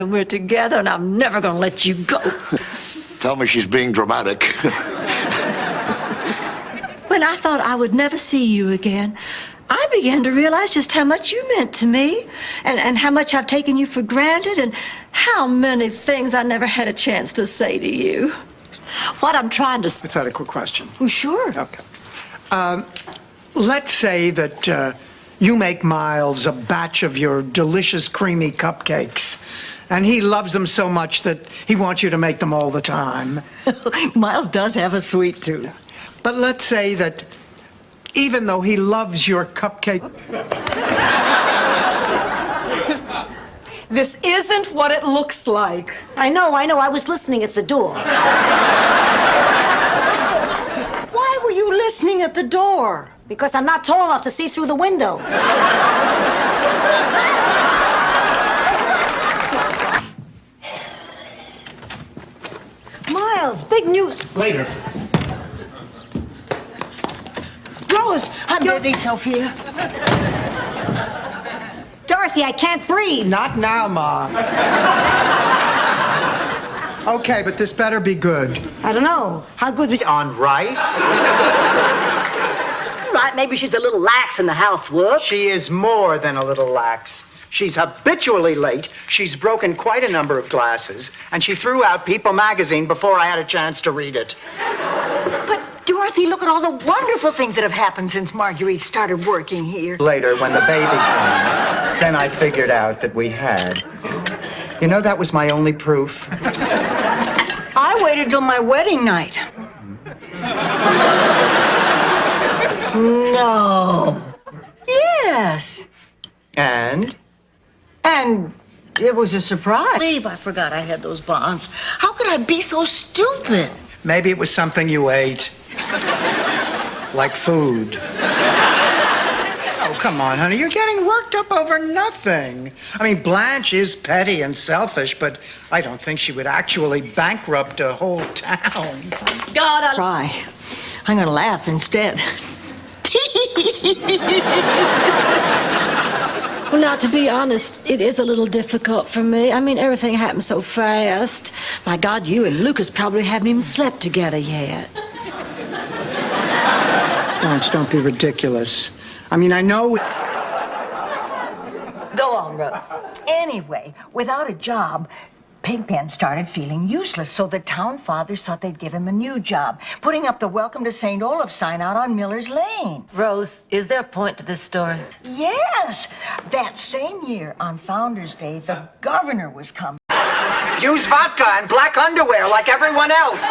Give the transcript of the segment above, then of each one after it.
We're together, and I'm never gonna let you go. Tell me she's being dramatic. When I thought I would never see you again, I began to realize just how much you meant to me, and how much I've taken you for granted, and how many things I never had a chance to say to you. What I'm trying to say... Hypothetical question. Oh, sure. Okay. Let's say that you make Miles a batch of your delicious creamy cupcakes, and he loves them so much that he wants you to make them all the time. Miles does have a sweet tooth. But let's say that even though he loves your cupcake... This isn't what it looks like. I know. I was listening at the door. Why were you listening at the door? Because I'm not tall enough to see through the window. Miles, big news. Later. Rose, I'm busy, Sophia. Dorothy, I can't breathe. Not now, Ma. Okay, but this better be good. I don't know. How good would you... On rice? Right, maybe she's a little lax in the housework. She is more than a little lax. She's habitually late. She's broken quite a number of glasses, and she threw out People magazine before I had a chance to read it. But, Dorothy, look at all the wonderful things that have happened since Marguerite started working here. Later, when the baby came, then I figured out that we had. You know, that was my only proof. I waited till my wedding night. No. Yes. And? And it was a surprise. Believe I forgot I had those bonds. How could I be so stupid? Maybe it was something you ate. Like food. Oh, come on, honey. You're getting worked up over nothing. I mean, Blanche is petty and selfish, but I don't think she would actually bankrupt a whole town. God, I... Cry. I'm gonna laugh instead. Well, now, to be honest, it is a little difficult for me. I mean, everything happened so fast. My God, you and Lucas probably haven't even slept together yet. Blanche, don't be ridiculous. I mean, I know... Go on, Rose. Anyway, without a job, Pigpen started feeling useless, so the town fathers thought they'd give him a new job, putting up the Welcome to St. Olaf sign out on Miller's Lane. Rose, is there a point to this story? Yes! That same year, on Founder's Day, the governor was coming. Use vodka and black underwear like everyone else.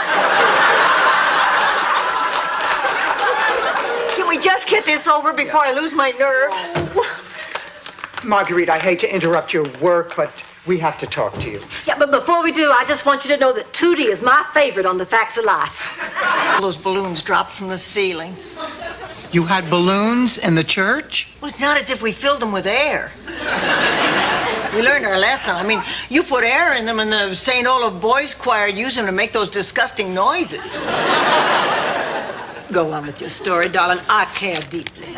Can we just get this over before I lose my nerve? Marguerite, I hate to interrupt your work, but we have to talk to you. Yeah, but before we do, I just want you to know that Tootie is my favorite on the Facts of Life. Those balloons dropped from the ceiling. You had balloons in the church? Well, it's not as if we filled them with air. We learned our lesson. I mean, you put air in them, and the St. Olaf Boys Choir used them to make those disgusting noises. Go on with your story, darling. I care deeply.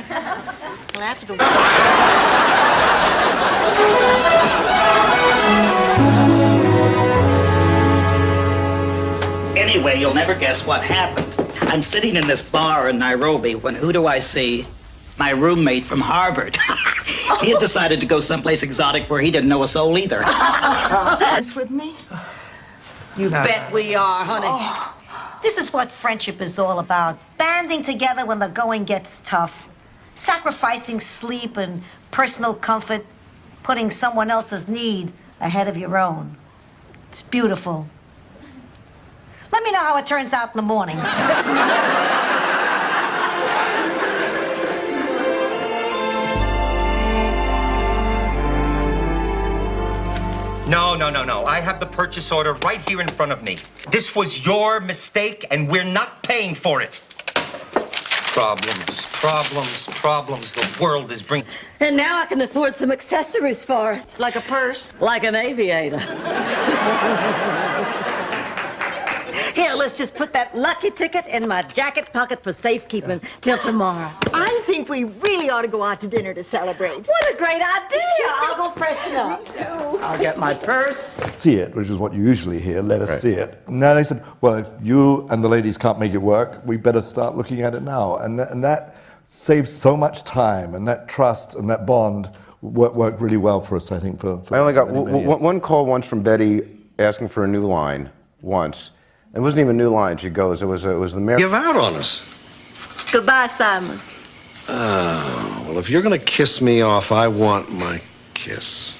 Well, after the... Anyway, you'll never guess what happened. I'm sitting in this bar in Nairobi when who do I see? My roommate from Harvard. He had decided to go someplace exotic where he didn't know a soul either. This with me? You bet we are, honey. This is what friendship is all about. Banding together when the going gets tough. Sacrificing sleep and personal comfort. Putting someone else's need ahead of your own. It's beautiful. Let me know how it turns out in the morning. No. I have the purchase order right here in front of me. This was your mistake, and we're not paying for it. Problems. The world is bringing... And now I can afford some accessories for it. Like a purse? Like an aviator. Here, let's just put that lucky ticket in my jacket pocket for safekeeping till tomorrow. I think we really ought to go out to dinner to celebrate. What a great idea! I'll go freshen up. I'll get my purse. See it, which is what you usually hear. Let us see it. No, they said, well, if you and the ladies can't make it work, we better start looking at it now. And that saved so much time, and that trust and that bond worked really well for us, I think. For I only got many years. one call once from Betty asking for a new line once. It wasn't even a new line. She goes, it was the mayor. Give out on us. Goodbye, Simon. Oh, well, if you're going to kiss me off, I want my kiss.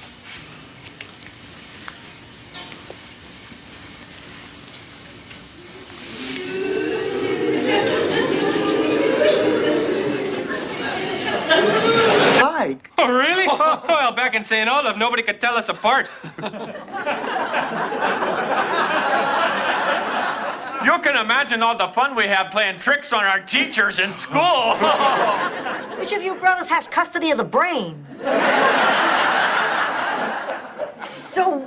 Mike. Oh, really? Well, back in St. Olaf, nobody could tell us apart. You can imagine all the fun we have playing tricks on our teachers in school. Which of you brothers has custody of the brain? So,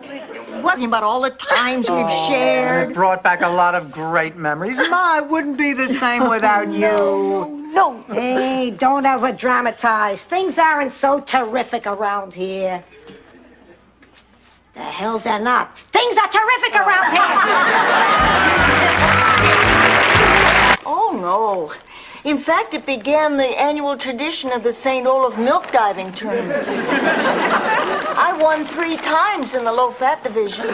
what about all the times we've It shared? brought back a lot of great memories. Ma, it wouldn't be the same without you. No. Hey, don't ever dramatize. Things aren't so terrific around here. The hell they're not. Things are terrific around here. Oh, no. In fact, it began the annual tradition of the St. Olaf milk diving tournament. I won 3 times in the low-fat division.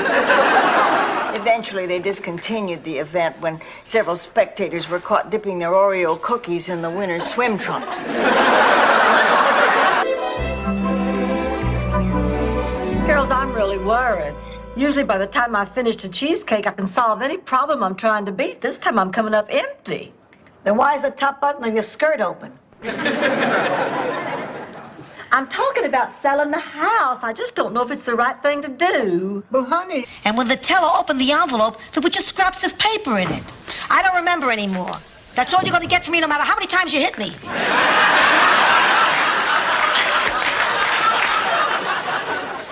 Eventually, they discontinued the event when several spectators were caught dipping their Oreo cookies in the winner's swim trunks. Girls, I'm really worried. Usually by the time I finish a cheesecake, I can solve any problem I'm trying to beat. This time I'm coming up empty. Then why is the top button of your skirt open? I'm talking about selling the house. I just don't know if it's the right thing to do. Well, honey. And when the teller opened the envelope, there were just scraps of paper in it. I don't remember anymore. That's all you're going to get from me no matter how many times you hit me.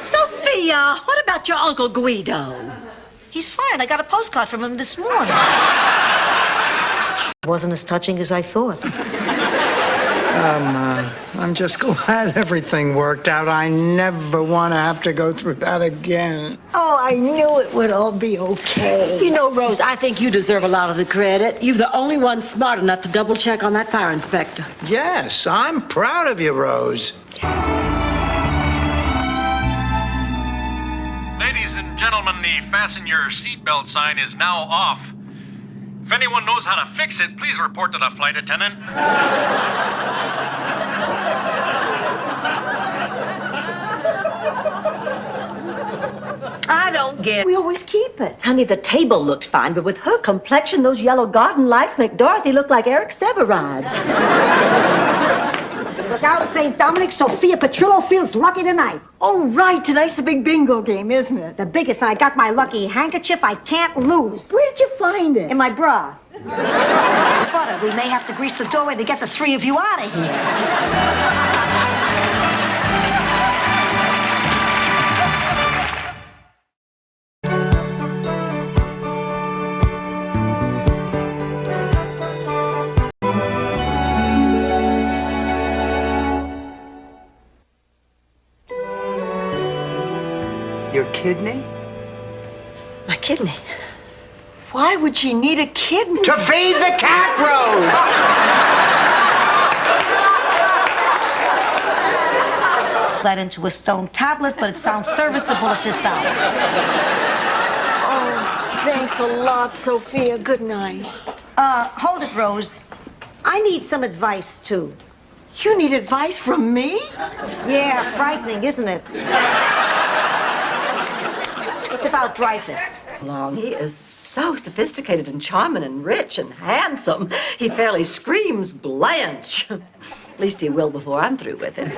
Sophia, what about your Uncle Guido? He's fine. I got a postcard from him this morning. Wasn't as touching as I thought. I'm just glad everything worked out. I never want to have to go through that again. Oh, I knew it would all be okay. You know, Rose, I think you deserve a lot of the credit. You're the only one smart enough to double check on that fire inspector. Yes, I'm proud of you, Rose. Ladies and gentlemen, the fasten your seatbelt sign is now off. If anyone knows how to fix it, please report to the flight attendant. I don't get it. We always keep it. Honey, the table looks fine, but with her complexion, those yellow garden lights make Dorothy look like Eric Severide. Look out, St. Dominic. Sophia Petrillo feels lucky tonight. Oh, right. Tonight's the big bingo game, isn't it? The biggest, and I got my lucky handkerchief. I can't lose. Where did you find it? In my bra. Butter, we may have to grease the doorway to get the 3 of you out of here. Your kidney? My kidney. Why would she need a kidney? To feed the cat, Rose! That into a stone tablet, but it sounds serviceable at this hour. Oh, thanks a lot, Sophia. Good night. Hold it, Rose. I need some advice, too. You need advice from me? Yeah, frightening, isn't it? It's about Dreyfus. Long. He is so sophisticated and charming and rich and handsome. He fairly screams Blanche. At least he will before I'm through with him.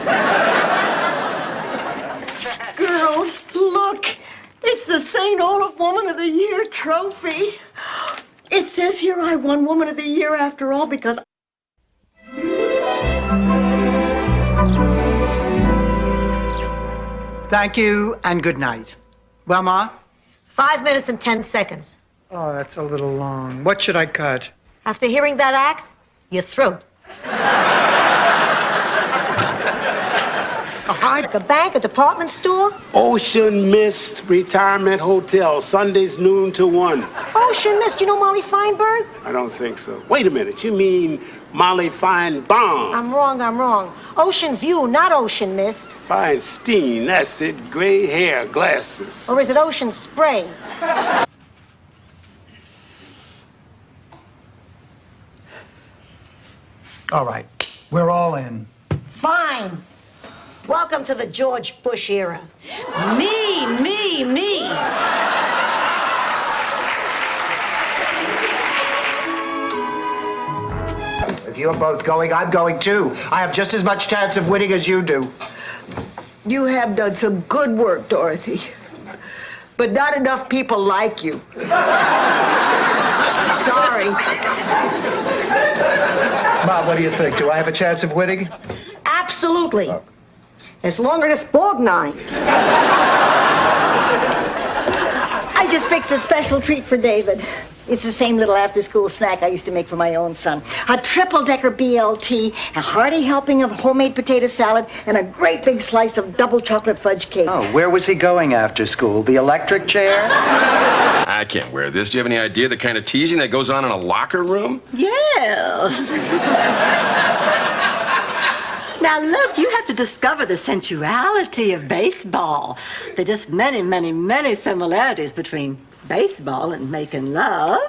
Girls, look. It's the St. Olaf Woman of the Year trophy. It says here I won Woman of the Year after all because... Thank you and good night. Well, Ma? 5 minutes and 10 seconds. Oh, that's a little long. What should I cut? After hearing that act, your throat. A bank, a department store? Ocean Mist Retirement Hotel, Sundays noon to 1. Ocean Mist. You know Molly Feinberg? I don't think so. Wait a minute, you mean Molly Feinbaum? I'm wrong. Ocean View, not Ocean Mist. Feinstein, that's it. Gray hair, glasses. Or is it Ocean Spray? All right, we're all in. Fine. Welcome to the George Bush era. Me. If you're both going, I'm going too. I have just as much chance of winning as you do. You have done some good work, Dorothy. But not enough people like you. Sorry. Bob, what do you think? Do I have a chance of winning? Absolutely. As long as it's Borgnine. I just fixed a special treat for David. It's the same little after-school snack I used to make for my own son. A triple-decker BLT, a hearty helping of homemade potato salad, and a great big slice of double chocolate fudge cake. Oh, where was he going after school? The electric chair? I can't wear this. Do you have any idea the kind of teasing that goes on in a locker room? Yes. Now, look, you have to discover the sensuality of baseball. There are just many, many, many similarities between baseball and making love.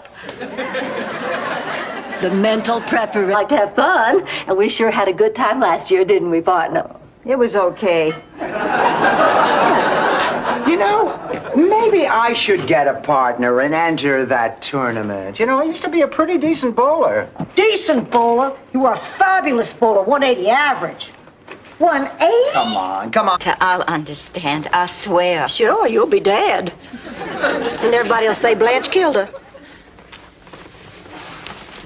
The mental prepper like to have fun, and we sure had a good time last year, didn't we, partner? It was okay. You know, maybe I should get a partner and enter that tournament. You know, I used to be a pretty decent bowler. Decent bowler? You were a fabulous bowler, 180 average. 180? Come on. I'll understand, I swear. Sure, you'll be dead. And everybody will say Blanche killed her.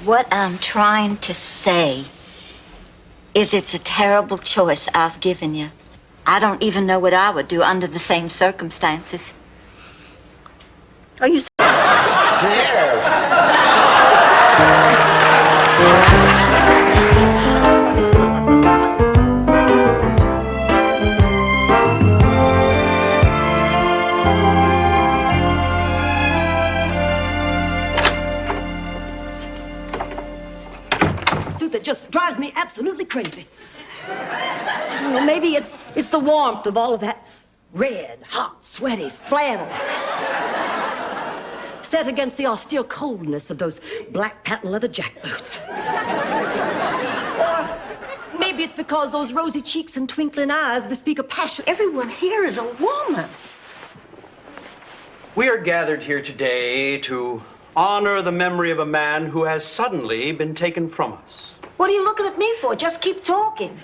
What I'm trying to say is it's a terrible choice I've given you. I don't even know what I would do under the same circumstances. Are you that just drives me absolutely crazy. Well, maybe it's the warmth of all of that red, hot, sweaty flannel set against the austere coldness of those black patent leather jackboots. Or maybe it's because those rosy cheeks and twinkling eyes bespeak a passion. Everyone here is a woman. We are gathered here today to honor the memory of a man who has suddenly been taken from us. What are you looking at me for? Just keep talking.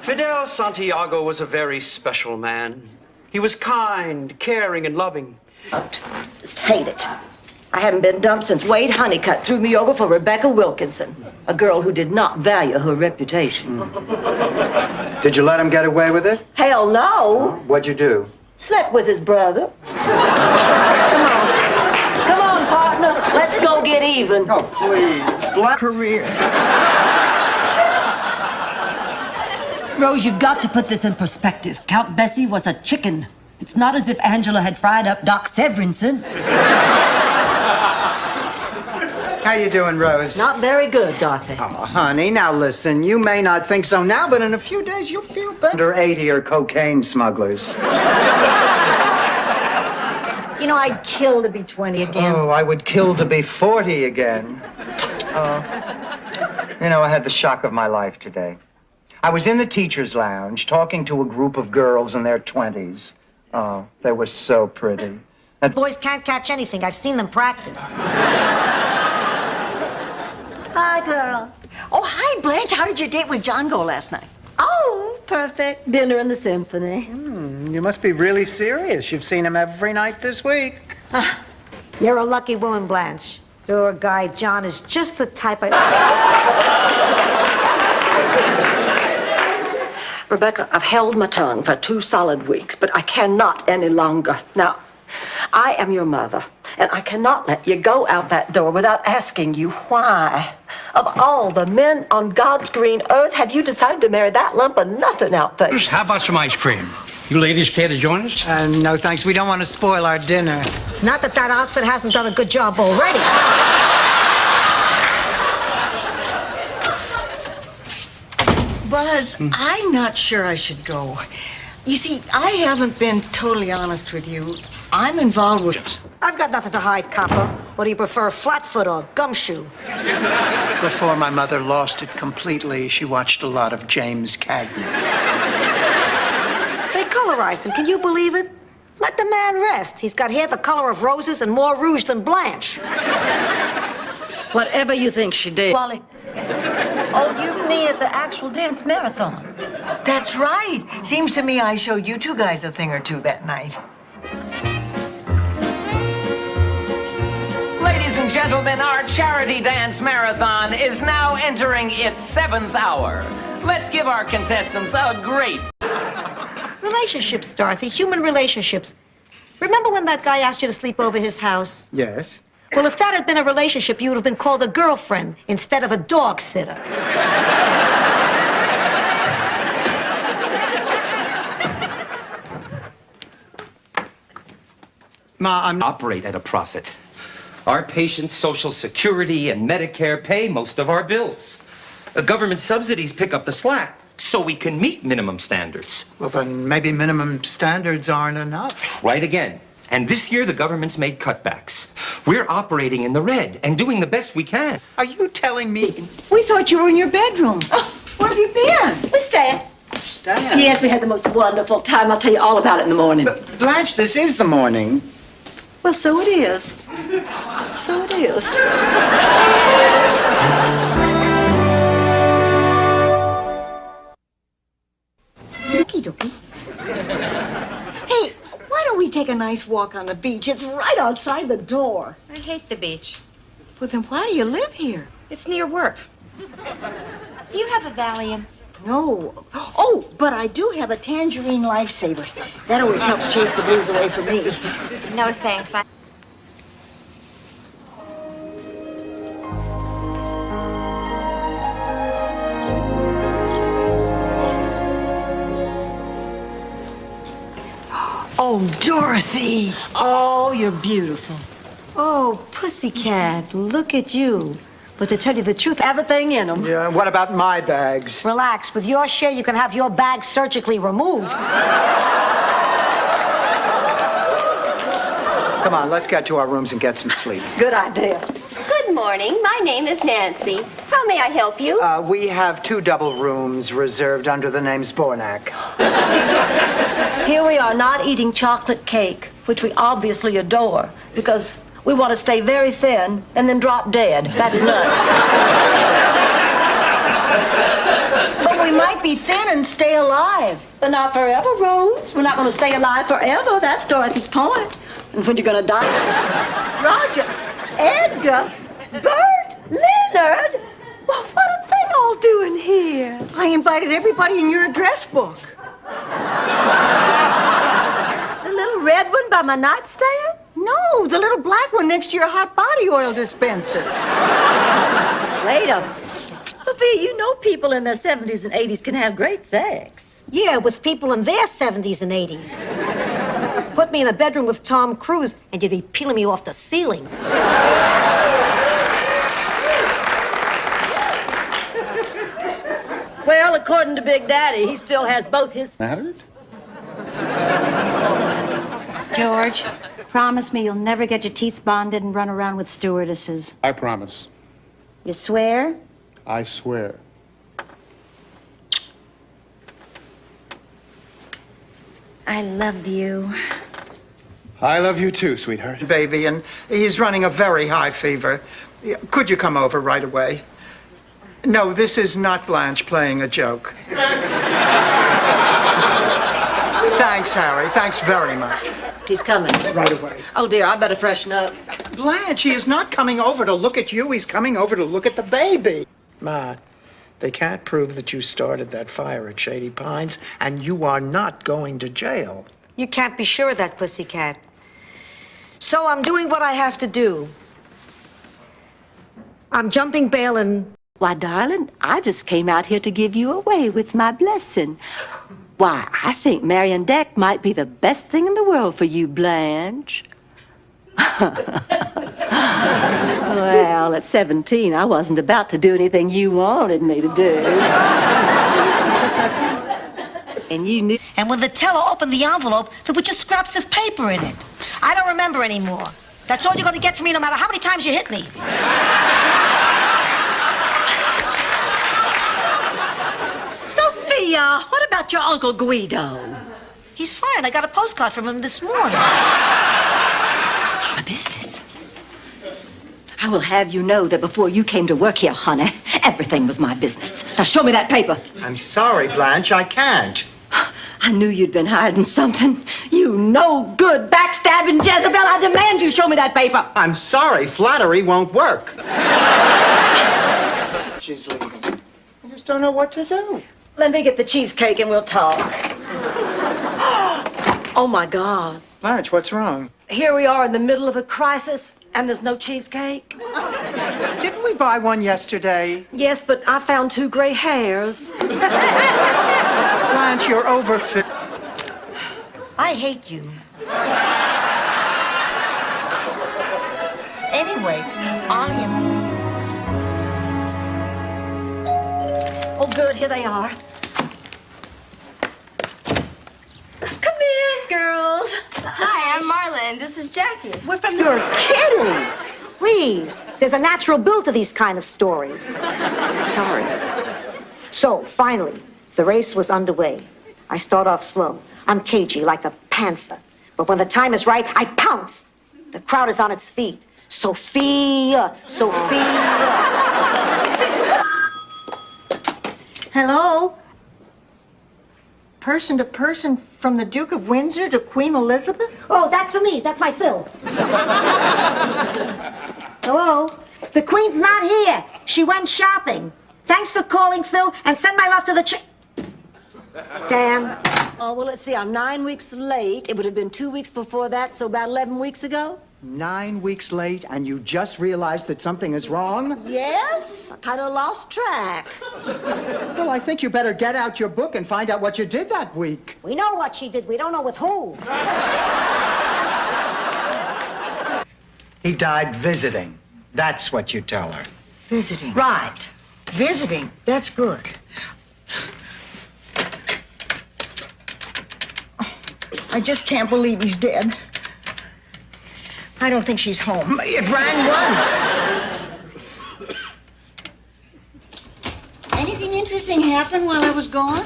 Fidel Santiago was a very special man. He was kind, caring, and loving. Just hate it. I haven't been dumped since Wade Honeycutt threw me over for Rebecca Wilkinson, a girl who did not value her reputation. Did you let him get away with it? Hell no. What'd you do? Slept with his brother. Come on, partner. Let's go get even. Oh, please. Black career. Rose, you've got to put this in perspective. Count Bessie was a chicken. It's not as if Angela had fried up Doc Severinsen. How you doing, Rose? Not very good, Dorothy. Oh, honey, now listen. You may not think so now, but in a few days you'll feel better. Under 80 are cocaine smugglers. You know, I'd kill to be 20 again. Oh, I would kill to be 40 again. You know, I had the shock of my life today. I was in the teacher's lounge talking to a group of girls in their 20s. Oh, they were so pretty. Boys can't catch anything. I've seen them practice. Hi, girls. Oh, hi, Blanche. How did your date with John go last night? Oh, perfect. Dinner in the symphony. You must be really serious. You've seen him every night this week. You're a lucky woman, Blanche. Your guy, John, is just the type Rebecca, I've held my tongue for 2 solid weeks, but I cannot any longer. Now, I am your mother, And I cannot let you go out that door without asking you why. Of all the men on God's green earth, have you decided to marry that lump of nothing out there? How about some ice cream? You ladies care to join us? No, thanks. We don't want to spoil our dinner. Not that that outfit hasn't done a good job already. Buzz, I'm not sure I should go. You see, I haven't been totally honest with you. I'm involved with... I've got nothing to hide, copper. What do you prefer, flatfoot or gumshoe? Before my mother lost it completely, she watched a lot of James Cagney. They colorized him. Can you believe it? Let the man rest. He's got hair the color of roses and more rouge than Blanche. Whatever you think she did. Wally. Oh, you mean at the actual dance marathon? That's right. Seems to me I showed you two guys a thing or two that night. Ladies and gentlemen, our charity dance marathon is now entering its 7th hour. Let's give our contestants a great... Relationships, Dorothy. Human relationships. Remember when that guy asked you to sleep over his house? Yes. Well, if that had been a relationship, you would have been called a girlfriend instead of a dog sitter. Ma, I'm... Operate at a profit. Our patients' Social Security and Medicare pay most of our bills. Government subsidies pick up the slack so we can meet minimum standards. Well, then maybe minimum standards aren't enough. Right again. And this year, the government's made cutbacks. We're operating in the red and doing the best we can. Are you telling me... We thought you were in your bedroom. Oh, where have you been? We're staying. Stan? Yes, we had the most wonderful time. I'll tell you all about it in the morning. But Blanche, this is the morning. Well, so it is. So it is. Okie dokie. Hey, why don't we take a nice walk on the beach? It's right outside the door. I hate the beach. Well, then why do you live here? It's near work. Do you have a Valium? No. Oh, but I do have a tangerine lifesaver. That always helps chase the blues away from me. No, thanks. Oh, Dorothy. Oh, you're beautiful. Oh, pussycat, look at you. But to tell you the truth, everything in them. Yeah, what about my bags? Relax. With your share, you can have your bag surgically removed. Come on, let's get to our rooms and get some sleep. Good idea. Good morning. My name is Nancy. How may I help you? We have 2 double rooms reserved under the name Spornak. Here we are not eating chocolate cake, which we obviously adore, because we want to stay very thin and then drop dead. That's nuts. But we might be thin and stay alive. But not forever, Rose. We're not going to stay alive forever. That's Dorothy's point. And when you're going to die... Roger, Edgar, Bert, Leonard. Well, what are they all doing here? I invited everybody in your address book. The little red one by my nightstand? No, the little black one next to your hot body oil dispenser. Wait a minute. Sophia, you know people in their 70s and 80s can have great sex. Yeah, with people in their 70s and 80s. Put me in a bedroom with Tom Cruise, and you'd be peeling me off the ceiling. Well, according to Big Daddy, he still has both his... Mattered? George, promise me you'll never get your teeth bonded and run around with stewardesses. I promise. You swear? I swear. I love you. I love you too, sweetheart. Baby, and he's running a very high fever. Could you come over right away? No, this is not Blanche playing a joke. Thanks, Harry. Thanks very much. He's coming. Right away. Oh, dear, I better freshen up. Blanche, he is not coming over to look at you. He's coming over to look at the baby. Ma, they can't prove that you started that fire at Shady Pines, and you are not going to jail. You can't be sure of that, pussycat. So I'm doing what I have to do. I'm jumping bail and... Why, darling, I just came out here to give you away with my blessing. Why, I think Marion Deck might be the best thing in the world for you, Blanche. Well, at 17, I wasn't about to do anything you wanted me to do. And you knew... And when the teller opened the envelope, there were just scraps of paper in it. I don't remember anymore. That's all you're going to get from me no matter how many times you hit me. Sophia, what about your Uncle Guido? He's fine. I got a postcard from him this morning. My business. I will have you know that before you came to work here, honey, everything was my business. Now show me that paper. I'm sorry, Blanche, I can't. I knew you'd been hiding something. You no good backstabbing Jezebel. I demand you show me that paper. I'm sorry, flattery won't work. She's leaving. I just don't know what to do. Let me get the cheesecake and we'll talk. Oh, my God. Blanche, what's wrong? Here we are in the middle of a crisis, and there's no cheesecake. Didn't we buy one yesterday? Yes, but I found 2 gray hairs. Blanche, you're overfit. I hate you. Anyway, on him. Oh, good, here they are. Come in, girls. Hi, I'm Marlon. This is Jackie. We're from You're kidding! Please, there's a natural build to these kind of stories. Sorry. So, finally, the race was underway. I start off slow. I'm cagey, like a panther. But when the time is right, I pounce. The crowd is on its feet. Sophia, Sophia. Hello? Person to person from the Duke of Windsor to Queen Elizabeth? Oh, that's for me. That's my fill. Hello? The Queen's not here. She went shopping. Thanks for calling, Phil, and send my love to the Damn. Oh, well, let's see. I'm 9 weeks late. It would have been 2 weeks before that, so about 11 weeks ago. 9 weeks late, and you just realized that something is wrong? Yes, I kind of lost track. Well, I think you better get out your book and find out what you did that week. We know what she did. We don't know with who. He died visiting. That's what you tell her. Visiting. Right. Visiting. That's good. I just can't believe he's dead. I don't think she's home. It rang once. Anything interesting happen while I was gone?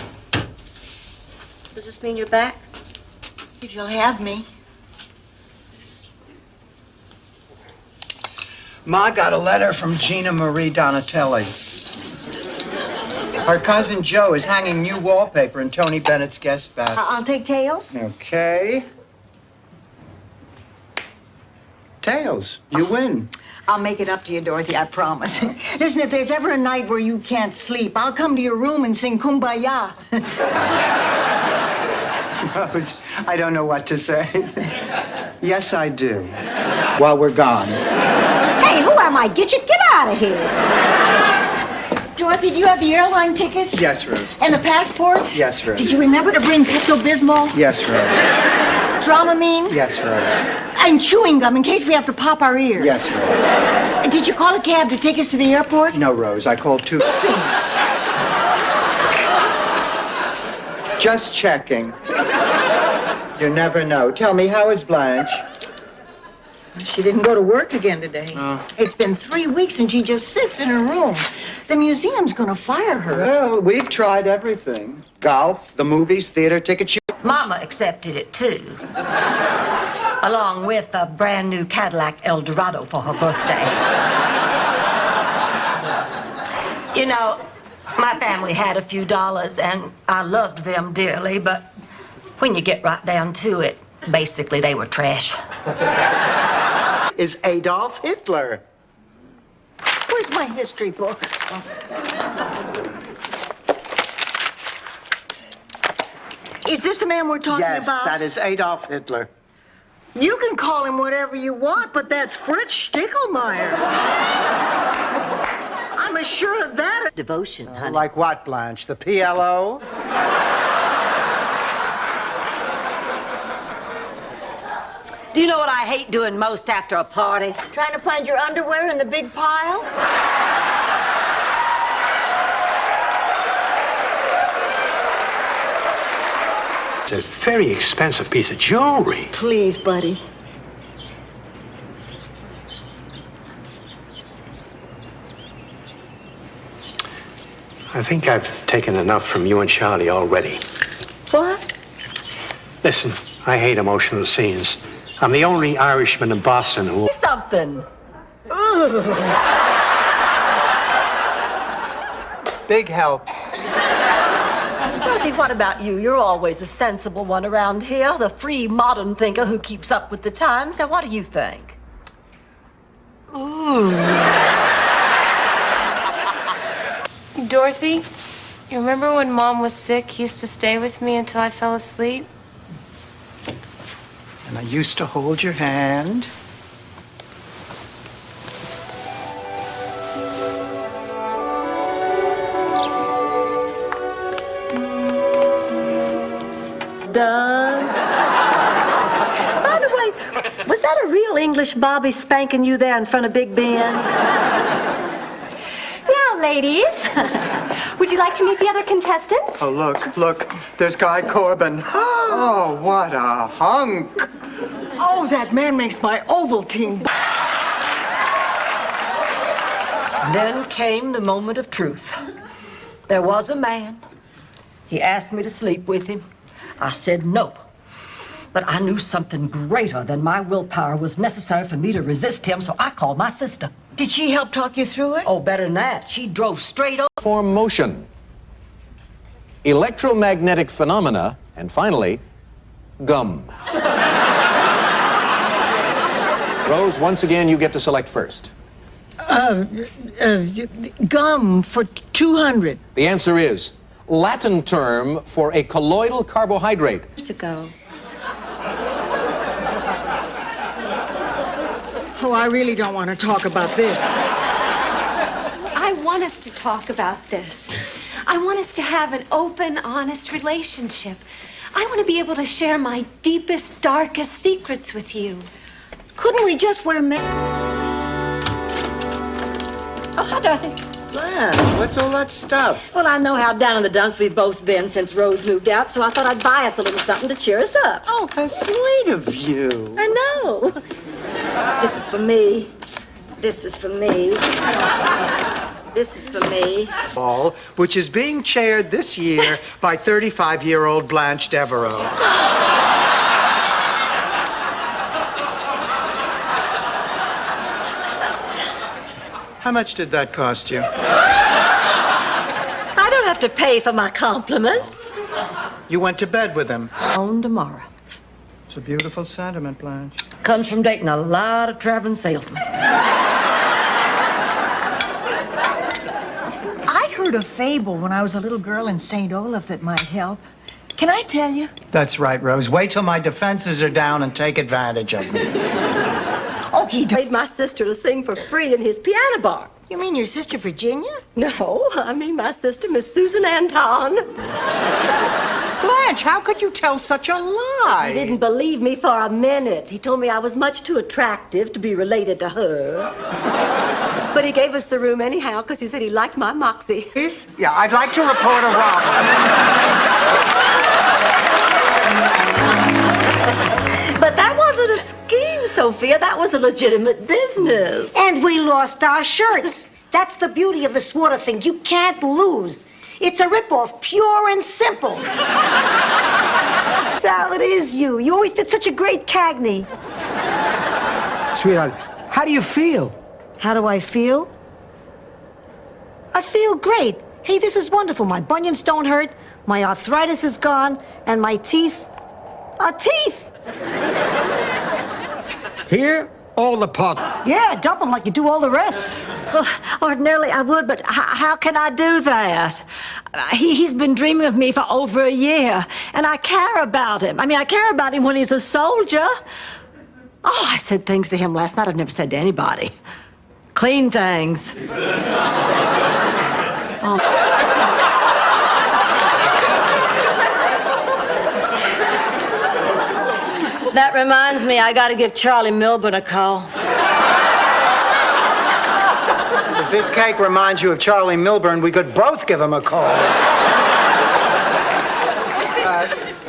Does this mean you're back? If you'll have me. Ma got a letter from Gina Marie Donatelli. Her cousin Joe is hanging new wallpaper in Tony Bennett's guest bath. I'll take Tails. Okay. Tails, you win. I'll make it up to you, Dorothy, I promise. Listen, if there's ever a night where you can't sleep, I'll come to your room and sing Kumbaya. Rose, I don't know what to say. Yes, I do. While we're gone. Hey, who am I? Get out of here. Dorothy, do you have the airline tickets? Yes, Rose. And the passports? Yes, Rose. Did you remember to bring Pepto-Bismol? Yes, Rose. Dramamine? Yes, Rose. And chewing gum in case we have to pop our ears. Yes, Rose. Did you call a cab to take us to the airport? No, Rose, I called 2. Just checking. You never know. Tell me, how is Blanche? She didn't go to work again today. Oh. It's been 3 weeks and she just sits in her room. The museum's gonna fire her. Well, we've tried everything. Golf, the movies, theater, tickets. Mama accepted it, too. Along with a brand new Cadillac Eldorado for her birthday. You know, my family had a few dollars, and I loved them dearly, but when you get right down to it, basically they were trash. Is Adolf Hitler. Where's my history book? Is this the man we're talking Yes, about? that is Adolf Hitler. You can call him whatever you want, but that's Fritz Stickelmeyer. I'm as sure of that. Devotion, honey. Like what, Blanche? The PLO? Do you know what I hate doing most after a party? Trying to find your underwear in the big pile? It's a very expensive piece of jewelry. Please, buddy. I think I've taken enough from you and Charlie already. What? Listen, I hate emotional scenes. I'm the only Irishman in Boston who... Something. Big help. Dorothy, what about you? You're always the sensible one around here, the free modern thinker who keeps up with the times. Now, what do you think? Dorothy, you remember when Mom was sick, he used to stay with me until I fell asleep? And I used to hold your hand. Done. By the way, was that a real English Bobby spanking you there in front of Big Ben? Now, ladies, would you like to meet the other contestants? Oh, look. There's Guy Corbin. Oh, what a hunk. Oh, that man makes my Ovaltine. Then came the moment of truth. There was a man. He asked me to sleep with him. I said no. But I knew something greater than my willpower was necessary for me to resist him, so I called my sister. Did she help talk you through it? Oh, better than that. She drove straight over. Form motion, electromagnetic phenomena, and finally, gum. Rose, once again, you get to select first. Gum for 200. The answer is Latin term for a colloidal carbohydrate. Years ago. Oh, I really don't want to talk about this. I want us to talk about this. I want us to have an open, honest relationship. I want to be able to share my deepest, darkest secrets with you. Couldn't we just wear Oh, hi, Dorothy. Blanche, what's all that stuff? Well, I know how down in the dumps we've both been since Rose moved out, so I thought I'd buy us a little something to cheer us up. Oh, how sweet of you. I know. This is for me. This is for me. This is for me. Ball, which is being chaired this year by 35-year-old Blanche Devereaux. How much did that cost you? I don't have to pay for my compliments. You went to bed with him. On tomorrow. It's a beautiful sentiment, Blanche. Comes from dating a lot of traveling salesmen. I heard a fable when I was a little girl in St. Olaf that might help. Can I tell you? That's right, Rose. Wait till my defenses are down and take advantage of me. Oh, he paid my sister to sing for free in his piano bar. You mean your sister Virginia? No, I mean my sister, Miss Susan Anton. Blanche, how could you tell such a lie? He didn't believe me for a minute. He told me I was much too attractive to be related to her. But he gave us the room anyhow because he said he liked my moxie. Yes? Yeah, I'd like to report a robbery. But that wasn't a scheme, Sophia. That was a legitimate business. And we lost our shirts. That's the beauty of this water thing. You can't lose. It's a ripoff, pure and simple. Sal, it is you. You always did such a great Cagney. Sweetheart, how do you feel? How do I feel? I feel great. Hey, this is wonderful. My bunions don't hurt, my arthritis is gone, and my teeth are teeth. Here, all the pot. Yeah, dump them like you do all the rest. Well, ordinarily I would, but how can I do that? He's been dreaming of me for over a year, and I care about him. I mean, I care about him when he's a soldier, said things to him last night I've never said to anybody. Clean things. Oh. That reminds me, I gotta give Charlie Milburn a call. If this cake reminds you of Charlie Milburn, we could both give him a call.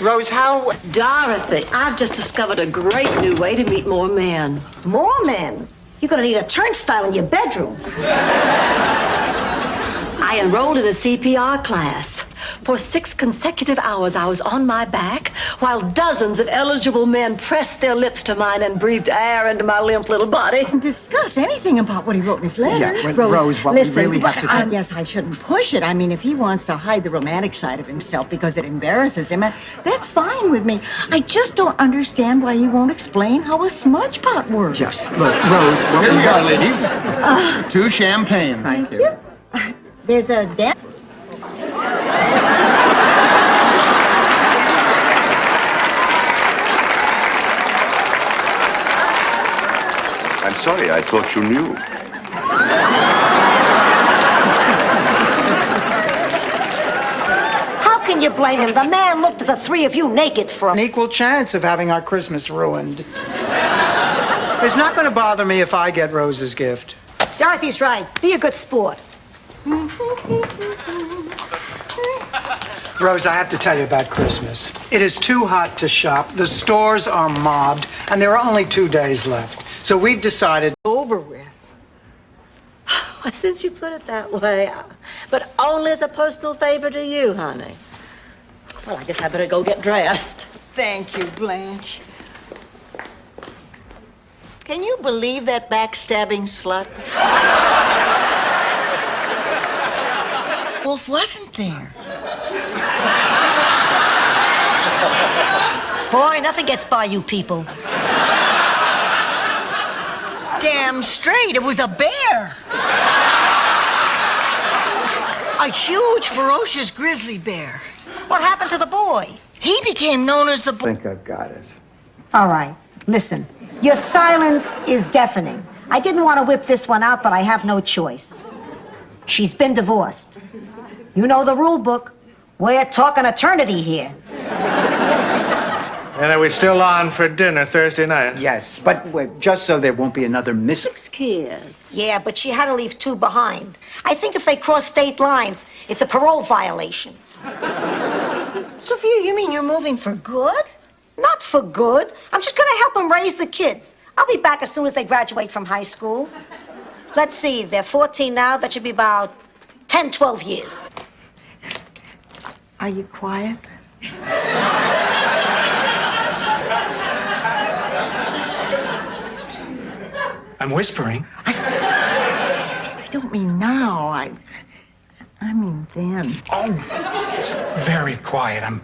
Rose, how... Dorothy, I've just discovered a great new way to meet more men. More men? You're gonna need a turnstile in your bedroom. I enrolled in a CPR class. For 6 consecutive hours, I was on my back while dozens of eligible men pressed their lips to mine and breathed air into my limp little body. Discuss anything about what he wrote in his letters. Yeah, Rose, what listen, we really have to do... I guess I shouldn't push it. I mean, if he wants to hide the romantic side of himself because it embarrasses him, that's fine with me. I just don't understand why he won't explain how a smudge pot works. Yes, look, Rose, what Here we you are, have... ladies. 2 champagnes. Thank you. There's a dent. I'm sorry, I thought you knew. How can you blame him? The man looked at the three of you naked for An equal chance of having our Christmas ruined. It's not going to bother me if I get Rose's gift. Dorothy's right. Be a good sport. Rose, I have to tell you about Christmas. It is too hot to shop. The stores are mobbed, and there are only 2 days left. So we've decided... Over with. Since you put it that way, but only as a personal favor to you, honey. Well, I guess I better go get dressed. Thank you, Blanche. Can you believe that backstabbing slut? Wolf wasn't there. Boy, nothing gets by you people. Damn straight, it was a bear. A huge, ferocious grizzly bear. What happened to the boy? He became known as the... I think I've got it. All right, listen. Your silence is deafening. I didn't want to whip this one out, but I have no choice. She's been divorced. You know the rule book. We're talking eternity here. And are we still on for dinner Thursday night? Yes, but wait, just so there won't be another missing... 6 kids. Yeah, but she had to leave 2 behind. I think if they cross state lines, it's a parole violation. Sophia, you mean you're moving for good? Not for good. I'm just going to help them raise the kids. I'll be back as soon as they graduate from high school. Let's see, they're 14 now. That should be about 10, 12 years. Are you quiet? I'm whispering. I don't mean now. I mean then. Oh, it's very quiet. I'm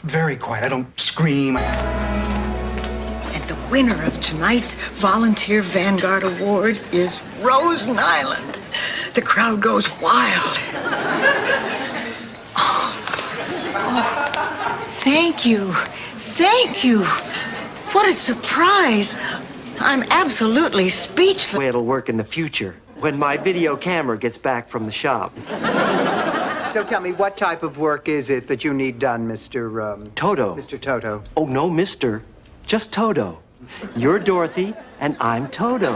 very quiet. I don't scream. And the winner of tonight's Volunteer Vanguard Award is Rose Nyland. The crowd goes wild. Oh, thank you. Thank you. What a surprise. I'm absolutely speechless. The way it'll work in the future, when my video camera gets back from the shop. So tell me, what type of work is it that you need done, Mr. Toto. Mr. Toto? Oh, no, Mr. Just Toto. You're Dorothy, and I'm Toto.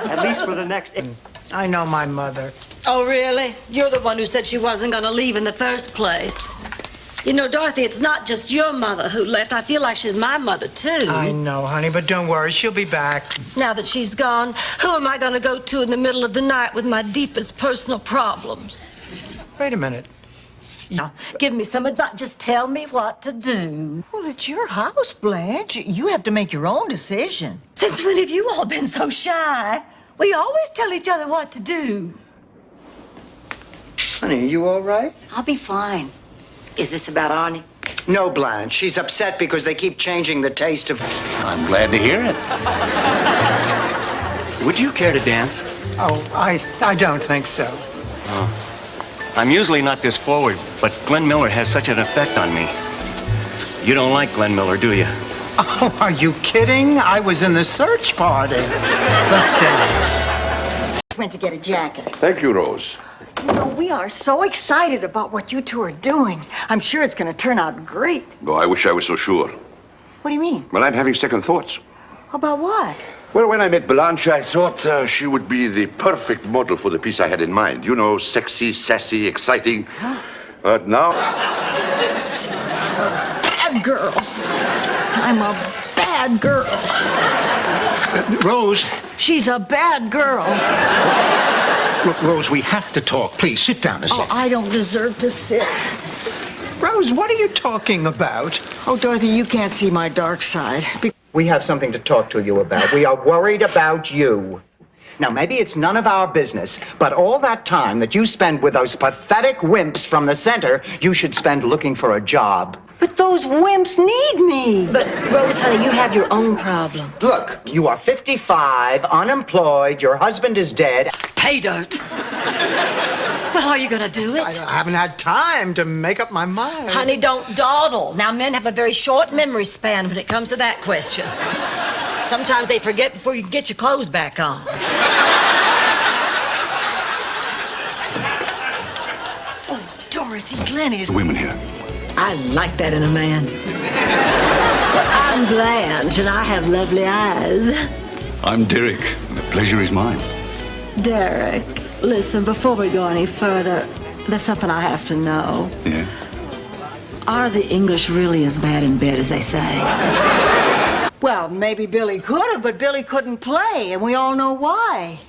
At least for the next... I know my mother. Oh, really? You're the one who said she wasn't going to leave in the first place. You know, Dorothy, it's not just your mother who left. I feel like she's my mother, too. I know, honey, but don't worry. She'll be back. Now that she's gone, who am I going to go to in the middle of the night with my deepest personal problems? Wait a minute. Now, give me some advice. Just tell me what to do. Well, it's your house, Blanche. You have to make your own decision. Since when have you all been so shy? We always tell each other what to do. Honey, are you all right? I'll be fine. Is this about Arnie? No, Blanche. She's upset because they keep changing the taste of... I'm glad to hear it. Would you care to dance? Oh, I don't think so. I'm usually not this forward, but Glenn Miller has such an effect on me. You don't like Glenn Miller, do you? Oh, are you kidding? I was in the search party. Let's dance. Went to get a jacket. Thank you, Rose. You know, we are so excited about what you two are doing. I'm sure it's going to turn out great. Oh, I wish I was so sure. What do you mean? Well, I'm having second thoughts. About what? Well, when I met Blanche, I thought she would be the perfect model for the piece I had in mind. You know, sexy, sassy, exciting. But now... Bad girl. I'm a bad girl. Rose. She's a bad girl. Look, Rose, we have to talk. Please, sit down a second. Oh, I don't deserve to sit. Rose, what are you talking about? Oh, Dorothy, you can't see my dark side. We have something to talk to you about. We are worried about you. Now, maybe it's none of our business, but all that time that you spend with those pathetic wimps from the center, you should spend looking for a job. But those wimps need me. But, Rose, honey, you have your own problems. Look, you are 55, unemployed, your husband is dead. Pay dirt. Well, are you going to do it? I haven't had time to make up my mind. Honey, don't dawdle. Now, men have a very short memory span when it comes to that question. Sometimes they forget before you can get your clothes back on. Oh, Dorothy, Glenn is... Women here. I like that in a man. But I'm Blanche, and I have lovely eyes. I'm Derek, and the pleasure is mine. Derek, listen, before we go any further, there's something I have to know. Yes? Are the English really as bad in bed as they say? Well, maybe Billy could have, but Billy couldn't play, and we all know why.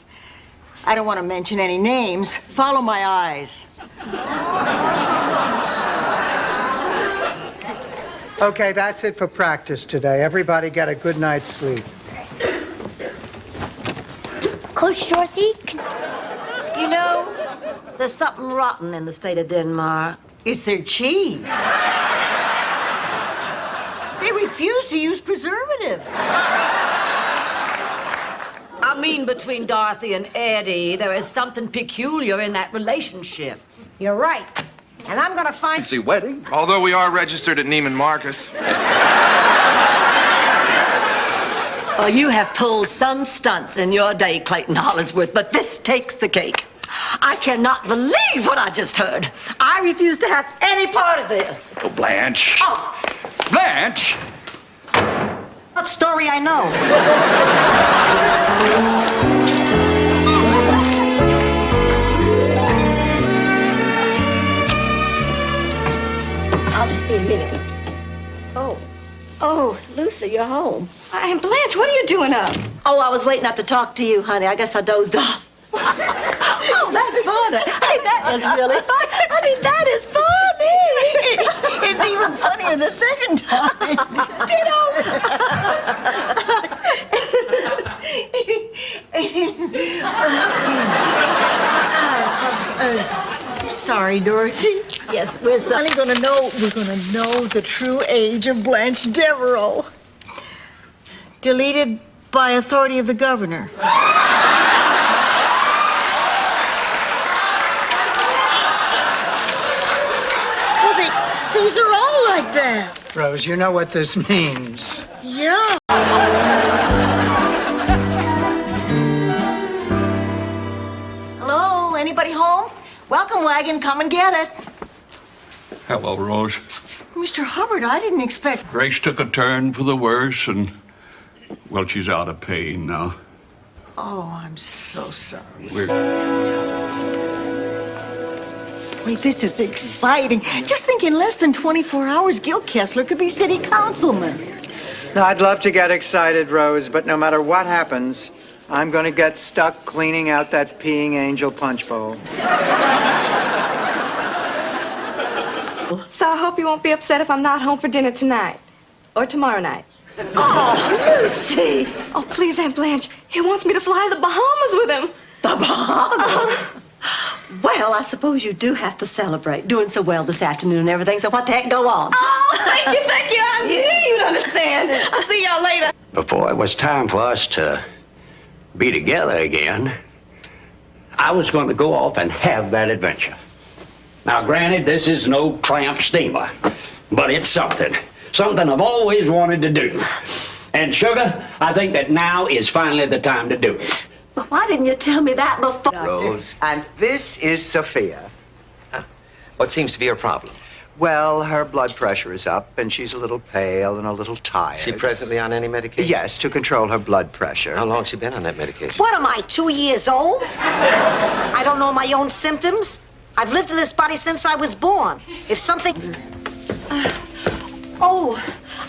I don't want to mention any names. Follow my eyes. Okay, that's it for practice today. Everybody get a good night's sleep. Coach Dorothy, You know, there's something rotten in the state of Denmark. It's their cheese. They refuse to use preservatives. I mean, between Dorothy and Eddie, there is something peculiar in that relationship. You're right. And I'm gonna find... See, wedding? Although we are registered at Neiman Marcus. Well, you have pulled some stunts in your day, Clayton Hollingsworth, but this takes the cake. I cannot believe what I just heard. I refuse to have any part of this. Oh, Blanche. Oh. Blanche! What story I know? I'll just be a minute. Oh, Lucy, you're home. And Blanche, what are you doing up? Oh, I was waiting up to talk to you, honey. I guess I dozed off. Oh, that's funny. Hey, that is really funny. I mean, that is funny. It's even funnier the second time. Sorry, Dorothy. Yes, we're finally gonna know the true age of Blanche Devereaux. Deleted by authority of the governor. Well, these are all like that. Rose, you know what this means. Yeah. Hello, anybody home? Welcome wagon, come and get it. Hello, Rose. Mr. Hubbard, I didn't expect... Grace took a turn for the worse, and, well, she's out of pain now. Oh, I'm so sorry. We're... Wait, this is exciting. Just think in less than 24 hours, Gil Kessler could be city councilman. Now, I'd love to get excited, Rose, but no matter what happens, I'm going to get stuck cleaning out that peeing angel punch bowl. So I hope you won't be upset if I'm not home for dinner tonight. Or tomorrow night. Oh, Lucy! Oh, please, Aunt Blanche. He wants me to fly to the Bahamas with him. The Bahamas? Well, I suppose you do have to celebrate. Doing so well this afternoon and everything, so what the heck, go on. Oh, thank you. I knew you'd understand. I'll see y'all later. Before it was time for us to be together again, I was going to go off and have that adventure. Now, granted, this is no tramp steamer, but it's something. something I've always wanted to do. And Sugar, I think that now is finally the time to do it. But why didn't you tell me that before? Rose. And this is Sophia. What seems to be her problem? Well, her blood pressure is up, and she's a little pale and a little tired. She presently on any medication? Yes, to control her blood pressure. How long has she been on that medication? What am I, 2 years old? I don't know my own symptoms. I've lived in this body since I was born. If something...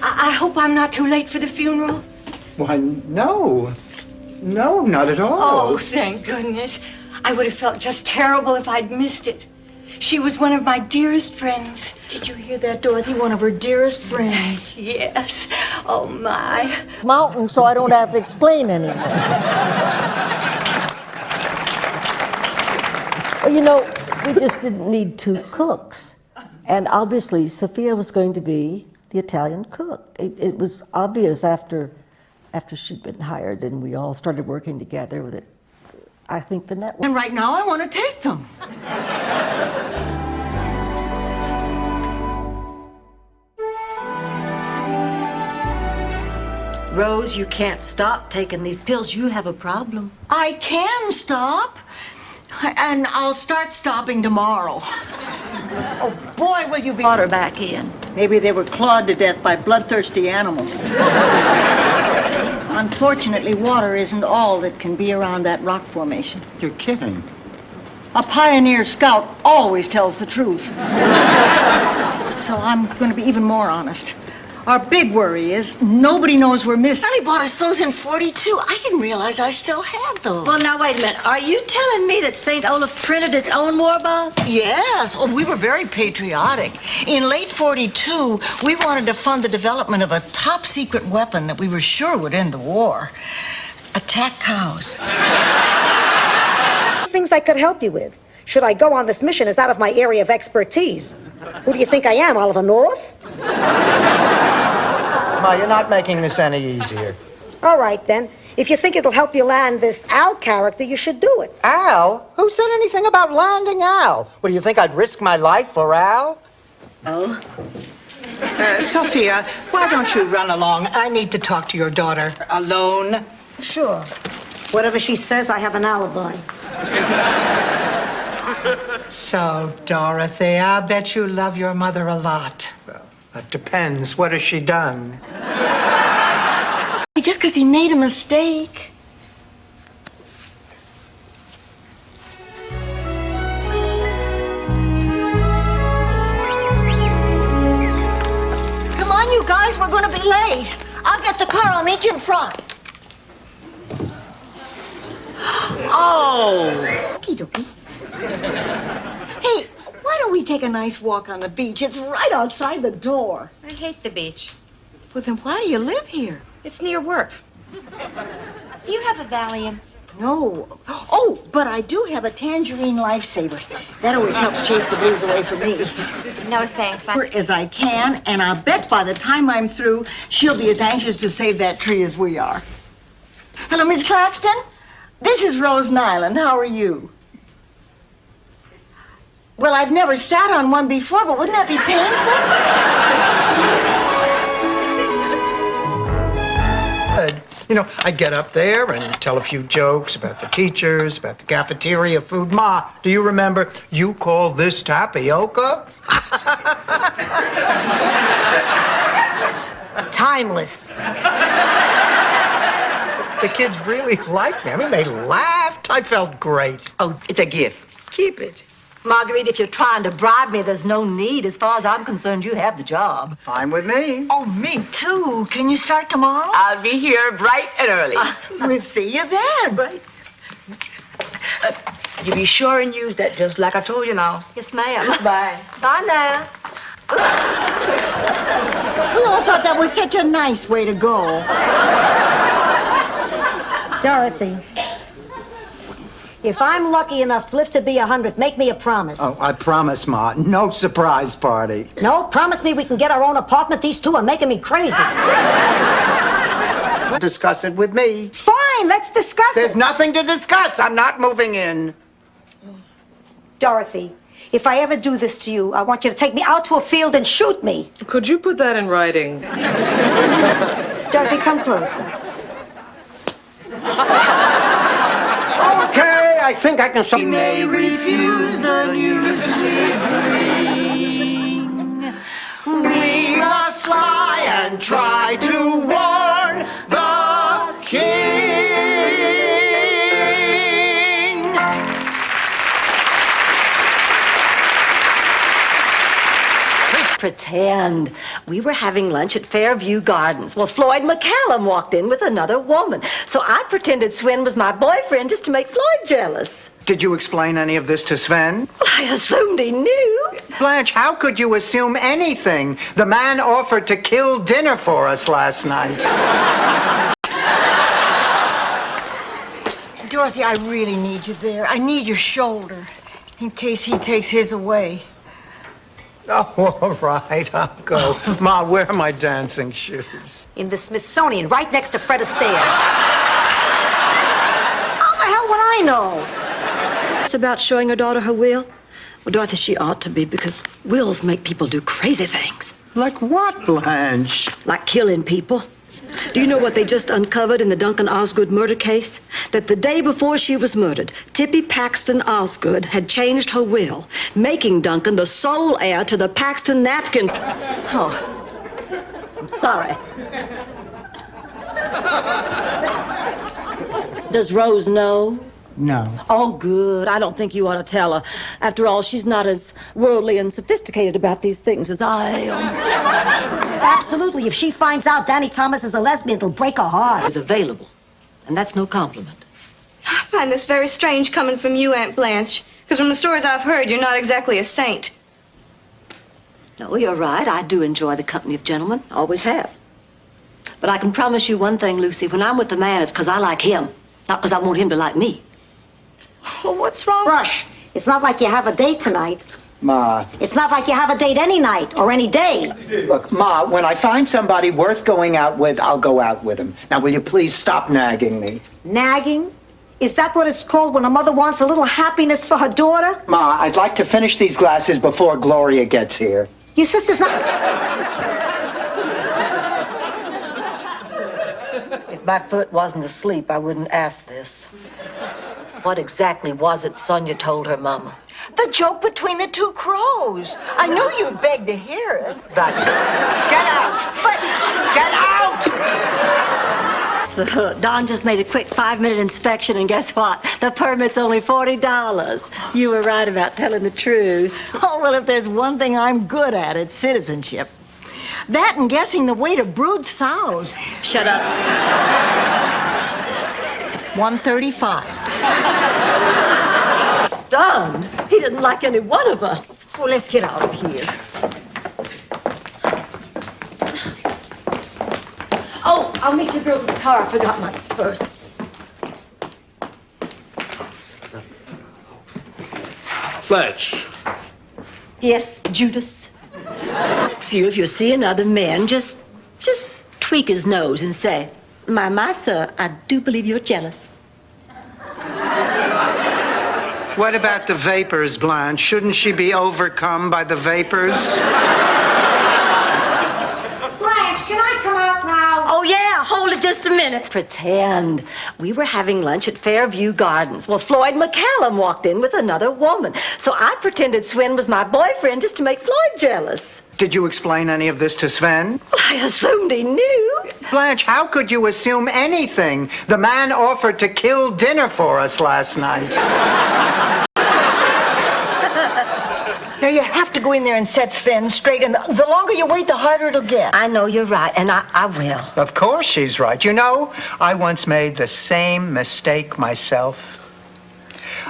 I hope I'm not too late for the funeral. Why, no. No, not at all. Oh, thank goodness. I would have felt just terrible if I'd missed it. She was one of my dearest friends. Did you hear that, Dorothy? One of her dearest friends. Yes. Oh, my. Mountain, so I don't have to explain anything. Well, you know, we just didn't need 2 cooks. And obviously, Sophia was going to be the Italian cook. It was obvious after she'd been hired and we all started working together with it. I think the network. And right now I want to take them. Rose, you can't stop taking these pills. You have a problem. I can stop. And I'll start stopping tomorrow. Oh, boy, will you be... Water back in. Maybe they were clawed to death by bloodthirsty animals. Unfortunately, water isn't all that can be around that rock formation. You're kidding. A pioneer scout always tells the truth. So I'm going to be even more honest. Our big worry is nobody knows we're missing. Sally bought us those in 42. I didn't realize I still had those. Well, now, wait a minute. Are you telling me that St. Olaf printed its own war bonds? Yes. Oh, we were very patriotic. In late 42, we wanted to fund the development of a top secret weapon that we were sure would end the war. Attack cows. Things I could help you with. Should I go on this mission is out of my area of expertise. Who do you think I am, Oliver North? Ma, you're not making this any easier. All right, then. If you think it'll help you land this Al character, you should do it. Al? Who said anything about landing Al? What, do you think I'd risk my life for Al? Oh? Sophia, why don't you run along? I need to talk to your daughter alone. Sure. Whatever she says, I have an alibi. So, Dorothy, I bet you love your mother a lot. Well, that depends. What has she done? Just because he made a mistake. Come on, you guys, we're going to be late. I'll get the car. I'll meet you in front. Oh! Okie dokie. Hey, why don't we take a nice walk on the beach? It's right outside the door. I hate the beach. Well, then why do you live here? It's near work. Do you have a Valium? No. Oh, but I do have a tangerine lifesaver. That always helps chase the blues away from me. No, thanks. As I can, and I'll bet by the time I'm through, she'll be as anxious to save that tree as we are. Hello, Miss Claxton. This is Rose Nyland. How are you? Well, I've never sat on one before, but wouldn't that be painful? You know, I get up there and tell a few jokes about the teachers, about the cafeteria food. Ma, do you remember, you call this tapioca? Timeless. The kids really liked me. I mean, they laughed. I felt great. Oh, it's a gift. Keep it. Marguerite, if you're trying to bribe me, there's no need. As far as I'm concerned, you have the job. Fine with me. Oh, me too. Can you start tomorrow? I'll be here bright and early. We'll see you then. Right. You be sure and use that just like I told you now. Yes, ma'am. Bye. Bye now. We all thought that was such a nice way to go. Dorothy, if I'm lucky enough to live to be 100, make me a promise. Oh, I promise, Ma. No surprise party. No, promise me we can get our own apartment. These two are making me crazy. Discuss it with me. Fine, let's discuss There's it. nothing to discuss. I'm not moving in. Dorothy, If I ever do this to you, I want you to take me out to a field and shoot me. Could you put that in writing? Dorothy, come closer. Okay, I think I can... He may refuse the news we bring. We must fly and try to warn the king. Pretend. We were having lunch at Fairview Gardens. Well, Floyd McCallum walked in with another woman. So I pretended Sven was my boyfriend just to make Floyd jealous. Did you explain any of this to Sven? Well, I assumed he knew. Blanche, how could you assume anything? The man offered to kill dinner for us last night. Dorothy, I really need you there. I need your shoulder in case he takes his away. Oh, all right, I'll go. Ma, where are my dancing shoes? In the Smithsonian, right next to Fred Astaire's. How the hell would I know? It's about showing her daughter her will. Well, Dorothy, she ought to be, because wills make people do crazy things. Like what, Blanche? Like killing people. Do you know what they just uncovered in the Duncan Osgood murder case? That the day before she was murdered, Tippy Paxton Osgood had changed her will, making Duncan the sole heir to the Paxton napkin. Oh, I'm sorry. Does Rose know? No. Oh, good. I don't think you ought to tell her. After all, she's not as worldly and sophisticated about these things as I am. Absolutely. If she finds out Danny Thomas is a lesbian, it'll break her heart. Is available, and that's no compliment. I find this very strange coming from you, Aunt Blanche. Because from the stories I've heard, you're not exactly a saint. No, you're right. I do enjoy the company of gentlemen. Always have. But I can promise you one thing, Lucy. When I'm with the man, it's because I like him, not because I want him to like me. Well, what's wrong? Rush, it's not like you have a date tonight. Ma. It's not like you have a date any night or any day. Look, Ma, when I find somebody worth going out with, I'll go out with him. Now, will you please stop nagging me? Nagging? Is that what it's called when a mother wants a little happiness for her daughter? Ma, I'd like to finish these glasses before Gloria gets here. Your sister's not... If my foot wasn't asleep, I wouldn't ask this. What exactly was it Sonia told her mama? The joke between the two crows. I knew you'd beg to hear it. That's it. Get out! But get out! Don just made a quick 5-minute inspection, and guess what? The permit's only $40. You were right about telling the truth. Oh, well, if there's one thing I'm good at, it's citizenship. That and guessing the weight of brood sows. Shut up. 135. Stunned. He didn't like any one of us. Well, let's get out of here. Oh, I'll meet you girls at the car. I forgot my purse. Blanche. Yes, Judas. Asks you if you see another man, just tweak his nose and say, my, sir, I do believe you're jealous. What about the vapors, Blanche? Shouldn't she be overcome by the vapors? Blanche, can I come out now? Oh, yeah, hold it just a minute. Pretend. We were having lunch at Fairview Gardens. Well, Floyd McCallum walked in with another woman. So I pretended Sven was my boyfriend just to make Floyd jealous. Did you explain any of this to Sven? Well, I assumed he knew. Blanche, how could you assume anything? The man offered to kill dinner for us last night. Now, you have to go in there and set Sven straight, and the longer you wait, the harder it'll get. I know you're right, and I will. Of course she's right. You know, I once made the same mistake myself.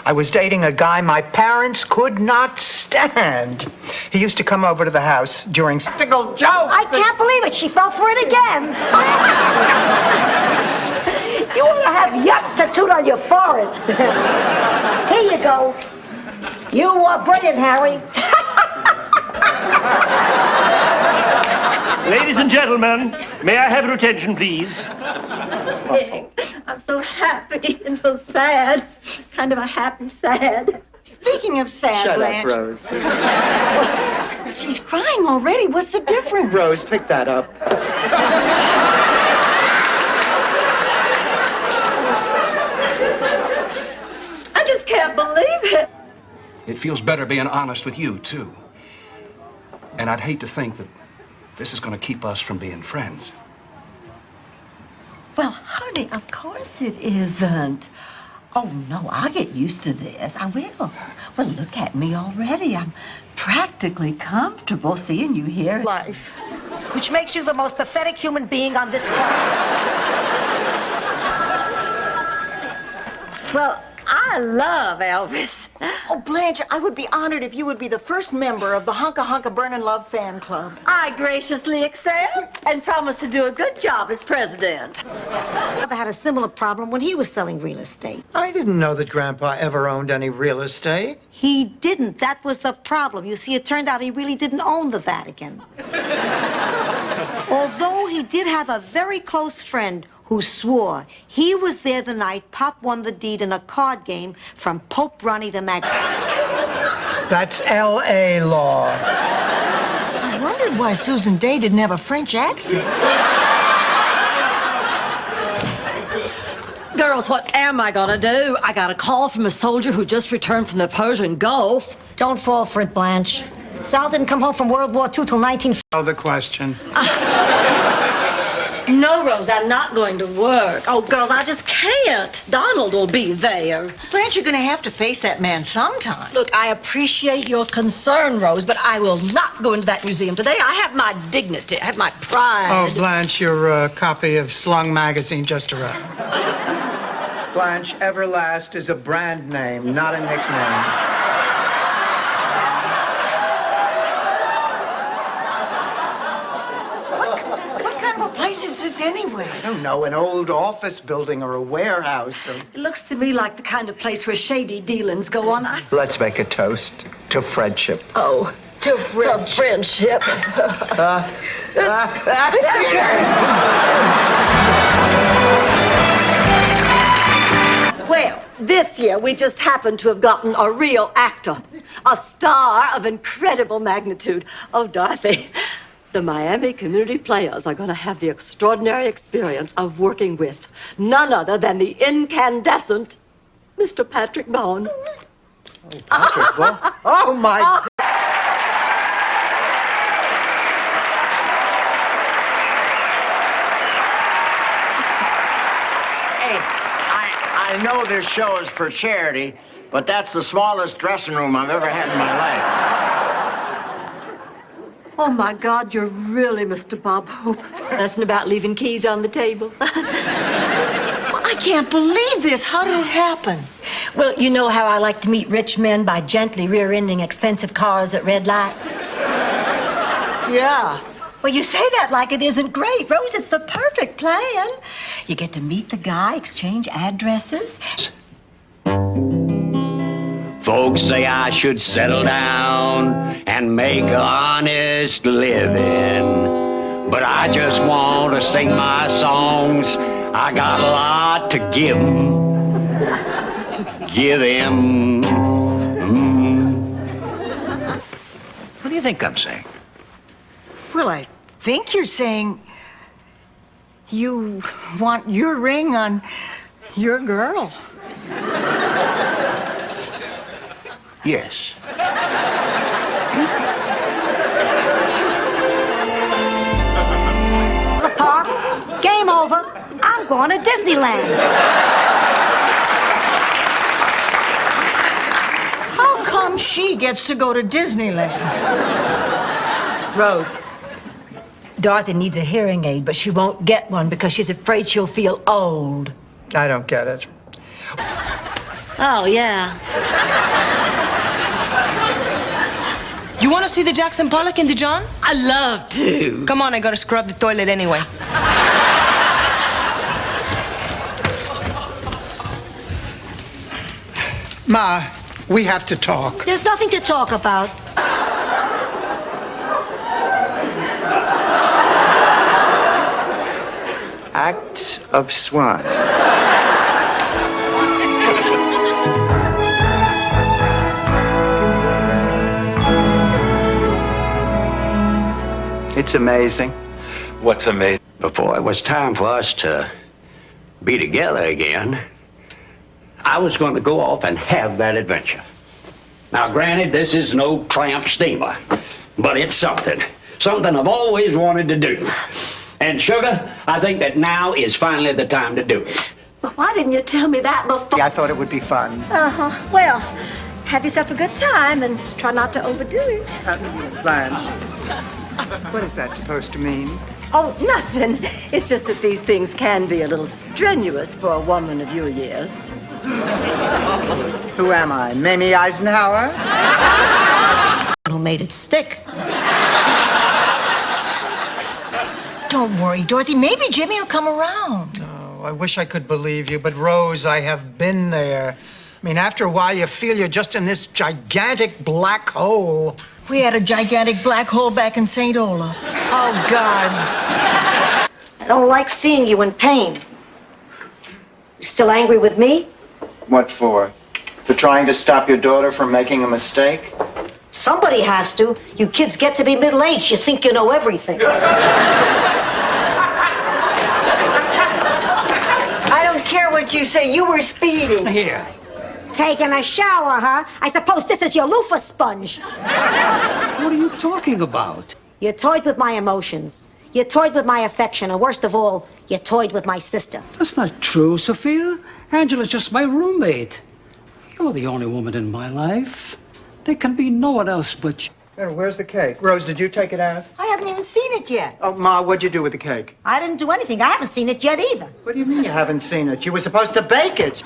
I was dating a guy my parents could not stand. He used to come over to the house during practical jokes. I can't believe it. She fell for it again. You want to have yachts tattooed on your forehead. Here you go. You are brilliant, Harry. Ladies and gentlemen, may I have your attention, please? I'm so happy and so sad. Kind of a happy sad. Speaking of sad, Shut Blanche. up, Rose. She's crying already. What's the difference? Rose, pick that up. I just can't believe it. It feels better being honest with you, too. And I'd hate to think that this is going to keep us from being friends. Well, honey, of course it isn't. Oh, no, I'll get used to this. I will. Well, look at me already. I'm practically comfortable seeing you here. Life. Which makes you the most pathetic human being on this planet. Well, I love Elvis. Oh, Blanche, I would be honored if you would be the first member of the Hunka Hunka Burnin' Love fan club. I graciously accept and promise to do a good job as president. Father had a similar problem when he was selling real estate. I didn't know that Grandpa ever owned any real estate. He didn't. That was the problem. You see, it turned out he really didn't own the Vatican. Although he did have a very close friend who swore he was there the night Pop won the deed in a card game from Pope Ronnie the Magnificent. That's L.A. law. I wondered why Susan Day didn't have a French accent. Girls, what am I gonna do? I got a call from a soldier who just returned from the Persian Gulf. Don't fall for it, Blanche. Sal didn't come home from World War II till 19... Oh, the question. No, Rose, I'm not going to work. Oh, girls, I just can't. Donald will be there. Blanche, you're going to have to face that man sometime. Look, I appreciate your concern, Rose, but I will not go into that museum today. I have my dignity. I have my pride. Oh, Blanche, your copy of Slung magazine just arrived. Blanche, Everlast is a brand name, not a nickname. Anyway, I don't know, an old office building or a warehouse. Or... It looks to me like the kind of place where shady dealings go on. Let's make a toast to friendship. Oh, to friendship. Well, this year we just happened to have gotten a real actor, a star of incredible magnitude. Oh, Dorothy. The Miami Community Players are going to have the extraordinary experience of working with none other than the incandescent Mr. Patrick Bone. Oh, Patrick Bone? Oh, my... Hey, I know this show is for charity, but that's the smallest dressing room I've ever had in my life. Oh, my God, you're really Mr. Bob Hope. Lesson about leaving keys on the table. I can't believe this. How did it happen? Well, you know how I like to meet rich men by gently rear-ending expensive cars at red lights? Yeah. Well, you say that like it isn't great. Rose, it's the perfect plan. You get to meet the guy, exchange addresses. Folks say I should settle down and make an honest living. But I just want to sing my songs. I got a lot to give 'em. Give him. What do you think I'm saying? Well, I think you're saying you want your ring on your girl. Yes. The park. Game over. I'm going to Disneyland. How come she gets to go to Disneyland? Rose, Dorothy needs a hearing aid, but she won't get one because she's afraid she'll feel old. I don't get it. Oh, yeah. You want to see the Jackson Pollock in Dijon? I love to. Come on, I gotta scrub the toilet anyway. Ma, we have to talk. There's nothing to talk about. Acts of Swan. It's amazing. What's amazing? Before it was time for us to be together again, I was going to go off and have that adventure. Now, granted, this is no tramp steamer, but it's something. Something I've always wanted to do. And, Sugar, I think that now is finally the time to do it. Well, why didn't you tell me that before? Yeah, I thought it would be fun. Uh-huh. Well, have yourself a good time and try not to overdo it. Blanche, what is that supposed to mean? Oh, nothing. It's just that these things can be a little strenuous for a woman of your years. Who am I, Mamie Eisenhower? Who made it stick? Don't worry, Dorothy. Maybe Jimmy will come around. Oh, I wish I could believe you, but Rose, I have been there. I mean, after a while, you feel you're just in this gigantic black hole. We had a gigantic black hole back in St. Olaf. Oh, God. I don't like seeing you in pain. You still angry with me? What for? For trying to stop your daughter from making a mistake? Somebody has to. You kids get to be middle-aged. You think you know everything. I don't care what you say. You were speeding. Here. Taking a shower, huh? I suppose this is your loofah sponge. What are you talking about? You toyed with my emotions. You toyed with my affection, and worst of all, you toyed with my sister. That's not true, Sophia. Angela's just my roommate. You're the only woman in my life. There can be no one else but you. Where's the cake? Rose, did you take it out? I haven't even seen it yet. Oh, Ma, what'd you do with the cake? I didn't do anything. I haven't seen it yet either. What do you mean you haven't seen it? You were supposed to bake it.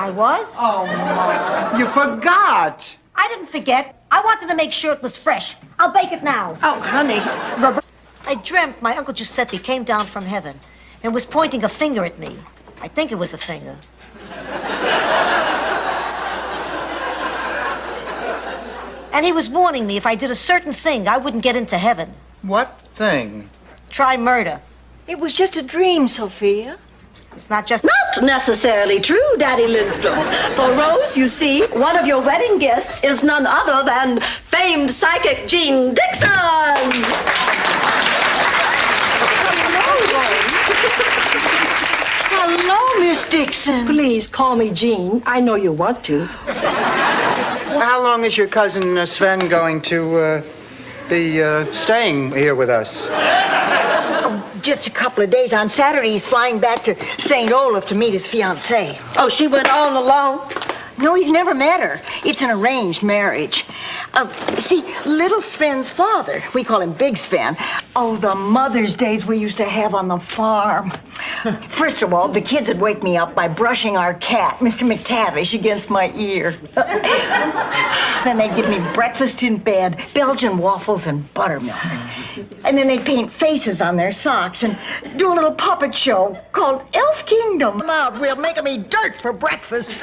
I was? Oh, Ma. You forgot. I didn't forget. I wanted to make sure it was fresh. I'll bake it now. Oh, honey. I dreamt my Uncle Giuseppe came down from heaven and was pointing a finger at me. I think it was a finger. And he was warning me if I did a certain thing, I wouldn't get into heaven. What thing? Try murder. It was just a dream, Sophia. It's not just... Not necessarily true, Daddy Lindstrom. For Rose, you see, one of your wedding guests is none other than famed psychic Jean Dixon. Hello, Miss Dixon. Please call me Jean. I know you want to. Well, how long is your cousin Sven going to be staying here with us? Just a couple of days. On Saturday, he's flying back to St. Olaf to meet his fiancée. Oh, she went all alone? No, he's never met her. It's an arranged marriage. See, little Sven's father, we call him Big Sven. Oh, the Mother's Days we used to have on the farm. First of all, the kids would wake me up by brushing our cat, Mr. McTavish, against my ear. Then they'd give me breakfast in bed, Belgian waffles and buttermilk. And then they'd paint faces on their socks and do a little puppet show called Elf Kingdom. Come out, we'll make them eat dirt for breakfast.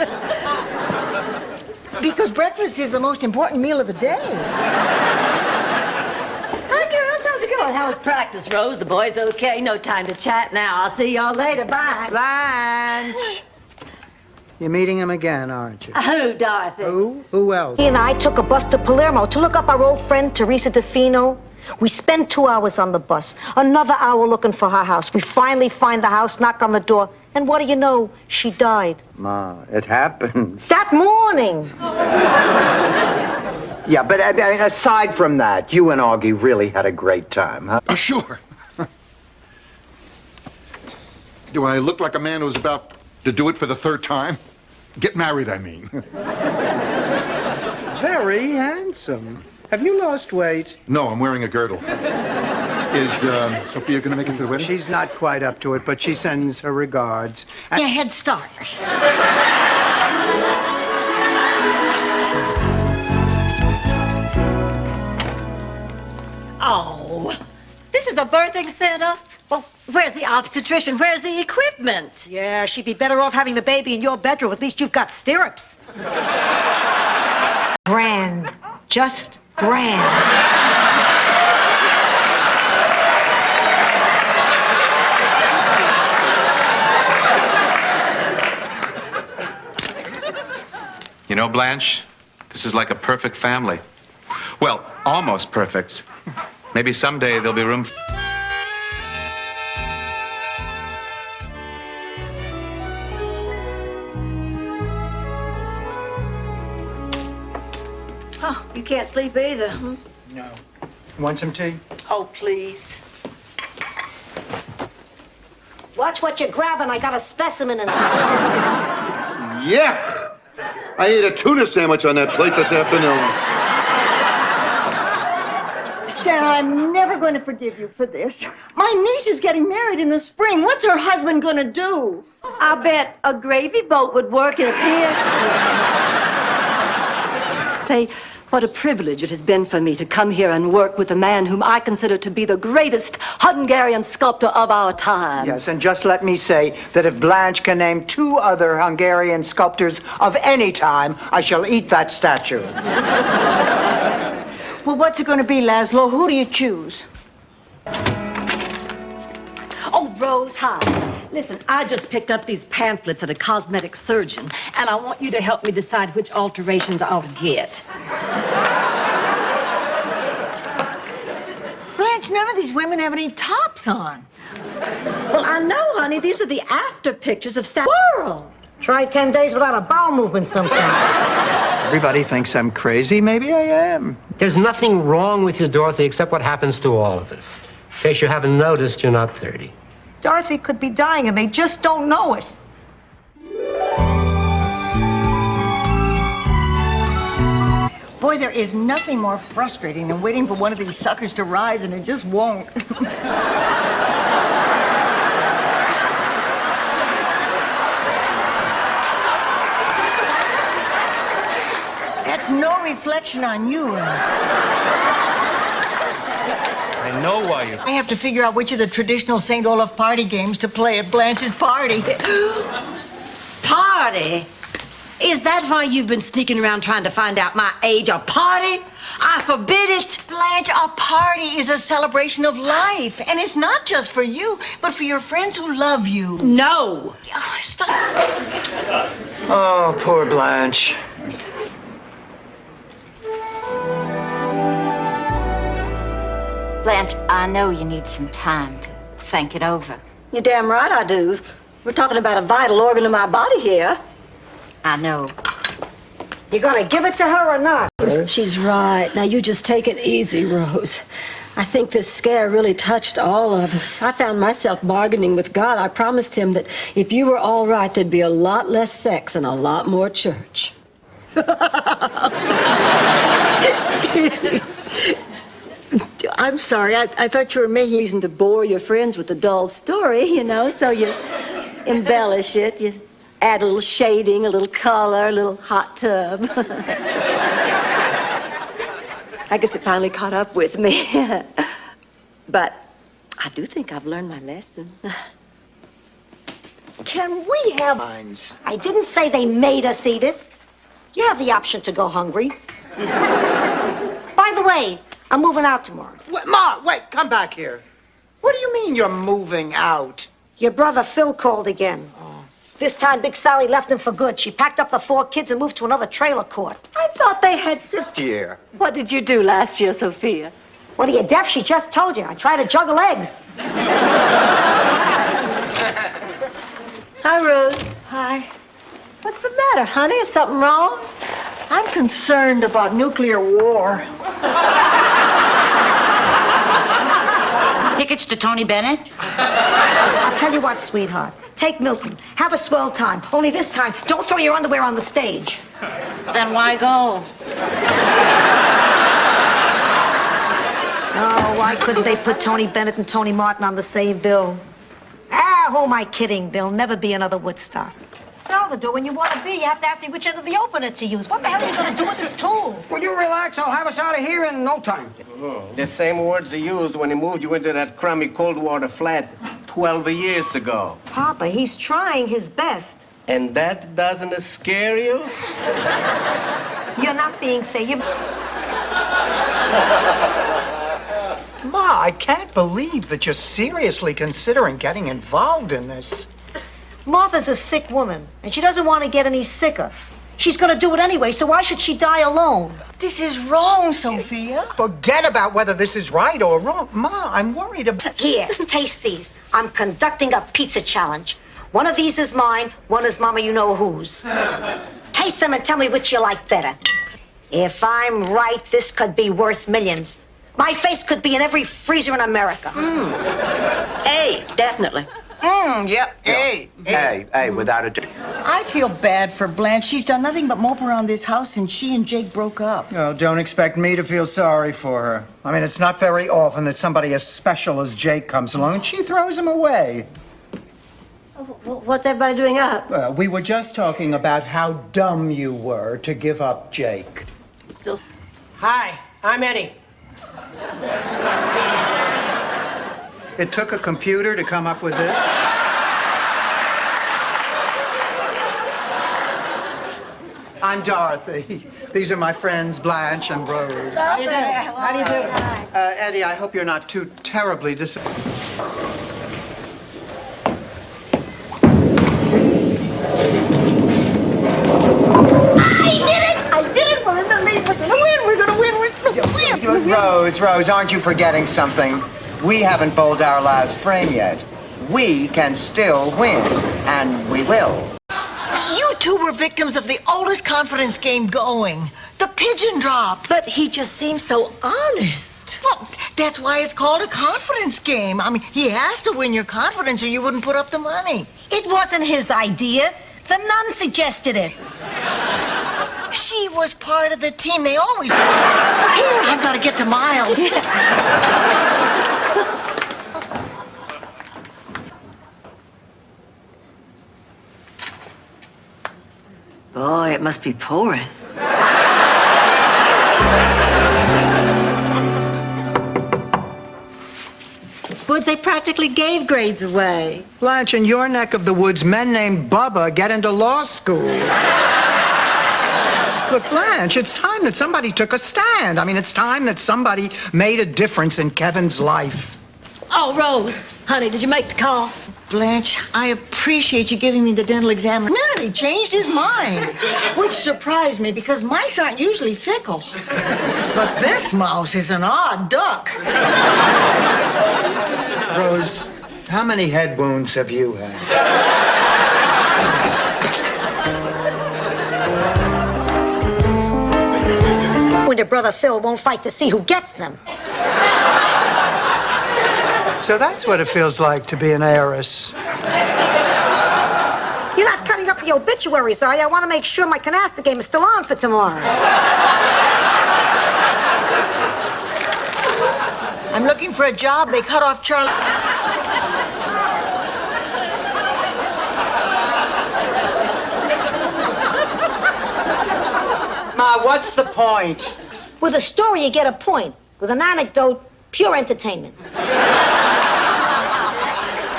Because breakfast is the most important meal of the day. Hi, girls. How's it going? How was practice, Rose? The boys okay? No time to chat now. I'll see y'all later. Bye. Blanche! You're meeting him again, aren't you? Who, Dorothy? Who else? He and I took a bus to Palermo to look up our old friend Teresa DeFino. We spent 2 hours on the bus, another hour looking for her house. We finally find the house, knock on the door, and what do you know? She died. Ma, it happens. That morning. Yeah, but I mean, aside from that, you and Augie really had a great time, huh? Oh, sure. Do I look like a man who's about to do it for the third time? Get married, I mean. Very handsome. Have you lost weight? No, I'm wearing a girdle. Is Sophia going to make it to the wedding? She's not quite up to it, but she sends her regards. Yeah, head start. Oh, this is a birthing center? Well, where's the obstetrician? Where's the equipment? Yeah, she'd be better off having the baby in your bedroom. At least you've got stirrups. Grand. Just grand. You know, Blanche, this is like a perfect family. Well, almost perfect. Maybe someday there'll be room. Oh, you can't sleep either. Hmm? No. Want some tea? Oh, please. Watch what you're grabbing. I got a specimen in there. Yeah! I ate a tuna sandwich on that plate this afternoon. Stan, I'm never going to forgive you for this. My niece is getting married in the spring. What's her husband going to do? I bet a gravy boat would work in a pier. What a privilege it has been for me to come here and work with a man whom I consider to be the greatest Hungarian sculptor of our time. Yes, and just let me say that if Blanche can name 2 other Hungarian sculptors of any time, I shall eat that statue. Well, what's it going to be, Laszlo? Who do you choose? Oh, Rose, hi. Listen, I just picked up these pamphlets at a cosmetic surgeon, and I want you to help me decide which alterations I'll get. Blanche, none of these women have any tops on. Well, I know, honey. These are the after pictures of World. Try 10 days without a bowel movement sometime. Everybody thinks I'm crazy. Maybe I am. There's nothing wrong with you, Dorothy, except what happens to all of us. In case you haven't noticed, you're not 30. Dorothy could be dying and they just don't know it. Boy, there is nothing more frustrating than waiting for one of these suckers to rise and it just won't. That's no reflection on you. I know why you... I have to figure out which of the traditional St. Olaf party games to play at Blanche's party. Party? Is that why you've been sneaking around trying to find out my age? A party? I forbid it. Blanche, a party is a celebration of life. And it's not just for you, but for your friends who love you. No. Oh, stop. Oh, poor Blanche. Blanche, I know you need some time to think it over. You're damn right I do. We're talking about a vital organ of my body here. I know. You gonna give it to her or not? She's right. Now, you just take it easy, Rose. I think this scare really touched all of us. I found myself bargaining with God. I promised him that if you were all right, there'd be a lot less sex and a lot more church. I'm sorry. I thought you were making reason to bore your friends with a dull story, you know, so you embellish it. You add a little shading, a little color, a little hot tub. I guess it finally caught up with me. But I do think I've learned my lesson. Can we have... I didn't say they made us eat it. You have the option to go hungry. By the way, I'm moving out tomorrow. Wait, Ma, wait, come back here. What do you mean you're moving out? Your brother Phil called again. This time, Big Sally left him for good. She packed up the 4 kids and moved to another trailer court. I thought they had This year. What did you do last year, Sophia? What, are you deaf? She just told you. I tried to juggle eggs. Hi, Rose. Hi. What's the matter, honey? Is something wrong? I'm concerned about nuclear war. Tickets to Tony Bennett? I'll tell you what, sweetheart. Take Milton. Have a swell time. Only this time, don't throw your underwear on the stage. Then why go? Oh, why couldn't they put Tony Bennett and Tony Martin on the same bill? Who am I kidding? There'll never be another Woodstock. Salvador, when you want to be, you have to ask me which end of the opener to use. What the hell are you going to do with his tools? Will you relax? I'll have us out of here in no time. The same words they used when they moved you into that crummy cold water flat 12 years ago. Papa, he's trying his best. And that doesn't scare you? You're not being fair. Ma, I can't believe that you're seriously considering getting involved in this. Martha's a sick woman, and she doesn't want to get any sicker. She's gonna do it anyway, so why should she die alone? This is wrong, Sophia. Forget about whether this is right or wrong. Ma, I'm worried about... Here, taste these. I'm conducting a pizza challenge. One of these is mine, one is Mama you-know-who's. Taste them and tell me which you like better. If I'm right, this could be worth millions. My face could be in every freezer in America. A, definitely. Yep. Hey, without a doubt. I feel bad for Blanche. She's done nothing but mope around this house since she and Jake broke up. Oh, don't expect me to feel sorry for her. I mean, it's not very often that somebody as special as Jake comes along and she throws him away. What's everybody doing up? Well, we were just talking about how dumb you were to give up Jake. Still. Hi, I'm Eddie. It took a computer to come up with this? I'm Dorothy. These are my friends, Blanche and Rose. How do you do? How do you do? Eddie, I hope you're not too terribly disappointed. Rose, aren't you forgetting something? We haven't bowled our last frame yet. We can still win, and we will. You two were victims of the oldest confidence game going, the pigeon drop. But he just seems so honest. Well, that's why it's called a confidence game. I mean, he has to win your confidence or you wouldn't put up the money. It wasn't his idea. The nun suggested it. She was part of the team. They always... Here, I've got to get to Miles. Boy, it must be pouring. Woods, they practically gave grades away. Blanche, in your neck of the woods, men named Bubba get into law school. Look, Blanche, it's time that somebody took a stand. I mean, it's time that somebody made a difference in Kevin's life. Oh, Rose, honey, did you make the call? Blanche, I appreciate you giving me the dental exam. The minute he changed his mind, which surprised me because mice aren't usually fickle. But this mouse is an odd duck. Rose, how many head wounds have you had? When your brother Phil won't fight to see who gets them. So that's what it feels like to be an heiress. You're not cutting up the obituaries, are you? I want to make sure my canasta game is still on for tomorrow. I'm looking for a job. They cut off Charlie. Ma, what's the point? With a story, you get a point. With an anecdote, pure entertainment.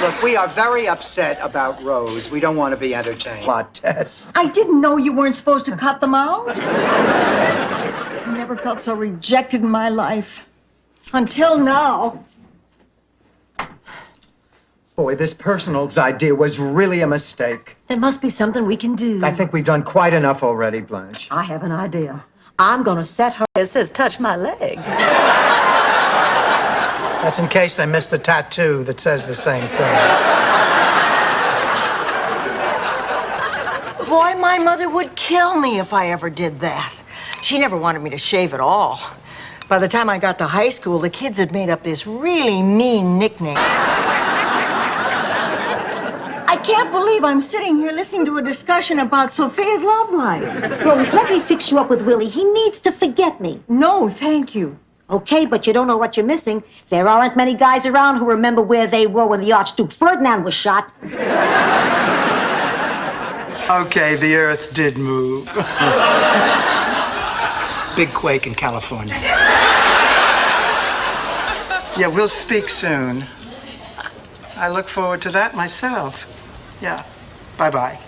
Look, we are very upset about Rose. We don't want to be entertained. Tess. I didn't know you weren't supposed to cut them out. I never felt so rejected in my life. Until now. Boy, this personal's idea was really a mistake. There must be something we can do. I think we've done quite enough already, Blanche. I have an idea. I'm gonna set her. It says touch my leg. That's in case they missed the tattoo that says the same thing. Boy, my mother would kill me if I ever did that. She never wanted me to shave at all. By the time I got to high school, the kids had made up this really mean nickname. I can't believe I'm sitting here listening to a discussion about Sophia's love life. Rose, let me fix you up with Willie. He needs to forget me. No, thank you. Okay, but you don't know what you're missing. There aren't many guys around who remember where they were when the Archduke Ferdinand was shot. Okay, the earth did move. Big quake in California. Yeah, we'll speak soon. I look forward to that myself. Yeah. Bye-bye.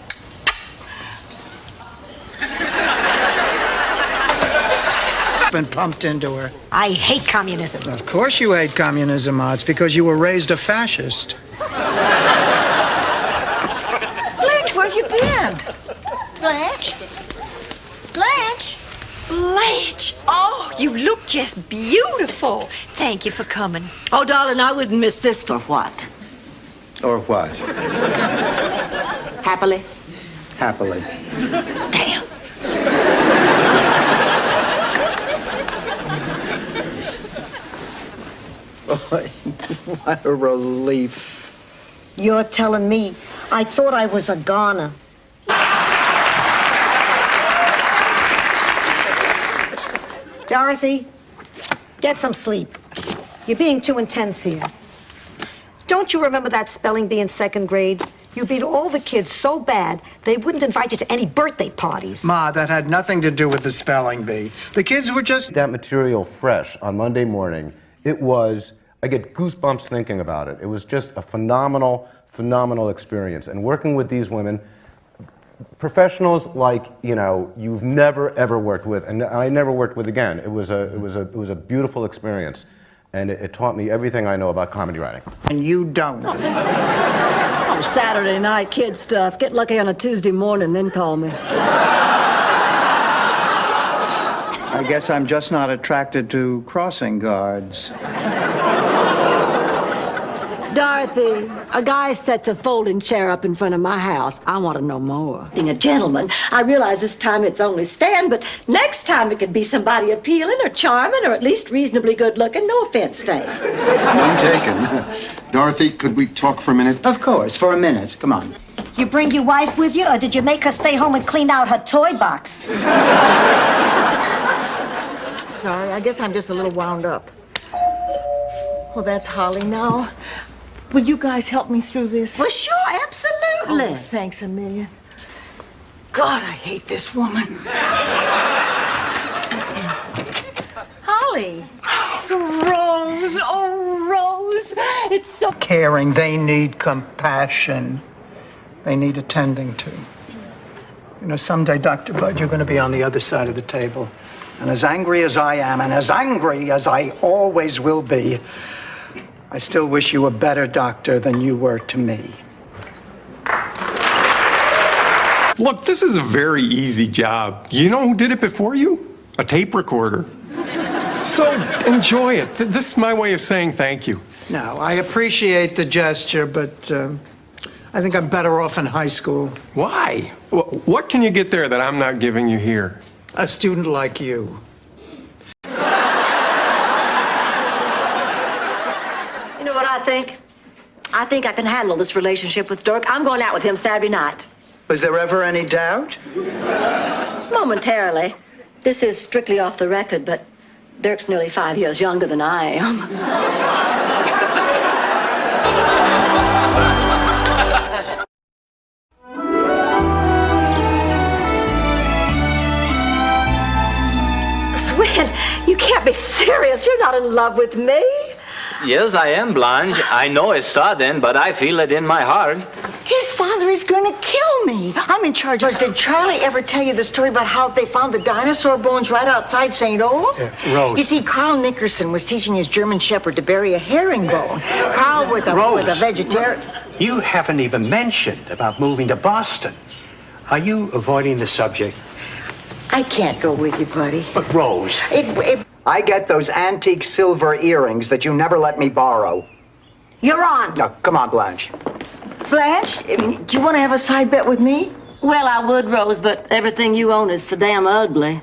Been pumped into her. I hate communism. Of course you hate communism, Ma. It's because you were raised a fascist. Blanche, where have you been? Blanche? Blanche! Oh, you look just beautiful. Thank you for coming. Oh, darling, I wouldn't miss this for what? Or what? Happily? Happily. Damn. Boy, what a relief. You're telling me I thought I was a goner. Dorothy, get some sleep. You're being too intense here. Don't you remember that spelling bee in second grade? You beat all the kids so bad, they wouldn't invite you to any birthday parties. Ma, that had nothing to do with the spelling bee. The kids were just... That material fresh on Monday morning, it was, I get goosebumps thinking about it. It was just a phenomenal, phenomenal experience. And working with these women, professionals like, you know, you've never ever worked with, and I never worked with again. It was a beautiful experience. And it taught me everything I know about comedy writing. And you don't. Oh, Saturday night kid stuff. Get lucky on a Tuesday morning, then call me. I guess I'm just not attracted to crossing guards. Dorothy, a guy sets a folding chair up in front of my house. I want to know more. Being a gentleman, I realize this time it's only Stan, but next time it could be somebody appealing or charming or at least reasonably good looking. No offense, Stan. None taken. Dorothy, could we talk for a minute? Of course, for a minute. Come on. You bring your wife with you, or did you make her stay home and clean out her toy box? Sorry, I guess I'm just a little wound up. Well, that's Holly now. Will you guys help me through this? Well, sure, absolutely. Oh, thanks a million. God, I hate this woman. Holly. Rose, oh, Rose. It's so... Caring, they need compassion. They need attending to. You know, someday, Dr. Bud, you're going to be on the other side of the table. And as angry as I am, and as angry as I always will be, I still wish you a better doctor than you were to me. Look, this is a very easy job. You know who did it before you? A tape recorder. So enjoy it. This is my way of saying thank you. No, I appreciate the gesture, but I think I'm better off in high school. Why? What can you get there that I'm not giving you here? A student like you. You know what I think? I think I can handle this relationship with Dirk. I'm going out with him Saturday night. Was there ever any doubt? Momentarily. This is strictly off the record, but Dirk's nearly 5 years younger than I am. Swin, you can't be serious. You're not in love with me. Yes, I am, Blanche. I know it's sudden, but I feel it in my heart. His father is going to kill me. I'm in charge. Did Charlie ever tell you the story about how they found the dinosaur bones right outside St. Olaf? Rose. You see, Carl Nickerson was teaching his German Shepherd to bury a herringbone. Carl was a vegetarian. You haven't even mentioned about moving to Boston. Are you avoiding the subject? I can't go with you, buddy. But Rose. I get those antique silver earrings that you never let me borrow. You're on. No, come on, Blanche. Blanche, do you want to have a side bet with me? Well, I would, Rose, but everything you own is so damn ugly.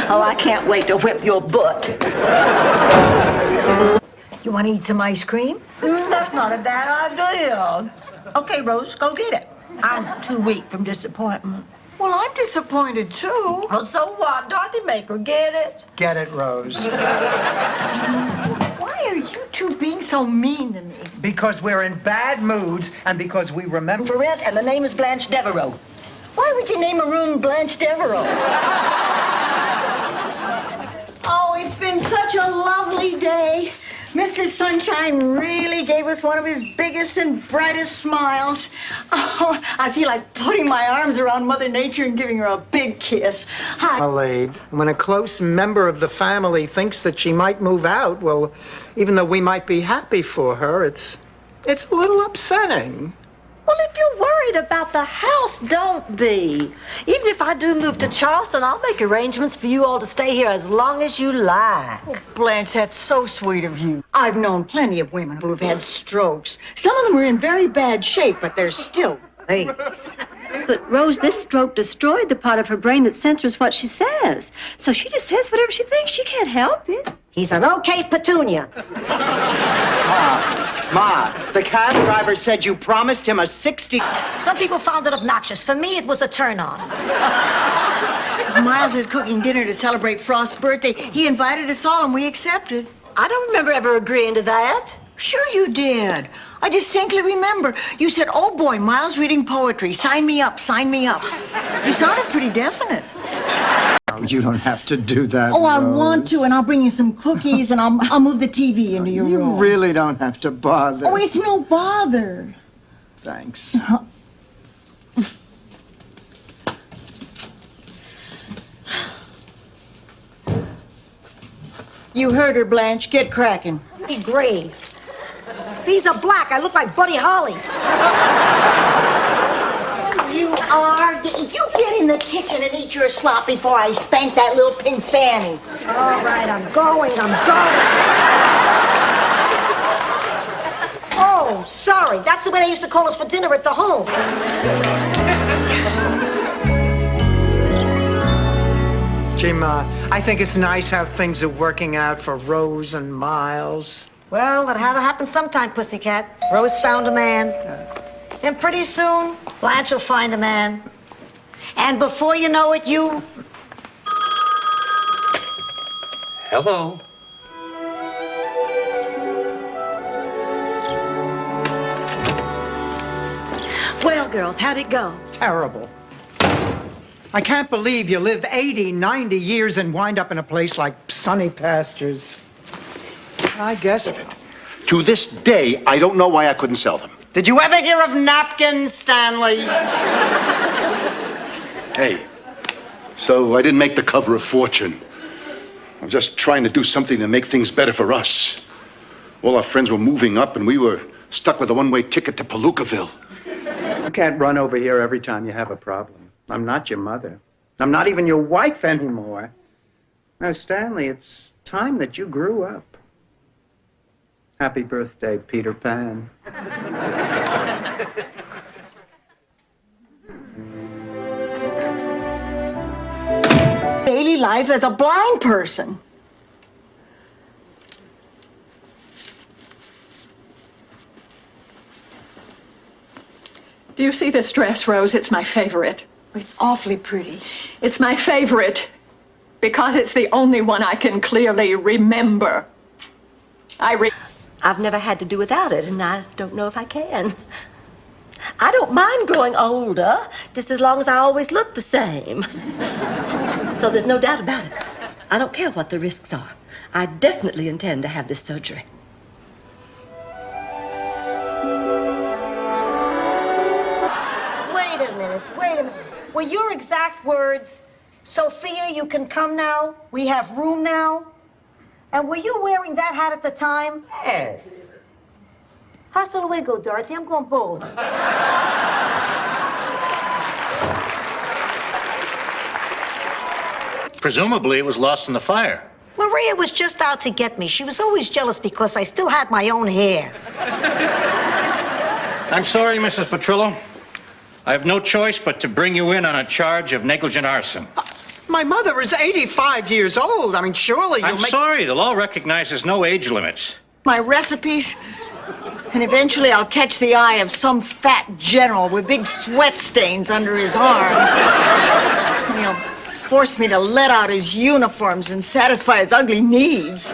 Oh, I can't wait to whip your butt. You want to eat some ice cream? That's not a bad idea. Okay, Rose, go get it. I'm too weak from disappointment. Well, I'm disappointed, too. Well, so what? Dorothy, make her get it. Get it, Rose. Why are you two being so mean to me? Because we're in bad moods and because we remember... For rent, and the name is Blanche Devereaux. Why would you name a room Blanche Devereaux? Oh, it's been such a lovely day. Mr. Sunshine really gave us one of his biggest and brightest smiles. Oh, I feel like putting my arms around Mother Nature and giving her a big kiss. Hi. Adelaide, when a close member of the family thinks that she might move out, well, even though we might be happy for her, it's a little upsetting. Well, if you're worried about the house, don't be. Even if I do move to Charleston, I'll make arrangements for you all to stay here as long as you like. Oh, Blanche, that's so sweet of you. I've known plenty of women who have had strokes. Some of them are in very bad shape, but they're still ladies. But, Rose, this stroke destroyed the part of her brain that censors what she says. So she just says whatever she thinks. She can't help it. He's an okay petunia. Ma, the cab driver said you promised him a 60... Some people found it obnoxious. For me, it was a turn-on. Miles is cooking dinner to celebrate Frost's birthday. He invited us all, and we accepted. I don't remember ever agreeing to that. Sure you did. I distinctly remember. You said, oh boy, Miles reading poetry. Sign me up, sign me up. You sounded pretty definite. Oh, you don't have to do that, Oh, I Rose. want to, and I'll bring you some cookies, and I'll move the TV into your You room. really don't have to bother. Oh, it's no bother. Thanks. You heard her, Blanche. Get cracking. Be grave. These are black. I look like Buddy Holly. You are. You get in the kitchen and eat your slop before I spank that little pink fanny. All right, I'm going. Oh, sorry. That's the way they used to call us for dinner at the home. Jim, I think it's nice how things are working out for Rose and Miles. Well, that had to happen sometime, Pussycat. Rose found a man. And pretty soon, Blanche will find a man. And before you know it, you... Hello. Well, girls, how'd it go? Terrible. I can't believe you live 80, 90 years and wind up in a place like Sunny Pastures. I guess. To this day, I don't know why I couldn't sell them. Did you ever hear of napkins, Stanley? Hey, so I didn't make the cover of Fortune. I'm just trying to do something to make things better for us. All our friends were moving up, and we were stuck with a one-way ticket to Palookaville. You can't run over here every time you have a problem. I'm not your mother. I'm not even your wife anymore. No, Stanley, it's time that you grew up. Happy birthday, Peter Pan. Daily life as a blind person. Do you see this dress, Rose? It's my favorite. It's awfully pretty. It's my favorite because it's the only one I can clearly remember. I've never had to do without it, and I don't know if I can. I don't mind growing older, just as long as I always look the same. So there's no doubt about it. I don't care what the risks are. I definitely intend to have this surgery. Wait a minute. Were your exact words, Sophia, you can come now? We have room now? And were you wearing that hat at the time? Yes. Hasta luego, Dorothy. I'm going bold. Presumably it was lost in the fire. Maria was just out to get me. She was always jealous because I still had my own hair. I'm sorry, Mrs. Petrillo. I have no choice but to bring you in on a charge of negligent arson. My mother is 85 years old. I mean, surely I'm sorry, the law recognizes no age limits. My recipes, and eventually I'll catch the eye of some fat general with big sweat stains under his arms. And he'll force me to let out his uniforms and satisfy his ugly needs.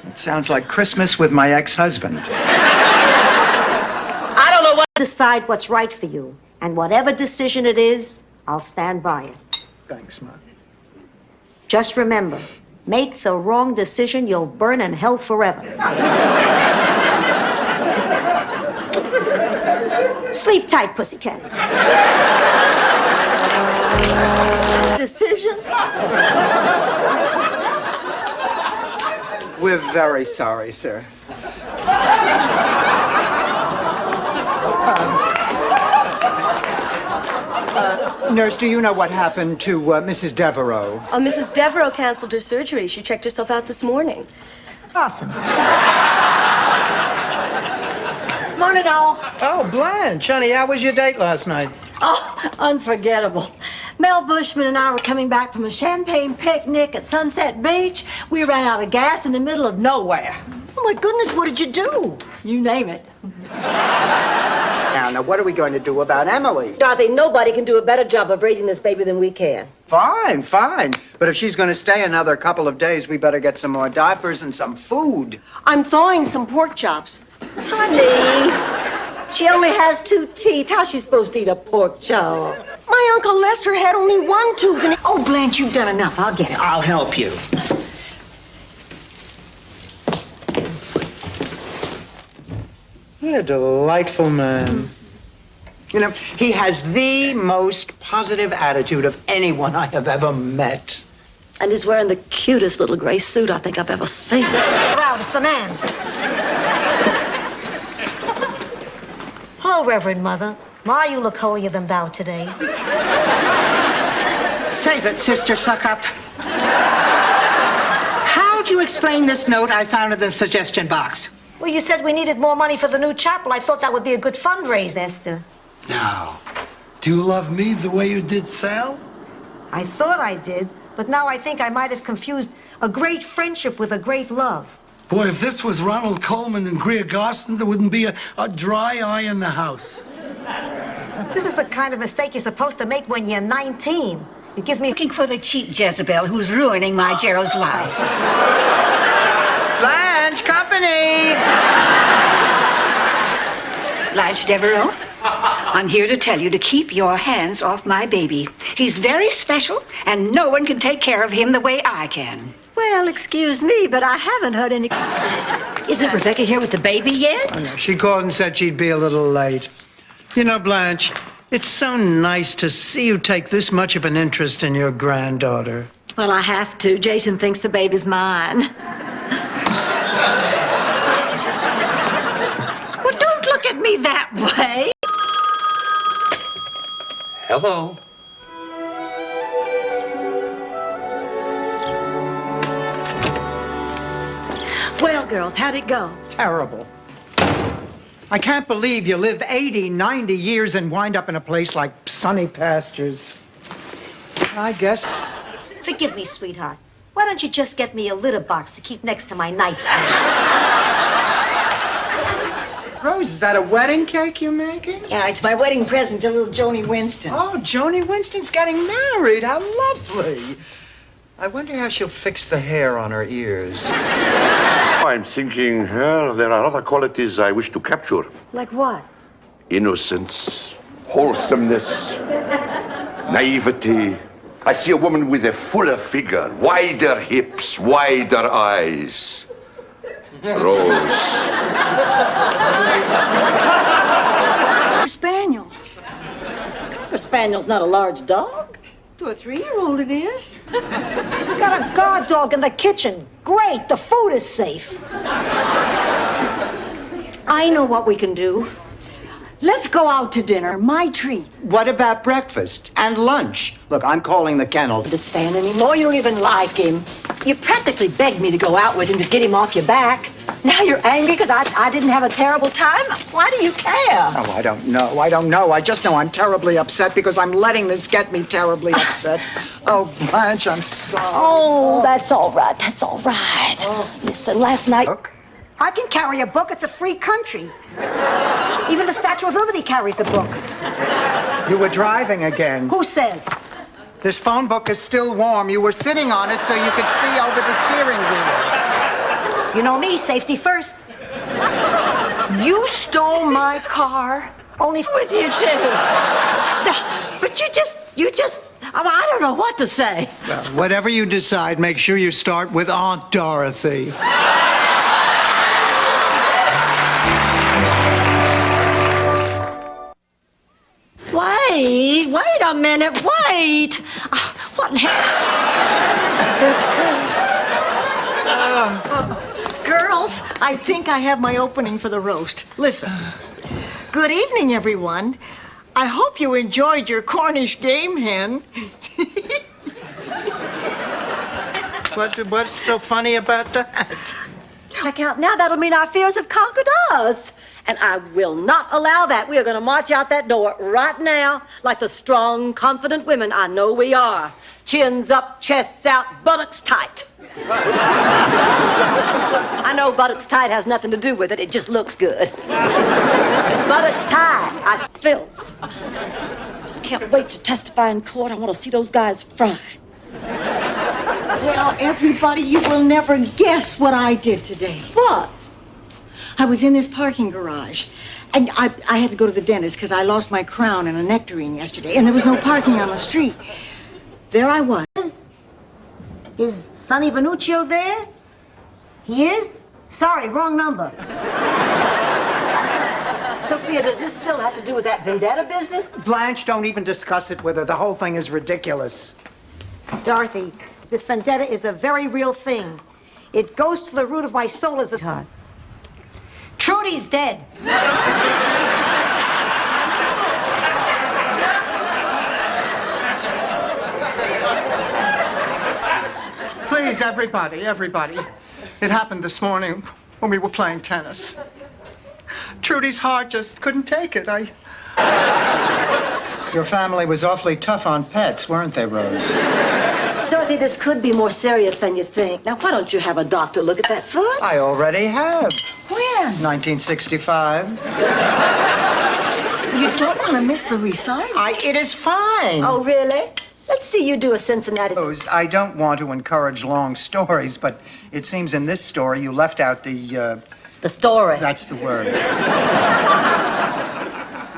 It sounds like Christmas with my ex-husband. I don't know what. Decide what's right for you, and whatever decision it is, I'll stand by it. Thanks, Ma. Just remember, make the wrong decision, you'll burn in hell forever. Sleep tight, Pussycat. Decision? We're very sorry, sir. Nurse, do you know what happened to Mrs. Devereaux? Oh, Mrs. Devereaux canceled her surgery. She checked herself out this morning. Awesome. Morning, all. Oh, Blanche, honey, how was your date last night? Oh, unforgettable. Mel Bushman and I were coming back from a champagne picnic at Sunset Beach. We ran out of gas in the middle of nowhere. Oh, my goodness, what did you do? You name it. Now, what are we going to do about Emily? Dorothy, nobody can do a better job of raising this baby than we can. Fine. But if she's going to stay another couple of days, we better get some more diapers and some food. I'm thawing some pork chops. Honey, she only has 2 teeth. How's she supposed to eat a pork chop? My Uncle Lester had only 1 tooth and Oh, Blanche, you've done enough. I'll get it. I'll help you. What a delightful man. You know, he has the most positive attitude of anyone I have ever met. And he's wearing the cutest little gray suit I think I've ever seen. Wow, it's the man. Hello, Reverend Mother. My, you look holier than thou today. Save it, Sister Suckup. How'd you explain this note I found in the suggestion box? Well, you said we needed more money for the new chapel. I thought that would be a good fundraiser. Esther. Now, do you love me the way you did Sal? I thought I did, but now I think I might have confused a great friendship with a great love. Boy, if this was Ronald Coleman and Greer Garson, there wouldn't be a dry eye in the house. This is the kind of mistake you're supposed to make when you're 19. It gives me... Looking for the cheap Jezebel who's ruining my Gerald's life. Blanche, company! Blanche Devereaux, I'm here to tell you to keep your hands off my baby. He's very special, and no one can take care of him the way I can. Well, excuse me, but I haven't heard any... Isn't Rebecca here with the baby yet? Oh, no, she called and said she'd be a little late. You know, Blanche, it's so nice to see you take this much of an interest in your granddaughter. Well, I have to. Jason thinks the baby's mine. Well, don't look at me that way. Hello. Well, girls, how'd it go? Terrible. I can't believe you live 80, 90 years and wind up in a place like Sunny Pastures. I guess. Forgive me, sweetheart. Why don't you just get me a litter box to keep next to my nightstand? Rose, is that a wedding cake you're making? Yeah, it's my wedding present to little Joni Winston. Oh, Joni Winston's getting married. How lovely. I wonder how she'll fix the hair on her ears. I'm thinking there are other qualities I wish to capture. Like what? Innocence, wholesomeness, naivety. I see a woman with a fuller figure, wider hips, wider eyes. Rose. Spaniel. A spaniel's not a large dog. To a 3-year-old it is. We got a guard dog in the kitchen. Great, the food is safe. I know what we can do. Let's go out to dinner. My treat. What about breakfast and lunch? Look, I'm calling the kennel. Understand anymore? You don't even like him. You practically begged me to go out with him to get him off your back. Now you're angry because I didn't have a terrible time? Why do you care? Oh, I don't know. I just know I'm terribly upset because I'm letting this get me terribly upset. Oh, Blanche, I'm sorry. Oh, that's all right. That's all right. Listen, last night... I can carry a book. It's a free country. Even the Statue of Liberty carries a book. You were driving again. Who says? This phone book is still warm. You were sitting on it so you could see over the steering wheel. You know me, safety first. You stole my car. Only with you, too. But you just, I don't know what to say. Well, whatever you decide, make sure you start with Aunt Dorothy. Wait a minute, wait! What in hell? Girls, I think I have my opening for the roast. Listen. Good evening, everyone. I hope you enjoyed your Cornish game hen. What's so funny about that? Check out now. That'll mean our fears have conquered us. And I will not allow that. We are going to march out that door right now like the strong, confident women I know we are. Chins up, chests out, buttocks tight. I know buttocks tight has nothing to do with it. It just looks good. Buttocks tight. I feel. Just can't wait to testify in court. I want to see those guys fry. Well, everybody, you will never guess what I did today. What? I was in this parking garage, and I had to go to the dentist because I lost my crown and a nectarine yesterday, and there was no parking on the street. There I was. Is Sonny Venuccio there? He is? Sorry, wrong number. Sophia, does this still have to do with that vendetta business? Blanche, don't even discuss it with her. The whole thing is ridiculous. Dorothy, this vendetta is a very real thing. It goes to the root of my soul as a heart. Trudy's dead. Please, everybody. It happened this morning when we were playing tennis. Trudy's heart just couldn't take it. Your family was awfully tough on pets, weren't they, Rose? Dorothy, this could be more serious than you think. Now, why don't you have a doctor look at that foot? I already have. When? 1965. You don't want to miss the recital. It is fine. Oh, really? Let's see you do a Cincinnati. Rose, I don't want to encourage long stories, but it seems in this story you left out the story. That's the word.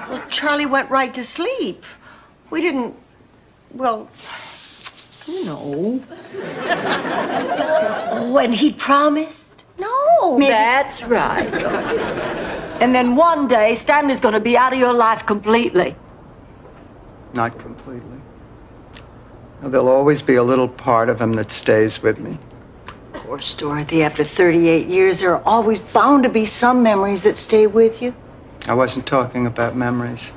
Well, Charlie went right to sleep. We didn't, well, you know. When he promised? No. That's right. And then one day, Stanley's going to be out of your life completely. Not completely. There'll always be a little part of him that stays with me. Of course, Dorothy, after 38 years, there are always bound to be some memories that stay with you. I wasn't talking about memories.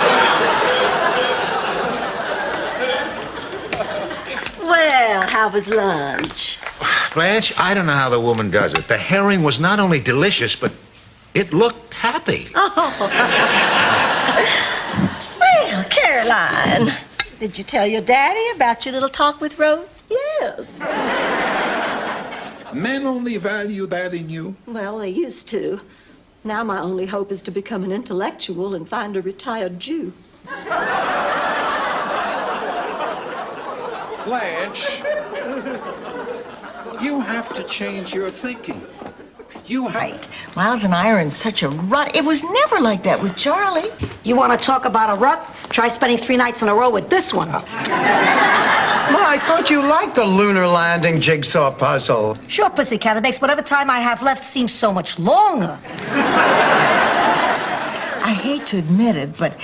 Well, how was lunch? Blanche, I don't know how the woman does it. The herring was not only delicious, but it looked happy. Oh. Well, Caroline, did you tell your daddy about your little talk with Rose? Yes. Men only value that in you. Well, they used to. Now my only hope is to become an intellectual and find a retired Jew. Blanche, you have to change your thinking. You Right. Miles and I are in such a rut. It was never like that with Charlie. You want to talk about a rut? Try spending 3 nights in a row with this one. Ma, I thought you liked the lunar landing jigsaw puzzle. Sure, pussycat. It makes whatever time I have left seem so much longer. I hate to admit it, but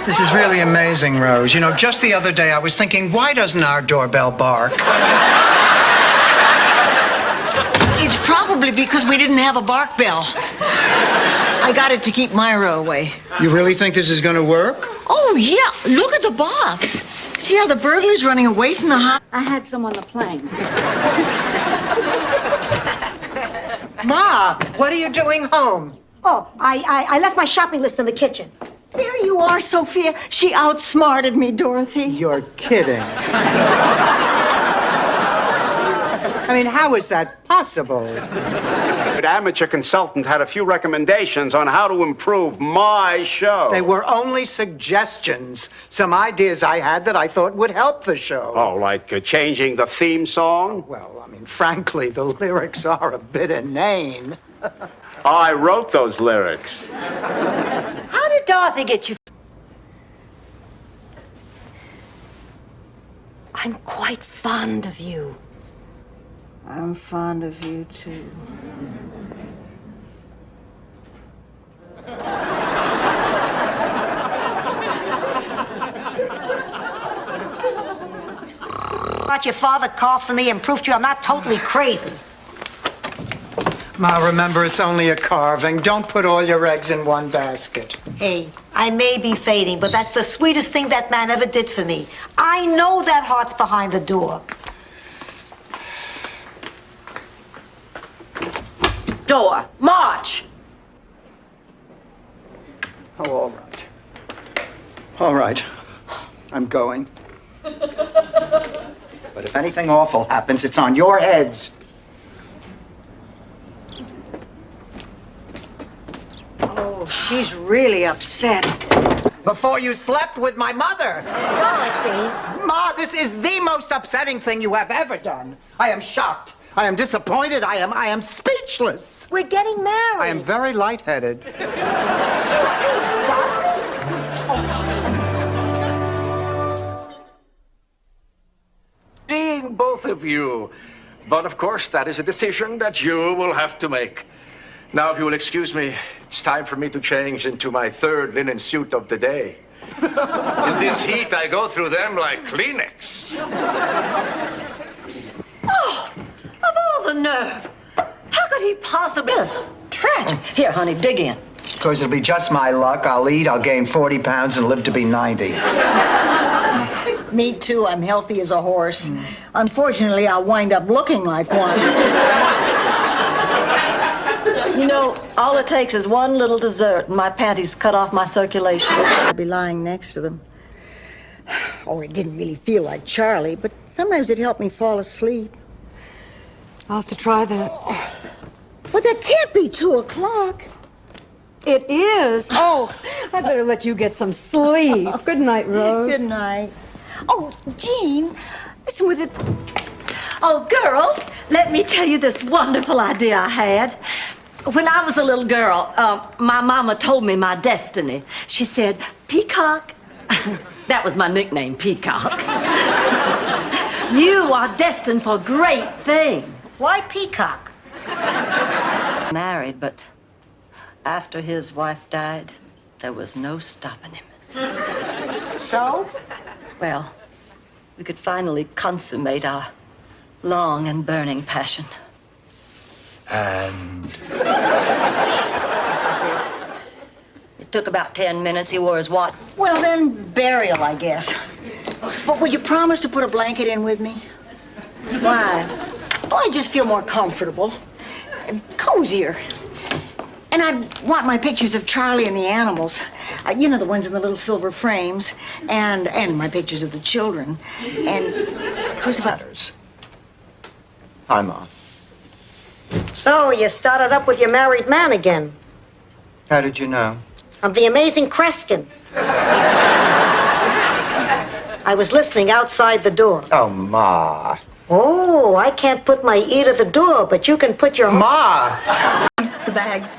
This is really amazing, Rose. You know, just the other day I was thinking, why doesn't our doorbell bark? it's probably because we didn't have a bark bell. I got it to keep Myra away. You really think this is going to work? Oh, yeah. Look at the box. See how the burglar's running away from the house? I had some on the plane. Ma, what are you doing home? Oh, I left my shopping list in the kitchen. There you are, Sophia. She outsmarted me, Dorothy. You're kidding. I mean, how is that possible? The amateur consultant had a few recommendations on how to improve my show. They were only suggestions. Some ideas I had that I thought would help the show. Oh, like changing the theme song? Well, I mean, frankly, the lyrics are a bit inane. I wrote those lyrics. How did Dorothy get you? I'm quite fond of you. I'm fond of you, too. Thought your father called for me and proved to you I'm not totally crazy. Ma, remember, it's only a carving. Don't put all your eggs in one basket. Hey, I may be fading, but that's the sweetest thing that man ever did for me. I know that heart's behind the door. Door, march! Oh, all right. All right. I'm going. But if anything awful happens, it's on your heads. Oh, she's really upset. Before you slept with my mother. Dorothy! Ma, this is the most upsetting thing you have ever done. I am shocked. I am disappointed. I am speechless. We're getting married. I am very lightheaded. Seeing both of you. But of course, that is a decision that you will have to make. Now, if you will excuse me, it's time for me to change into my third linen suit of the day. In this heat, I go through them like Kleenex. Oh, of all the nerve. How could he possibly... Just tragic. Here, honey, dig in. Of course, it'll be just my luck. I'll eat, I'll gain 40 pounds, and live to be 90. Me too. I'm healthy as a horse. Unfortunately, I'll wind up looking like one. You know, all it takes is one little dessert and my panties cut off my circulation. I'd be lying next to them. Oh, it didn't really feel like Charlie, but sometimes it helped me fall asleep. I'll have to try that. But that can't be 2 o'clock. It is. Oh, I'd better let you get some sleep. Good night, Rose. Good night. Oh, Jean, listen, was it... Oh, girls, let me tell you this wonderful idea I had. When I was a little girl, my mama told me my destiny. She said, Peacock. That was my nickname, Peacock. You are destined for great things. Why Peacock? Married, but after his wife died, there was no stopping him. So? Well, we could finally consummate our long and burning passion. And It took about 10 minutes. He wore his watch. Well, then, burial, I guess. But will you promise to put a blanket in with me? Why? Oh, I just feel more comfortable. Cozier. And I'd want my pictures of Charlie and the animals. You know, the ones in the little silver frames. And my pictures of the children. And who's about... Hi, Mom. So, you started up with your married man again. How did you know? I'm the amazing Kreskin. I was listening outside the door. Oh, Ma. Oh, I can't put my ear to the door, but you can put your... Ma! The bags.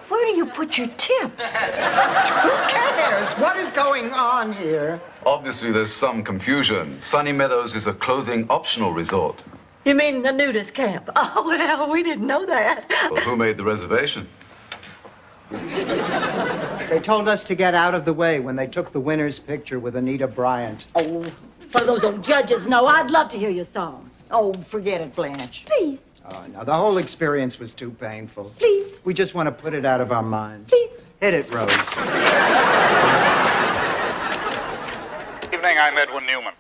Where do you put your tips? Who cares? What is going on here? Obviously, there's some confusion. Sunny Meadows is a clothing optional resort. You mean the nudist camp? Oh, well, we didn't know that. Well, who made the reservation? They told us to get out of the way when they took the winner's picture with Anita Bryant. Oh, for those old judges, no, I'd love to hear your song. Oh, forget it, Blanche. Please. Oh, no, the whole experience was too painful. Please. We just want to put it out of our minds. Please. Hit it, Rose. Evening, I'm Edwin Newman.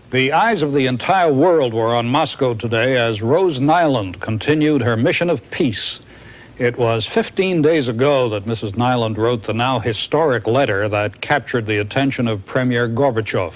The eyes of the entire world were on Moscow today as Rose Nyland continued her mission of peace. It was 15 days ago that Mrs. Nyland wrote the now historic letter that captured the attention of Premier Gorbachev.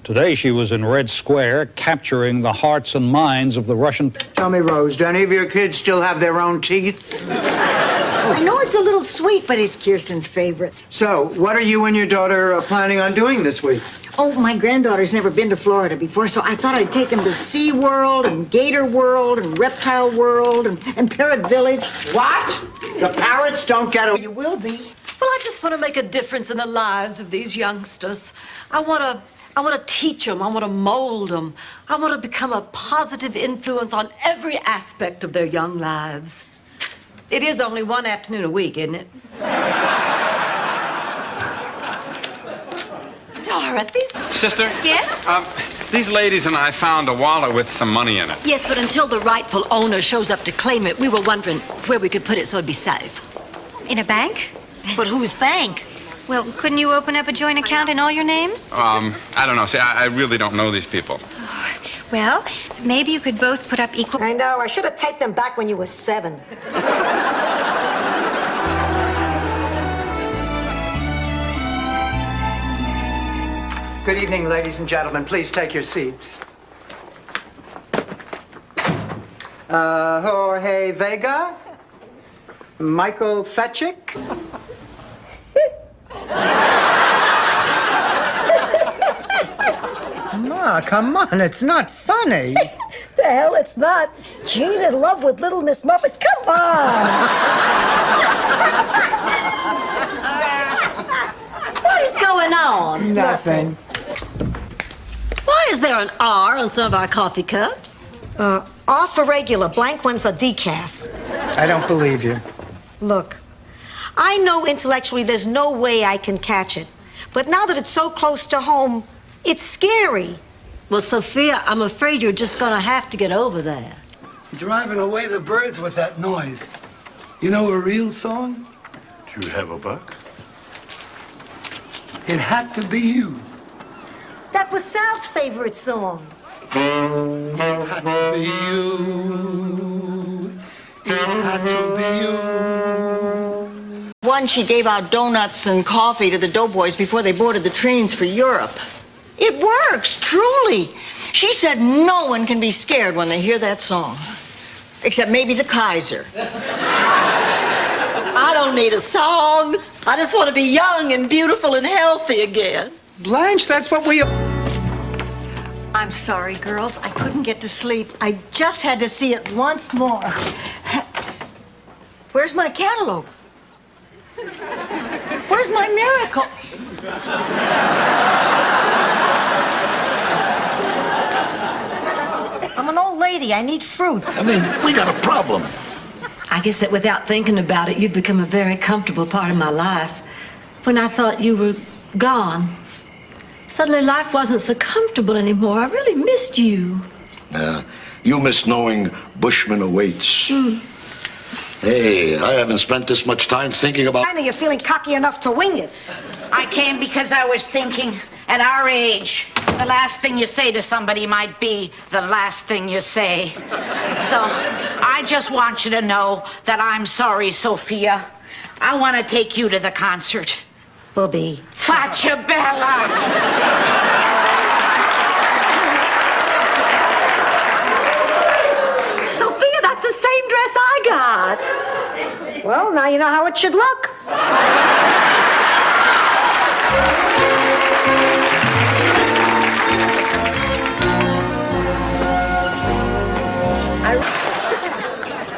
Today she was in Red Square, capturing the hearts and minds of the Russian... Tell me, Rose, do any of your kids still have their own teeth? I know it's a little sweet, but it's Kirsten's favorite. So, what are you and your daughter planning on doing this week? Oh, my granddaughter's never been to Florida before, so I thought I'd take them to SeaWorld and Gator World and Reptile World and Parrot Village. What? The parrots don't get a... You will be. Well, I just want to make a difference in the lives of these youngsters. I want to teach them. I want to mold them. I want to become a positive influence on every aspect of their young lives. It is only one afternoon a week, isn't it? Dorothy. Sister? Yes? These ladies and I found a wallet with some money in it. Yes, but until the rightful owner shows up to claim it, we were wondering where we could put it so it'd be safe. In a bank? But whose bank? Well, couldn't you open up a joint account in all your names? I don't know. See, I really don't know these people. Well, maybe you could both put up equal... I know. I should have taped them back when you were 7. Good evening, ladies and gentlemen. Please take your seats. Jorge Vega, Michael Fetchick. Come on, it's not funny. The hell it's not. Gene in love with Little Miss Muffet. Come on. What is going on? Nothing. Why is there an R on some of our coffee cups? R for regular, blank ones are decaf. I don't believe you. Look, I know intellectually there's no way I can catch it. But now that it's so close to home, it's scary. Well, Sophia, I'm afraid you're just gonna have to get over that. Driving away the birds with that noise. You know a real song? Do you have a buck? It had to be you. That was Sal's favorite song. It had to be you. It had to be you. One, she gave out donuts and coffee to the doughboys before they boarded the trains for Europe. It works, truly. She said no one can be scared when they hear that song. Except maybe the Kaiser. I don't need a song. I just want to be young and beautiful and healthy again. Blanche, that's what we... I'm sorry, girls. I couldn't get to sleep. I just had to see it once more. Where's my cantaloupe? Where's my miracle? I'm an old lady. I need fruit. I mean, we got a problem. I guess that without thinking about it, you've become a very comfortable part of my life. When I thought you were gone, suddenly life wasn't so comfortable anymore. I really missed you. You miss knowing Bushman awaits. Hey, I haven't spent this much time thinking about... I know you're feeling cocky enough to wing it. I came because I was thinking, at our age, the last thing you say to somebody might be the last thing you say. So, I just want you to know that I'm sorry, Sophia. I want to take you to the concert. Bobby. Faccia bella! Sophia, that's the same dress I got. Well, now you know how it should look.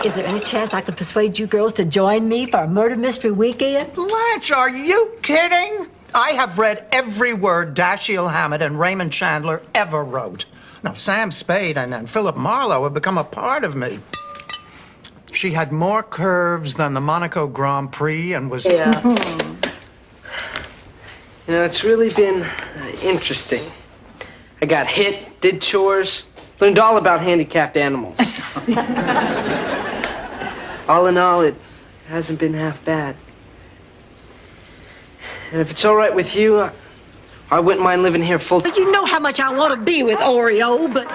Is there any chance I could persuade you girls to join me for a murder mystery weekend? Blanche, are you kidding? I have read every word Dashiell Hammett and Raymond Chandler ever wrote. Now, Sam Spade and Philip Marlowe have become a part of me. She had more curves than the Monaco Grand Prix and was... Yeah. You know, it's really been interesting. I got hit, did chores, learned all about handicapped animals. All in all, it hasn't been half bad. And if it's all right with you, I wouldn't mind living here full time. You know how much I want to be with Oreo, but...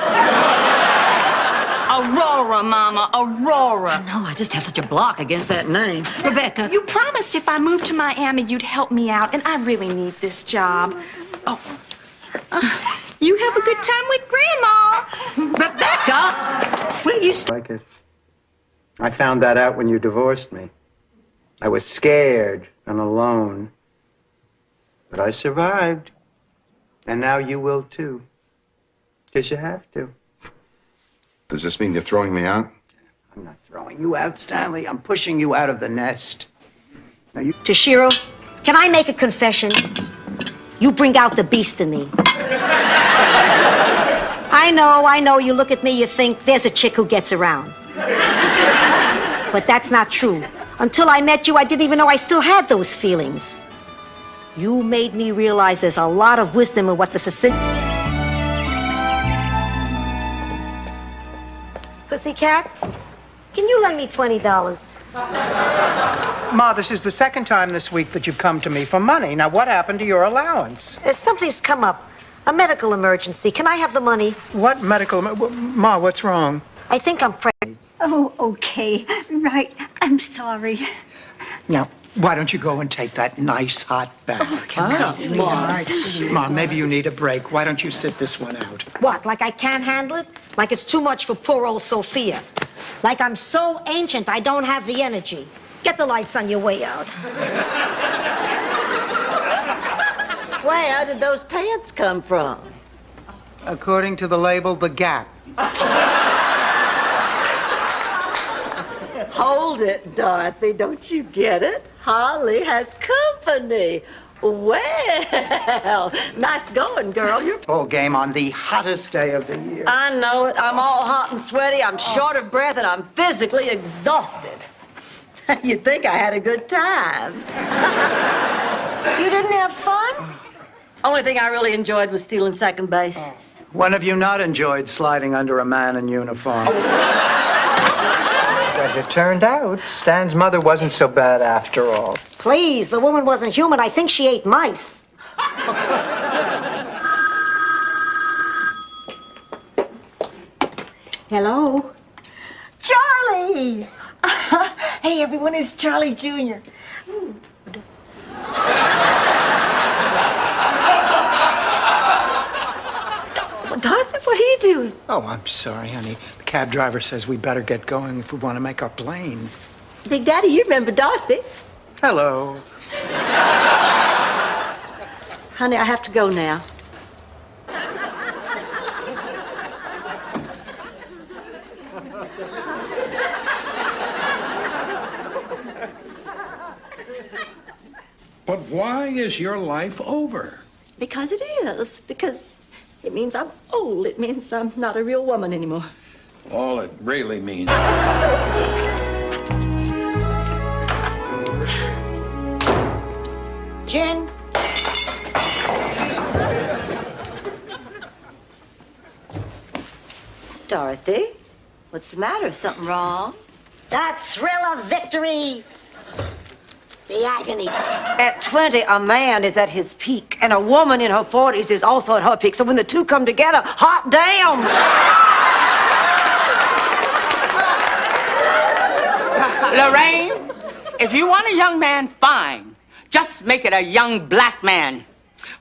Aurora, Mama, Aurora. No, I just have such a block against that name. Rebecca. You promised if I moved to Miami, you'd help me out, and I really need this job. Oh. You have a good time with Grandma. Rebecca! Will you like it. I found that out when you divorced me. I was scared and alone. But I survived. And now you will too. 'Cause you have to. Does this mean you're throwing me out? I'm not throwing you out, Stanley. I'm pushing you out of the nest. Now you... Toshiro, can I make a confession? You bring out the beast in me. I know, you look at me, you think, there's a chick who gets around. But that's not true. Until I met you, I didn't even know I still had those feelings. You made me realize there's a lot of wisdom in what the Sicilian... Pussycat, can you lend me $20? Ma, this is the second time this week that you've come to me for money. Now, what happened to your allowance? Something's come up. A medical emergency. Can I have the money? What medical... Ma, what's wrong? I think I'm pregnant. Oh, okay. Right. I'm sorry. Now, why don't you go and take that nice hot bath? Ma, maybe you need a break. Why don't you sit this one out? What, like I can't handle it? Like it's too much for poor old Sophia? Like I'm so ancient I don't have the energy? Get the lights on your way out. Where did those pants come from? According to the label, The Gap. Hold it, Dorothy. Don't you get it? Holly has company. Well, nice going, girl. You're... Ball game on the hottest day of the year. I know it. I'm all hot and sweaty. I'm short of breath, and I'm physically exhausted. You'd think I had a good time. You didn't have fun? Only thing I really enjoyed was stealing second base. When have you not enjoyed sliding under a man in uniform? As it turned out, Stan's mother wasn't so bad after all. Please, the woman wasn't human. I think she ate mice. Hello? Charlie! Hey, everyone, it's Charlie Jr. Dorothy, what are you doing? Oh, I'm sorry, honey. The cab driver says we better get going if we want to make our plane. Big Daddy, you remember Dorothy. Hello. Honey, I have to go now. But why is your life over? Because it is. Because it means I'm old. It means I'm not a real woman anymore. All it really means... Gin? Dorothy, what's the matter? Something wrong? That thrill of victory. The agony. At 20, a man is at his peak, and a woman in her 40s is also at her peak. So when the two come together, hot damn! Lorraine, if you want a young man, fine. Just make it a young black man.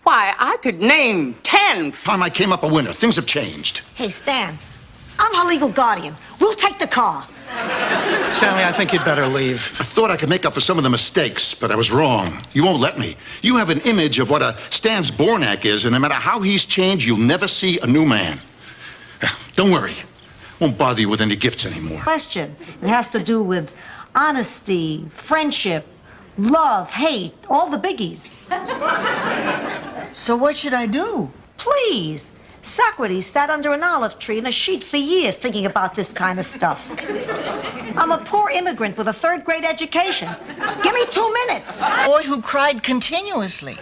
Why, I could name 10. Time I came up a winner. Things have changed. Hey, Stan, I'm her legal guardian. We'll take the car. Stanley, I think you'd better leave. I thought I could make up for some of the mistakes, but I was wrong. You won't let me. You have an image of what a Stan Zbornak is, and no matter how he's changed, you'll never see a new man. Don't worry. Won't bother you with any gifts anymore. Question. It has to do with honesty, friendship, love, hate, all the biggies. So what should I do? Please. Socrates sat under an olive tree in a sheet for years thinking about this kind of stuff. I'm a poor immigrant with a third-grade education. Give me 2 minutes. Boy who cried continuously.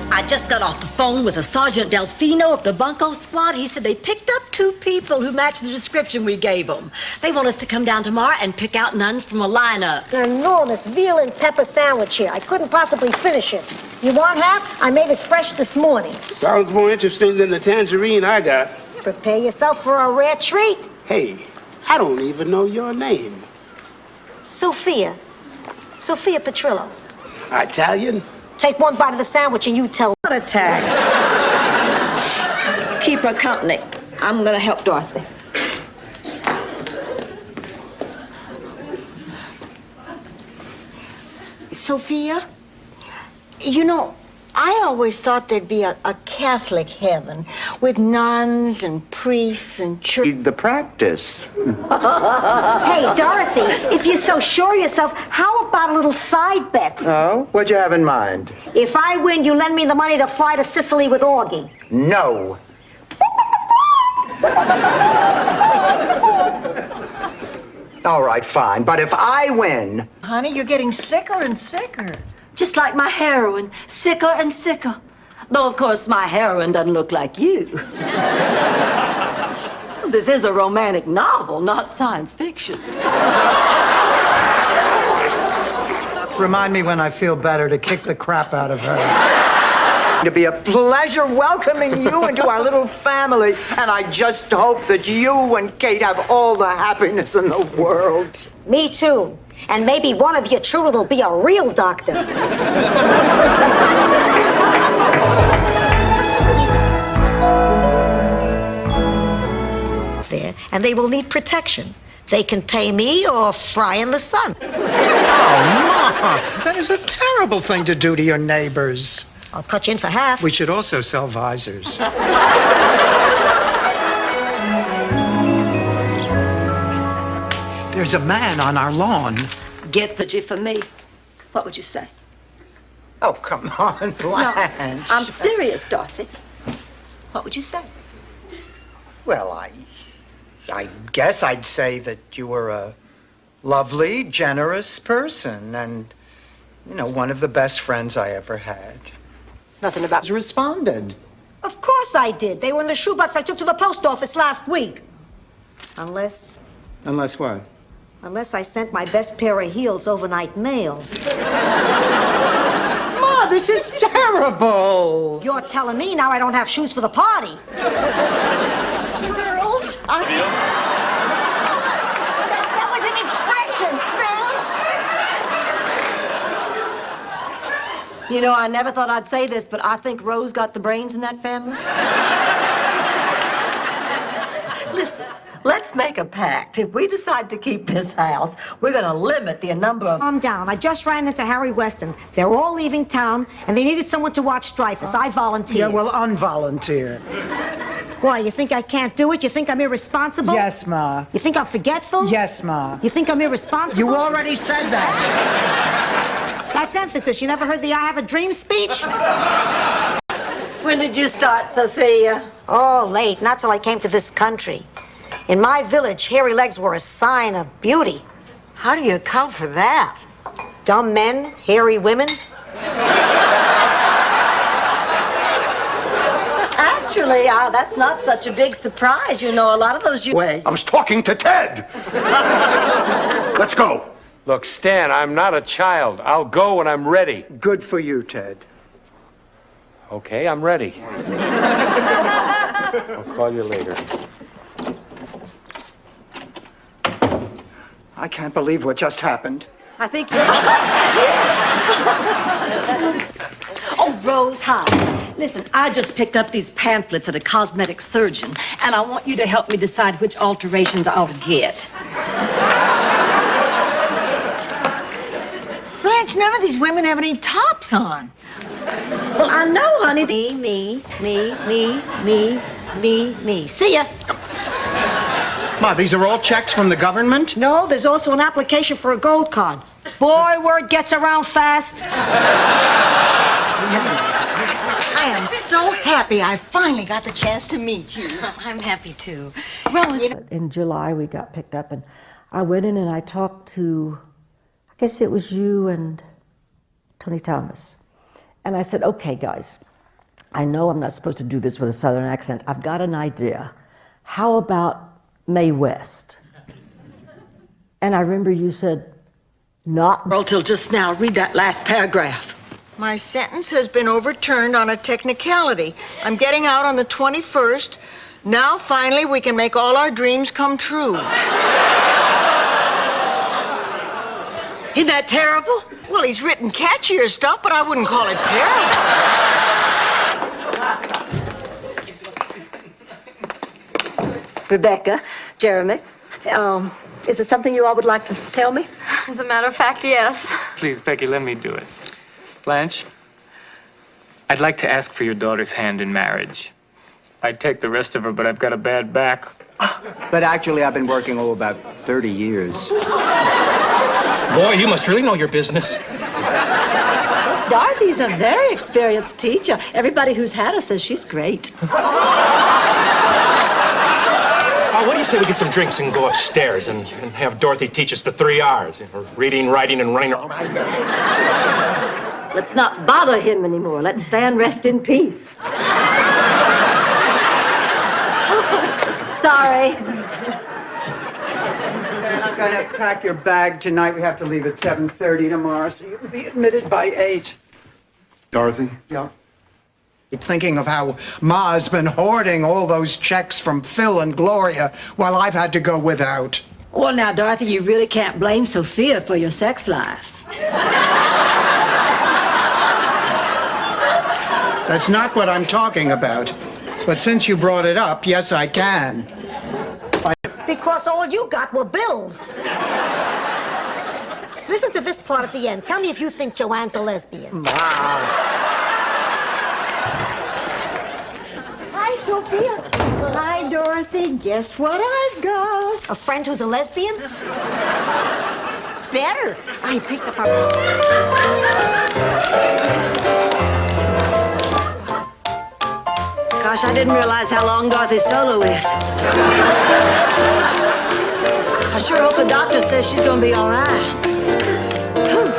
I just got off the phone with a Sergeant Delfino of the Bunko Squad. He said they picked up 2 people who matched the description we gave them. They want us to come down tomorrow and pick out nuns from a lineup. An enormous veal and pepper sandwich here. I couldn't possibly finish it. You want half? I made it fresh this morning. Sounds more interesting than the tangerine I got. Prepare yourself for a rare treat. Hey, I don't even know your name. Sophia. Sophia Petrillo. Italian? Take 1 bite of the sandwich and you tell. What a tag. Keep her company. I'm gonna help Dorothy. Sophia, you know, I always thought there'd be a Catholic heaven with nuns and priests and church. The practice. Hey, Dorothy, if you're so sure of yourself, how about a little side bet? Oh? What'd you have in mind? If I win, you lend me the money to fly to Sicily with Augie. No. All right, fine. But if I win... Honey, you're getting sicker and sicker. Just like my heroine, sicker and sicker. Though, of course, my heroine doesn't look like you. This is a romantic novel, not science fiction. Remind me when I feel better to kick the crap out of her. To be a pleasure welcoming you into our little family, and I just hope that you and Kate have all the happiness in the world. Me too. And maybe one of you children will be a real doctor. There, and they will need protection. They can pay me or fry in the sun. Oh, Ma, that is a terrible thing to do to your neighbors. I'll cut you in for half. We should also sell visors. There's a man on our lawn. Get the G for me. What would you say? Oh, come on, Blanche. No, I'm serious, Dorothy. What would you say? Well, I guess I'd say that you were a lovely, generous person and, one of the best friends I ever had. Nothing about... Responded. Of course I did. They were in the shoebox I took to the post office last week. Unless what? Unless I sent my best pair of heels overnight mail. Ma, this is terrible. You're telling me now I don't have shoes for the party. Girls, That was an expression, Sven. I never thought I'd say this, but I think Rose got the brains in that family. Listen, let's make a pact. If we decide to keep this house, we're going to limit the number of... Calm down. I just ran into Harry Weston. They're all leaving town, and they needed someone to watch Dreyfus. I volunteered. Yeah, well, unvolunteer. Why, you think I can't do it? You think I'm irresponsible? Yes, Ma. You think I'm forgetful? Yes, Ma. You think I'm irresponsible? You already said that. That's emphasis. You never heard the I have a dream speech? When did you start, Sophia? Oh, late. Not till I came to this country. In my village, hairy legs were a sign of beauty. How do you account for that? Dumb men, hairy women. Actually, that's not such a big surprise. A lot of those... Wait. I was talking to Ted. Let's go. Look, Stan, I'm not a child. I'll go when I'm ready. Good for you, Ted. Okay, I'm ready. I'll call you later. I can't believe what just happened. I think you... Oh, Rose, hi. Listen, I just picked up these pamphlets at a cosmetic surgeon, and I want you to help me decide which alterations I ought to get. Blanche, none of these women have any tops on. Well, I know, honey. Me. See ya. Ma, these are all checks from the government? No, there's also an application for a gold card. Boy, word gets around fast. I am so happy I finally got the chance to meet you. I'm happy too. Rose. In July, we got picked up, and I went in and I talked to, I guess it was you and Tony Thomas. And I said, okay, guys, I know I'm not supposed to do this with a Southern accent. I've got an idea. How about Mae West? And I remember you said, not well till just now. Read that last paragraph. My sentence has been overturned on a technicality. I'm getting out on the 21st. Now, finally, we can make all our dreams come true. Isn't that terrible? Well, he's written catchier stuff, but I wouldn't call it terrible. Rebecca, Jeremy, is there something you all would like to tell me? As a matter of fact, yes. Please, Becky, let me do it. Blanche, I'd like to ask for your daughter's hand in marriage. I'd take the rest of her, but I've got a bad back. But actually, I've been working, about 30 years. Boy, you must really know your business. Miss Dorothy's a very experienced teacher. Everybody who's had her says she's great. What do you say we get some drinks and go upstairs and have Dorothy teach us the 3 R's? Reading, writing, and running. Let's not bother him anymore. Let's stay and rest in peace. Sorry. And I'm going to pack your bag tonight. We have to leave at 7:30 tomorrow, so you can be admitted by 8. Dorothy? Yeah. Keep thinking of how Ma's been hoarding all those checks from Phil and Gloria while I've had to go without. Well, now, Dorothy, you really can't blame Sophia for your sex life. That's not what I'm talking about. But since you brought it up, yes, I can. Because all you got were bills. Listen to this part at the end. Tell me if you think Joanne's a lesbian. Hi, Sophia. Hi, Dorothy. Guess what I've got? A friend who's a lesbian? Better. I picked up her. Gosh, I didn't realize how long Dorothy's solo is. I sure hope the doctor says she's gonna be all right. Whew.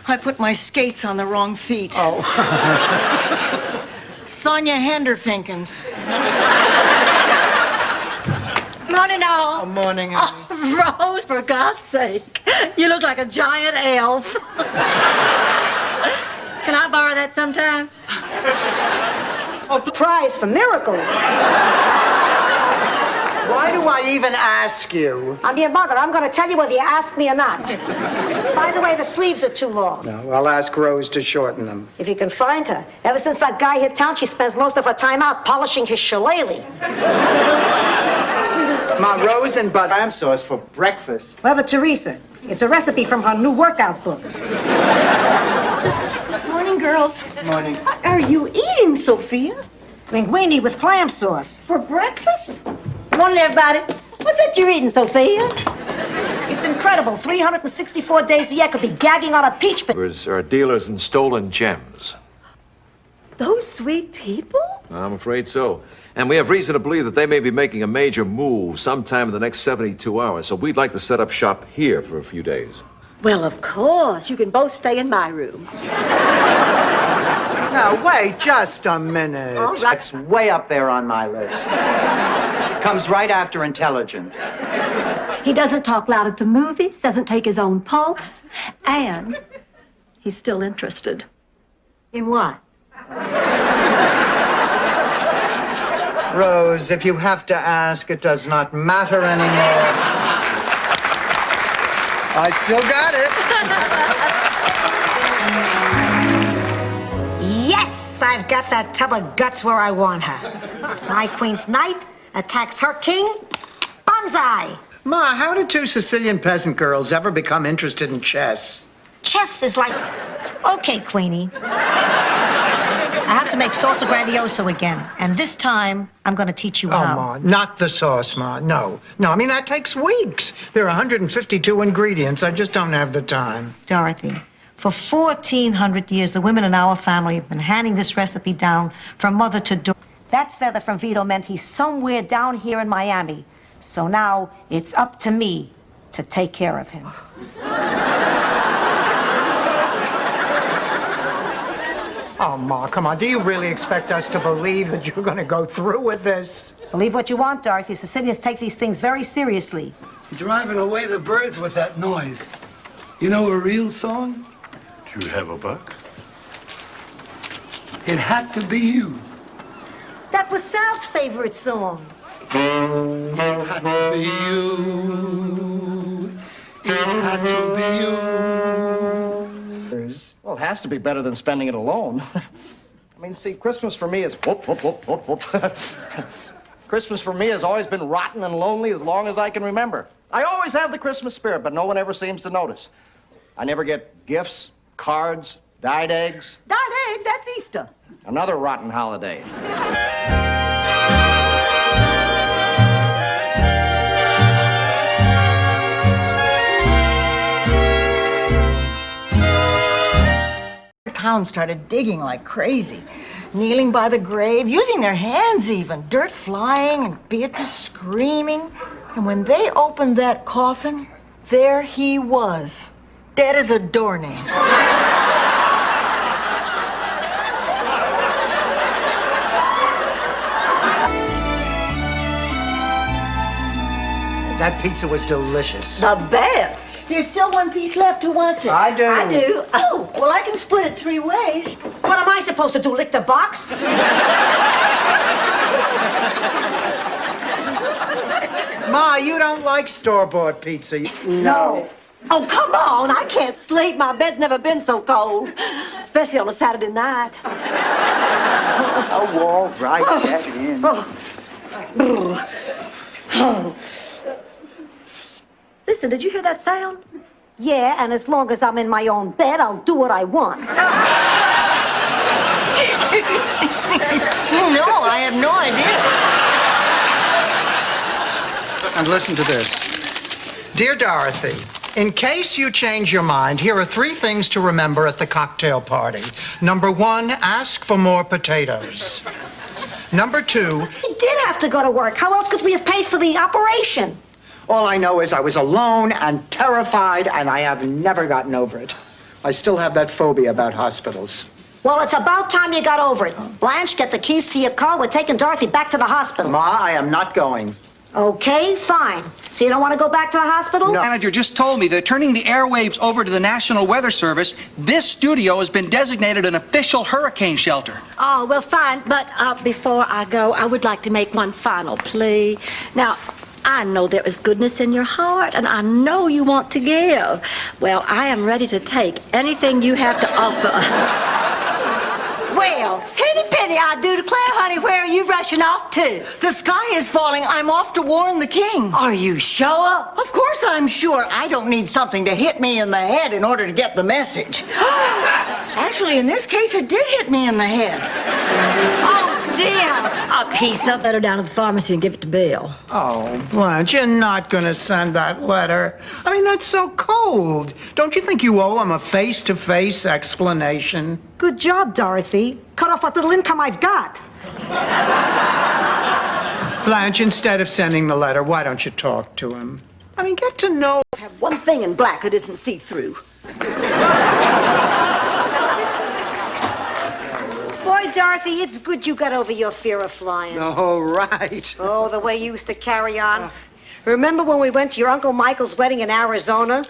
I put my skates on the wrong feet. Oh. Sonia Henderfinkins. Morning, all. Morning, honey. Oh, Rose, for God's sake. You look like a giant elf. Can I borrow that sometime? Prize for miracles. Why do I even ask you? I'm your mother. I'm going to tell you whether you ask me or not. By the way, the sleeves are too long. No, I'll ask Rose to shorten them. If you can find her. Ever since that guy hit town, she spends most of her time out polishing his shillelagh. Ma, Rose and butter lamb sauce for breakfast. Mother Teresa. It's a recipe from her new workout book. Morning, girls. Morning. What are you eating, Sophia? Linguine with clam sauce. For breakfast? Morning, everybody. What's that you're eating, Sophia? It's incredible. 364 days a year could be gagging on a peach pit. Are dealers in stolen gems. Those sweet people? I'm afraid so. And we have reason to believe that they may be making a major move sometime in the next 72 hours. So we'd like to set up shop here for a few days. Well, of course. You can both stay in my room. Now, wait just a minute. All right. That's way up there on my list. Comes right after intelligent. He doesn't talk loud at the movies, doesn't take his own pulse, and he's still interested. In what? Rose, if you have to ask, it does not matter anymore. I still got it. Yes, I've got that tub of guts where I want her. My queen's knight attacks her king. Banzai! Ma, how did two Sicilian peasant girls ever become interested in chess? Chess is like... Okay, Queenie. I have to make salsa grandioso again. And this time, I'm going to teach you how. Oh, Ma, not the sauce, Ma. No. No, I mean, that takes weeks. There are 152 ingredients. I just don't have the time. Dorothy, for 1,400 years, the women in our family have been handing this recipe down from mother to daughter. That feather from Vito meant he's somewhere down here in Miami. So now it's up to me to take care of him. Oh, Ma, come on. Do you really expect us to believe that you're going to go through with this? Believe what you want, Dorothy. Sicilians take these things very seriously. Driving away the birds with that noise. You know a real song? Do you have a buck? It had to be you. That was Sal's favorite song. It had to be you. It had to be you. Well, it has to be better than spending it alone. I mean, see, Christmas for me is whoop, whoop, whoop, whoop, whoop. Christmas for me has always been rotten and lonely as long as I can remember. I always have the Christmas spirit, but no one ever seems to notice. I never get gifts, cards, dyed eggs. Dyed eggs, that's Easter. Another rotten holiday. Town started digging like crazy, kneeling by the grave, using their hands even, dirt flying and Beatrice screaming. And when they opened that coffin, There he was, dead as a doornail. That pizza was delicious. The best. There's still one piece left. Who wants it? I do. I do. Oh, well, I can split it 3 ways. What am I supposed to do, lick the box? Ma, you don't like store-bought pizza. No. Oh, come on. I can't sleep. My bed's never been so cold, especially on a Saturday night. Oh, all right, get in. Listen, did you hear that sound? Yeah, and as long as I'm in my own bed, I'll do what I want. No, I have no idea. And listen to this. Dear Dorothy, in case you change your mind, here are 3 things to remember at the cocktail party. Number 1, ask for more potatoes. Number 2, We did have to go to work. How else could we have paid for the operation? all I know is I was alone and terrified, and I have never gotten over it. I still have that phobia about hospitals. Well, it's about time you got over it. Blanche, get the keys to your car. We're taking Dorothy back to the hospital. Ma, I am not going. Okay, fine. So you don't want to go back to the hospital? Manager just told me they're turning the airwaves over to the National Weather Service. This studio has been designated an official hurricane shelter. Oh, well, fine. But before I go, I would like to make one final plea. Now, I know there is goodness in your heart, and I know you want to give. Well, I am ready to take anything you have to offer. Well, henny penny, I do declare, honey, where are you rushing off to? The sky is falling. I'm off to warn the king. Are you sure? Of course I'm sure. I don't need something to hit me in the head in order to get the message. Actually, in this case, it did hit me in the head. Oh, dear. A piece of letter down to the pharmacy and give it to Bill. Oh, Blanche, you're not going to send that letter. I mean, that's so cold. Don't you think you owe him a face-to-face explanation? Good job, Dorothy. Cut off what little income I've got. Blanche, instead of sending the letter, why don't you talk to him? I mean, get to know. I have one thing in black that isn't see-through. Boy, Dorothy, it's good you got over your fear of flying. Oh, right. Oh, the way you used to carry on. Remember when we went to your Uncle Michael's wedding in Arizona?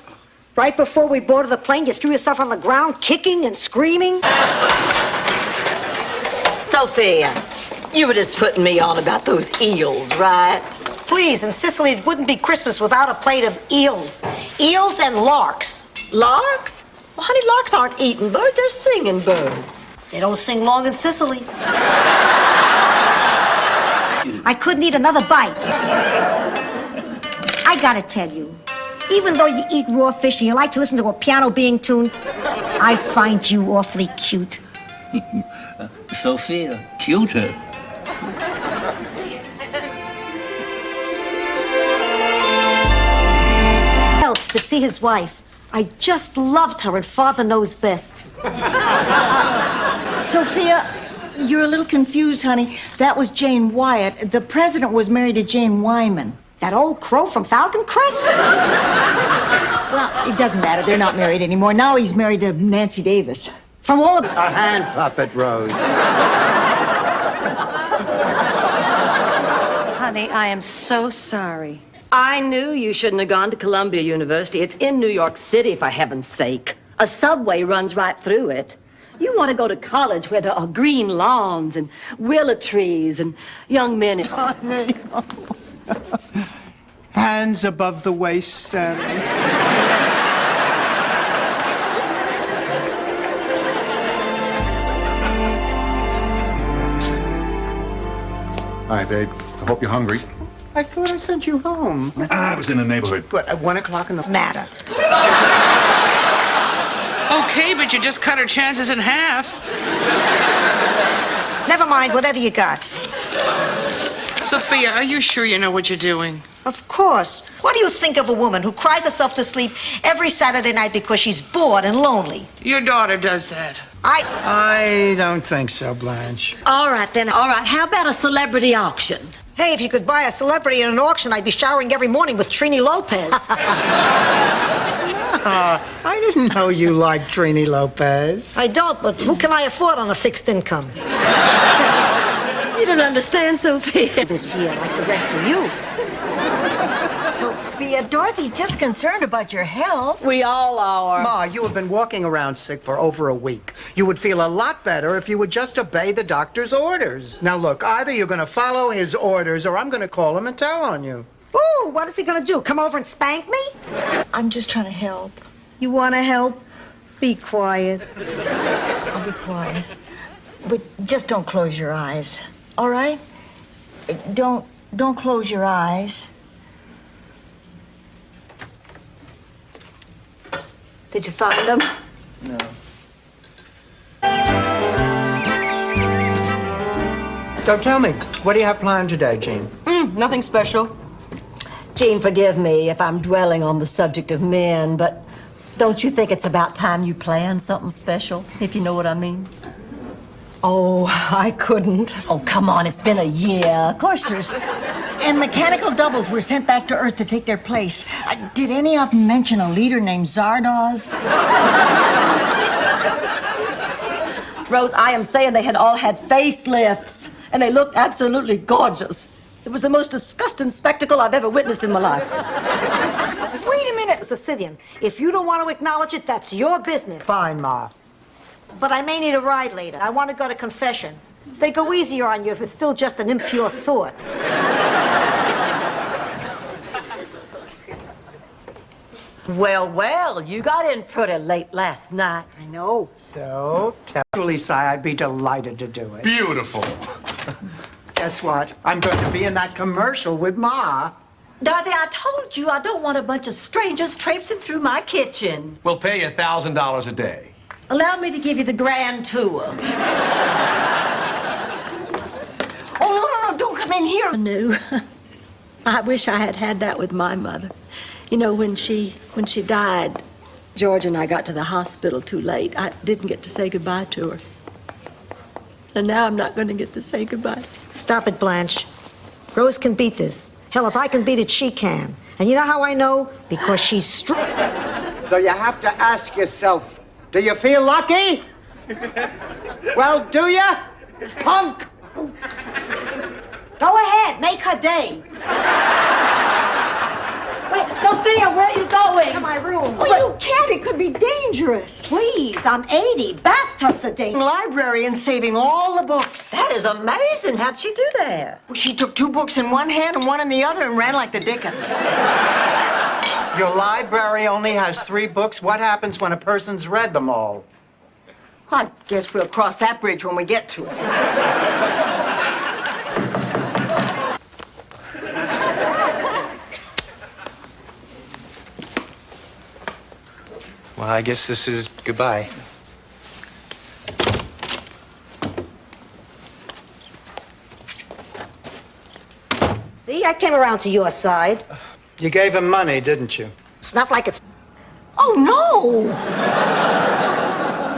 Right before we boarded the plane, you threw yourself on the ground, kicking and screaming. Sophia, you were just putting me on about those eels, right? Please, in Sicily, it wouldn't be Christmas without a plate of eels. Eels and larks. Larks? Well, honey, larks aren't eating birds, they're singing birds. They don't sing long in Sicily. I couldn't eat another bite. I gotta tell you, even though you eat raw fish and you like to listen to a piano being tuned, I find you awfully cute. Sophia, cuter. To see his wife. I just loved her, and Father knows best. Sophia, you're a little confused, honey. That was Jane Wyatt. The president was married to Jane Wyman. That old crow from Falcon Crest? Well, it doesn't matter. They're not married anymore. Now he's married to Nancy Davis. From all of... A hand puppet, Rose. Honey, I am so sorry. I knew you shouldn't have gone to Columbia University. It's in New York City, for heaven's sake. A subway runs right through it. You want to go to college where there are green lawns and willow trees and young men. Honey. Hands above the waist, Stanley. Hi, babe. I hope you're hungry. I thought I sent you home. I was in the neighborhood. What, at 1 o'clock in the... Matter. Okay, but you just cut her chances in half. Never mind, whatever you got. Sophia, are you sure you know what you're doing? Of course. What do you think of a woman who cries herself to sleep every Saturday night because she's bored and lonely? Your daughter does that. I don't think so, Blanche. All right, then. All right, how about a celebrity auction? Hey, if you could buy a celebrity at an auction, I'd be showering every morning with Trini Lopez. I didn't know you liked Trini Lopez. I don't, but who can I afford on a fixed income? You don't understand, Sophia. This year, like the rest of you. Sophia, Dorothy's just concerned about your health. We all are. Ma, you have been walking around sick for over a week. You would feel a lot better if you would just obey the doctor's orders. Now look, either you're going to follow his orders or I'm going to call him and tell on you. Ooh, what is he gonna do? Come over and spank me? I'm just trying to help. You wanna help? Be quiet. I'll be quiet. But just don't close your eyes, all right? Don't close your eyes. Did you find them? No. So tell me, what do you have planned today, Jean? Nothing special. Jean, forgive me if I'm dwelling on the subject of men, but don't you think it's about time you planned something special, if you know what I mean? Oh, I couldn't. Oh, come on, it's been a year. Of course there's... And mechanical doubles were sent back to Earth to take their place. Did any of them mention a leader named Zardoz? Rose, I am saying they had all had facelifts, and they looked absolutely gorgeous. It was the most disgusting spectacle I've ever witnessed in my life. Wait a minute, Sicilian. If you don't want to acknowledge it, that's your business. Fine, Ma. But I may need a ride later. I want to go to confession. They go easier on you if it's still just an impure thought. Well, you got in pretty late last night. I know. So, tell Lisa I'd be delighted to do it. Beautiful. Guess what? I'm going to be in that commercial with Ma. Dorothy, I told you I don't want a bunch of strangers traipsing through my kitchen. We'll pay you $1,000 a day. Allow me to give you the grand tour. Oh, no, don't come in here. I knew. I wish I had had that with my mother. You know, when she died, George and I got to the hospital too late. I didn't get to say goodbye to her. And now I'm not going to get to say goodbye. Stop it, Blanche. Rose can beat this. Hell, if I can beat it, she can. And you know how I know? Because she's strong. So you have to ask yourself, do you feel lucky? Well, do you? Punk! Go ahead, make her day. Wait, Sophia, where are you going? To my room. Oh, you can't. It could be dangerous. Please, I'm 80. Bathtubs a day. Librarian saving all the books. That is amazing. How'd she do that? She took 2 books in one hand and one in the other and ran like the Dickens. Your library only has 3 books. What happens when a person's read them all? I guess we'll cross that bridge when we get to it. Well, I guess this is goodbye. See, I came around to your side. You gave him money, didn't you? It's not like it's... Oh, no!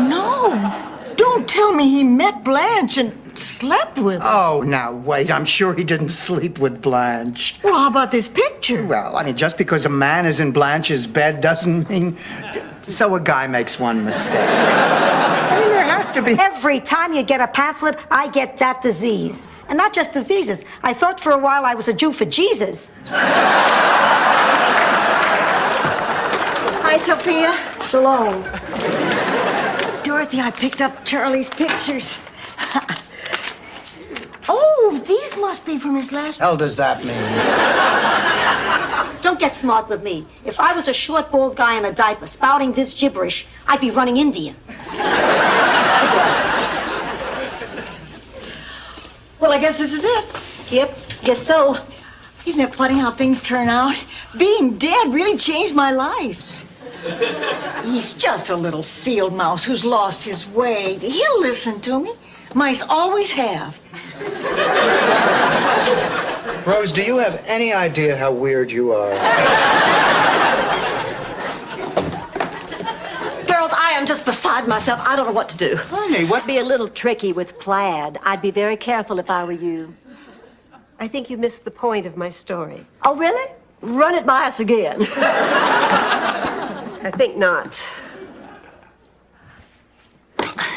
No! Don't tell me he met Blanche and slept with her. Oh, now wait. I'm sure he didn't sleep with Blanche. Well, how about this picture? Well, I mean, just because a man is in Blanche's bed doesn't mean... So a guy makes one mistake. I mean, there has to be... Every time you get a pamphlet, I get that disease. And not just diseases. I thought for a while I was a Jew for Jesus. Hi, Sophia. Shalom. Dorothy, I picked up Charlie's pictures. Oh, these must be from his last... Hell does that mean? Don't get smart with me. If I was a short, bald guy in a diaper spouting this gibberish, I'd be running India. Well, I guess this is it. Yep, guess so. Isn't it funny how things turn out? Being dead really changed my life. He's just a little field mouse who's lost his way. He'll listen to me. Mice always have. Rose, do you have any idea how weird you are? Girls, I am just beside myself. I don't know what to do. Honey, what? Be a little tricky with plaid. I'd be very careful if I were you. I think you missed the point of my story. Oh, really? Run it by us again. I think not.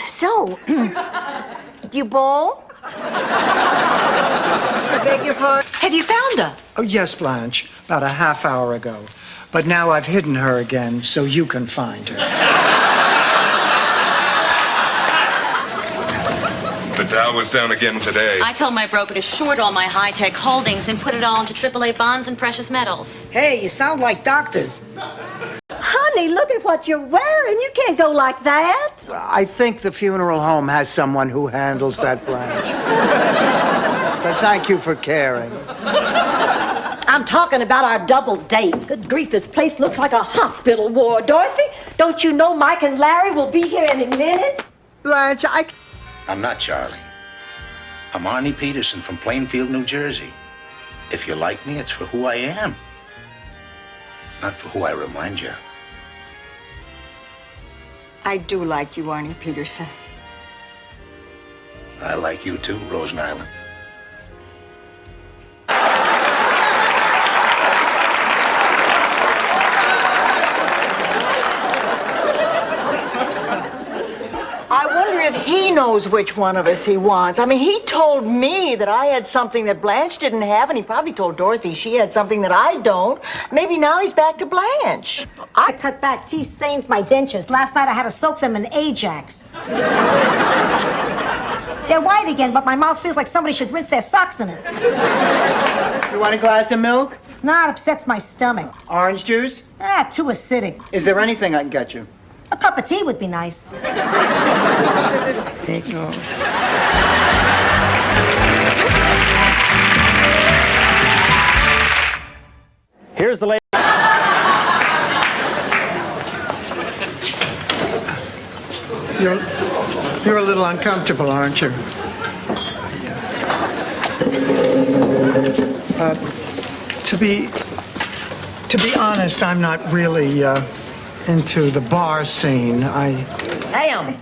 So, you bowl? I beg your pardon? Have you found her? Oh, yes, Blanche, about a half hour ago. But now I've hidden her again so you can find her. The Dow was down again today. I told my broker to short all my high-tech holdings and put it all into AAA bonds and precious metals. Hey, you sound like doctors. Honey, look at what you're wearing. You can't go like that. I think the funeral home has someone who handles that, Blanche. But thank you for caring. I'm talking about our double date. Good grief, this place looks like a hospital ward. Dorothy, don't you know Mike and Larry will be here any minute? Blanche, I'm not Charlie. I'm Arnie Peterson from Plainfield, New Jersey. If you like me, it's for who I am, not for who I remind you. I do like you, Arnie Peterson. I like you too, Rosen Island. I wonder if he knows which one of us he wants. I mean, he told me that I had something that Blanche didn't have, and he probably told Dorothy she had something that I don't. Maybe now he's back to Blanche. I cut back. Tea stains my dentures. Last night I had to soak them in Ajax. They're white again, but my mouth feels like somebody should rinse their socks in it. You want a glass of milk? Nah, it upsets my stomach. Orange juice? Too acidic. Is there anything I can get you? A cup of tea would be nice. There you go. Here's the lady. You're a little uncomfortable, aren't you? To be honest, I'm not really into the bar scene. Damn.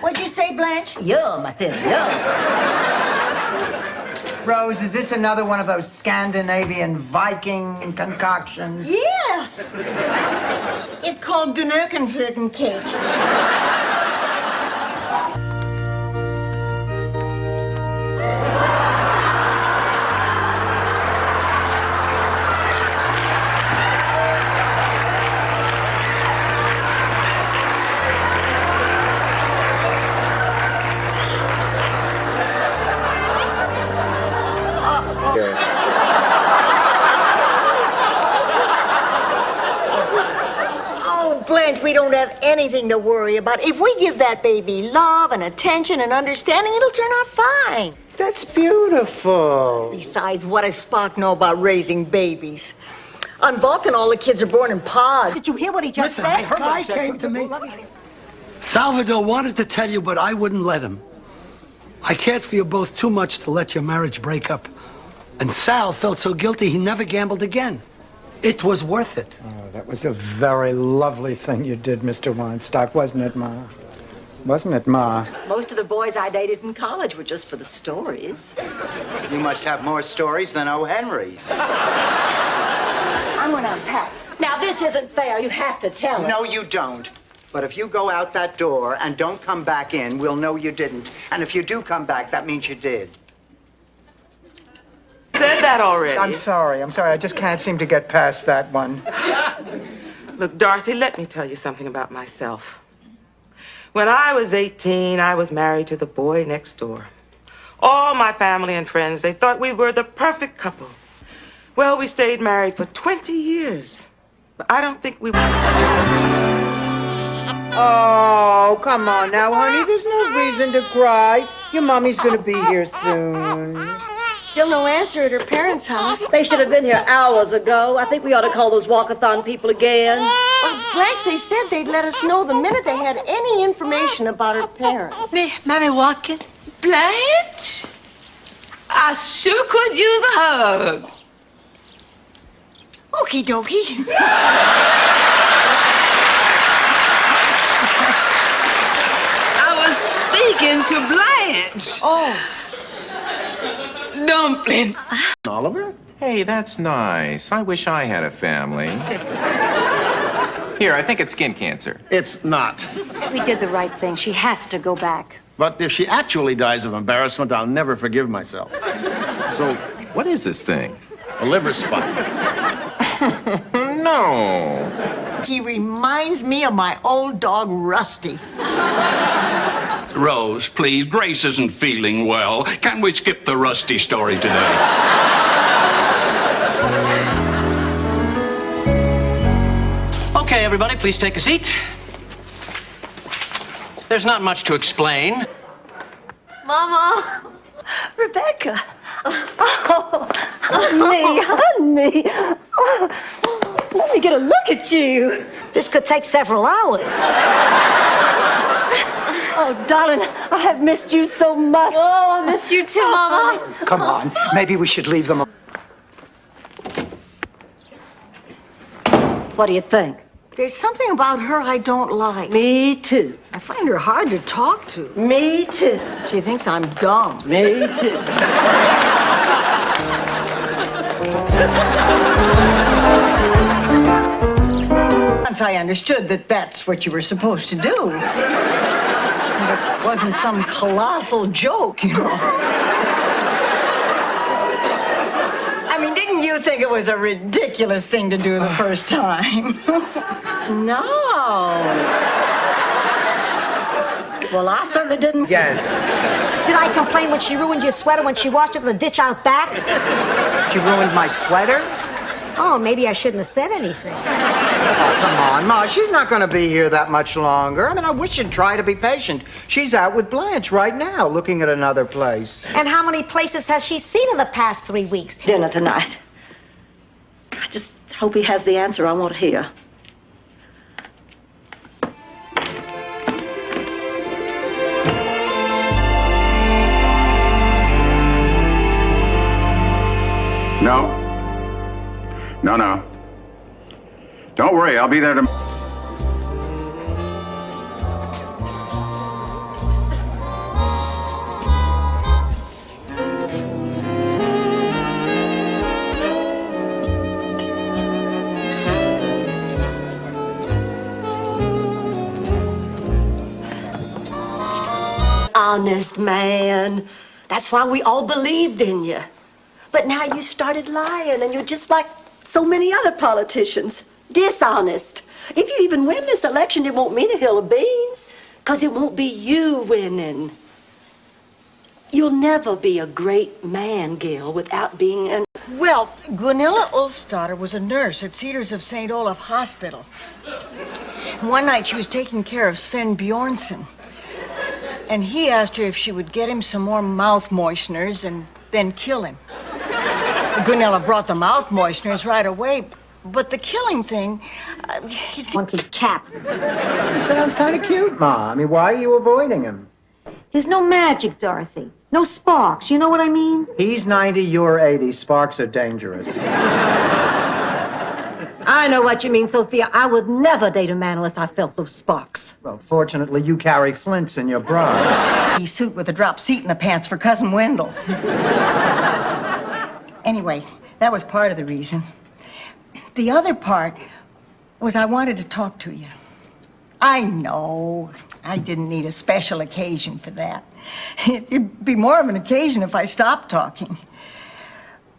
What'd you say, Blanche? Yum, I said yum. Rose, is this another one of those Scandinavian Viking concoctions? Yes. It's called Gnurkenflirten cake. Oh, Blanche, we don't have anything to worry about. If we give that baby love and attention and understanding, it'll turn out fine. That's beautiful. Besides, what does Spock know about raising babies? On Vulcan, all the kids are born in pods. Did you hear what he just Listen, said? this guy came to me. Salvador wanted to tell you, but I wouldn't let him. I cared for you both too much to let your marriage break up. And Sal felt so guilty he never gambled again. It was worth it. Oh, that was a very lovely thing you did, Mr. Weinstock, wasn't it, Ma? Wasn't it, Ma? Most of the boys I dated in college were just for the stories. You must have more stories than O. Henry. I'm gonna unpack. Now, this isn't fair. You have to tell us. No, you don't. But if you go out that door and don't come back in, we'll know you didn't. And if you do come back, that means you did. Said that already. I'm sorry. I just can't seem to get past that one. Look, Dorothy, let me tell you something about myself. When I was 18, I was married to the boy next door. All my family and friends, they thought we were the perfect couple. Well, we stayed married for 20 years. But I don't think we... Oh, come on now, honey. There's no reason to cry. Your mommy's gonna be here soon. Still no answer at her parents' house. They should have been here hours ago. I think we ought to call those walkathon people again. Oh, Blanche, they said they'd let us know the minute they had any information about her parents. Mammy Watkins? Blanche? I sure could use a hug. Okie dokie. I was speaking to Blanche. Blanche. Oh. Dumpling. Oliver? Hey, that's nice. I wish I had a family. Here, I think it's skin cancer. It's not. We did the right thing. She has to go back. But if she actually dies of embarrassment, I'll never forgive myself. So, what is this thing? A liver spot. No. He reminds me of my old dog, Rusty. Rose, please. Grace isn't feeling well. Can we skip the Rusty story today? Okay, everybody, please take a seat. There's not much to explain. Mama, Rebecca. Oh, honey. Oh, let me get a look at you. This could take several hours. Oh, darling, I have missed you so much. Oh, I missed you too, Mama. Come on, maybe we should leave them. What do you think? There's something about her I don't like. Me too. I find her hard to talk to. Me too. She thinks I'm dumb. Me too. Once I understood that that's what you were supposed to do. It wasn't some colossal joke, you know. I mean, didn't you think it was a ridiculous thing to do the first time? No. Well, I certainly didn't. Yes. Did I complain when she ruined your sweater when she washed it in the ditch out back? She ruined my sweater? Oh, maybe I shouldn't have said anything. Oh, come on, Ma. She's not going to be here that much longer. I mean, I wish you'd try to be patient. She's out with Blanche right now, looking at another place. And how many places has she seen in the past 3 weeks? Dinner tonight. I just hope he has the answer I want to hear. No. No. Don't worry, I'll be there tomorrow. Honest man. That's why we all believed in you. But now you started lying, and you're just like so many other politicians. Dishonest. If you even win this election, it won't mean a hill of beans, because it won't be you winning. You'll never be a great man, Gil, without being an... Well, Gunilla Ulfsdotter was a nurse at Cedars of St. Olaf Hospital. One night she was taking care of Sven Bjornsson. And he asked her if she would get him some more mouth moisteners and then kill him. Gunilla brought the mouth moisteners right away, but the killing thing, it's... Wanted cap. He sounds kind of cute, Ma. I mean, why are you avoiding him? There's no magic, Dorothy. No sparks. You know what I mean? He's 90, you're 80. Sparks are dangerous. I know what you mean, Sophia. I would never date a man unless I felt those sparks. Well, fortunately, you carry flints in your bra. He suit with a drop seat in the pants for Cousin Wendell. Anyway, that was part of the reason. The other part was I wanted to talk to you. I know I didn't need a special occasion for that. It'd be more of an occasion if I stopped talking.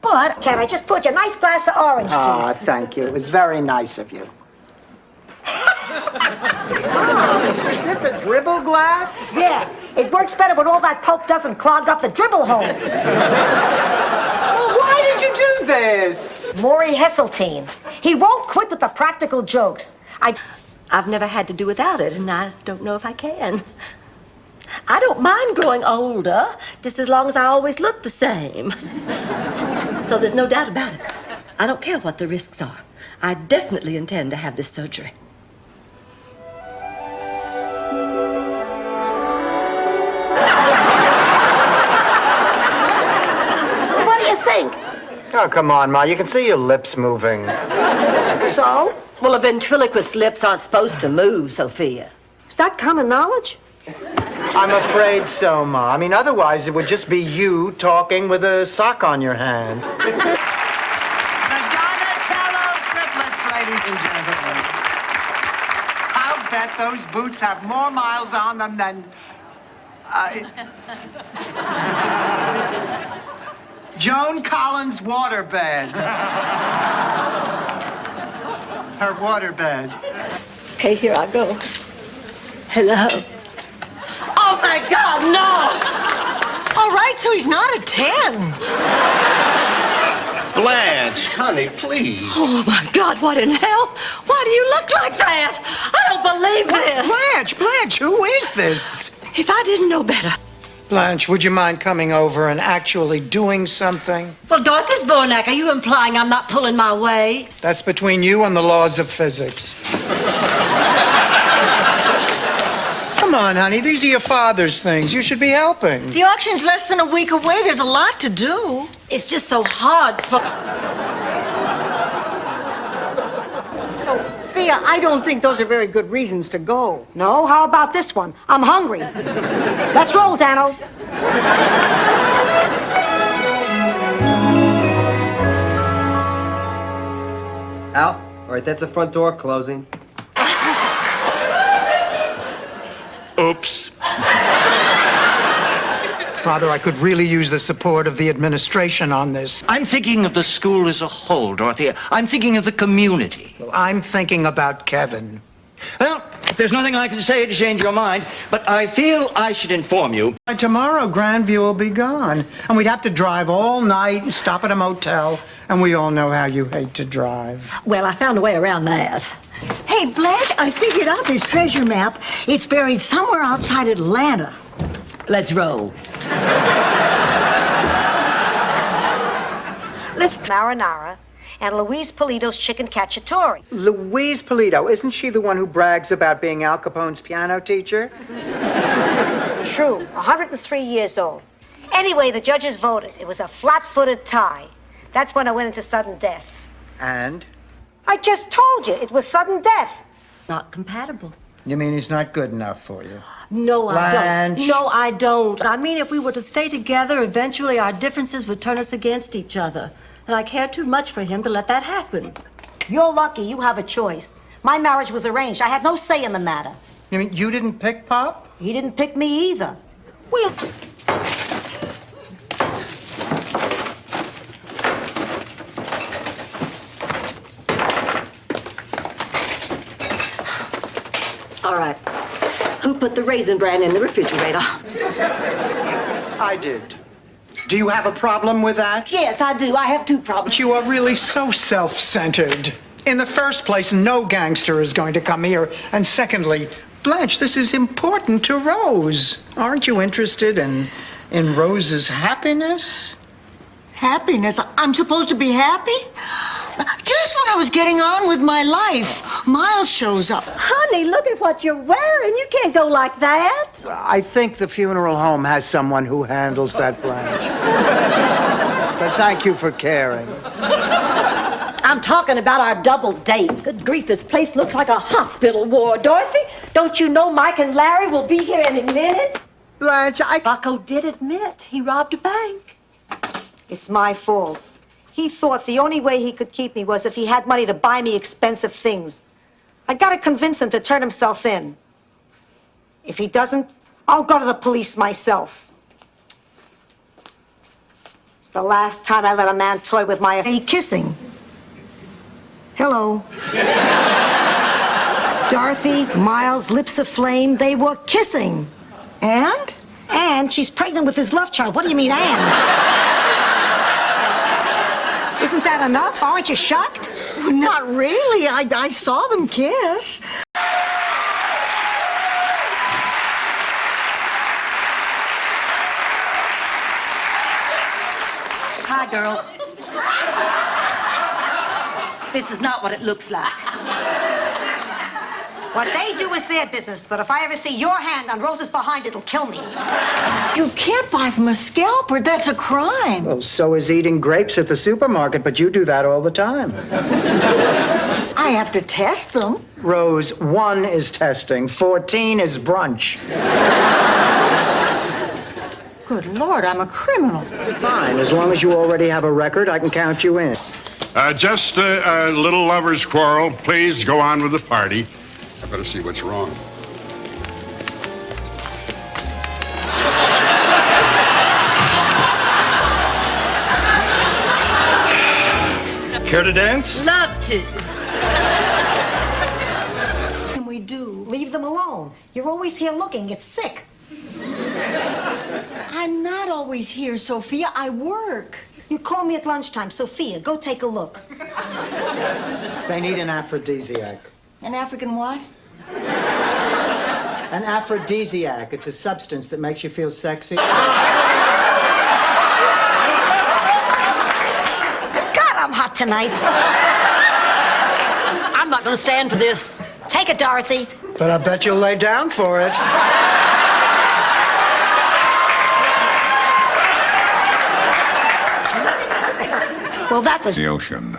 But... Can I just put you a nice glass of orange juice? Ah, thank you. It was very nice of you. Oh, is this a dribble glass? Yeah. It works better when all that pulp doesn't clog up the dribble hole. Well, why did you do this? Maury Heseltine. He won't quit with the practical jokes. I've never had to do without it, and I don't know if I can. I don't mind growing older, just as long as I always look the same. So there's no doubt about it. I don't care what the risks are. I definitely intend to have this surgery. What do you think? Oh, come on, Ma. You can see your lips moving. So? Well, a ventriloquist's lips aren't supposed to move, Sophia. Is that common knowledge? I'm afraid so, Ma. I mean, otherwise it would just be you talking with a sock on your hand. The Donatello triplets, ladies and gentlemen. I'll bet those boots have more miles on them than... Joan Collins' waterbed. Her waterbed. Okay, here I go. Hello. Oh my God, no! All right, so he's not a 10. Blanche, honey, please. Oh my God, what in hell? Why do you look like that? I don't believe this. Blanche, who is this? If I didn't know better. Blanche, would you mind coming over and actually doing something? Well, Dorothy Zbornak, are you implying I'm not pulling my weight? That's between you and the laws of physics. Come on, honey, these are your father's things. You should be helping. The auction's less than a week away. There's a lot to do. It's just so hard for... Sophia, I don't think those are very good reasons to go. No? How about this one? I'm hungry. Let's roll, Dano. Al, all right, that's the front door closing. Oops. Father, I could really use the support of the administration on this. I'm thinking of the school as a whole, Dorothy. I'm thinking of the community. Well, I'm thinking about Kevin. Well, there's nothing I can say to change your mind, but I feel I should inform you. Tomorrow, Grandview will be gone, and we'd have to drive all night and stop at a motel, and we all know how you hate to drive. Well, I found a way around that. Hey, Blanche, I figured out this treasure map. It's buried somewhere outside Atlanta. Let's roll. Let's marinara and Louise Polito's chicken cacciatore. Louise Polito, isn't she the one who brags about being Al Capone's piano teacher? True, 103 years old. Anyway, the judges voted. It was a flat-footed tie. That's when I went into sudden death. And? I just told you, it was sudden death. Not compatible. You mean he's not good enough for you? No, I Blanche. don't. No, I don't. I mean, if we were to stay together, eventually our differences would turn us against each other. And I care too much for him to let that happen. You're lucky you have a choice. My marriage was arranged. I had no say in the matter. You mean you didn't pick Pop? He didn't pick me either. Well, all right. Who put the Raisin Bran in the refrigerator? I did. Do you have a problem with that? Yes, I do. I have two problems. But you are really so self-centered. In the first place, no gangster is going to come here. And secondly, Blanche, this is important to Rose. Aren't you interested in Rose's happiness? Happiness? I'm supposed to be happy? Just when I was getting on with my life, Miles shows up. Honey, look at what you're wearing. You can't go like that. I think the funeral home has someone who handles that, Blanche. But thank you for caring. I'm talking about our double date. Good grief, this place looks like a hospital ward. Dorothy, don't you know Mike and Larry will be here any minute? Blanche, Bucko did admit he robbed a bank. It's my fault. He thought the only way he could keep me was if he had money to buy me expensive things. I gotta convince him to turn himself in. If he doesn't, I'll go to the police myself. It's the last time I let a man toy with my... Hey, kissing. Hello. Dorothy, Miles, lips aflame, they were kissing. And? And she's pregnant with his love child. What do you mean, and? Isn't that enough? Aren't you shocked? Well, not really. I saw them kiss. Hi, girls. This is not what it looks like. What they do is their business, but if I ever see your hand on Rose's behind, it'll kill me. You can't buy from a scalper. That's a crime. Well, so is eating grapes at the supermarket, but you do that all the time. I have to test them. Rose, 1 is testing, 14 is brunch. Good Lord, I'm a criminal. Fine, as long as you already have a record, I can count you in. Just a little lover's quarrel. Please go on with the party. I better see what's wrong. Care to dance? Love to. What can we do? Leave them alone. You're always here looking. It's sick. I'm not always here, Sophia. I work. You call me at lunchtime. Sophia, go take a look. They need an aphrodisiac. An African what? An aphrodisiac. It's a substance that makes you feel sexy. God, I'm hot tonight. I'm not going to stand for this. Take it, Dorothy. But I bet you'll lay down for it. Well, that was The ocean.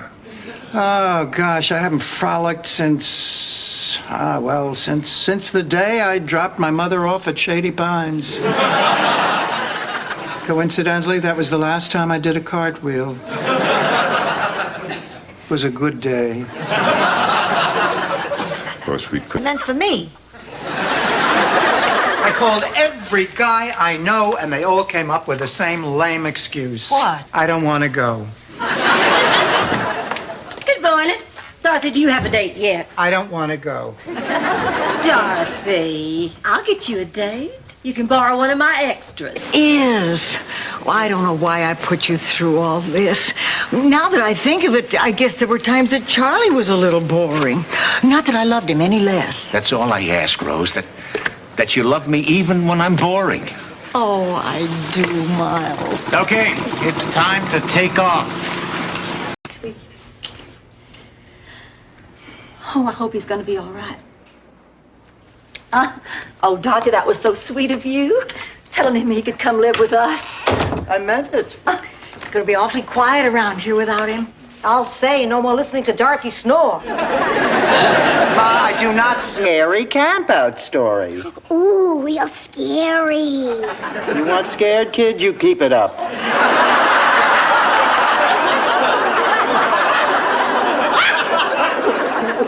Oh, gosh, I haven't frolicked since the day I dropped my mother off at Shady Pines. Coincidentally, that was the last time I did a cartwheel. It was a good day. Of course, we could. and then for me. I called every guy I know, and they all came up with the same lame excuse. What? I don't want to go. Good morning. Dorothy, do you have a date yet? I don't want to go. Dorothy, I'll get you a date. You can borrow one of my extras. Well, I don't know why I put you through all this. Now that I think of it, I guess there were times that Charlie was a little boring. Not that I loved him any less. That's all I ask, Rose, that you love me even when I'm boring. Oh, I do, Miles. Okay, it's time to take off. Oh, I hope he's going to be all right. Oh, Dorothy, that was so sweet of you. Telling him he could come live with us. I meant it. It's going to be awfully quiet around here without him. I'll say, no more listening to Dorothy snore. Ma, I do not scary campout story. Ooh, real scary. You want scared, kid? You keep it up.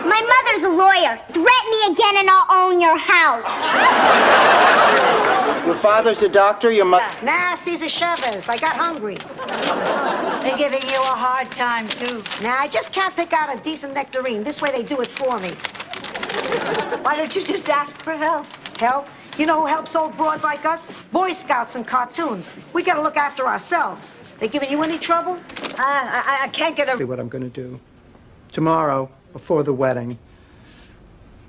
My mother's a lawyer. Threat me again and I'll own your house. Your father's a doctor, your mother... Nah, Cesar Chavez. I got hungry. They're giving you a hard time, too. Nah, I just can't pick out a decent nectarine. This way they do it for me. Why don't you just ask for help? Help? You know who helps old broads like us? Boy Scouts and cartoons. We gotta look after ourselves. They giving you any trouble? I can't get a... What I'm going to do. Tomorrow, before the wedding,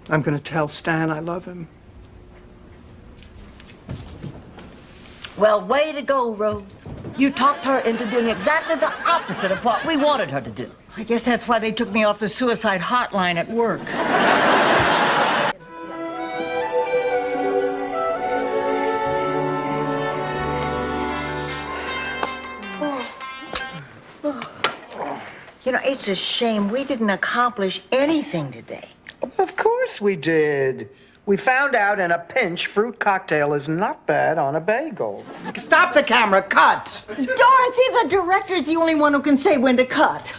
I'm going to tell Stan I love him. Well, way to go, Rose. You talked her into doing exactly the opposite of what we wanted her to do. I guess that's why they took me off the suicide hotline at work. You know, it's a shame we didn't accomplish anything today. Of course we did. We found out in a pinch fruit cocktail is not bad on a bagel. Stop the camera, cut! Dorothy, the director's the only one who can say when to cut.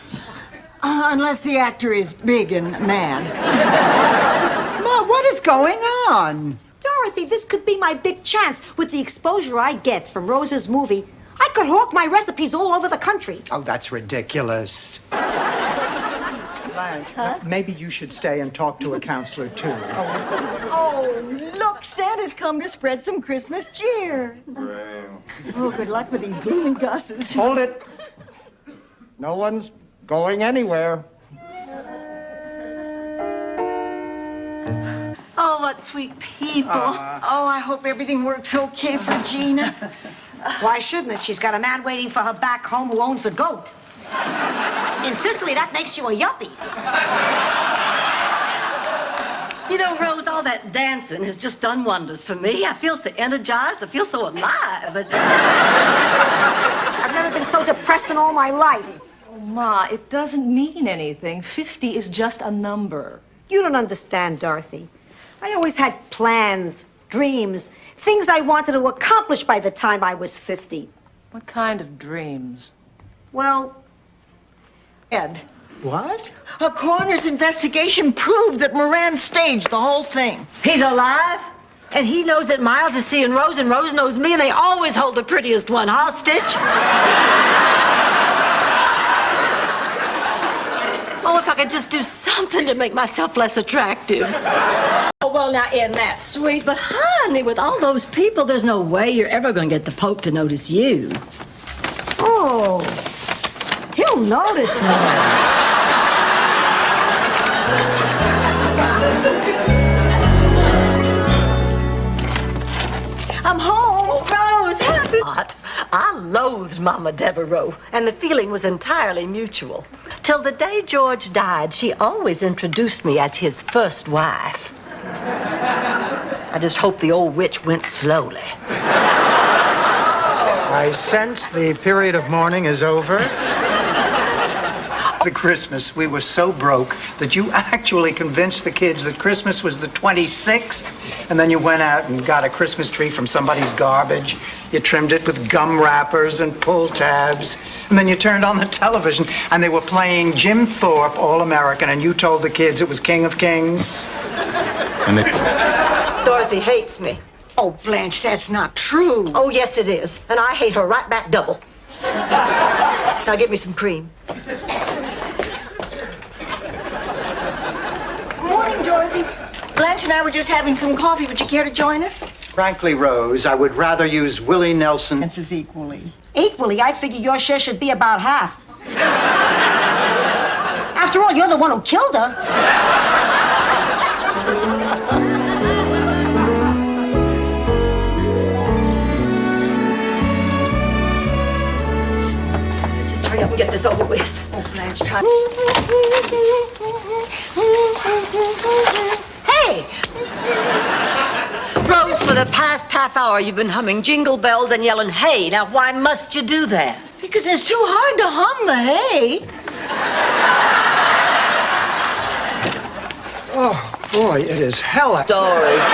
Unless the actor is big and mad. Ma, what is going on? Dorothy, this could be my big chance. With the exposure I get from Rose's movie, I could hawk my recipes all over the country. Oh, that's ridiculous. Blanche, maybe you should stay and talk to a counselor, too. Oh, look, Santa's come to spread some Christmas cheer. Oh, good luck with these blooming gusses. Hold it. No one's going anywhere. Oh, what sweet people. Oh, I hope everything works okay for Gina. Why shouldn't it? She's got a man waiting for her back home who owns a goat. In Sicily, that makes you a yuppie. You You know, Rose, all that dancing has just done wonders for me. I feel so energized. I feel so alive. I've never been so depressed in all my life. Oh, Ma, it doesn't mean anything. 50 is just a number. You don't understand, Dorothy. I always had plans, dreams, things I wanted to accomplish by the time I was 50. What kind of dreams? Well, Ed, What? a coroner's investigation proved that Moran staged the whole thing. He's alive, and he knows that Miles is seeing Rose, and Rose knows me, and they always hold the prettiest one hostage. Oh, if I could just do something to make myself less attractive. Oh, well, now, isn't that sweet? But, honey, with all those people, there's no way you're ever going to get the Pope to notice you. Oh, he'll notice me. I'm home. Rose, happy. I loathed Mama Devereaux, and the feeling was entirely mutual. Till the day George died, she always introduced me as his first wife. I just hope the old witch went slowly. I sense the period of mourning is over. The Christmas, we were so broke that you actually convinced the kids that Christmas was the 26th, and then you went out and got a Christmas tree from somebody's garbage. You trimmed it with gum wrappers and pull tabs, and then you turned on the television, and they were playing Jim Thorpe, All American, and you told the kids it was King of Kings. And they... Dorothy hates me. Oh, Blanche, that's not true. Oh, yes, it is. And I hate her right back double. Now, get me some cream. Morning, Dorothy. Blanche and I were just having some coffee. Would you care to join us? Frankly, Rose, I would rather use Willie Nelson. Chances equally. Equally, I figure your share should be about half. After all, you're the one who killed her. Let's just hurry up and get this over with. Oh, Blanche, try. Hey! Rose, for the past half hour, you've been humming jingle bells and yelling, hey. Now, why must you do that? Because it's too hard to hum the hay. Oh, boy, it is hell. Doris.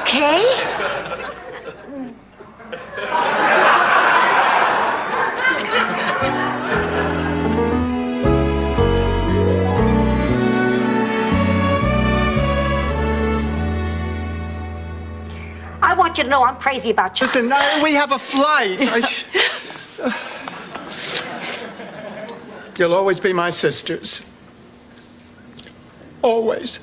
Okay. I want you to know I'm crazy about you. Listen, we have a flight. You'll always be my sisters. Always.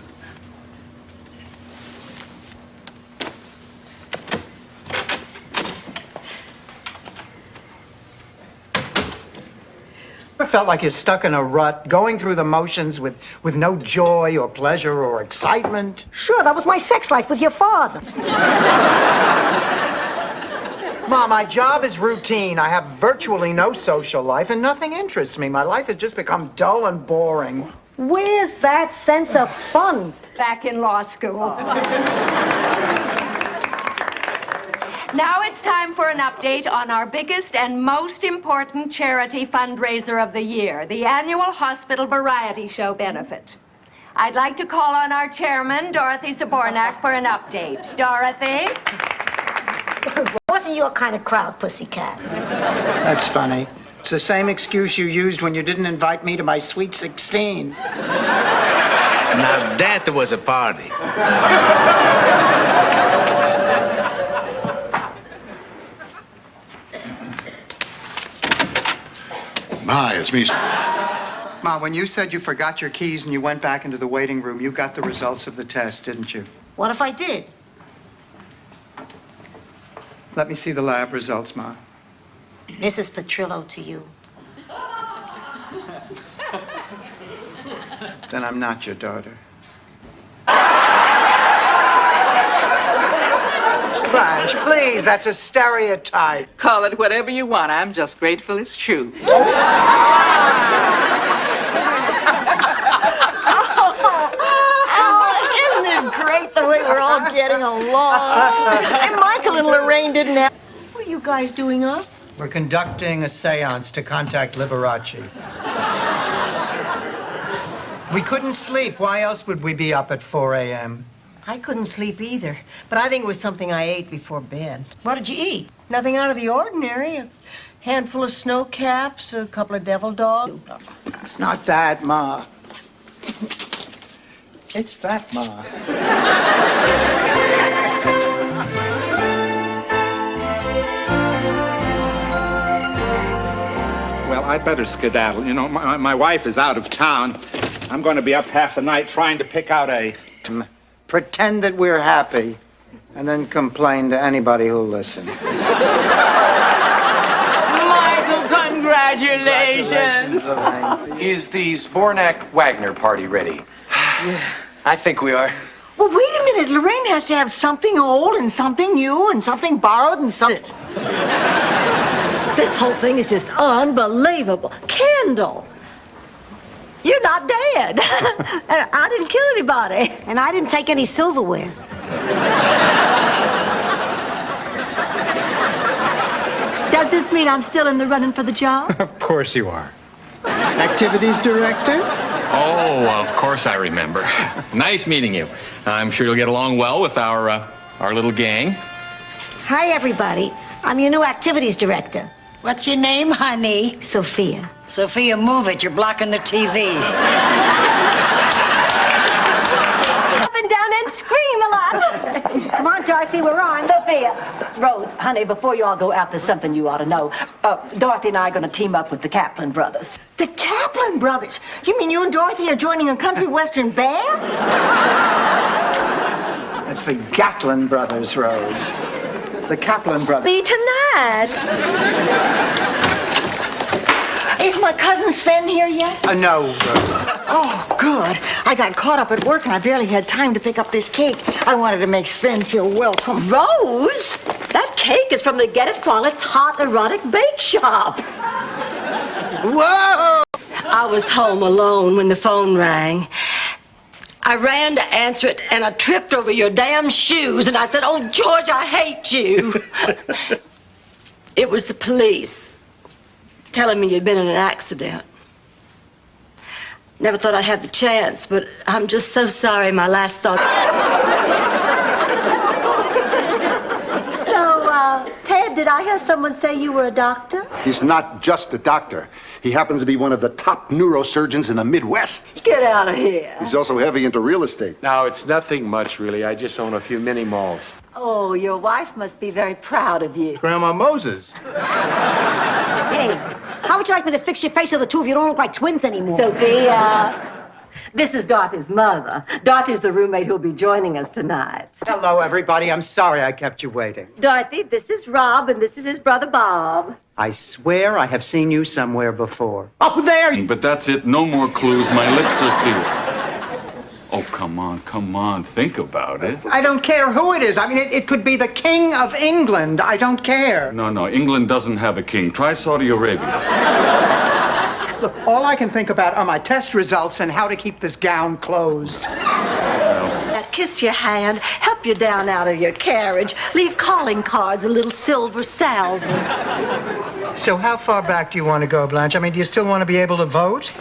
Ever felt like you're stuck in a rut, going through the motions with no joy or pleasure or excitement? Sure, that was my sex life with your father. Mom, my job is routine. I have virtually no social life, and nothing interests me. My life has just become dull and boring. Where's that sense of fun? Back in law school. Now it's time for an update on our biggest and most important charity fundraiser of the year, the annual Hospital Variety Show benefit. I'd like to call on our chairman, Dorothy Zabornak, for an update. Dorothy? Wasn't your kind of crowd, pussycat. That's funny. It's the same excuse you used when you didn't invite me to my Sweet 16. Now that was a party. My, it's me. Ma, when you said you forgot your keys and you went back into the waiting room, you got the results of the test, didn't you? What if I did? Let me see the lab results, Ma. Mrs. Petrillo to you. Then I'm not your daughter. Blanche, please, that's a stereotype. Call it whatever you want. I'm just grateful it's true. getting along. And Michael and Lorraine didn't have... What are you guys doing up? We're conducting a seance to contact Liberace. We couldn't sleep. Why else would we be up at 4 a.m.? I couldn't sleep either, but I think it was something I ate before bed. What did you eat? Nothing out of the ordinary. A handful of snow caps, a couple of devil dogs. It's not that, Ma. It's that, Ma. Well, I'd better skedaddle. You know, my wife is out of town. I'm going to be up half the night trying to pick out a... Pretend that we're happy, and then complain to anybody who'll listen. Michael, congratulations! Is the Spornak Wagner party ready? I think we are. Well, wait a minute. Lorraine has to have something old and something new and something borrowed and something... This whole thing is just unbelievable. Kendall, you're not dead. And I didn't kill anybody. And I didn't take any silverware. Does this mean I'm still in the running for the job? Of course you are. Activities director? Oh, of course I remember. Nice meeting you. I'm sure you'll get along well with our little gang. Hi, everybody. I'm your new activities director. What's your name, honey? Sophia. Sophia, move it. You're blocking the TV. Up and down and scream a lot. Come on, Dorothy, we're on. Sophia, Rose, honey, before you all go out, there's something you ought to know. Dorothy and I are going to team up with the Kaplan brothers. The Kaplan brothers? You mean you and Dorothy are joining a country western band? It's the Gatlin brothers, Rose. The Kaplan brothers. Be tonight. Is my cousin Sven here yet? No, Rose. Oh, good. I got caught up at work and I barely had time to pick up this cake. I wanted to make Sven feel welcome. Rose, that cake is from the Get It While It's Hot erotic bake shop. Whoa! I was home alone when the phone rang. I ran to answer it, and I tripped over your damn shoes, and I said, "Oh, George, I hate you." It was the police telling me you'd been in an accident. Never thought I'd have the chance, but I'm just so sorry my last thought... So, Ted, did I hear someone say you were a doctor? He's not just a doctor. He happens to be one of the top neurosurgeons in the Midwest. Get out of here. He's also heavy into real estate. No, it's nothing much, really. I just own a few mini malls. Oh, your wife must be very proud of you. Grandma Moses. Hey, how would you like me to fix your face so the two of you don't look like twins anymore? Sophia, this is Dorothy's mother. Dorothy's the roommate who'll be joining us tonight. Hello, everybody. I'm sorry I kept you waiting. Dorothy, this is Rob, and this is his brother Bob. I swear I have seen you somewhere before. Oh, there! But that's it. No more clues. My lips are sealed. Oh, come on. Think about it. I don't care who it is. I mean, it could be the King of England. I don't care. No. England doesn't have a king. Try Saudi Arabia. Look, all I can think about are my test results and how to keep this gown closed. Now, kiss your hand, help you down out of your carriage, leave calling cards and little silver salvers. So how far back do you want to go, Blanche? I mean, do you still want to be able to vote?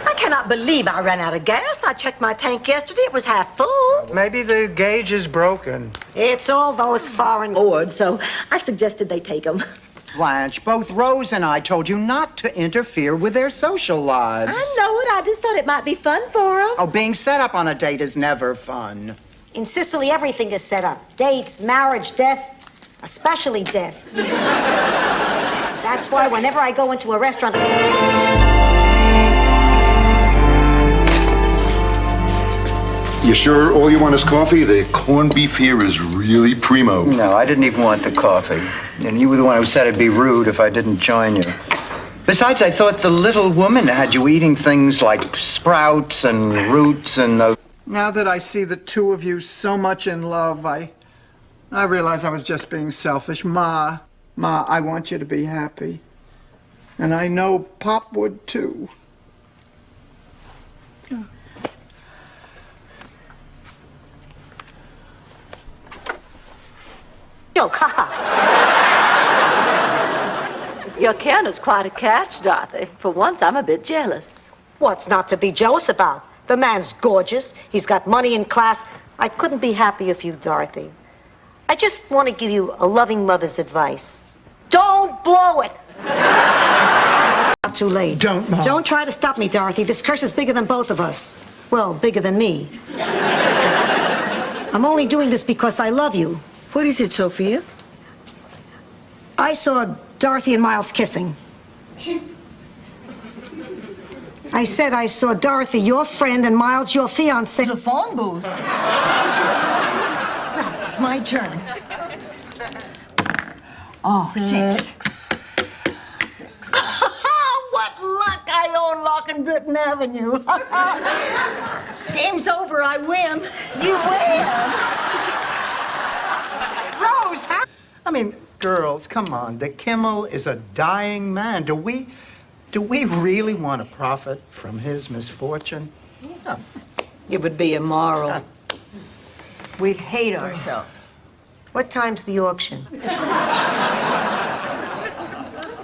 I cannot believe I ran out of gas. I checked my tank yesterday. It was half full. Maybe the gauge is broken. It's all those foreign boards, so I suggested they take them. Blanche, both Rose and I told you not to interfere with their social lives. I know it. I just thought it might be fun for them. Oh, being set up on a date is never fun. In Sicily, everything is set up. Dates, marriage, death, especially death. That's why whenever I go into a restaurant... You sure all you want is coffee? The corned beef here is really primo. No, I didn't even want the coffee. And you were the one who said it'd be rude if I didn't join you. Besides, I thought the little woman had you eating things like sprouts and roots and... Now that I see the two of you so much in love, I realize I was just being selfish. Ma, I want you to be happy. And I know Pop would too. joke. Ha ha. Your Ken is quite a catch, Dorothy. For once, I'm a bit jealous. What's not to be jealous about? The man's gorgeous. He's got money and class. I couldn't be happier for you, Dorothy. I just want to give you a loving mother's advice. Don't blow it. Not too late. Don't, Mom. Don't try to stop me, Dorothy. This curse is bigger than both of us. Well, bigger than me. I'm only doing this because I love you. What is it, Sophia? I saw Dorothy and Miles kissing. I said I saw Dorothy, your friend, and Miles, your fiancé. The phone booth. Well, it's my turn. Oh, six. What luck I own Lock and Britton Avenue. Game's over, I win. You win. Rose, I mean, girls, come on. Dick Kimmel is a dying man. Do we really want to profit from his misfortune? No. It would be immoral. We'd hate ourselves. What time's the auction?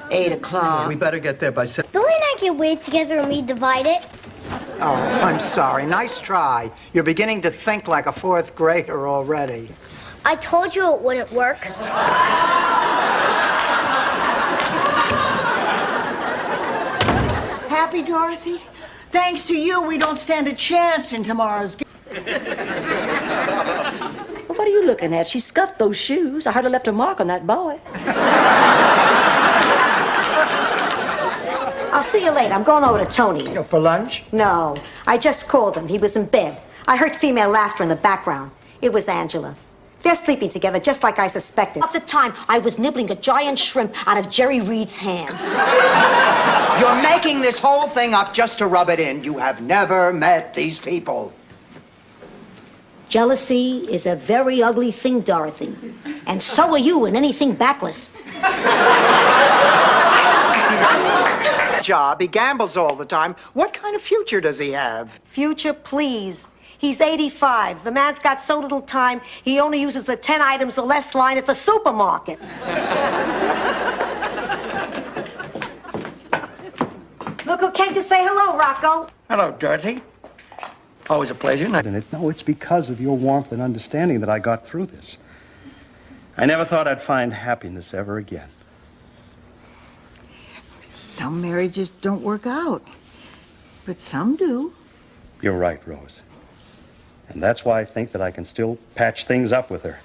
8 o'clock. We better get there by 7. Billy and I get weighed together and we divide it. Oh, I'm sorry. Nice try. You're beginning to think like a 4th grader already. I told you it wouldn't work. Happy, Dorothy? Thanks to you, we don't stand a chance in tomorrow's game. Well, what are you looking at? She scuffed those shoes. I heard her left a mark on that boy. I'll see you later. I'm going over to Tony's. For lunch? No, I just called him. He was in bed. I heard female laughter in the background. It was Angela. They're sleeping together just like I suspected. At the time, I was nibbling a giant shrimp out of Jerry Reed's hand. You're making this whole thing up just to rub it in. You have never met these people. Jealousy is a very ugly thing, Dorothy. And so are you in anything backless. Job. He gambles all the time. What kind of future does he have? Future, please. He's 85. The man's got so little time, he only uses the 10 items or less line at the supermarket. Look who came to say hello, Rocco. Hello, Dorothy. Always a pleasure. No, it's because of your warmth and understanding that I got through this. I never thought I'd find happiness ever again. Some marriages don't work out, but some do. You're right, Rose. And that's why I think that I can still patch things up with her.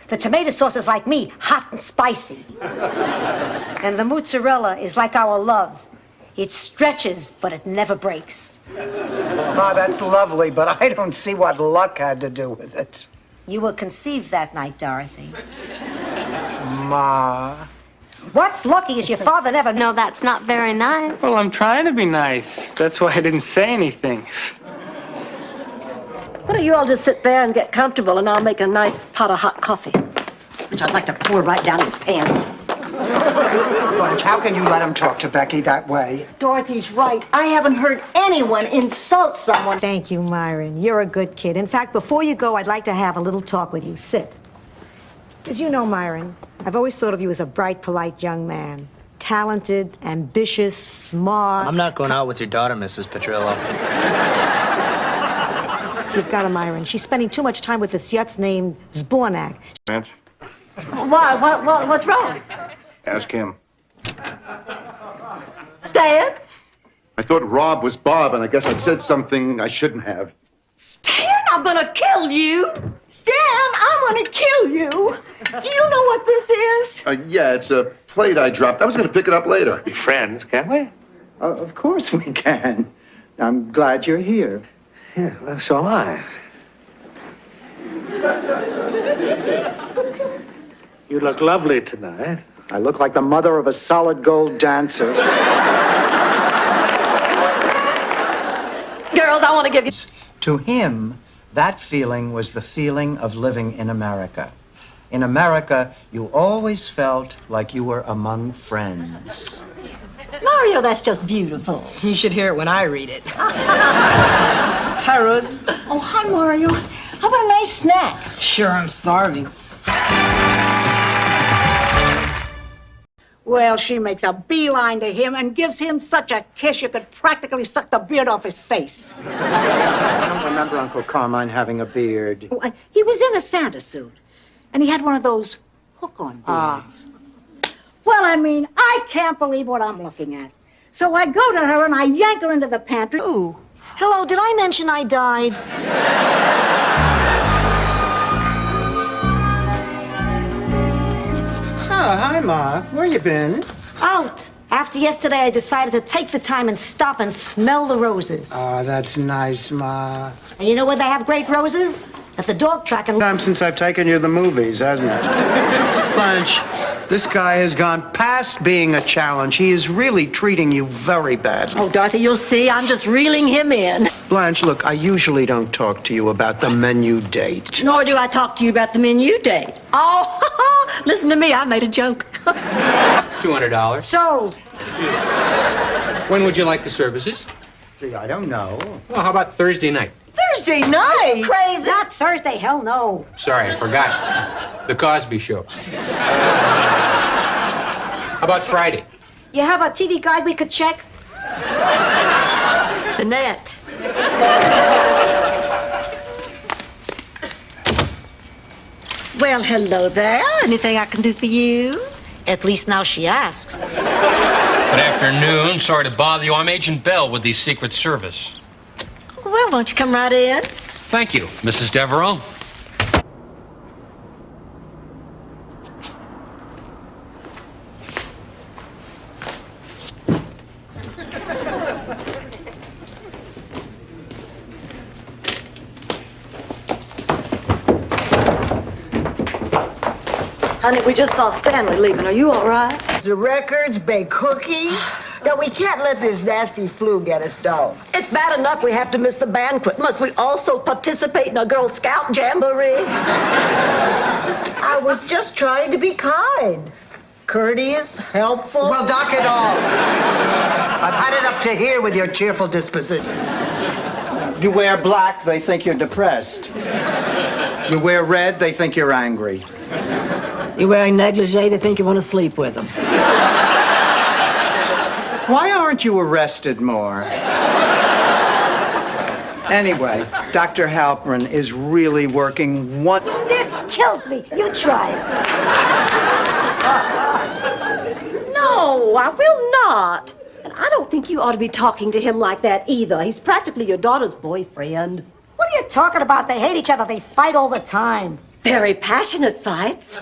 The tomato sauce is like me, hot and spicy. And the mozzarella is like our love. It stretches, but it never breaks. Ma, that's lovely, but I don't see what luck had to do with it. You were conceived that night, Dorothy. Ma. What's lucky is your father never... No, that's not very nice. Well, I'm trying to be nice. That's why I didn't say anything. Why don't you all just sit there and get comfortable, and I'll make a nice pot of hot coffee, which I'd like to pour right down his pants. Blanche, how can you let him talk to Becky that way? Dorothy's right. I haven't heard anyone insult someone. Thank you, Myron. You're a good kid. In fact, before you go, I'd like to have a little talk with you. Sit. As you know, Myron, I've always thought of you as a bright, polite young man. Talented, ambitious, smart. I'm not going out with your daughter, Mrs. Petrillo. You've got her, Myron. She's spending too much time with this yutz named Zbornak. Vance, What's wrong? ask him. Stan? I thought Rob was Bob, and I guess I said something I shouldn't have. Stan, I'm gonna kill you! Stan, I'm gonna kill you! Do you know what this is? Yeah, it's a plate I dropped. I was going to pick it up later. Be friends, can't we? Of course we can. I'm glad you're here. Yeah, well, so am I. You look lovely tonight. I look like the mother of a solid gold dancer. Girls, I want to give you... To him, that feeling was the feeling of living in America. In America, you always felt like you were among friends. Mario, that's just beautiful. You should hear it when I read it. Hi, Rose. Oh, hi, Mario. How about a nice snack? Sure, I'm starving. Well, she makes a beeline to him and gives him such a kiss you could practically suck the beard off his face. I don't remember Uncle Carmine having a beard. He was in a Santa suit, and he had one of those hook-on beards. Well, I mean, I can't believe what I'm looking at. So I go to her and I yank her into the pantry. Ooh. Hello, did I mention I died? Oh, hi, Ma. Where you been? Out. After yesterday, I decided to take the time and stop and smell the roses. Oh, that's nice, Ma. And you know where they have great roses? At the dog track and... Time since I've taken you to the movies, hasn't it? Blanche, this guy has gone past being a challenge. He is really treating you very badly. Oh, Dorothy, you'll see. I'm just reeling him in. Blanche, look, I usually don't talk to you about the menu date. Nor do I talk to you about the menu date. Oh, listen to me. I made a joke. $200. Sold. When would you like the services? Gee, I don't know. Well, how about Thursday night? Thursday night? Crazy. Not Thursday. Hell no. Sorry, I forgot. The Cosby Show. How about Friday? You have a TV guide we could check? The net. Well, hello there. Anything I can do for you? At least now she asks. Good afternoon. Sorry to bother you. I'm Agent Bell with the Secret Service. Well, won't you come right in? Thank you, Mrs. Devereaux. Honey, we just saw Stanley leaving. Are you all right? The records, bake cookies. Now, we can't let this nasty flu get us down. It's bad enough we have to miss the banquet. Must we also participate in a Girl Scout jamboree? I was just trying to be kind. Courteous, helpful. Well, dock it off. I've had it up to here with your cheerful disposition. You wear black, they think you're depressed. You wear red, they think you're angry. You're wearing negligee, they think you want to sleep with them. Why aren't you arrested more? Anyway, Dr. Halpern is really working one... This kills me. You try it. No, I will not. And I don't think you ought to be talking to him like that either. He's practically your daughter's boyfriend. What are you talking about? They hate each other. They fight all the time. Very passionate fights.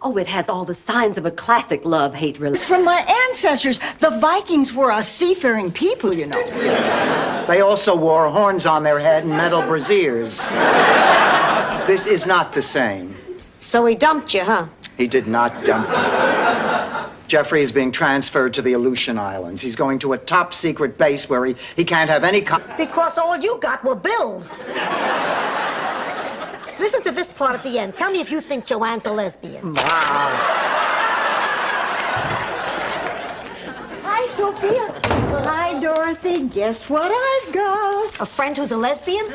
Oh, it has all the signs of a classic love-hate relationship. It's from my ancestors. The Vikings were a seafaring people, you know. They also wore horns on their head and metal braziers. This is not the same. So he dumped you, huh? He did not dump me. Jeffrey is being transferred to the Aleutian Islands. He's going to a top-secret base where he can't have any... Because all you got were bills. Listen to this part at the end. Tell me if you think Joanne's a lesbian. Hi, Sophia. Hi, Dorothy. Guess what I've got? A friend who's a lesbian?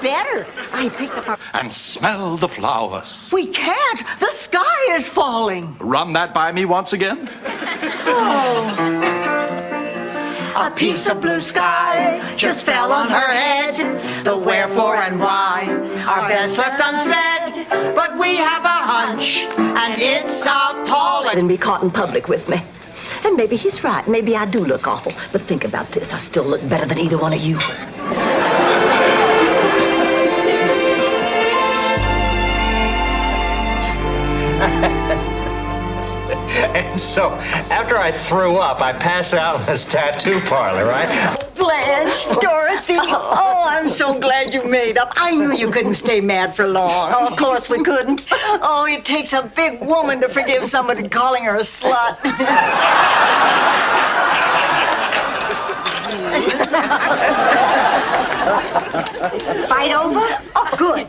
Better. I picked up our... And smell the flowers. We can't. The sky is falling. Run that by me once again. A piece of blue sky just fell on her head. The wherefore and why are best left unsaid. But we have a hunch, and it's appalling. And be caught in public with me. And maybe he's right. Maybe I do look awful. But think about this. I still look better than either one of you. And so, after I threw up, I passed out in this tattoo parlor, right? Blanche, Dorothy, oh, I'm so glad you made up. I knew you couldn't stay mad for long. Oh, of course we couldn't. Oh, it takes a big woman to forgive somebody calling her a slut. Fight over? Oh, good.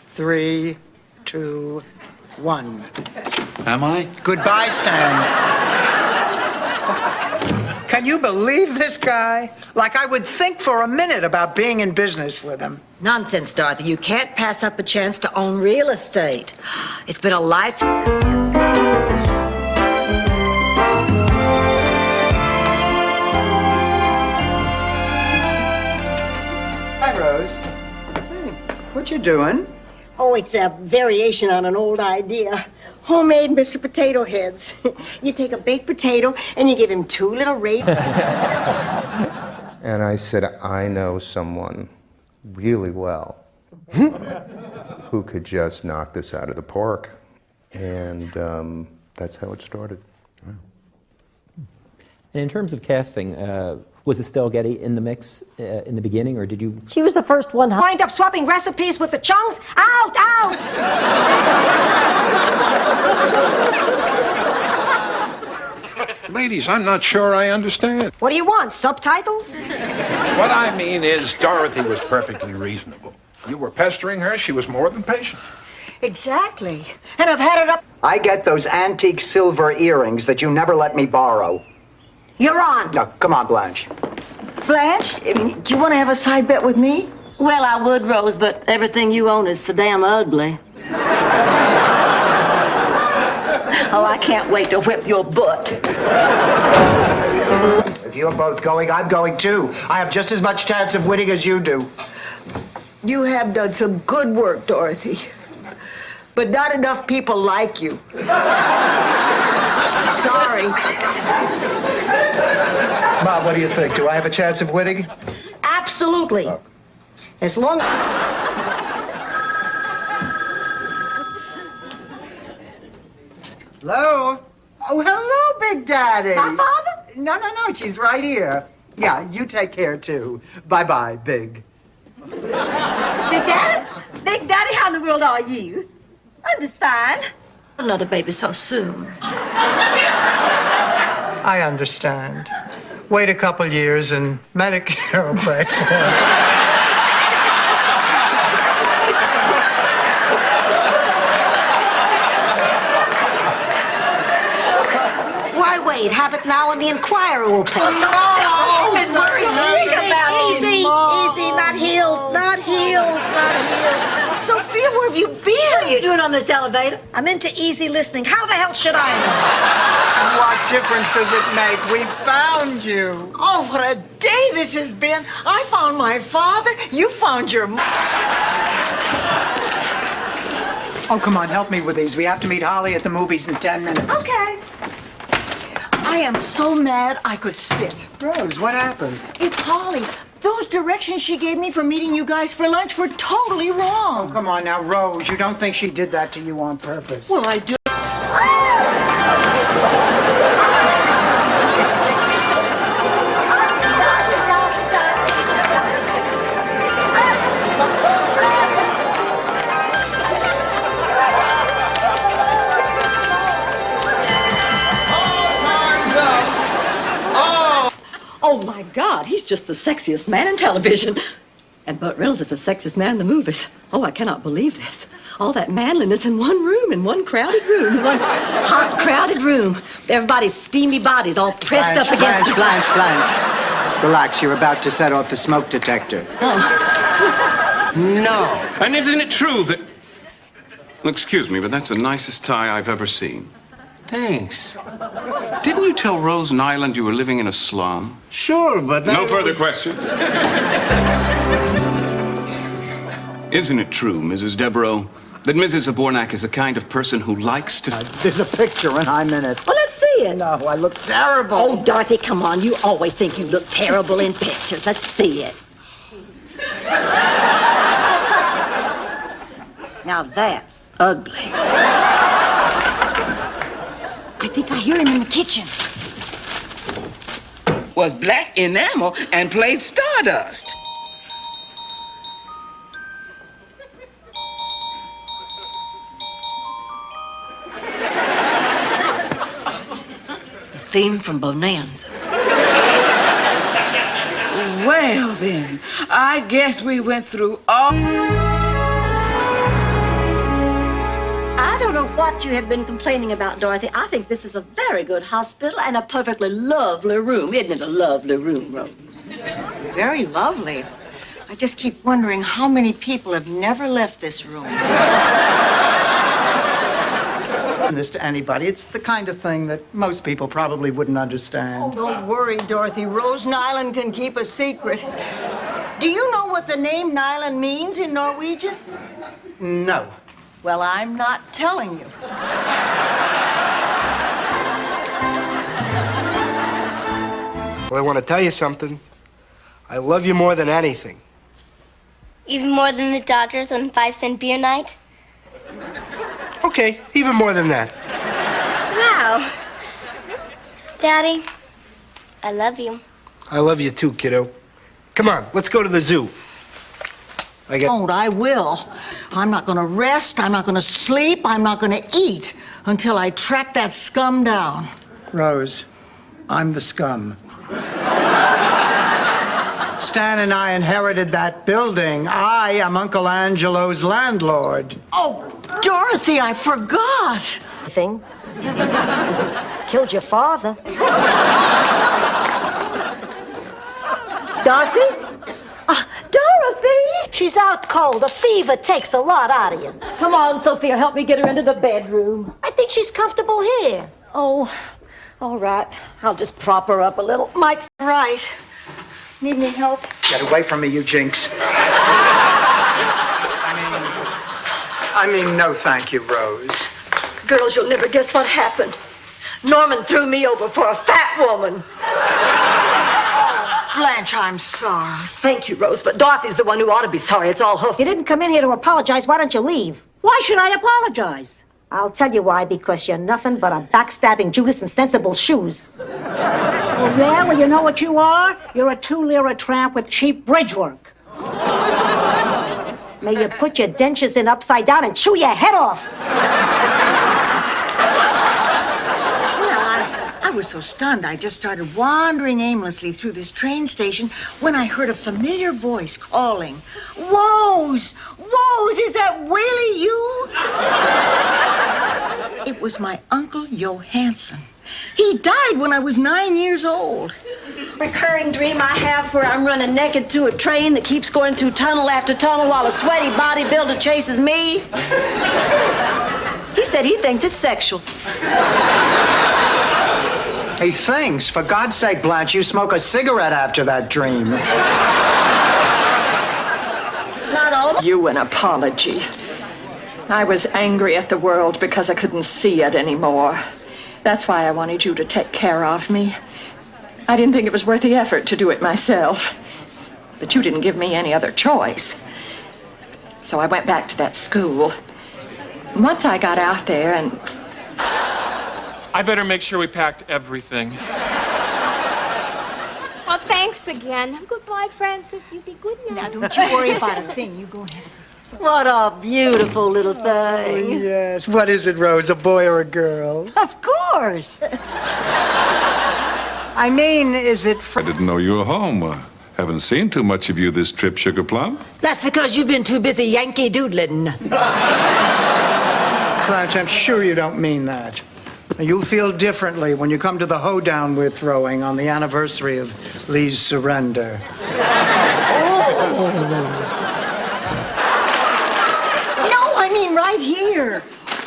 3, 2, 1. Am I? Goodbye, Stan. Can you believe this guy? Like I would think for a minute about being in business with him. Nonsense, Dorothy. You can't pass up a chance to own real estate. It's been a life. Hi, Rose. Hey, what you doing? Oh, it's a variation on an old idea. Homemade Mr. Potato Heads. You take a baked potato and you give him 2 little raisins. And I said, I know someone really well who could just knock this out of the park. And that's how it started. And in terms of casting, was Estelle Getty in the mix in the beginning, or did you? She was the first one. Wind up swapping recipes with the Chungs? Out, out! Ladies, I'm not sure I understand. What do you want, subtitles? What I mean is, Dorothy was perfectly reasonable. You were pestering her, she was more than patient. Exactly. And I've had it up. I get those antique silver earrings that you never let me borrow. You're on. No, come on, Blanche. Blanche, do you want to have a side bet with me? Well, I would, Rose, but everything you own is so damn ugly. Oh, I can't wait to whip your butt. If you're both going, I'm going too. I have just as much chance of winning as you do. You have done some good work, Dorothy. But not enough people like you. Sorry. Ma, what do you think? Do I have a chance of winning? Absolutely. As long Hello? Oh, hello, Big Daddy. My father? No, she's right here. Yeah, you take care, too. Bye-bye, Big. Big Daddy? Big Daddy, how in the world are you? I'm just fine. Another baby so soon. I understand. Wait a couple years and Medicare will pay for it. Why wait? Have it now and the Inquirer will pay. Easy, not healed, not healed, not healed. Sophia, where have you been? What are you doing on this elevator? I'm into easy listening. How the hell should I know? What difference does it make? We found you. Oh, what a day this has been. I found my father. You found your Oh, come on, help me with these. We have to meet Holly at the movies in 10 minutes. Okay. I am so mad I could spit. Rose, what happened? It's Holly. Those directions she gave me for meeting you guys for lunch were totally wrong. Oh, come on now, Rose. You don't think she did that to you on purpose? Well, I do. Oh, my God, he's just the sexiest man in television. And Burt Reynolds is the sexiest man in the movies. Oh, I cannot believe this. All that manliness in one room, in one crowded room, one hot, crowded room. Everybody's steamy bodies all pressed up against each other. Blanche. Relax, you're about to set off the smoke detector. No. And isn't it true that... Excuse me, but that's the nicest tie I've ever seen. Thanks. Didn't you tell Rose Nyland you were living in a slum? Sure, but that No further questions. Isn't it true, Mrs. Devereaux, that Mrs. Zabornak is the kind of person who likes to... There's a picture and I'm in it. Well, let's see it. No, I look terrible. Oh, Dorothy, come on. You always think you look terrible in pictures. Let's see it. Now that's ugly. I think I hear him in the kitchen. Was black enamel and played Stardust. The theme from Bonanza. Well then, I guess we went through all... I don't know why what you have been complaining about, Dorothy, I think this is a very good hospital and a perfectly lovely room. Isn't it a lovely room, Rose? Very lovely. I just keep wondering how many people have never left this room. This to anybody. It's the kind of thing that most people probably wouldn't understand. Oh, don't worry, Dorothy. Rose Nyland can keep a secret. Do you know what the name Nyland means in Norwegian? No. Well, I'm not telling you. Well, I want to tell you something. I love you more than anything. Even more than the Dodgers on 5-cent beer night? Okay, even more than that. Wow. Daddy, I love you. I love you too, kiddo. Come on, let's go to the zoo. Don't, I will. I'm not gonna rest, I'm not gonna sleep, I'm not gonna eat until I track that scum down. Rose, I'm the scum. Stan and I inherited that building. I am Uncle Angelo's landlord. Oh, Dorothy, I forgot. Thing. Killed your father. Dorothy? Dorothy! She's out cold. A fever takes a lot out of you. Come on, Sophia, help me get her into the bedroom. I think she's comfortable here. Oh, all right. I'll just prop her up a little. Mike's right. Need any help? Get away from me, you jinx. I mean, no thank you, Rose. Girls, you'll never guess what happened. Norman threw me over for a fat woman. Blanche, I'm sorry. Thank you, Rose, but Dorothy's the one who ought to be sorry. It's all her fault. You didn't come in here to apologize. Why don't you leave? Why should I apologize? I'll tell you why. Because you're nothing but a backstabbing Judas in sensible shoes. Oh, yeah? Well, you know what you are? You're a 2-lira tramp with cheap bridge work. May you put your dentures in upside down and chew your head off. I was so stunned, I just started wandering aimlessly through this train station when I heard a familiar voice calling, Rose! Rose, is that really you? It was my Uncle Johansson. He died when I was 9 years old. Recurring dream I have where I'm running naked through a train that keeps going through tunnel after tunnel while a sweaty bodybuilder chases me. He said he thinks it's sexual. He thinks. For God's sake, Blanche, you smoke a cigarette after that dream. Not all. You an apology. I was angry at the world because I couldn't see it anymore. That's why I wanted you to take care of me. I didn't think it was worth the effort to do it myself. But you didn't give me any other choice. So I went back to that school. And once I got out there and... I better make sure we packed everything. Well, thanks again. Goodbye, Francis. You be good now. Now, don't you worry about a thing. You go ahead. What a beautiful little thing. Oh, yes. What is it, Rose, a boy or a girl? Of course. I mean, is it... I didn't know you were home. Haven't seen too much of you this trip, Sugar Plum. That's because you've been too busy Yankee doodling. Blanche, I'm sure you don't mean that. You'll feel differently when you come to the hoedown we're throwing on the anniversary of Lee's surrender. No, I mean right here.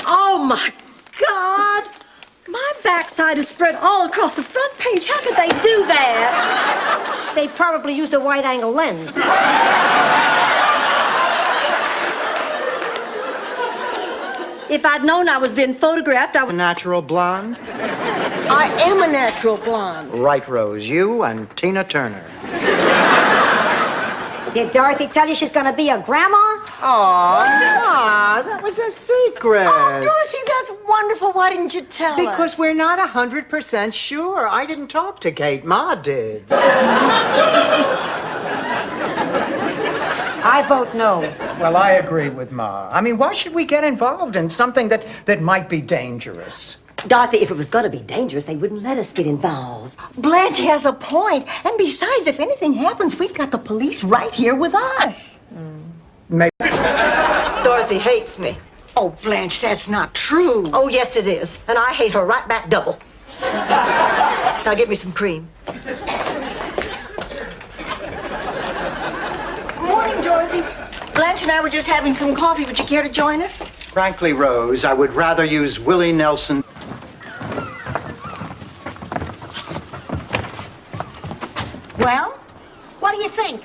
Oh, my God. My backside is spread all across the front page. How could they do that? They probably used a wide-angle lens. If I'd known I was being photographed, I would... A natural blonde? I am a natural blonde. Right, Rose. You and Tina Turner. Did Dorothy tell you she's gonna be a grandma? Oh, no, that was a secret. Oh, Dorothy, that's wonderful. Why didn't you tell us? Because we're not 100% sure. I didn't talk to Kate. Ma did. I vote no. Well, I agree with Ma. I mean, why should we get involved in something that might be dangerous? Dorothy, if it was going to be dangerous, they wouldn't let us get involved. Blanche has a point. And besides, if anything happens, we've got the police right here with us. Maybe. Dorothy hates me. Oh, Blanche, that's not true. Oh, yes, it is. And I hate her right back double. Now get me some cream. Morning, Dorothy. Blanche and I were just having some coffee. Would you care to join us? Frankly, Rose, I would rather use Willie Nelson. Well, what do you think?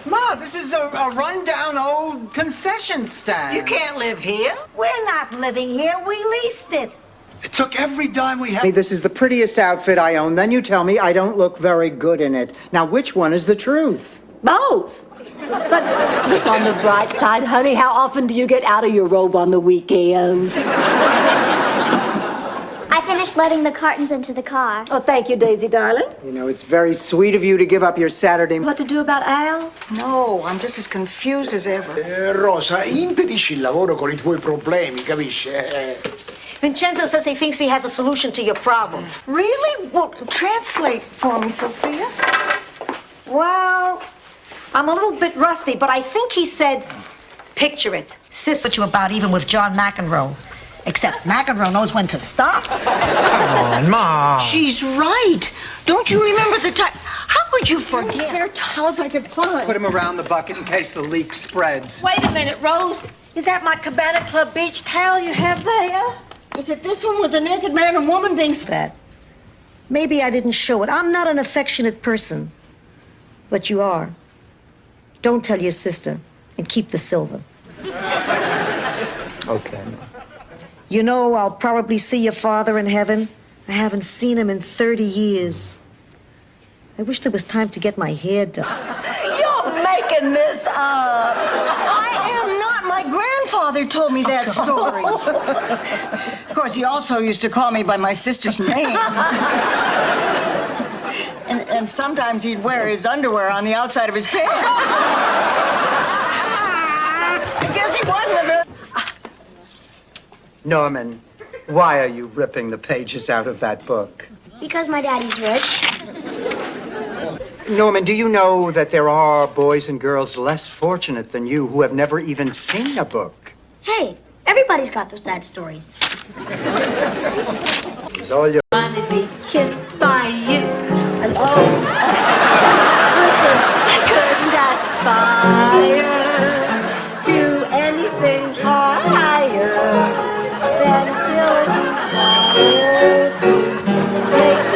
Ma, this is a rundown old concession stand. You can't live here. We're not living here. We leased it. It took every dime we had. Hey, this is the prettiest outfit I own. Then you tell me I don't look very good in it. Now, which one is the truth? Both. But look on the bright side, honey. How often do you get out of your robe on the weekends? I finished loading the cartons into the car. Oh, thank you, Daisy, darling. You know, it's very sweet of you to give up your Saturday. What to do about Al? No, I'm just as confused as ever. Rosa, impedisci il lavoro con I tuoi problemi, capisci? Vincenzo says he thinks he has a solution to your problem. Really? Well, translate for me, Sophia. Well, I'm a little bit rusty, but I think he said, picture it. Sis, what you about even with John McEnroe. Except McEnroe knows when to stop. Come on, Ma. She's right. Don't you remember the time? How could you forget? Spare towels I could find. Put them around the bucket in case the leak spreads. Wait a minute, Rose. Is that my Cabana Club beach towel you have there? Is it this one with the naked man and woman being... That. Maybe I didn't show it. I'm not an affectionate person. But you are. Don't tell your sister and keep the silver. Okay. You know, I'll probably see your father in heaven. I haven't seen him in 30 years. I wish there was time to get my hair done. You're making this up. I am not. My grandfather told me that story. Of course, he also used to call me by my sister's name. And sometimes he'd wear his underwear on the outside of his pants. I guess he wasn't a very... Norman, why are you ripping the pages out of that book? Because my daddy's rich. Norman, do you know that there are boys and girls less fortunate than you who have never even seen a book? Hey, everybody's got those sad stories. It was all your... Wanted me kissed by you. And oh, I couldn't aspire to anything higher than feeling desire to make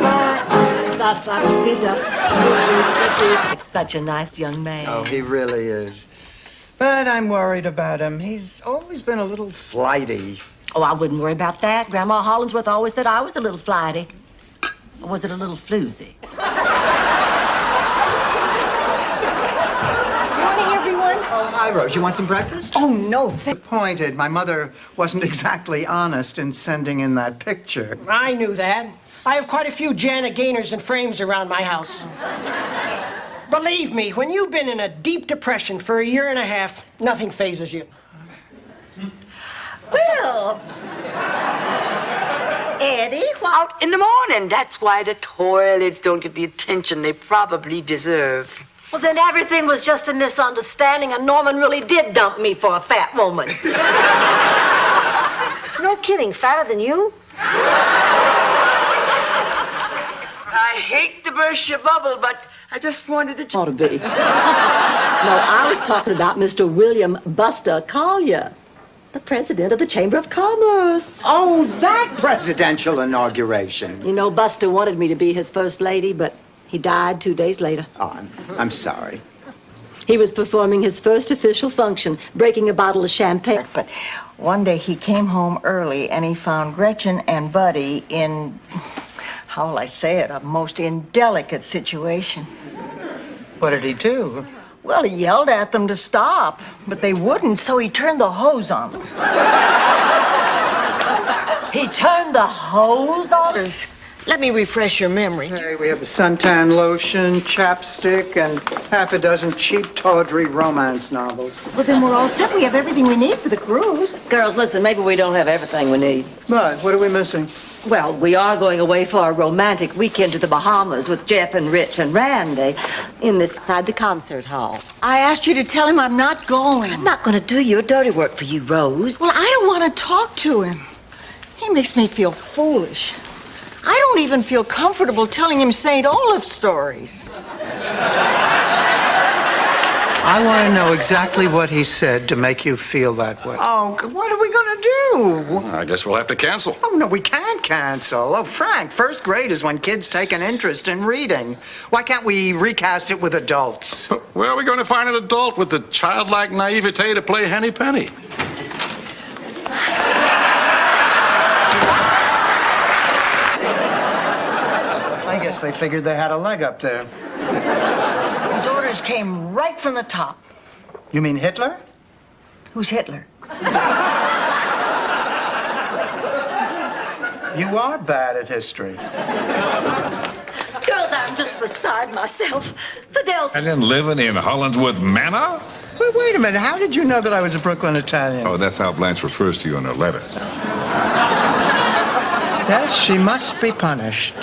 my eyes up. It's such a nice young man. Oh, he really is. But I'm worried about him. He's always been a little flighty. Oh, I wouldn't worry about that. Grandma Hollingsworth always said I was a little flighty. Or was it a little floozy? Morning, everyone. Oh, hi, Rose. You want some breakfast? Oh, no. Disappointed. My mother wasn't exactly honest in sending in that picture. I knew that. I have quite a few Janet Gaynors and frames around my house. Believe me, when you've been in a deep depression for a year and a half, nothing phases you. Well, Eddie, out in the morning. That's why the toilets don't get the attention they probably deserve. well, then everything was just a misunderstanding, and Norman really did dump me for a fat woman. No kidding, fatter than you? I hate to burst your bubble, but I just wanted to... Ought to be. No, I was talking about Mr. William Buster Collier, the president of the Chamber of Commerce. Oh, that presidential inauguration. You know, Buster wanted me to be his first lady, but he died 2 days later. Oh, I'm sorry. He was performing his first official function, breaking a bottle of champagne. But one day he came home early and he found Gretchen and Buddy in, how will I say it, a most indelicate situation. What did he do? Well, he yelled at them to stop, but they wouldn't, so he turned the hose on them. He turned the hose on? Let me refresh your memory. Okay, we have the suntan lotion, chapstick, and half a dozen cheap, tawdry romance novels. Well, then we're all set. We have everything we need for the cruise. Girls, listen, maybe we don't have everything we need. But what are we missing? Well, we are going away for a romantic weekend to the Bahamas with Jeff and Rich and Randy inside the concert hall. I asked you to tell him I'm not going. I'm not going to do your dirty work for you, Rose. Well, I don't want to talk to him. He makes me feel foolish. I don't even feel comfortable telling him St. Olaf stories. I want to know exactly what he said to make you feel that way. Oh, what are we going to do? Well, I guess we'll have to cancel. Oh, no, we can't cancel. Oh, Frank, first grade is when kids take an interest in reading. Why can't we recast it with adults? Where are we going to find an adult with the childlike naivete to play Henny Penny? I guess they figured they had a leg up there. His orders came right from the top. You mean Hitler? Who's Hitler? You are bad at history. Girls, I'm just beside myself. Fidel's... And then living in Hollandsworth Manor? Wait a minute. How did you know that I was a Brooklyn Italian? Oh, that's how Blanche refers to you in her letters. Yes, she must be punished.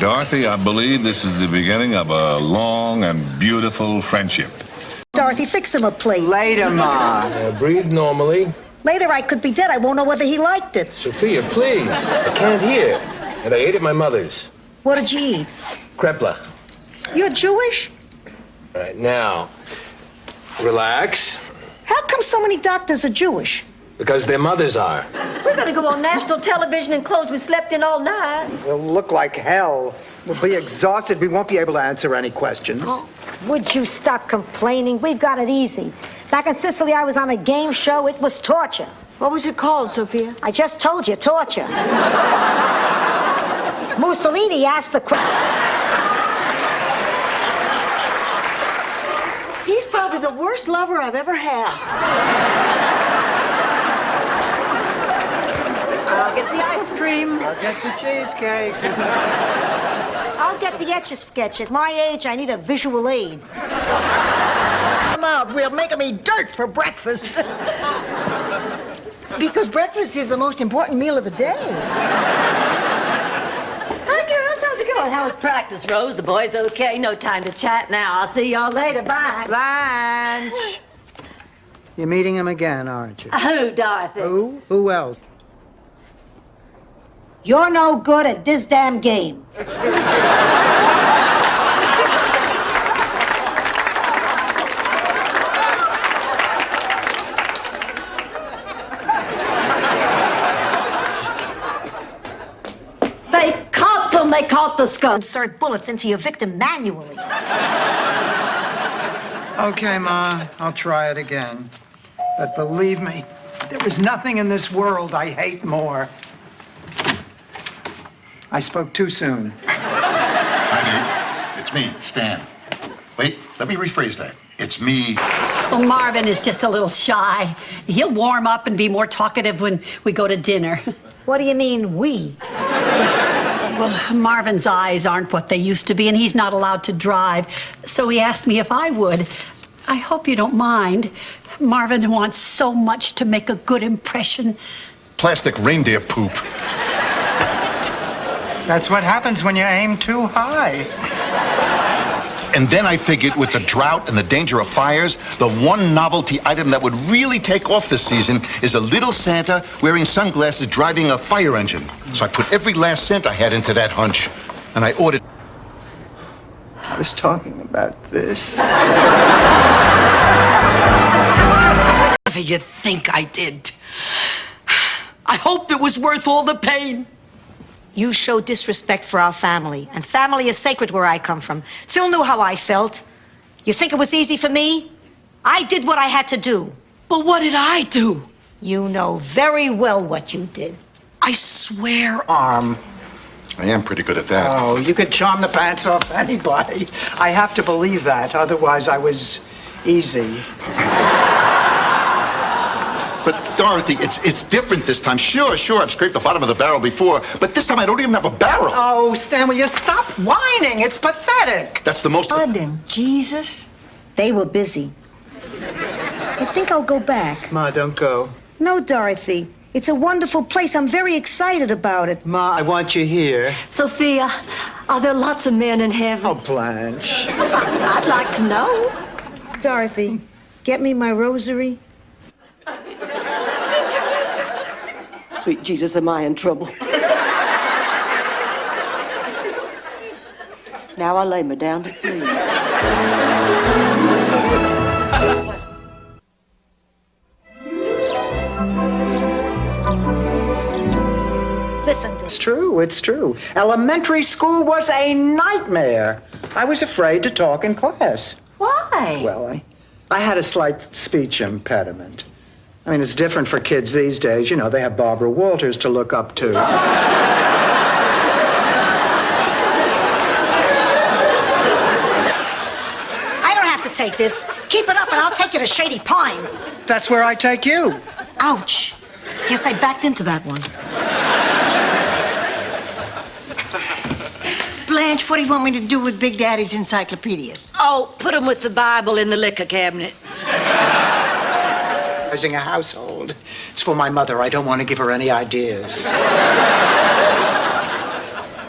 Dorothy, I believe this is the beginning of a long and beautiful friendship. Dorothy, fix him a plate. Later, Ma. Breathe normally. Later, I could be dead. I won't know whether he liked it. Sophia, please. I can't hear. And I ate at my mother's. What did you eat? Kreplach. You're Jewish? All right, now, relax. How come so many doctors are Jewish? Because their mothers are. We're going to go on national television in clothes we slept in all night. We'll look like hell. We'll be exhausted. We won't be able to answer any questions. Oh, would you stop complaining? We've got it easy. Back in Sicily, I was on a game show. It was torture. What was it called, Sophia? I just told you, torture. Mussolini asked the question. He's probably the worst lover I've ever had. I'll get the ice cream. I'll get the cheesecake. I'll get the Etch-a-Sketch. At my age, I need a visual aid. Come out. We're making me dirt for breakfast. Because breakfast is the most important meal of the day. Hi, girls. How's it going? How was practice, Rose? The boys okay? No time to chat now. I'll see y'all later. Bye. Blanche. You're meeting him again, aren't you? Who, Dorothy? Who? Who else? You're no good at this damn game. They caught them. They caught the scum. Insert bullets into your victim manually. Okay, Ma, I'll try it again. But believe me, there is nothing in this world I hate more. I spoke too soon. Honey, it's me, Stan. Wait, let me rephrase that. It's me. Well, Marvin is just a little shy. He'll warm up and be more talkative when we go to dinner. What do you mean, we? Well, Marvin's eyes aren't what they used to be, and he's not allowed to drive. So he asked me if I would. I hope you don't mind. Marvin wants so much to make a good impression. Plastic reindeer poop. That's what happens when you aim too high. And then I figured with the drought and the danger of fires, the one novelty item that would really take off this season is a little Santa wearing sunglasses driving a fire engine. So I put every last cent I had into that hunch, and I ordered... I was talking about this. Whatever you think I did. I hope it was worth all the pain. You show disrespect for our family, and family is sacred where I come from. Phil knew how I felt. You think it was easy for me? I did what I had to do. But what did I do? You know very well what you did. I swear. I am pretty good at that. Oh, you could charm the pants off anybody. I have to believe that, otherwise I was easy. But Dorothy, it's different this time. Sure, I've scraped the bottom of the barrel before, but this time I don't even have a barrel. Oh, Stan, will you stop whining? It's pathetic. That's the most... God and Jesus. They were busy. I think I'll go back. Ma, don't go. No, Dorothy. It's a wonderful place. I'm very excited about it. Ma, I want you here. Sophia, are there lots of men in heaven? Oh, Blanche. I'd like to know. Dorothy, get me my rosary. Sweet Jesus, am I in trouble? Now I lay me down to sleep. Listen, It's true. Elementary school was a nightmare. I was afraid to talk in class. Why? Well, I had a slight speech impediment. I mean, it's different for kids these days. You know, they have Barbara Walters to look up to. I don't have to take this. Keep it up and I'll take you to Shady Pines. That's where I take you. Ouch. Guess I backed into that one. Blanche, what do you want me to do with Big Daddy's encyclopedias? Oh, put them with the Bible in the liquor cabinet. Raising a household. It's for my mother. I don't want to give her any ideas.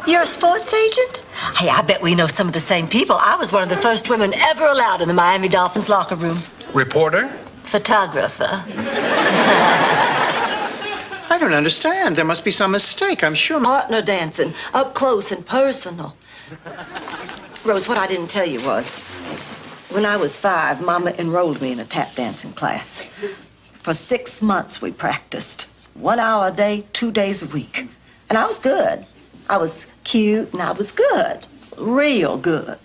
You're a sports agent? Hey, I bet we know some of the same people. I was one of the first women ever allowed in the Miami Dolphins locker room. Reporter? Photographer. I don't understand. There must be some mistake, I'm sure. Partner dancing, up close and personal. Rose, what I didn't tell you was, when I was 5, Mama enrolled me in a tap dancing class. For 6 months we practiced. 1 hour a day, 2 days a week. And I was good. I was cute and I was good. Real good.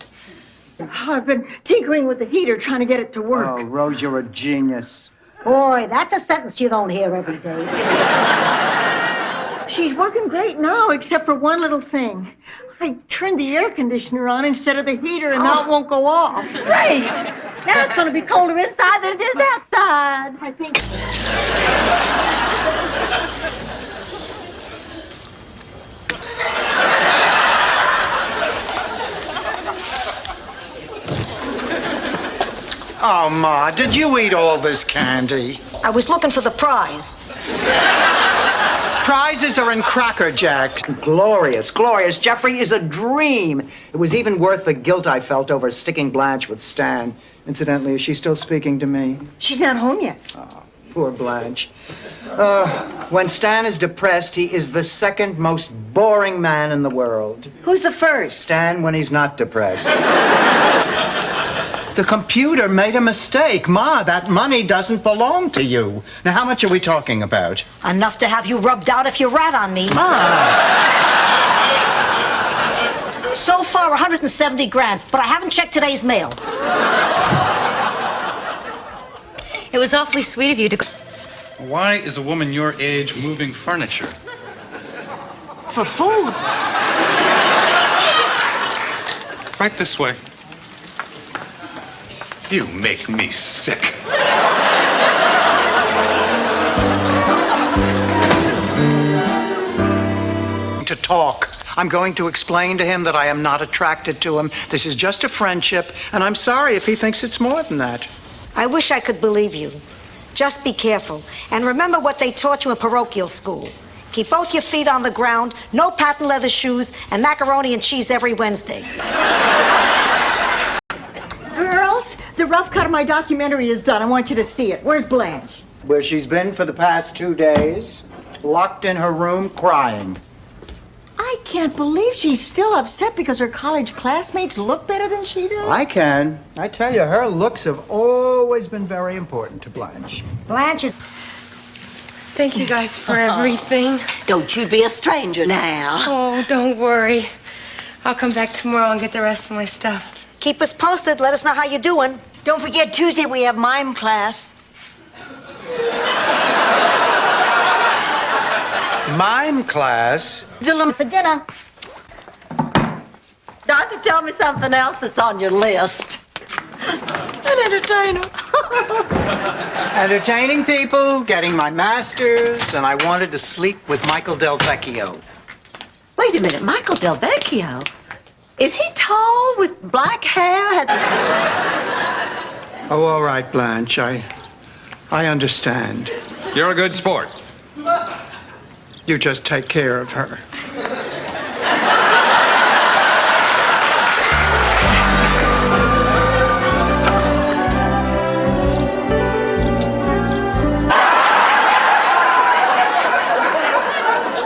I've been tinkering with the heater trying to get it to work. Oh, Rose, you're a genius. Boy, that's a sentence you don't hear every day. She's working great now, except for one little thing. I turned the air conditioner on instead of the heater, and now it won't go off. Great! Now it's going to be colder inside than it is outside. I think... Oh, Ma, did you eat all this candy? I was looking for the prize. Prizes are in Cracker Jack. Glorious. Jeffrey is a dream. It was even worth the guilt I felt over sticking Blanche with Stan. Incidentally, is she still speaking to me? She's not home yet. Oh, poor Blanche. When Stan is depressed, he is the second most boring man in the world. Who's the first? Stan when he's not depressed. The computer made a mistake. Ma, that money doesn't belong to you. Now, how much are we talking about? Enough to have you rubbed out if you rat on me. So far, 170 grand, but I haven't checked today's mail. It was awfully sweet of you to go. Why is a woman your age moving furniture? For food. Right this way. You make me sick. To talk. I'm going to explain to him that I am not attracted to him. This is just a friendship, and I'm sorry if he thinks it's more than that. I wish I could believe you. Just be careful. And remember what they taught you in parochial school. Keep both your feet on the ground, no patent leather shoes, and macaroni and cheese every Wednesday. Girls, the rough cut of my documentary is done. I want you to see it. Where's Blanche? Where she's been for the past 2 days, locked in her room crying. I can't believe she's still upset because her college classmates look better than she does. I can. I tell you, her looks have always been very important to Blanche. Blanche is... Thank you guys for everything. Don't you be a stranger now. Oh, don't worry. I'll come back tomorrow and get the rest of my stuff. Keep us posted. Let us know how you're doing. Don't forget, Tuesday we have mime class. Mime class? Zilla for dinner. Dorothy, tell me something else that's on your list. An entertainer. Entertaining people, getting my master's, and I wanted to sleep with Michael Del Vecchio. Wait a minute, Michael Del Vecchio? Is he tall with black hair? Oh, all right, Blanche. I understand. You're a good sport. You just take care of her.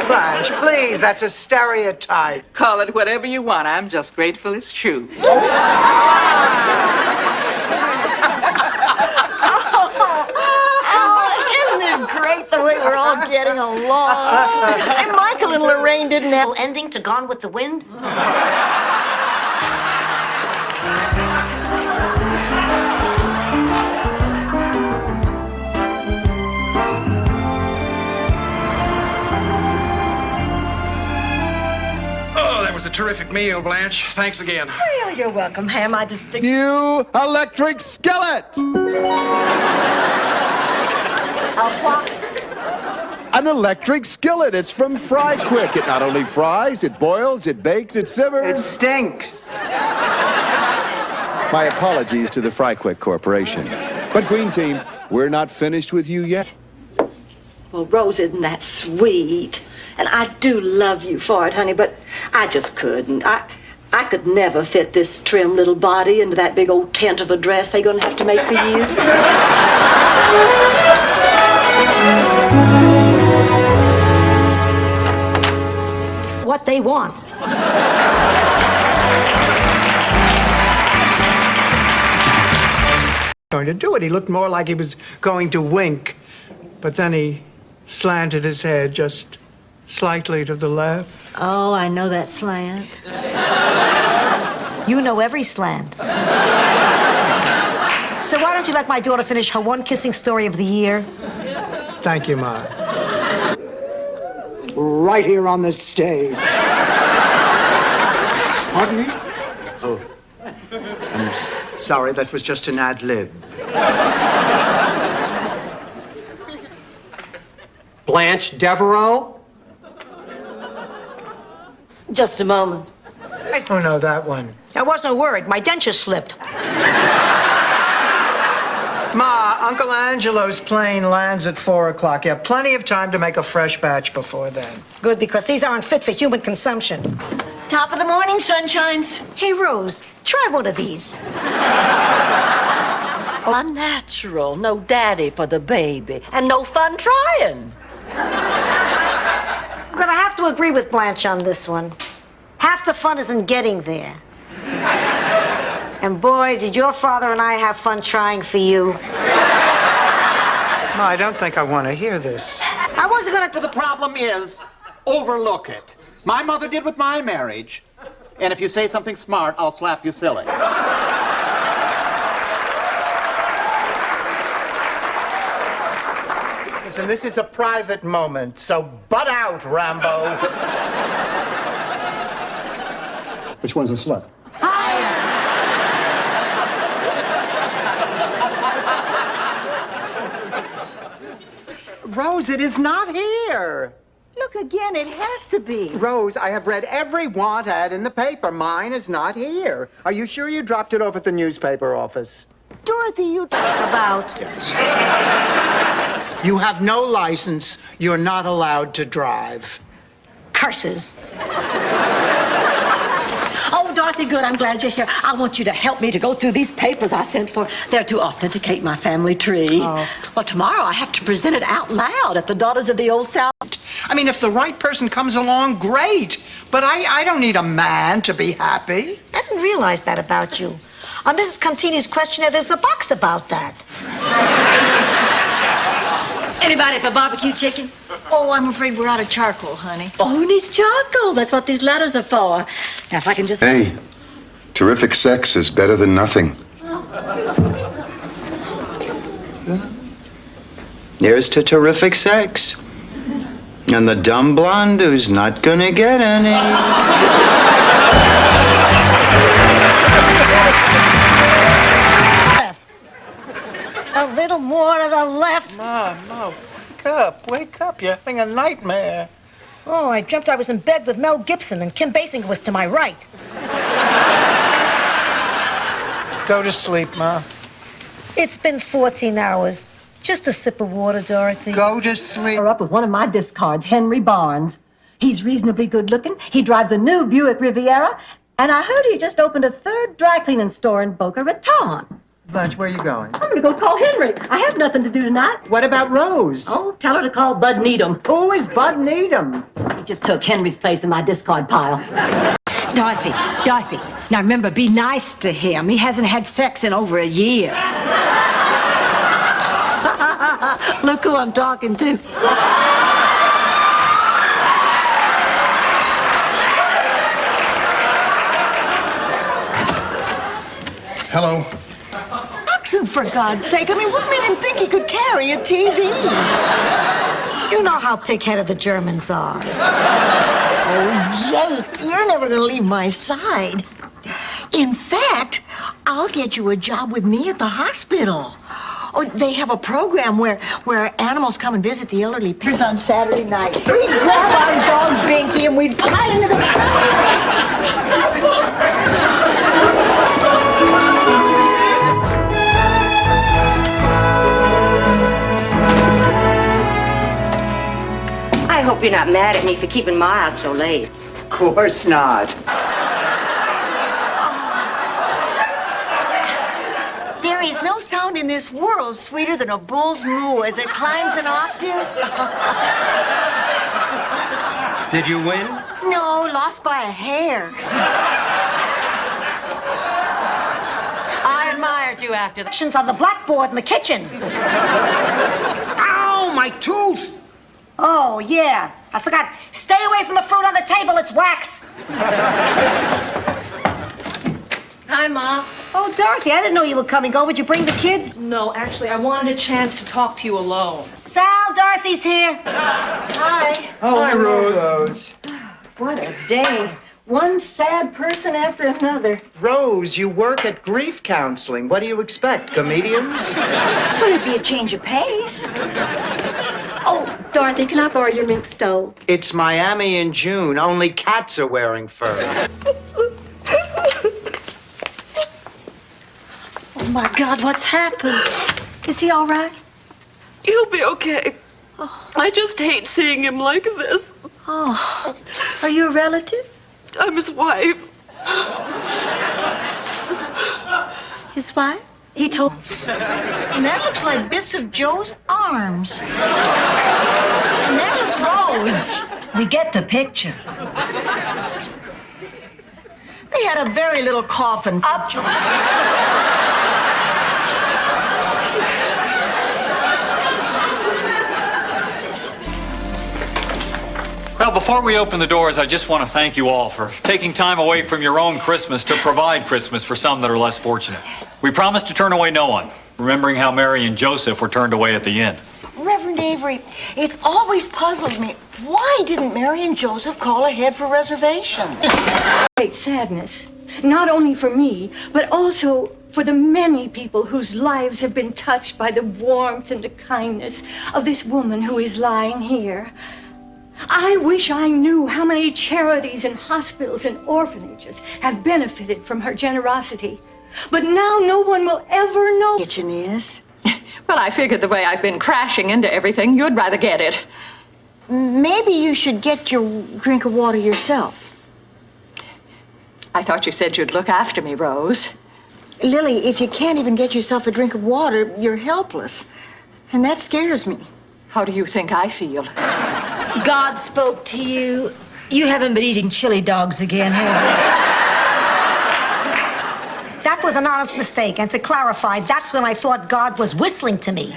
Blanche, please, that's a stereotype. Call it whatever you want. I'm just grateful it's true. Isn't it great the way we're all getting along? And Michael and Lorraine didn't have ending to Gone with the Wind? Oh, that was a terrific meal, Blanche. Thanks again. Well, you're welcome, Ham. I just figured. New electric skillet! An electric skillet. It's from Fry Quick. It not only fries, it boils, it bakes, it simmers. It stinks. My apologies to the Fry Quick Corporation. But Green Team, we're not finished with you yet. Well, Rose, isn't that sweet? And I do love you for it, honey, but I just couldn't. I could never fit this trim little body into that big old tent of a dress they're gonna have to make for you. What they want. Going to do it. He looked more like he was going to wink, but then he slanted his head just slightly to the left. Oh, I know that slant. You know every slant. So why don't you let my daughter finish her one kissing story of the year? Thank you, Ma. Right here on the stage. Pardon me? Oh. I'm sorry, that was just an ad lib. Blanche Devereaux? Just a moment. I don't know that one. I wasn't worried. My denture slipped. Ma, Uncle Angelo's plane lands at 4 o'clock. You have plenty of time to make a fresh batch before then. Good, because these aren't fit for human consumption. Top of the morning, sunshines. Hey, Rose, try one of these. Unnatural. No daddy for the baby. And no fun trying. I'm gonna have to agree with Blanche on this one. Half the fun is in getting there. And boy, did your father and I have fun trying for you. Ma, I don't think I want to hear this. I wasn't gonna... The problem is, overlook it. My mother did with my marriage. And if you say something smart, I'll slap you silly. Listen, this is a private moment, so butt out, Rambo. Which one's a slut? Rose, it is not here. Look again, it has to be. Rose, I have read every want ad in the paper. Mine is not here. Are you sure you dropped it off at the newspaper office? Dorothy, you talk about. You have no license. You're not allowed to drive. Curses. Oh, Dorothy Good, I'm glad you're here. I want you to help me to go through these papers I sent for. They're to authenticate my family tree. Oh. Well, tomorrow I have to present it out loud at the Daughters of the Old South. I mean, if the right person comes along, great. But I don't need a man to be happy. I didn't realize that about you. On Mrs. Contini's questionnaire, there's a box about that. Anybody for barbecue chicken? Oh, I'm afraid we're out of charcoal, honey. Oh, who needs charcoal? That's what these letters are for. Now, if I can just... Hey, terrific sex is better than nothing. Here's to terrific sex. And the dumb blonde who's not gonna get any. little more to the left. Ma, wake up. You're having a nightmare. Oh, I dreamt I was in bed with Mel Gibson and Kim Basinger was to my right. Go to sleep, Ma. It's been 14 hours. Just a sip of water, Dorothy. Go to sleep. Up with one of my discards, Henry Barnes. He's reasonably good looking. He drives a new Buick Riviera, and I heard he just opened a third dry cleaning store in Boca Raton. Blanche, where are you going? I'm gonna go call Henry. I have nothing to do tonight. What about Rose? Oh, tell her to call Bud Needham. Who is Bud Needham? He just took Henry's place in my discard pile. Dorothy, now remember, be nice to him. He hasn't had sex in over a year. Look who I'm talking to. Hello. Oxen, for God's sake. I mean, what made him think he could carry a TV? You know how pig-headed the Germans are. Oh, Jake, you're never gonna leave my side. In fact, I'll get you a job with me at the hospital. Oh, they have a program where animals come and visit the elderly parents on Saturday night. We'd grab our dog Binky and we'd fly into the... I hope you're not mad at me for keeping Ma out so late. Of course not. There is no sound in this world sweeter than a bull's moo as it climbs an octave. Did you win? No, lost by a hair. I admired you after that. On the blackboard in the kitchen. Ow, my tooth! Oh, yeah. I forgot. Stay away from the fruit on the table. It's wax. Hi, Ma. Oh, Dorothy, I didn't know you were coming over. Did you bring the kids? No, actually, I wanted a chance to talk to you alone. Sal, Dorothy's here. Hi. Oh, hi, Rose. What a day. One sad person after another. Rose, you work at grief counseling. What do you expect? Comedians? Would it be a change of pace? Oh, Dorothy, can I borrow your mink stove? It's Miami in June. Only cats are wearing fur. Oh, my God, what's happened? Is he all right? He'll be okay. I just hate seeing him like this. Oh, are you a relative? I'm his wife. His wife? He told us. And that looks like bits of Joe's arms. And that looks Rose. We get the picture. They had a very little coffin. Up. Well, before we open the doors, I just want to thank you all for taking time away from your own Christmas to provide Christmas for some that are less fortunate. We promise to turn away no one, remembering how Mary and Joseph were turned away at the inn. Reverend Avery, it's always puzzled me. Why didn't Mary and Joseph call ahead for reservations? Great sadness, not only for me, but also for the many people whose lives have been touched by the warmth and the kindness of this woman who is lying here. I wish I knew how many charities and hospitals and orphanages have benefited from her generosity. But now no one will ever know. Kitchen is. Well, I figured the way I've been crashing into everything, you'd rather get it. Maybe you should get your drink of water yourself. I thought you said you'd look after me, Rose. Lily, if you can't even get yourself a drink of water, you're helpless. And that scares me. How do you think I feel? God spoke to you. You haven't been eating chili dogs again, have you? That was an honest mistake. And to clarify, that's when I thought God was whistling to me.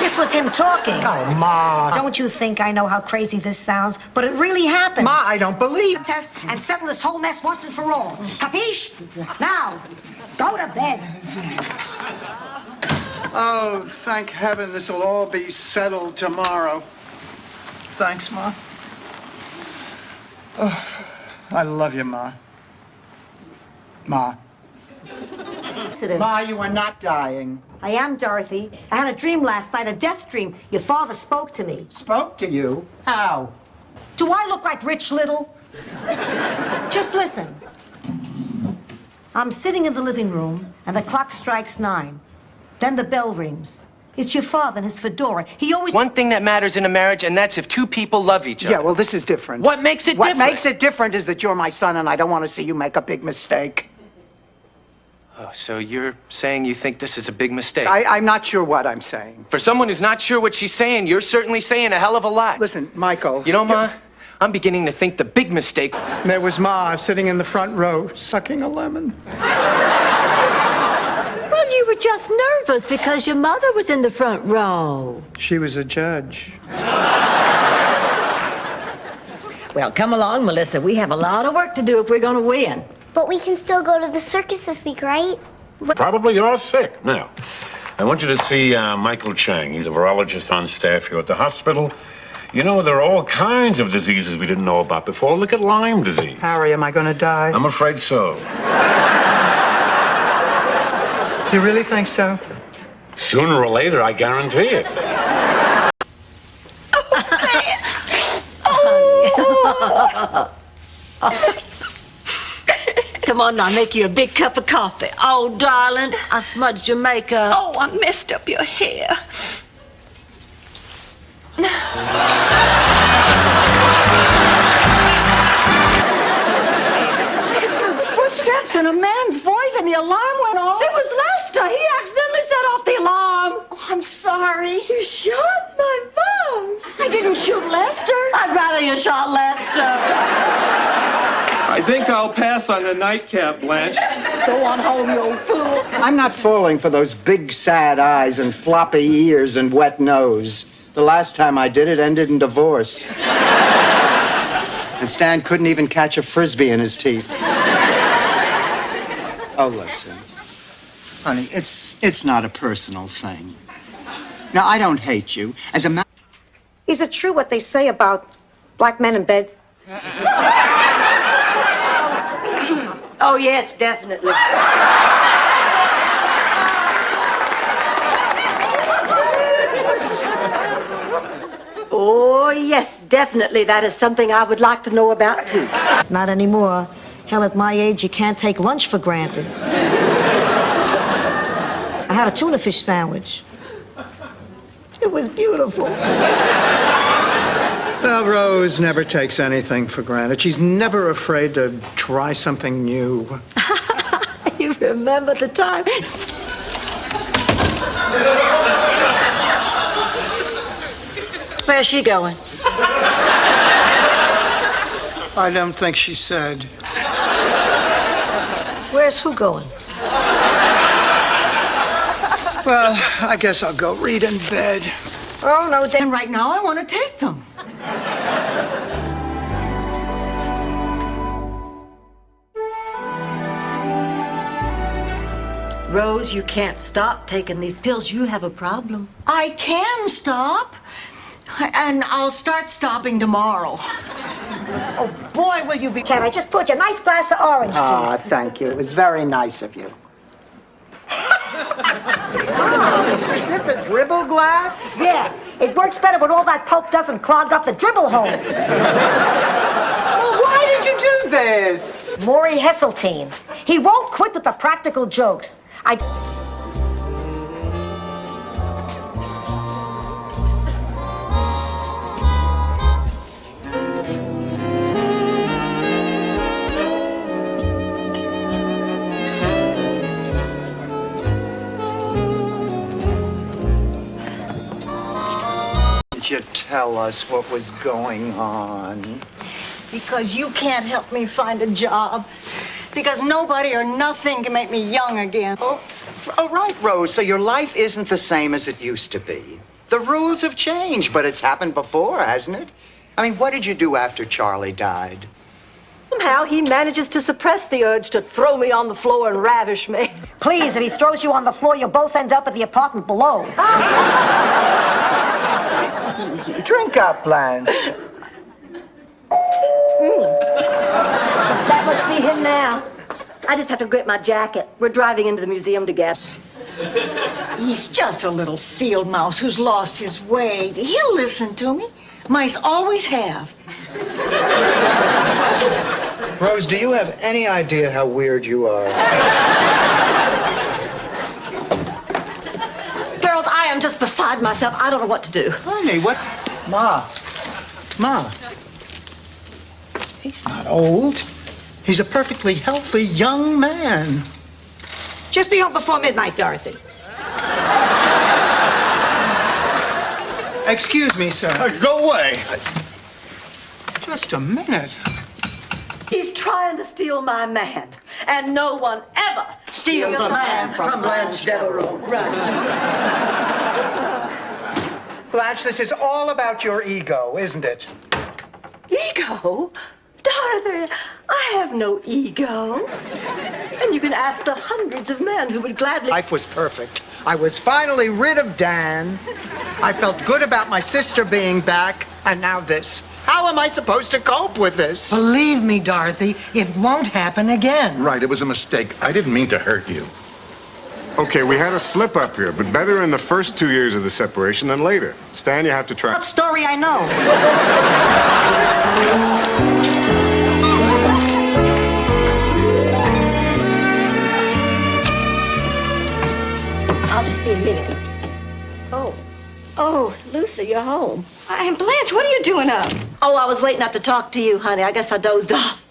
This was him talking. Oh, Ma. Don't you think I know how crazy this sounds? But it really happened. Ma, I don't believe. Test and settle this whole mess once and for all. Capiche? Now, go to bed. Oh, thank heaven this will all be settled tomorrow. Thanks, Ma. Oh, I love you, Ma. Ma. Ma, you are not dying. I am, Dorothy. I had a dream last night, a death dream. Your father spoke to me. Spoke to you? How? Do I look like Rich Little? Just listen. I'm sitting in the living room, and the clock strikes 9. Then the bell rings. It's your father in his fedora. He always... One thing that matters in a marriage, and that's if two people love each other. Yeah, well, this is different. What makes it different? What makes it different is that you're my son, and I don't want to see you make a big mistake. Oh, so you're saying you think this is a big mistake? I'm not sure what I'm saying. For someone who's not sure what she's saying, you're certainly saying a hell of a lot. Listen, Michael... You know, Ma, I'm beginning to think the big mistake... There was Ma sitting in the front row, sucking a lemon. Well, you were just nervous because your mother was in the front row. She was a judge. Well, come along, Melissa. We have a lot of work to do if we're going to win. But we can still go to the circus this week, right? Probably you're sick. Now, I want you to see Michael Chang. He's a virologist on staff here at the hospital. You know, there are all kinds of diseases we didn't know about before. Look at Lyme disease. Harry, am I going to die? I'm afraid so. You really think so? Sooner or later, I guarantee it. Come on now, make you a big cup of coffee. Oh, darling, I smudged your makeup. Oh, I messed up your hair. Footsteps and a man's voice, and the alarm went off. It was Lester. He accidentally set off the alarm. Oh, I'm sorry. You shot my boss. I didn't shoot Lester. I'd rather you shot Lester. I think I'll pass on the nightcap, Blanche. Go on home, you old fool. I'm not falling for those big sad eyes and floppy ears and wet nose. The last time I did it ended in divorce. And Stan couldn't even catch a Frisbee in his teeth. Oh, listen. Honey, it's not a personal thing. Now, I don't hate you. As a matter... Is it true what they say about black men in bed? Oh, yes, definitely. Oh, yes, definitely. That is something I would like to know about, too. Not anymore. Hell, at my age, you can't take lunch for granted. I had a tuna fish sandwich. It was beautiful. Well, Rose never takes anything for granted. She's never afraid to try something new. You remember the time? Where's she going? I don't think she said. Where's who going? Well, I guess I'll go read in bed. Oh, no, Dan, right now I want to take them. Rose, you can't stop taking these pills. You have a problem. I can stop. And I'll start stopping tomorrow. Oh, boy, will you be... Can I just put you a nice glass of orange juice? Ah, thank you. It was very nice of you. Is this a dribble glass? Yeah, it works better when all that pulp doesn't clog up the dribble hole. Well, why did you do this? Maury Heseltine. He won't quit with the practical jokes. Did you tell us what was going on? Because you can't help me find a job. Because nobody or nothing can make me young again. Oh, right, Rose. So your life isn't the same as it used to be. The rules have changed, but it's happened before, hasn't it? I mean, what did you do after Charlie died? Somehow he manages to suppress the urge to throw me on the floor and ravish me. Please, if he throws you on the floor, you'll both end up at the apartment below. Drink up, Blanche. That must be him now. I just have to grip my jacket. We're driving into the museum together. He's just a little field mouse who's lost his way. He'll listen to me. Mice always have. Rose, do you have any idea how weird you are? Girls, I am just beside myself. I don't know what to do. Honey, what? Ma. He's not old. He's a perfectly healthy young man. Just be home before midnight, Dorothy. Excuse me, sir. Go away. Just a minute. He's trying to steal my man, and no one ever steals a man from Blanche Devereaux. Blanche, this is all about your ego, isn't it? Ego? Dorothy, I have no ego. And you can ask the hundreds of men who would gladly... Life was perfect. I was finally rid of Dan. I felt good about my sister being back, and now this. How am I supposed to cope with this? Believe me, Dorothy, it won't happen again. Right, it was a mistake. I didn't mean to hurt you. Okay, we had a slip up here, but better in the first 2 years of the separation than later. Stan, you have to try. What story I know? I'll just be a minute. Oh, Lucy, you're home. Aunt Blanche, what are you doing up? Oh, I was waiting up to talk to you, honey. I guess I dozed off.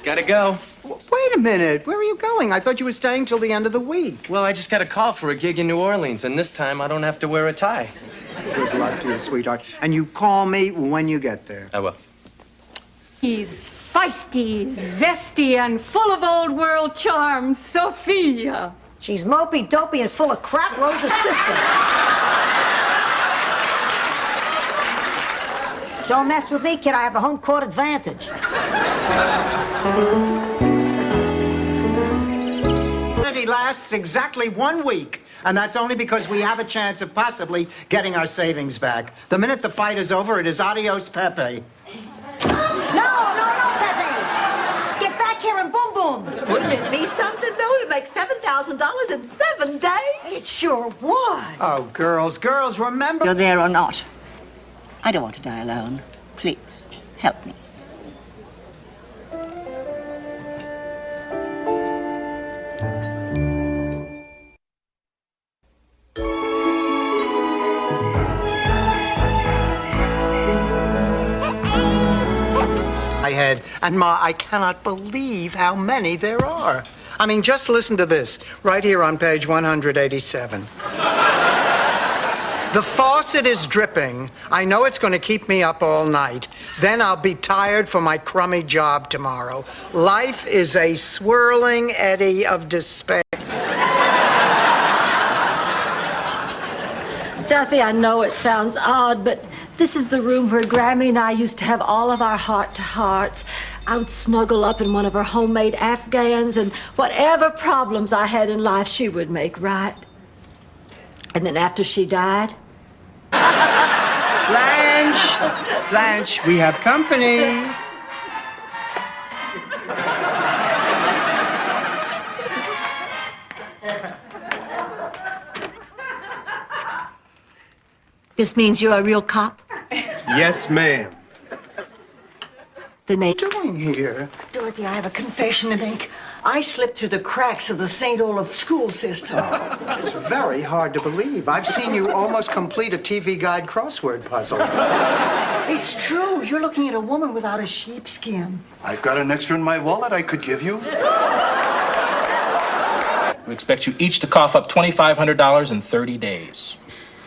Gotta go. Wait a minute. Where are you going? I thought you were staying till the end of the week. Well, I just got a call for a gig in New Orleans, and this time I don't have to wear a tie. Good luck to you, sweetheart. And you call me when you get there. I will. He's feisty, zesty, and full of old world charm, Sophia. She's mopey, dopey, and full of crap, Rosa's sister. Don't mess with me, kid. I have the home court advantage. It lasts exactly 1 week, and that's only because we have a chance of possibly getting our savings back. The minute the fight is over, it is adios, Pepe. No, Pepe! Get back here and boom, boom! Wouldn't it be something, though, to make $7,000 in 7 days? It sure would. Oh, girls, remember... You're there or not. I don't want to die alone. Please, help me. My head. And Ma, I cannot believe how many there are. I mean, just listen to this, right here on page 187. The faucet is dripping. I know it's going to keep me up all night. Then I'll be tired for my crummy job tomorrow. Life is a swirling eddy of despair. Dorothy, I know it sounds odd, but this is the room where Grammy and I used to have all of our heart-to-hearts. I would snuggle up in one of her homemade Afghans, and whatever problems I had in life, she would make right. And then after she died... Blanche, we have company. This means you're a real cop? Yes, ma'am. The What are you doing here? Dorothy, I have a confession to make. I slipped through the cracks of the St. Olaf school system. It's very hard to believe. I've seen you almost complete a TV Guide crossword puzzle. It's true. You're looking at a woman without a sheepskin. I've got an extra in my wallet I could give you. We expect you each to cough up $2,500 in 30 days.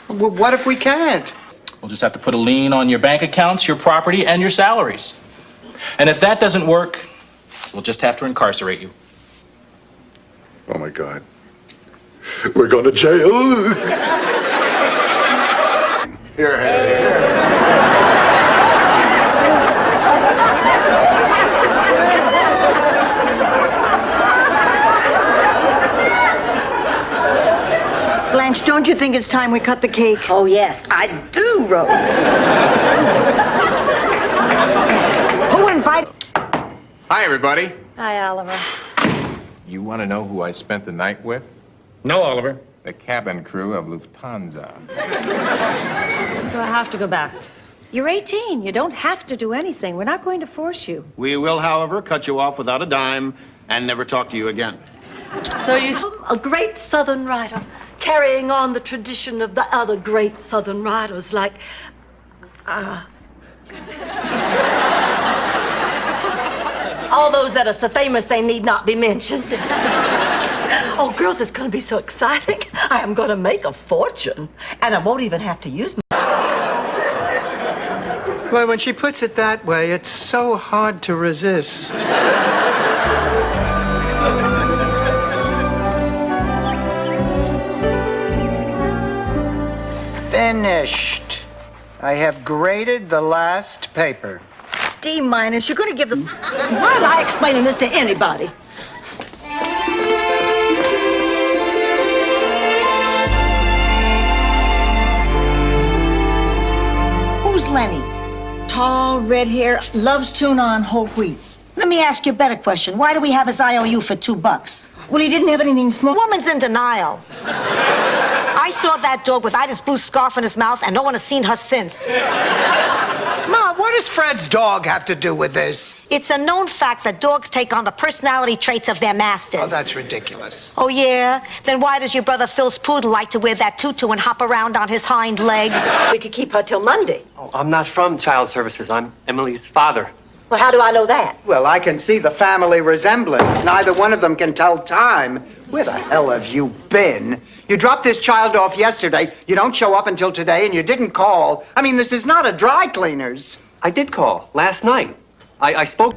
Well, what if we can't? We'll just have to put a lien on your bank accounts, your property, and your salaries. And if that doesn't work, we'll just have to incarcerate you. Oh, my God. We're going to jail. Here. Blanche, Blanche, don't you think it's time we cut the cake? Oh, yes, I do, Rose. Who invited? Hi, everybody. Hi, Oliver. You want to know who I spent the night with? No, Oliver. The cabin crew of Lufthansa. So I have to go back. You're 18. You don't have to do anything. We're not going to force you. We will, however, cut you off without a dime and never talk to you again. So you... A great Southern writer, carrying on the tradition of the other great Southern writers, like... all those that are so famous they need not be mentioned. Oh, girls, it's going to be so exciting. I am going to make a fortune, and I won't even have to use my... Well, when she puts it that way, it's so hard to resist. Finished. I have graded the last paper. D-. You're going to give them... Why am I explaining this to anybody? Who's Lenny? Tall, red hair, loves tuna on whole wheat. Let me ask you a better question. Why do we have his IOU for $2? Well, he didn't have anything small. Woman's in denial. I saw that dog with Ida's blue scarf in his mouth, and no one has seen her since. Ma, what does Fred's dog have to do with this? It's a known fact that dogs take on the personality traits of their masters. Oh, that's ridiculous. Oh, yeah? Then why does your brother Phil's poodle like to wear that tutu and hop around on his hind legs? We could keep her till Monday. Oh, I'm not from Child Services. I'm Emily's father. Well, how do I know that? Well, I can see the family resemblance. Neither one of them can tell time. Where the hell have you been? You dropped this child off yesterday. You don't show up until today, and you didn't call. I mean, this is not a dry cleaner's. I did call last night. I spoke.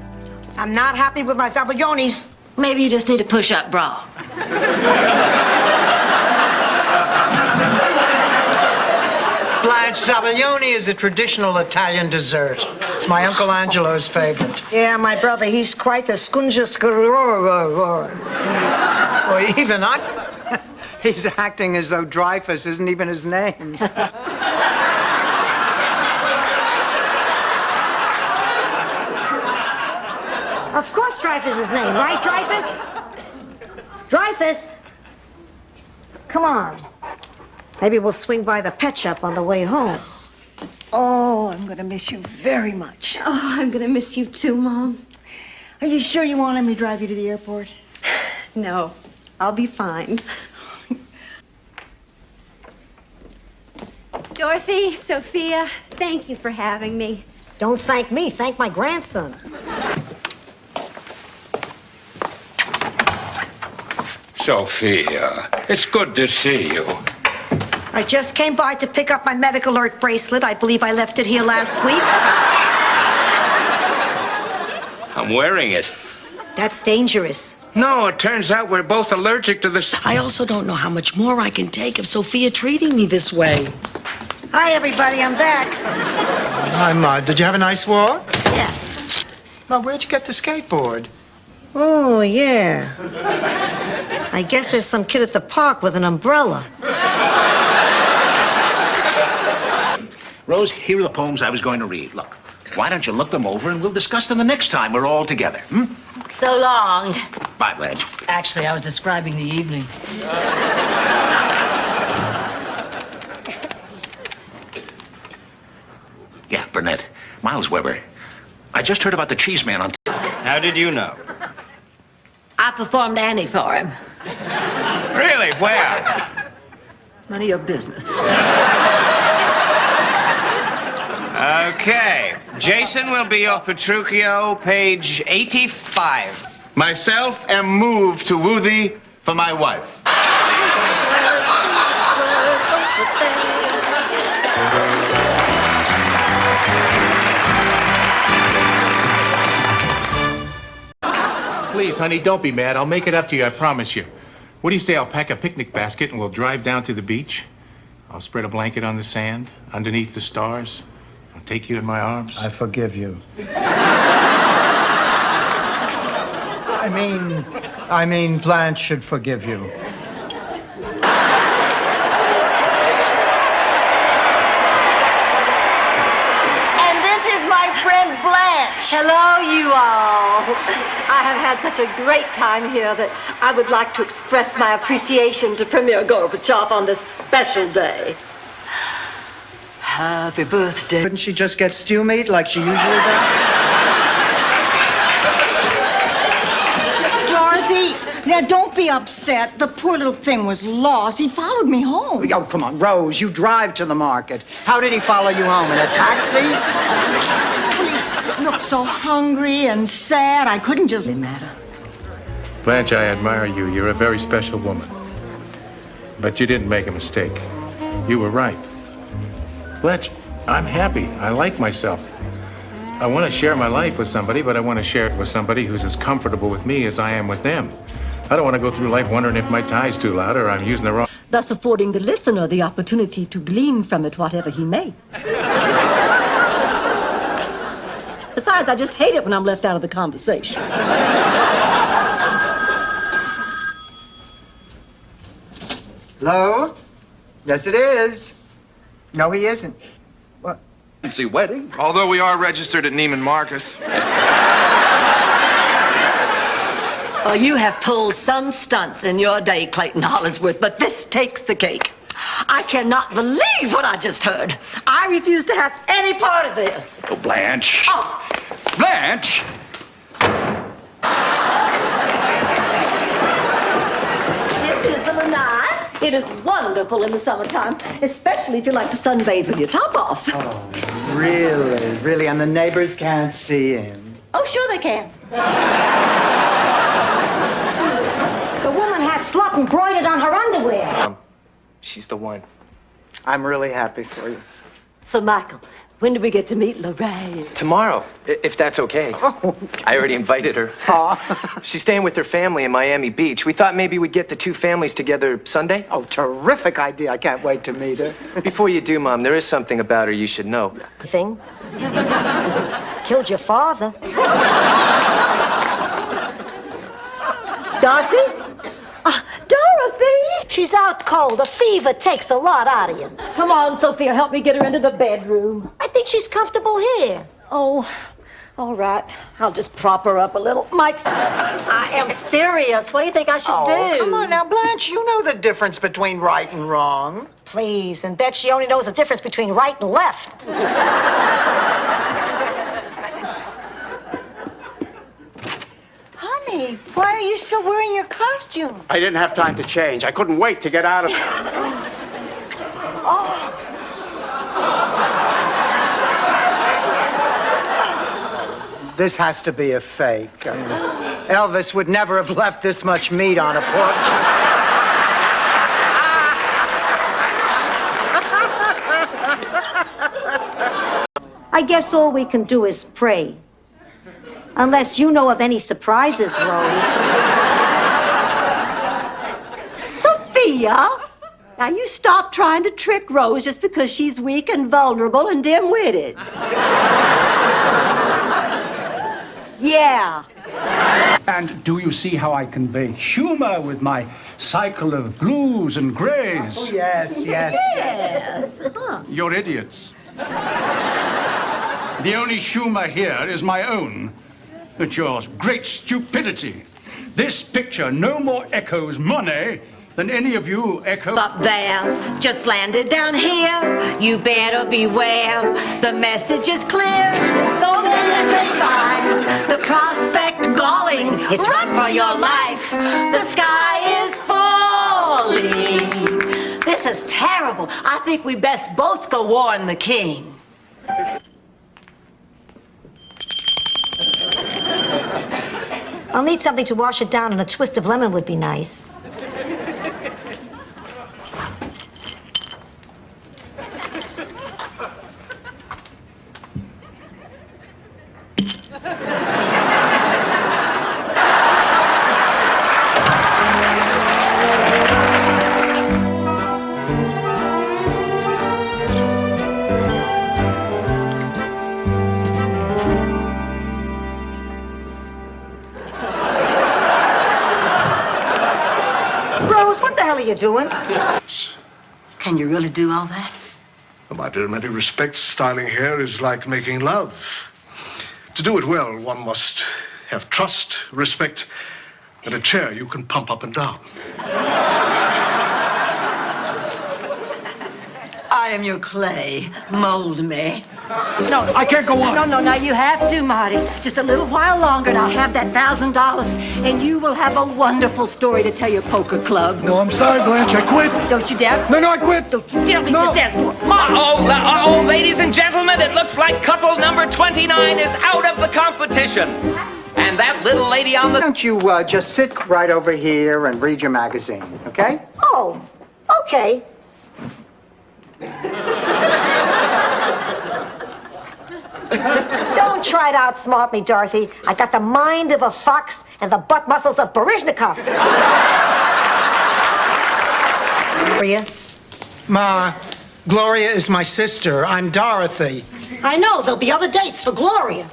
I'm not happy with my Zabaglionis. Maybe you just need a push-up bra. Blanche, Zabaglione is a traditional Italian dessert. It's my Uncle Angelo's favorite. Yeah, my brother, he's quite the scunjascarora. Well, even I... He's acting as though Dreyfus isn't even his name. Of course Dreyfus is his name, right, Dreyfus? Dreyfus! Come on. Maybe we'll swing by the pet shop on the way home. Oh, I'm going to miss you very much. Oh, I'm gonna miss you too, Mom. Are you sure you won't let me drive you to the airport? No, I'll be fine. Dorothy, Sophia, thank you for having me. Don't thank me, thank my grandson. Sophia, it's good to see you. I just came by to pick up my medical alert bracelet. I believe I left it here last week. I'm wearing it. That's dangerous. No, it turns out we're both allergic to the... I also don't know how much more I can take of Sophia treating me this way. Hi, everybody, I'm back. Hi, Mud. Did you have a nice walk? Yeah. Well, where'd you get the skateboard? Oh, yeah. I guess there's some kid at the park with an umbrella. Rose, here are the poems I was going to read. Look, why don't you look them over and we'll discuss them the next time we're all together, hmm? So long. Bye, Blanche. Actually, I was describing the evening. Yeah, Burnett. Miles Weber. I just heard about the cheese man on... How did you know? I performed Annie for him. Really? Where? None of your business. Okay. Jason will be your Petruchio, page 85. Myself am moved to woo thee for my wife. Please, honey, don't be mad. I'll make it up to you, I promise you. What do you say I'll pack a picnic basket and we'll drive down to the beach? I'll spread a blanket on the sand, underneath the stars. I'll take you in my arms. I forgive you. I mean, Blanche should forgive you. Hello, you all. I have had such a great time here that I would like to express my appreciation to Premier Gorbachev on this special day. Happy birthday. Couldn't she just get stew meat like she usually does? Dorothy, now don't be upset. The poor little thing was lost. He followed me home. Oh, come on, Rose, you drive to the market. How did he follow you home? In a taxi? Well, he looked so hungry and sad. I couldn't just... matter. Blanche, I admire you. You're a very special woman. But you didn't make a mistake. You were right. Blanche, I'm happy. I like myself. I want to share my life with somebody, but I want to share it with somebody who's as comfortable with me as I am with them. I don't want to go through life wondering if my tie's too loud or I'm using the wrong... Thus affording the listener the opportunity to glean from it whatever he may. Besides, I just hate it when I'm left out of the conversation. Hello? Yes, it is. No, he isn't. What? See wedding. Although we are registered at Neiman Marcus. Oh, you have pulled some stunts in your day, Clayton Hollingsworth, but this takes the cake. I cannot believe what I just heard. I refuse to have any part of this. Oh, Blanche. Oh. Blanche! This is the lanai. It is wonderful in the summertime, especially if you like to sunbathe with your top off. Oh, really? Really? And the neighbors can't see him? Oh, sure they can. The woman has slop embroidered on her underwear. She's the one. I'm really happy for you. So, Michael, when do we get to meet Lorraine? Tomorrow, if that's okay. I already invited her. She's staying with her family in Miami Beach. We thought maybe we'd get the two families together Sunday. Oh, terrific idea. I can't wait to meet her. Before you do, Mom, there is something about her you should know. Thing? Killed your father. Dorothy? Dorothy! She's out cold. A fever takes a lot out of you. Come on, Sophia, help me get her into the bedroom. I think she's comfortable here. Oh, all right. I'll just prop her up a little. Mike, I am serious. What do you think I should do? Come on now, Blanche. You know the difference between right and wrong. Please, and bet she only knows the difference between right and left. Honey, why are you still wearing your costume? I didn't have time to change. I couldn't wait to get out of it. This has to be a fake. I mean, Elvis would never have left this much meat on a porch. I guess all we can do is pray. Unless you know of any surprises, Rose. Sophia! Now you stop trying to trick Rose just because she's weak and vulnerable and dim-witted. Yeah. And do you see how I convey humor with my cycle of blues and grays? Oh, yes, yes. Yes. You're idiots. The only humor here is my own. It's your great stupidity. This picture no more echoes Monet than any of you echo... Up there, just landed down here. You better beware. The message is clear. The military fine. The prospect galling. It's run for your life. The sky is falling. This is terrible. I think we best both go warn the king. I'll need something to wash it down, and a twist of lemon would be nice. What the hell are you doing? Can you really do all that? My dear, in many respects, styling hair is like making love. To do it well, one must have trust, respect, and a chair you can pump up and down. I am your clay. Mold me. No, I can't go on. No, you have to, Marty. Just a little while longer and I'll have that $1,000 and you will have a wonderful story to tell your poker club. No, I'm sorry, Blanche. I quit. Don't you dare quit. No, I quit. Don't you dare leave No. the dance floor. Oh, ladies and gentlemen, it looks like couple number 29 is out of the competition. And that little lady on the... Don't you just sit right over here and read your magazine, okay? Oh, okay. Don't try to outsmart me, Dorothy. I got the mind of a fox and the butt muscles of Baryshnikov. Gloria? Ma, Gloria is my sister. I'm Dorothy. I know, there'll be other dates for Gloria.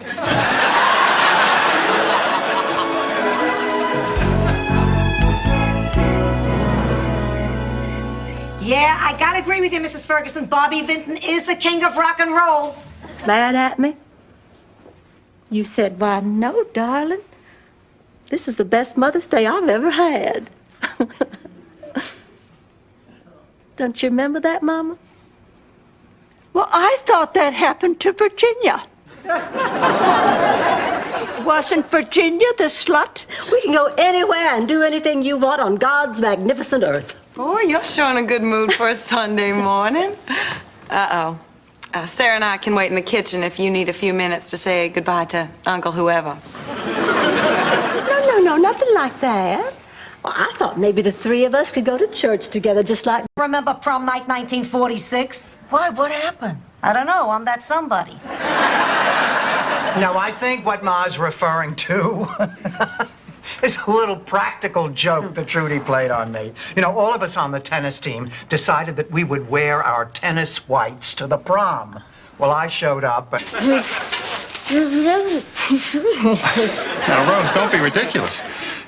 Yeah, I gotta agree with you, Mrs. Ferguson. Bobby Vinton is the king of rock and roll. Mad at me? You said, why, no, darling. This is the best Mother's Day I've ever had. Don't you remember that, Mama? Well, I thought that happened to Virginia. Wasn't Virginia the slut? We can go anywhere and do anything you want on God's magnificent earth. Boy, you're showing a good mood for a Sunday morning. Uh-oh. Sarah and I can wait in the kitchen if you need a few minutes to say goodbye to Uncle whoever. No, nothing like that. Well, I thought maybe the three of us could go to church together just like... Remember prom night 1946? Why? What happened? I don't know. I'm that somebody. No, I think what Ma's referring to is a little practical joke that Trudy played on me. You know, all of us on the tennis team decided that we would wear our tennis whites to the prom. Well, I showed up, but... Now, Rose, don't be ridiculous.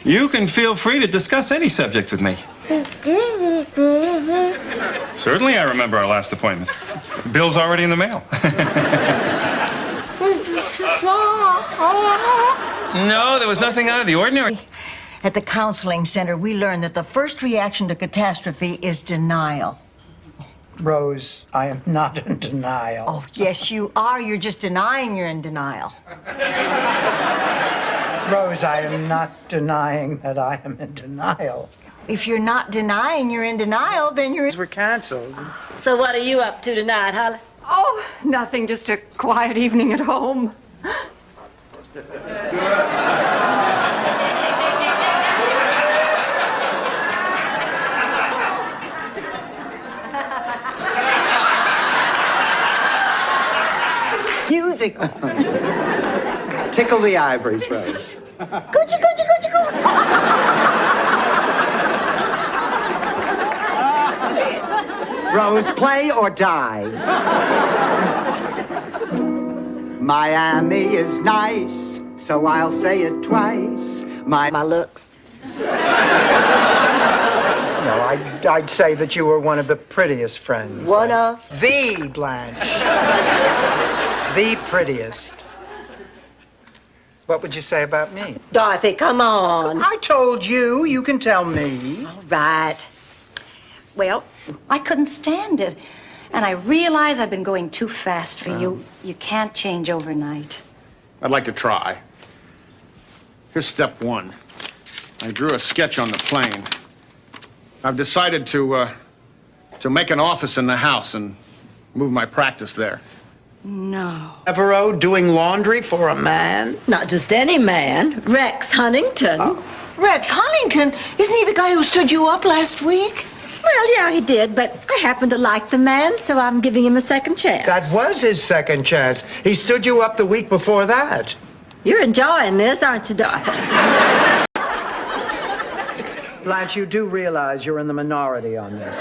You can feel free to discuss any subject with me. Certainly, I remember our last appointment. Bill's already in the mail. No, there was nothing out of the ordinary. At the counseling center, we learned that the first reaction to catastrophe is denial. Rose, I am not in denial. Oh, yes, you are. You're just denying you're in denial. Rose, I am not denying that I am in denial. If you're not denying you're in denial, then you're... We're canceled. So what are you up to tonight, Holly? Oh, nothing, just a quiet evening at home. Music. Tickle the ivories, Rose. Coochie, coochie, coochie, coochie. Rose, play or die. Miami is nice, so I'll say it twice. My looks. No, I'd say that you were one of the prettiest friends. One of? The Blanche. The prettiest. What would you say about me? Dorothy, come on. I told you. You can tell me. All right. Well, I couldn't stand it. And I realize I've been going too fast for you. You can't change overnight. I'd like to try. Here's step one. I drew a sketch on the plane. I've decided to make an office in the house and move my practice there. No. Evero doing laundry for a man? not just any man. Rex Huntington. Rex Huntington? Isn't he the guy who stood you up last week? Well, yeah, he did, but I happen to like the man, so I'm giving him a second chance. That was his second chance. He stood you up the week before that. You're enjoying this, aren't you, Dorothy? Blanche, you do realize you're in the minority on this.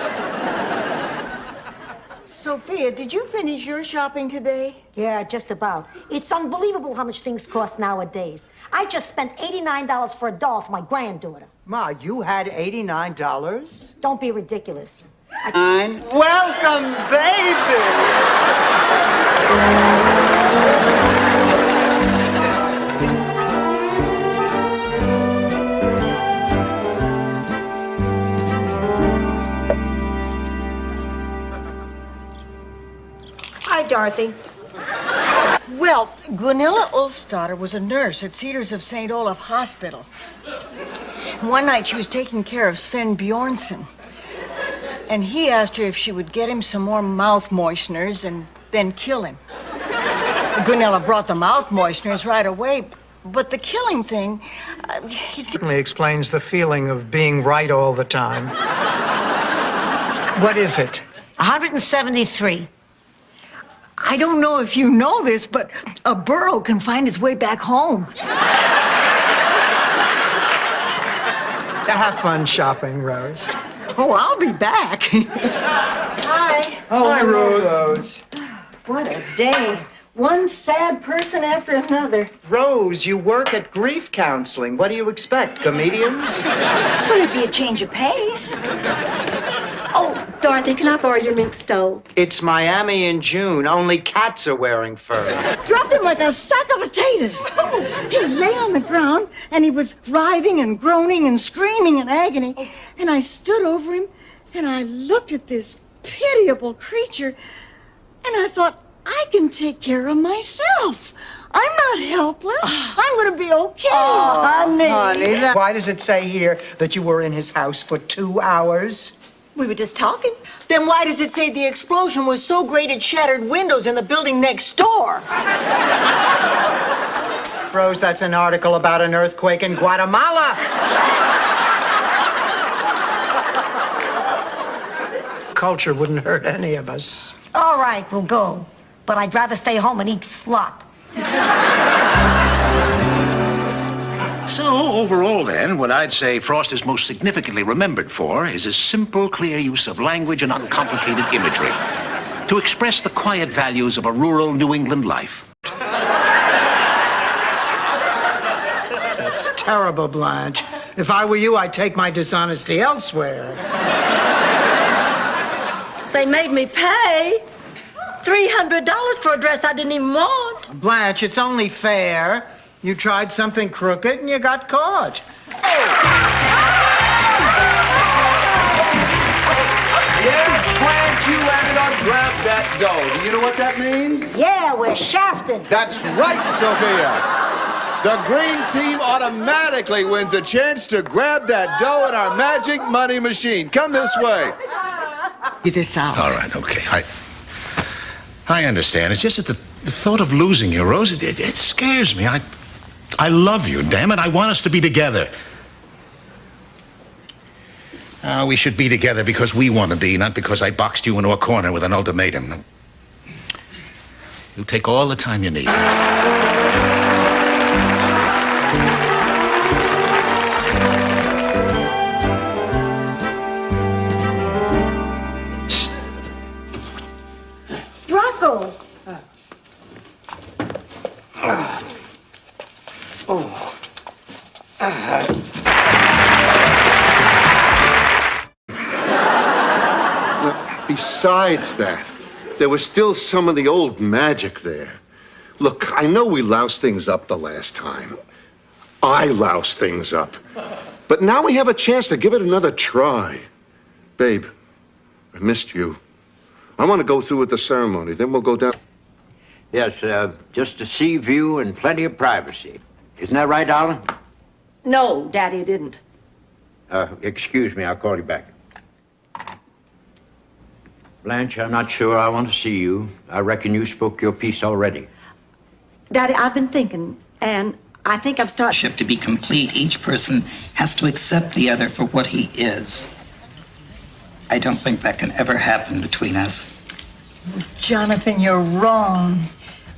Sophia, did you finish your shopping today? Yeah, just about. It's unbelievable how much things cost nowadays. I just spent $89 for a doll for my granddaughter. Ma, you had $89? Don't be ridiculous. Welcome, baby! Dorothy. Well, Gunilla Ulfsdotter was a nurse at Cedars of St. Olaf Hospital. One night she was taking care of Sven Bjornsson. And he asked her if she would get him some more mouth moisteners and then kill him. Gunilla brought the mouth moisteners right away, but the killing thing, It certainly explains the feeling of being right all the time. What is it? 173. I don't know if you know this, but a burro can find his way back home. Have fun shopping, Rose. Oh, I'll be back. Hi. Oh, hi, Rose. What a day. One sad person after another. Rose, you work at grief counseling. What do you expect, comedians? Would it be a change of pace? Oh, Dorothy, can I borrow your mink stole? It's Miami in June. Only cats are wearing fur. Dropped him like a sack of potatoes. He lay on the ground, and he was writhing and groaning and screaming in agony. And I stood over him, and I looked at this pitiable creature, and I thought, I can take care of myself. I'm not helpless. I'm going to be okay. Oh, honey. Why does it say here that you were in his house for 2 hours? We were just talking. Then why does it say the explosion was so great it shattered windows in the building next door? Rose, that's an article about an earthquake in Guatemala. Culture wouldn't hurt any of us. All right, we'll go. But I'd rather stay home and eat flot. So, overall, then, what I'd say Frost is most significantly remembered for is his simple, clear use of language and uncomplicated imagery to express the quiet values of a rural New England life. That's terrible, Blanche. If I were you, I'd take my dishonesty elsewhere. They made me pay $300 for a dress I didn't even want. Blanche, it's only fair. You tried something crooked and you got caught. Yes, Blanche, you landed on Grab That Dough. Do you know what that means? Yeah, we're shafted. That's right, Sophia. The green team automatically wins a chance to grab that dough in our magic money machine. Come this way. Get this out. All right, okay. I understand. It's just that the thought of losing you, Rose, it scares me. I love you, damn it. I want us to be together. We should be together because we want to be, not because I boxed you into a corner with an ultimatum. You take all the time you need. Rocco. Besides that, there was still some of the old magic there. Look, I know we loused things up the last time. I loused things up. But now we have a chance to give it another try. Babe, I missed you. I want to go through with the ceremony, then we'll go down. Yes, just a sea view and plenty of privacy. Isn't that right, Alan? No, Daddy didn't. Excuse me, I'll call you back. Blanche, I'm not sure I want to see you. I reckon you spoke your piece already. Daddy, I've been thinking, and I think I'm starting. To be complete, each person has to accept the other for what he is. I don't think that can ever happen between us. Jonathan, you're wrong.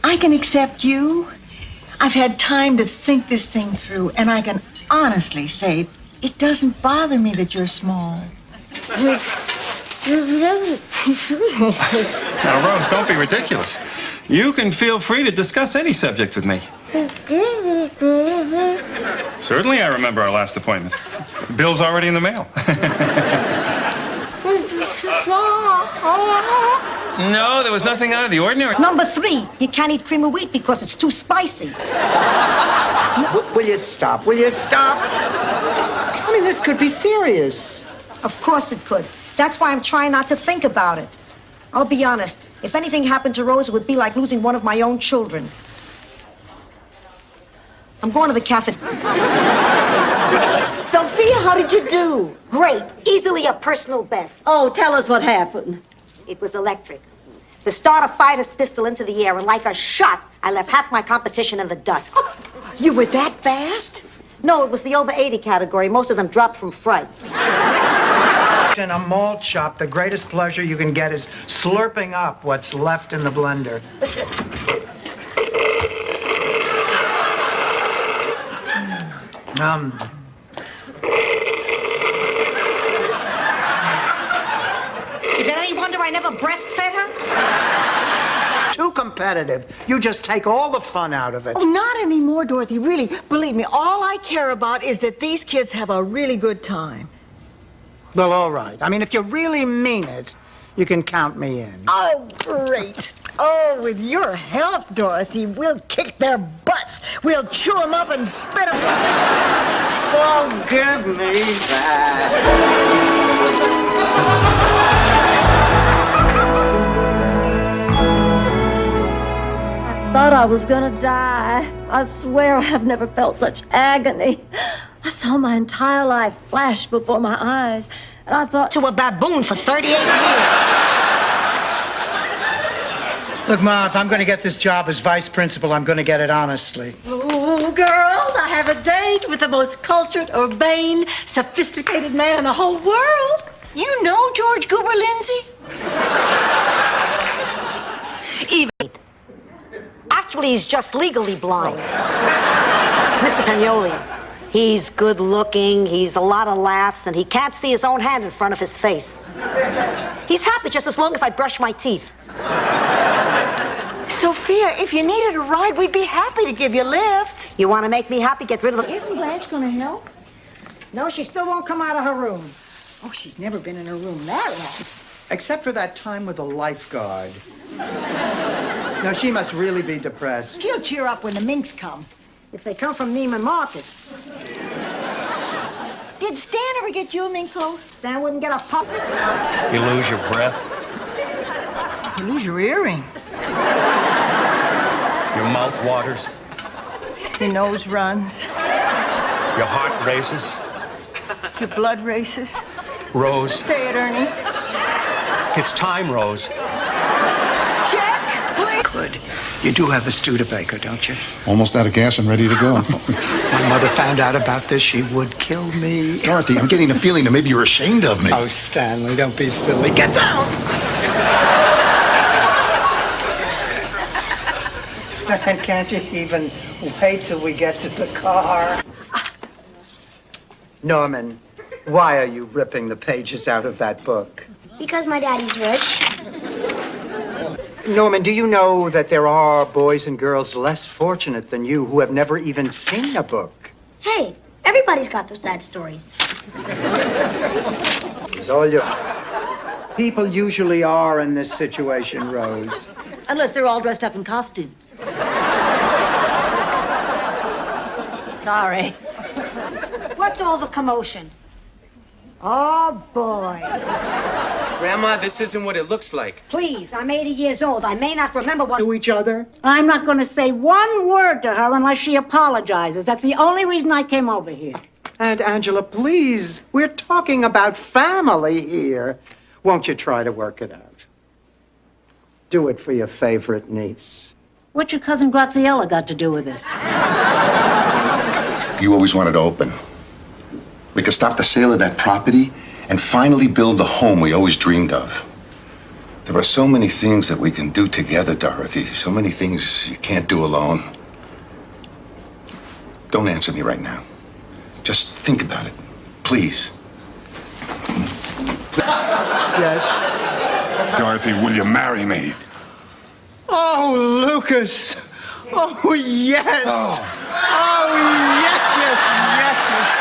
I can accept you. I've had time to think this thing through, and I can honestly say it doesn't bother me that you're small. Now, Rose, don't be ridiculous. You can feel free to discuss any subject with me. Certainly, I remember our last appointment. Bill's already in the mail. No, there was nothing out of the ordinary. Number 3, you can't eat cream of wheat because it's too spicy. Will you stop? Will you stop? I mean, this could be serious. Of course it could. That's why I'm trying not to think about it. I'll be honest. If anything happened to Rose, it would be like losing one of my own children. I'm going to the cafe. Sophia, how did you do? Great. Easily a personal best. Oh, tell us what happened. It was electric. The starter fired his pistol into the air, and like a shot, I left half my competition in the dust. You were that fast? No, it was the over 80 category. Most of them dropped from fright. In a malt shop, the greatest pleasure you can get is slurping up what's left in the blender. Is it any wonder I never breastfed her? Too competitive. You just take all the fun out of it. Oh, not anymore, Dorothy. Really, believe me, all I care about is that these kids have a really good time. Well, all right. I mean, if you really mean it, you can count me in. Oh, great. Oh, with your help, Dorothy, we'll kick their butts. We'll chew them up and spit them. Oh, give me that. I thought I was gonna die. I swear I've never felt such agony. I saw my entire life flash before my eyes, and I thought... To a baboon for 38 years. Look, Ma, if I'm going to get this job as vice principal, I'm going to get it honestly. Oh, girls, I have a date with the most cultured, urbane, sophisticated man in the whole world. You know George Goober Lindsay? Actually, he's just legally blind. It's Mr. Pagnoli. He's good looking, he's a lot of laughs, and he can't see his own hand in front of his face. He's happy just as long as I brush my teeth. Sophia, if you needed a ride, we'd be happy to give you a lift. You want to make me happy? Get rid of the... Isn't Blanche going to help? No, she still won't come out of her room. Oh, she's never been in her room that long. Except for that time with the lifeguard. Now, she must really be depressed. She'll cheer up when the minks come. If they come from Neiman Marcus. Did Stan ever get you a mink coat? Stan wouldn't get a pup. You lose your breath. You lose your earring. Your mouth waters. Your nose runs. Your heart races. Your blood races. Rose. Say it, Ernie. It's time, Rose. Check, please. Good. You do have the Studebaker, don't you? Almost out of gas and ready to go. My mother found out about this, she would kill me. Dorothy, I'm getting the feeling that maybe you're ashamed of me. Oh, Stanley, don't be silly. Get down! Stan, can't you even wait till we get to the car? Norman, why are you ripping the pages out of that book? Because my daddy's rich. Norman, do you know that there are boys and girls less fortunate than you who have never even seen a book? Hey, everybody's got their sad stories. It's all you. People usually are in this situation, Rose. Unless they're all dressed up in costumes. Sorry. What's all the commotion? Oh, boy. Grandma, this isn't what it looks like. Please, I'm 80 years old. I may not remember what... To each other? I'm not going to say one word to her unless she apologizes. That's the only reason I came over here. And Angela, please, we're talking about family here. Won't you try to work it out? Do it for your favorite niece. What's your cousin Graziella got to do with this? You always wanted to open. We could stop the sale of that property and finally build the home we always dreamed of. There are so many things that we can do together, Dorothy. So many things you can't do alone. Don't answer me right now. Just think about it, please. Yes? Dorothy, will you marry me? Oh, Lucas. Oh, yes. Oh, yes, yes, yes, yes.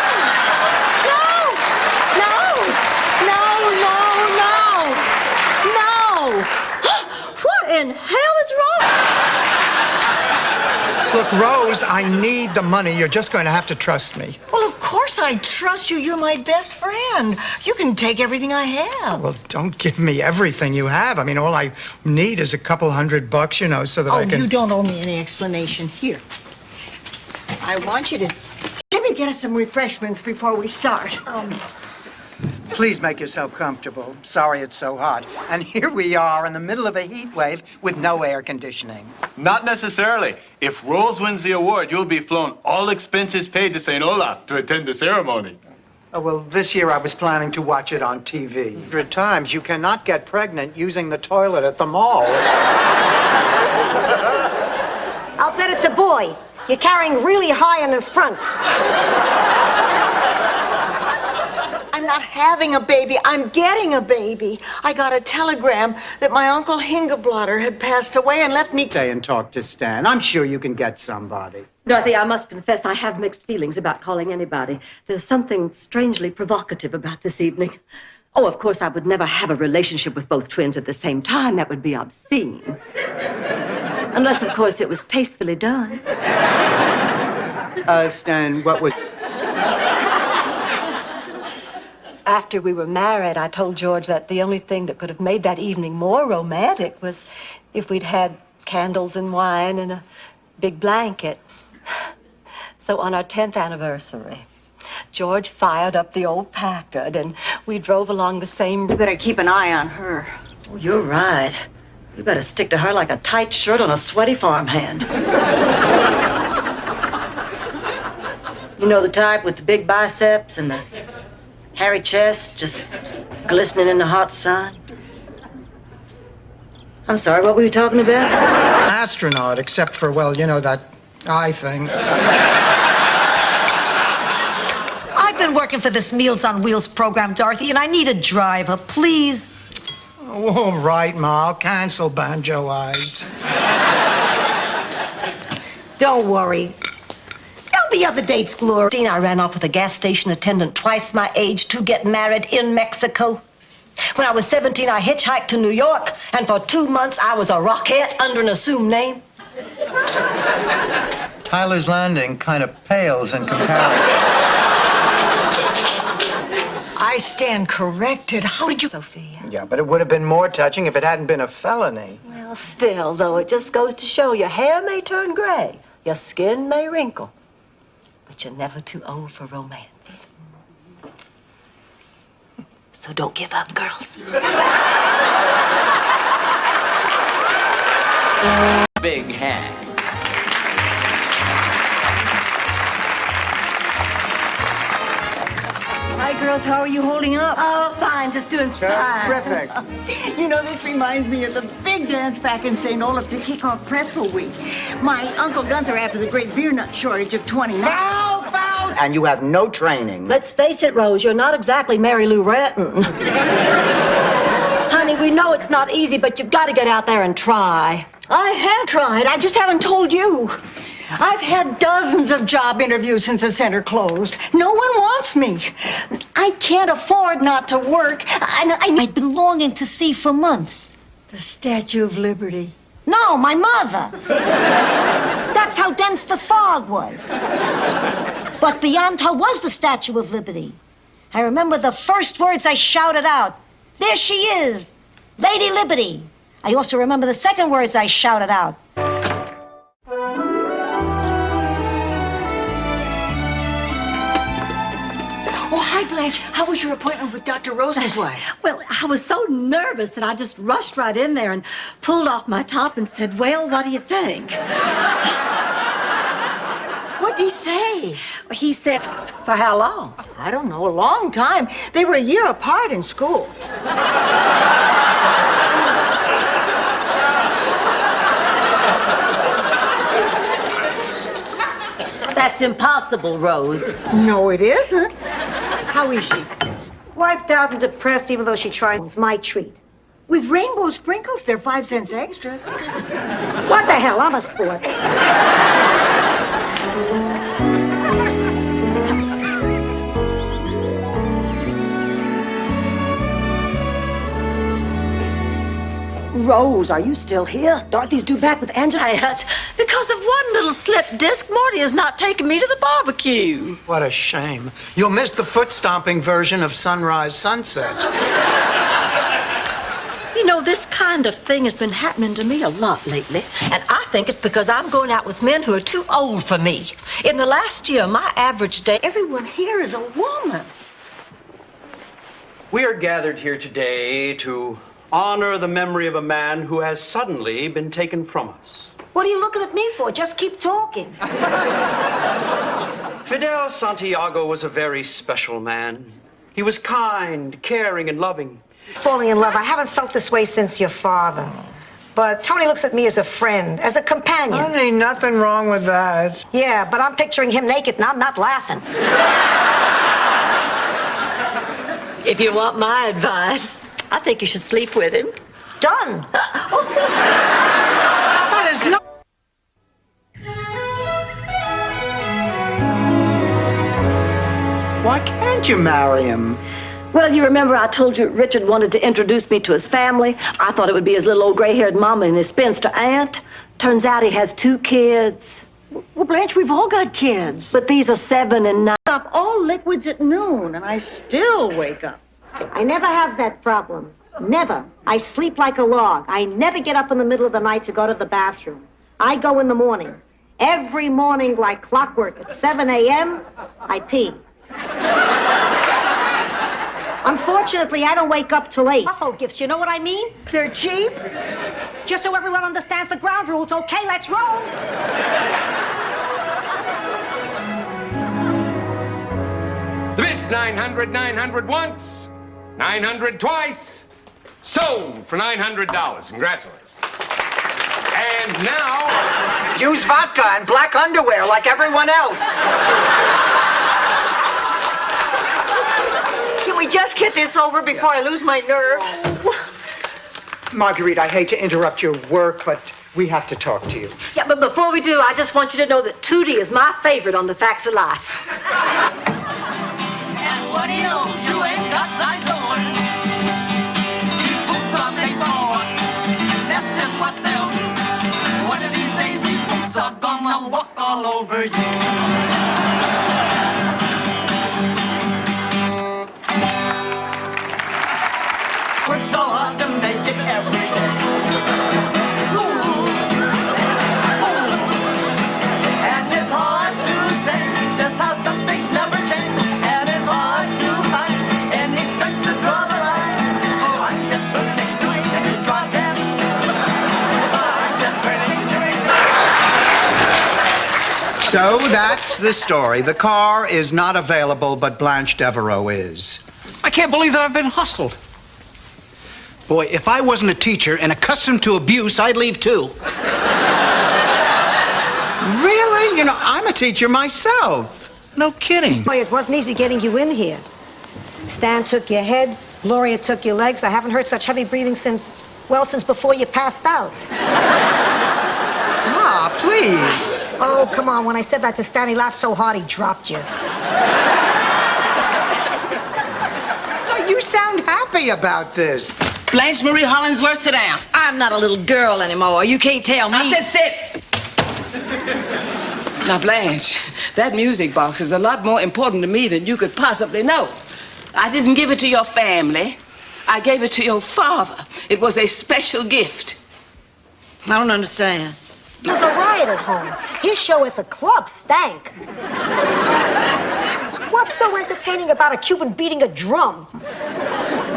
What in hell is wrong? Look, Rose, I need the money. You're just going to have to trust me. Well, of course course I trust you. You're my best friend. You can take everything I have. Well, don't give me everything you have. I mean, all I need is a couple $100, you know, so that I can... You don't owe me any explanation. Here. I want you to... Let me get us some refreshments before we start. Please make yourself comfortable. Sorry it's so hot. And here we are in the middle of a heat wave with no air conditioning. Not necessarily. If Rose wins the award, you'll be flown all expenses paid to St. Olaf to attend the ceremony. Oh, well, this year I was planning to watch it on TV. 100 times, you cannot get pregnant using the toilet at the mall. I'll bet it's a boy. You're carrying really high in the front. I'm not having a baby. I'm getting a baby. I got a telegram that my Uncle Hingeblotter had passed away and left me... Stay and talk to Stan. I'm sure you can get somebody. Dorothy, I must confess I have mixed feelings about calling anybody. There's something strangely provocative about this evening. Oh, of course, I would never have a relationship with both twins at the same time. That would be obscene. Unless, of course, it was tastefully done. Stan, what was... After we were married, I told George that the only thing that could have made that evening more romantic was if we'd had candles and wine and a big blanket. So on our 10th anniversary, George fired up the old Packard and we drove along the same... You better keep an eye on her. Oh, you're right. You better stick to her like a tight shirt on a sweaty farmhand. You know the type with the big biceps and the hairy chest just glistening in the hot sun? I'm sorry, what were you talking about? Astronaut, except for, well, you know, that eye thing. I've been working for this Meals on Wheels program, Dorothy, and I need a driver, please. Oh, all right, Ma, I'll cancel Banjo Eyes. Don't worry. There'll be other dates, Gloria. I ran off with a gas station attendant twice my age to get married in Mexico. When I was 17, I hitchhiked to New York, and for 2 months I was a rockette under an assumed name. Tyler's Landing kind of pales in comparison. I stand corrected. How did you... Sophia. Yeah, but it would have been more touching if it hadn't been a felony. Well, still, though, it just goes to show your hair may turn gray, your skin may wrinkle, but you're never too old for romance. So don't give up, girls. Big hat. Hi, girls. How are you holding up? Oh, fine. Just doing fine. Terrific. You know, this reminds me of the big dance back in St. Olaf to kick off Pretzel Week. My Uncle Gunther, after the great beer nut shortage of 29... Foul! And you have no training. Let's face it, Rose, you're not exactly Mary Lou Retton. Honey, we know it's not easy, but you've got to get out there and try. I have tried. I just haven't told you. I've had dozens of job interviews since the center closed. No one wants me. I can't afford not to work. I'd been longing to see for months. The Statue of Liberty. No, my mother. That's how dense the fog was. But beyond her was the Statue of Liberty. I remember the first words I shouted out. There she is, Lady Liberty. I also remember the second words I shouted out. Oh, hi, Blanche. How was your appointment with Dr. Rosenzweig? Well, I was so nervous that I just rushed right in there and pulled off my top and said, well, what do you think? What'd he say? He said, for how long? I don't know, a long time. They were a year apart in school. That's impossible, Rose. No, it isn't. How is she? Wiped out and depressed, even though she tries. It's my treat. With rainbow sprinkles, they're 5 cents extra. What the hell? I'm a sport. Rose, are you still here? Dorothy's due back with Angela. Because of one little slip disc, Morty is not taking me to the barbecue. What a shame. You'll miss the foot-stomping version of Sunrise Sunset. You know, this kind of thing has been happening to me a lot lately, and I think it's because I'm going out with men who are too old for me. In the last year, my average day, everyone here is a woman. We are gathered here today to honor the memory of a man who has suddenly been taken from us. What are you looking at me for? Just keep talking. Fidel Santiago was a very special man. He was kind, caring, and loving. Falling in love. I haven't felt this way since your father. But Tony looks at me as a friend, as a companion. Honey, nothing wrong with that. Yeah, but I'm picturing him naked and I'm not laughing. If you want my advice, I think you should sleep with him. Done. That is not... Why can't you marry him? Well, you remember I told you Richard wanted to introduce me to his family. I thought it would be his little old gray-haired mama and his spinster aunt. Turns out he has 2 kids. Well, Blanche, we've all got kids. But these are 7 and 9. Up all liquids at noon, and I still wake up. I never have that problem. Never. I sleep like a log. I never get up in the middle of the night to go to the bathroom. I go in the morning. Every morning, like clockwork, at 7 a.m., I pee. Unfortunately, I don't wake up till 8. Buffalo gifts, you know what I mean? They're cheap. Just so everyone understands the ground rules. Okay, let's roll. The bid's 900, 900 once, 900 twice. Sold for $900. Congratulations. And now... Use vodka and black underwear like everyone else. Can we just get this over before I lose my nerve? Marguerite, I hate to interrupt your work, but we have to talk to you. Yeah, but before we do, I just want you to know that Tootie is my favorite on The Facts of Life. And what do you know? You ain't got like going. Boots on they born. That's just what they'll do. One of these days, these boots are gonna walk all over you. Work so hard to make it every day. Ooh. Ooh. And it's hard to say just how some things never change. And it's hard to find any strength to draw the line. Oh, I'm just burning, doing it, try again. I'm just burning, doing it. So that's the story. The car is not available, but Blanche Devereaux is. I can't believe that I've been hustled. Boy, if I wasn't a teacher and accustomed to abuse, I'd leave too. Really? You know, I'm a teacher myself. No kidding. Boy, it wasn't easy getting you in here. Stan took your head, Gloria took your legs. I haven't heard such heavy breathing since before you passed out. Ah, please. Oh, come on. When I said that to Stan, he laughed so hard he dropped you. You sound happy about this. Blanche Marie Hollingsworth, sit down. I'm not a little girl anymore. You can't tell me. I said sit. Now, Blanche, that music box is a lot more important to me than you could possibly know. I didn't give it to your family. I gave it to your father. It was a special gift. I don't understand. It was a riot at home. His show at the club stank. What's so entertaining about a Cuban beating a drum?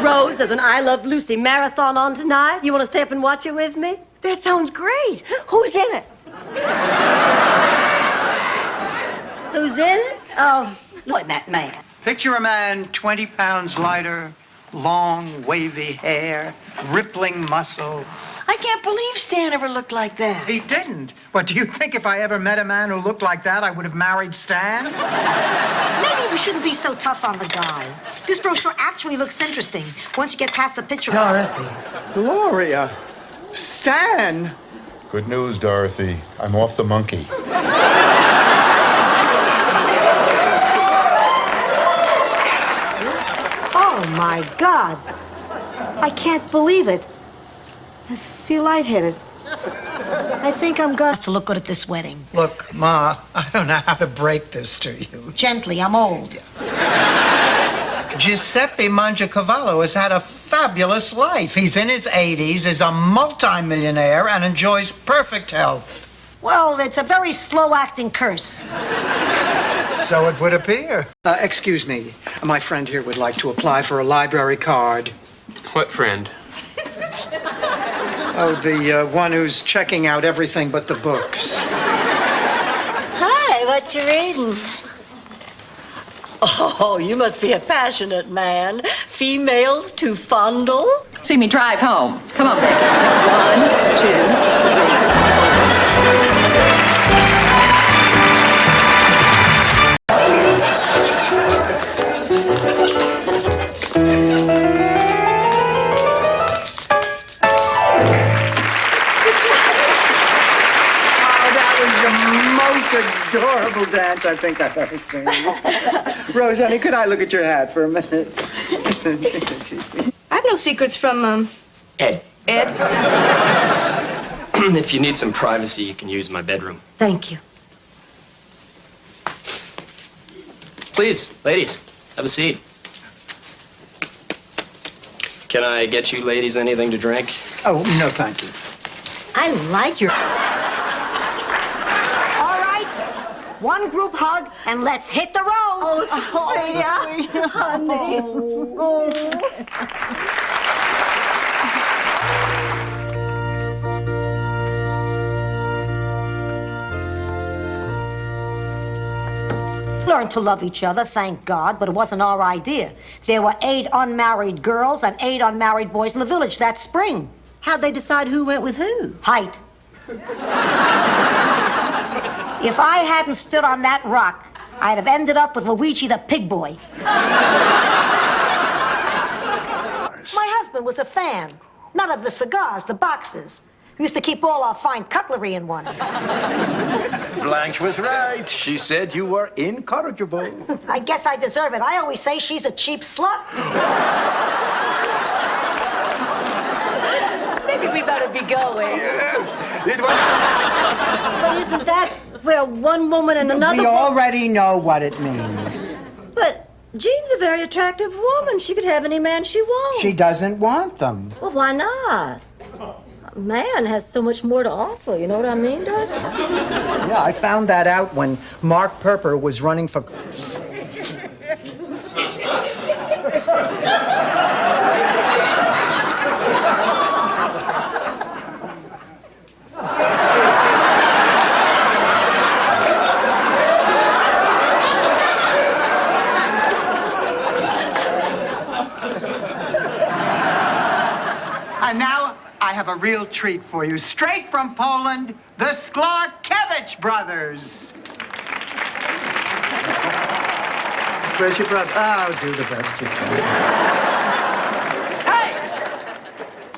Rose, there's an I Love Lucy marathon on tonight. You want to stay up and watch it with me? That sounds great. Who's in it? Who's in it? Oh, look at that man. Picture a man 20 pounds lighter, long, wavy hair, rippling muscles. I can't believe Stan ever looked like that. He didn't. What, do you think if I ever met a man who looked like that, I would have married Stan? Maybe we shouldn't be so tough on the guy. This brochure actually looks interesting once you get past the picture. Dorothy. Gloria. Stan. Good news, Dorothy. I'm off the monkey. Oh, my God. I can't believe it. I feel lightheaded. I think I'm going To look good at this wedding. Look, Ma, I don't know how to break this to you. Gently, I'm old. Giuseppe Mangiacavallo has had a fabulous life. He's in his 80s, is a multimillionaire, and enjoys perfect health. Well, it's a very slow-acting curse. So it would appear. Excuse me. My friend here would like to apply for a library card. What friend? Oh, the one who's checking out everything but the books. Hi, what you reading? Oh, you must be a passionate man. Females to fondle? See me drive home. Come on, baby. 1, 2, 3. Adorable dance I think I've ever seen. Rose, honey, could I look at your hat for a minute? I have no secrets from, Ed. Ed. If you need some privacy, you can use my bedroom. Thank you. Please, ladies, have a seat. Can I get you ladies anything to drink? Oh, no, thank you. I like your... All right, one group hug, and let's hit the road. Oh, sweet, honey. Learned to love each other, thank God, but it wasn't our idea. There were 8 unmarried girls and 8 unmarried boys in the village that spring. How'd they decide who went with who? Height. If I hadn't stood on that rock, I'd have ended up with Luigi the pig boy. My husband was a fan. None of the cigars, the boxes. We used to keep all our fine cutlery in one. Blanche was right. She said you were incorrigible. I guess I deserve it. I always say she's a cheap slut. Maybe we better be going. Yes, it was... But isn't that where one woman and another... We already know what it means. But Jean's a very attractive woman. She could have any man she wants. She doesn't want them. Well, why not? A man has so much more to offer, you know what I mean, Dorothy? Yeah, I found that out when Mark Perper was running for... And now I have a real treat for you. Straight from Poland, the Sklarkiewicz brothers. Where's your brother? Oh, do the best you can.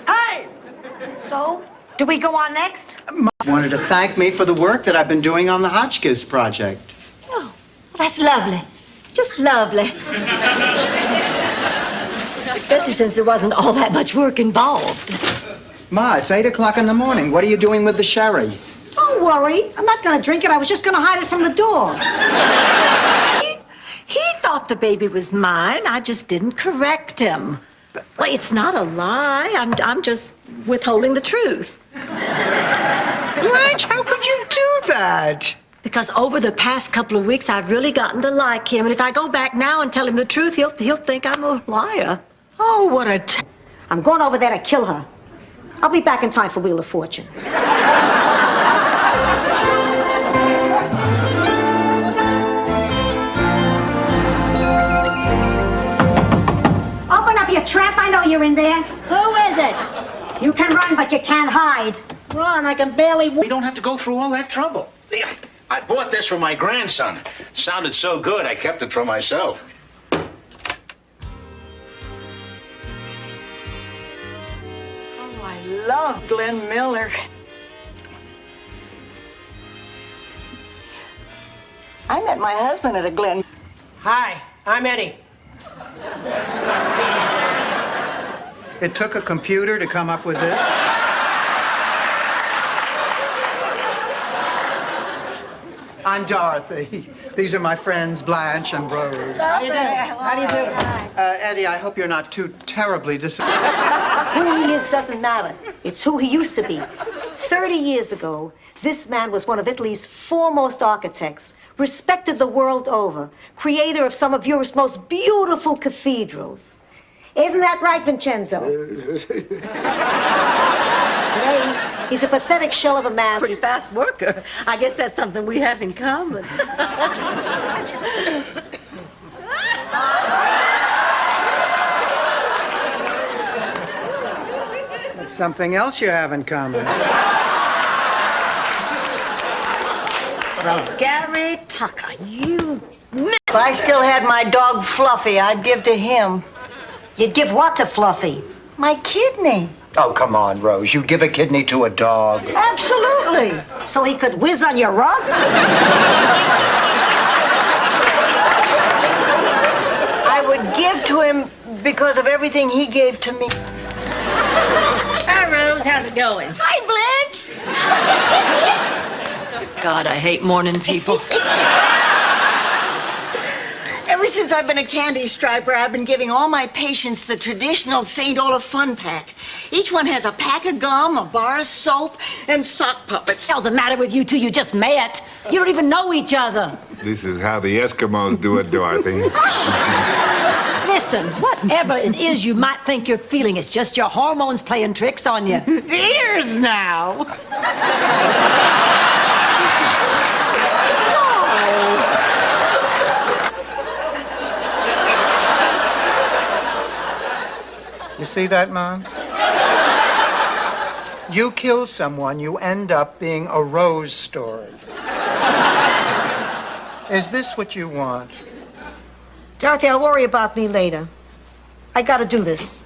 Hey! So, do we go on next? Wanted to thank me for the work that I've been doing on the Hotchkiss project. Oh, that's lovely. Just lovely. Especially since there wasn't all that much work involved. Ma, it's 8 o'clock in the morning. What are you doing with the sherry? Don't worry. I'm not going to drink it. I was just going to hide it from the door. He thought the baby was mine. I just didn't correct him. Well, it's not a lie. I'm just withholding the truth. Blanche, how could you do that? Because over the past couple of weeks, I've really gotten to like him. And if I go back now and tell him the truth, he'll think I'm a liar. Oh, what a... I'm going over there to kill her. I'll be back in time for Wheel of Fortune. Open up, you tramp. I know you're in there. Who is it? You can run, but you can't hide. Run, I can barely... We don't have to go through all that trouble. I bought this for my grandson. It sounded so good, I kept it for myself. I love Glenn Miller. I met my husband at a Glen. Hi, I'm Eddie. It took a computer to come up with this? I'm Dorothy. These are my friends, Blanche and Rose. How do you do? How do you do? Eddie, I hope you're not too terribly disappointed. Who he is doesn't matter. It's who he used to be. 30 years ago, this man was one of Italy's foremost architects, respected the world over, creator of some of Europe's most beautiful cathedrals. Isn't that right, Vincenzo? Today, he's a pathetic shell of a man. Pretty fast worker. I guess that's something we have in common. That's something else you have in common. Well, Gary Tucker, you... If I still had my dog Fluffy, I'd give to him. You'd give what to Fluffy? My kidney. Oh, come on, Rose. You'd give a kidney to a dog. Absolutely. So he could whiz on your rug? I would give to him because of everything he gave to me. Hi, Rose. How's it going? Hi, Blanche. God, I hate morning people. Ever since I've been a candy striper, I've been giving all my patients the traditional St. Olaf fun pack. Each one has a pack of gum, a bar of soap, and sock puppets. What's the matter with you two? You just met. You don't even know each other. This is how the Eskimos do it, Dorothy. Listen, whatever it is you might think you're feeling, it's just your hormones playing tricks on you. Ears now. You see that, Mom? You kill someone, you end up being a Rose story. Is this what you want? Dorothy, I'll worry about me later. I gotta do this.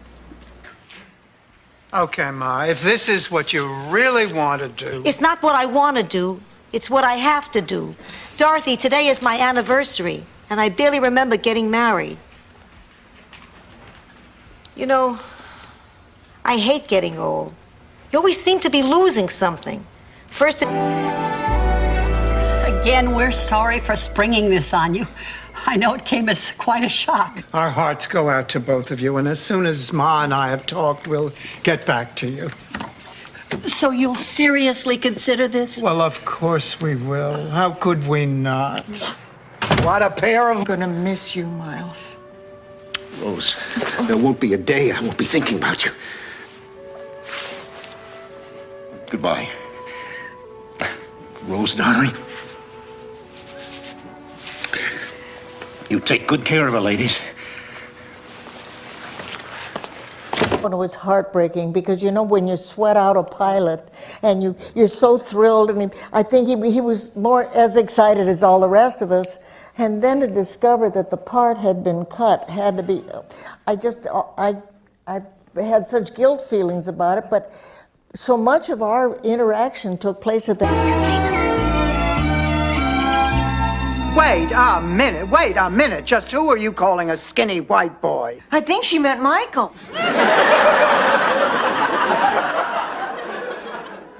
Okay, Ma, if this is what you really want to do... It's not what I want to do. It's what I have to do. Dorothy, today is my anniversary, and I barely remember getting married. You know, I hate getting old. You always seem to be losing something. First... Again, we're sorry for springing this on you. I know it came as quite a shock. Our hearts go out to both of you, and as soon as Ma and I have talked, we'll get back to you. So you'll seriously consider this? Well, of course we will. How could we not? What a pair of... I'm gonna miss you, Miles. Rose, there won't be a day I won't be thinking about you. Goodbye. Rose, darling. You take good care of her, ladies. When it was heartbreaking because, you know, when you sweat out a pilot and you're so thrilled, and I think he was more as excited as all the rest of us. And then to discover that the part had been cut had to be, I had such guilt feelings about it, but so much of our interaction took place at the... Wait a minute. Just who are you calling a skinny white boy? I think she meant Michael.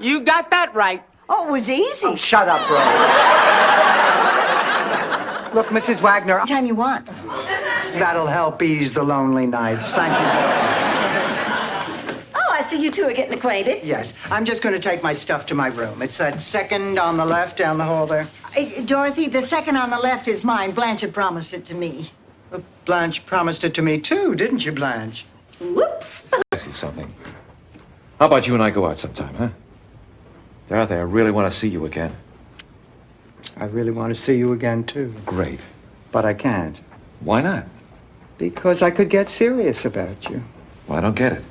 You got that right. Oh, it was easy. Oh, shut up, Rose. Look, Mrs. Wagner... Anytime you want. That'll help ease the lonely nights. Thank you. Oh, I see you two are getting acquainted. Yes, I'm just going to take my stuff to my room. It's that second on the left down the hall there. Dorothy, the second on the left is mine. Blanche had promised it to me. Blanche promised it to me, too, didn't you, Blanche? Whoops. Ask you something. How about you and I go out sometime, huh? Dorothy, I really want to see you again. I really want to see you again, too. Great. But I can't. Why not? Because I could get serious about you. Well, I don't get it.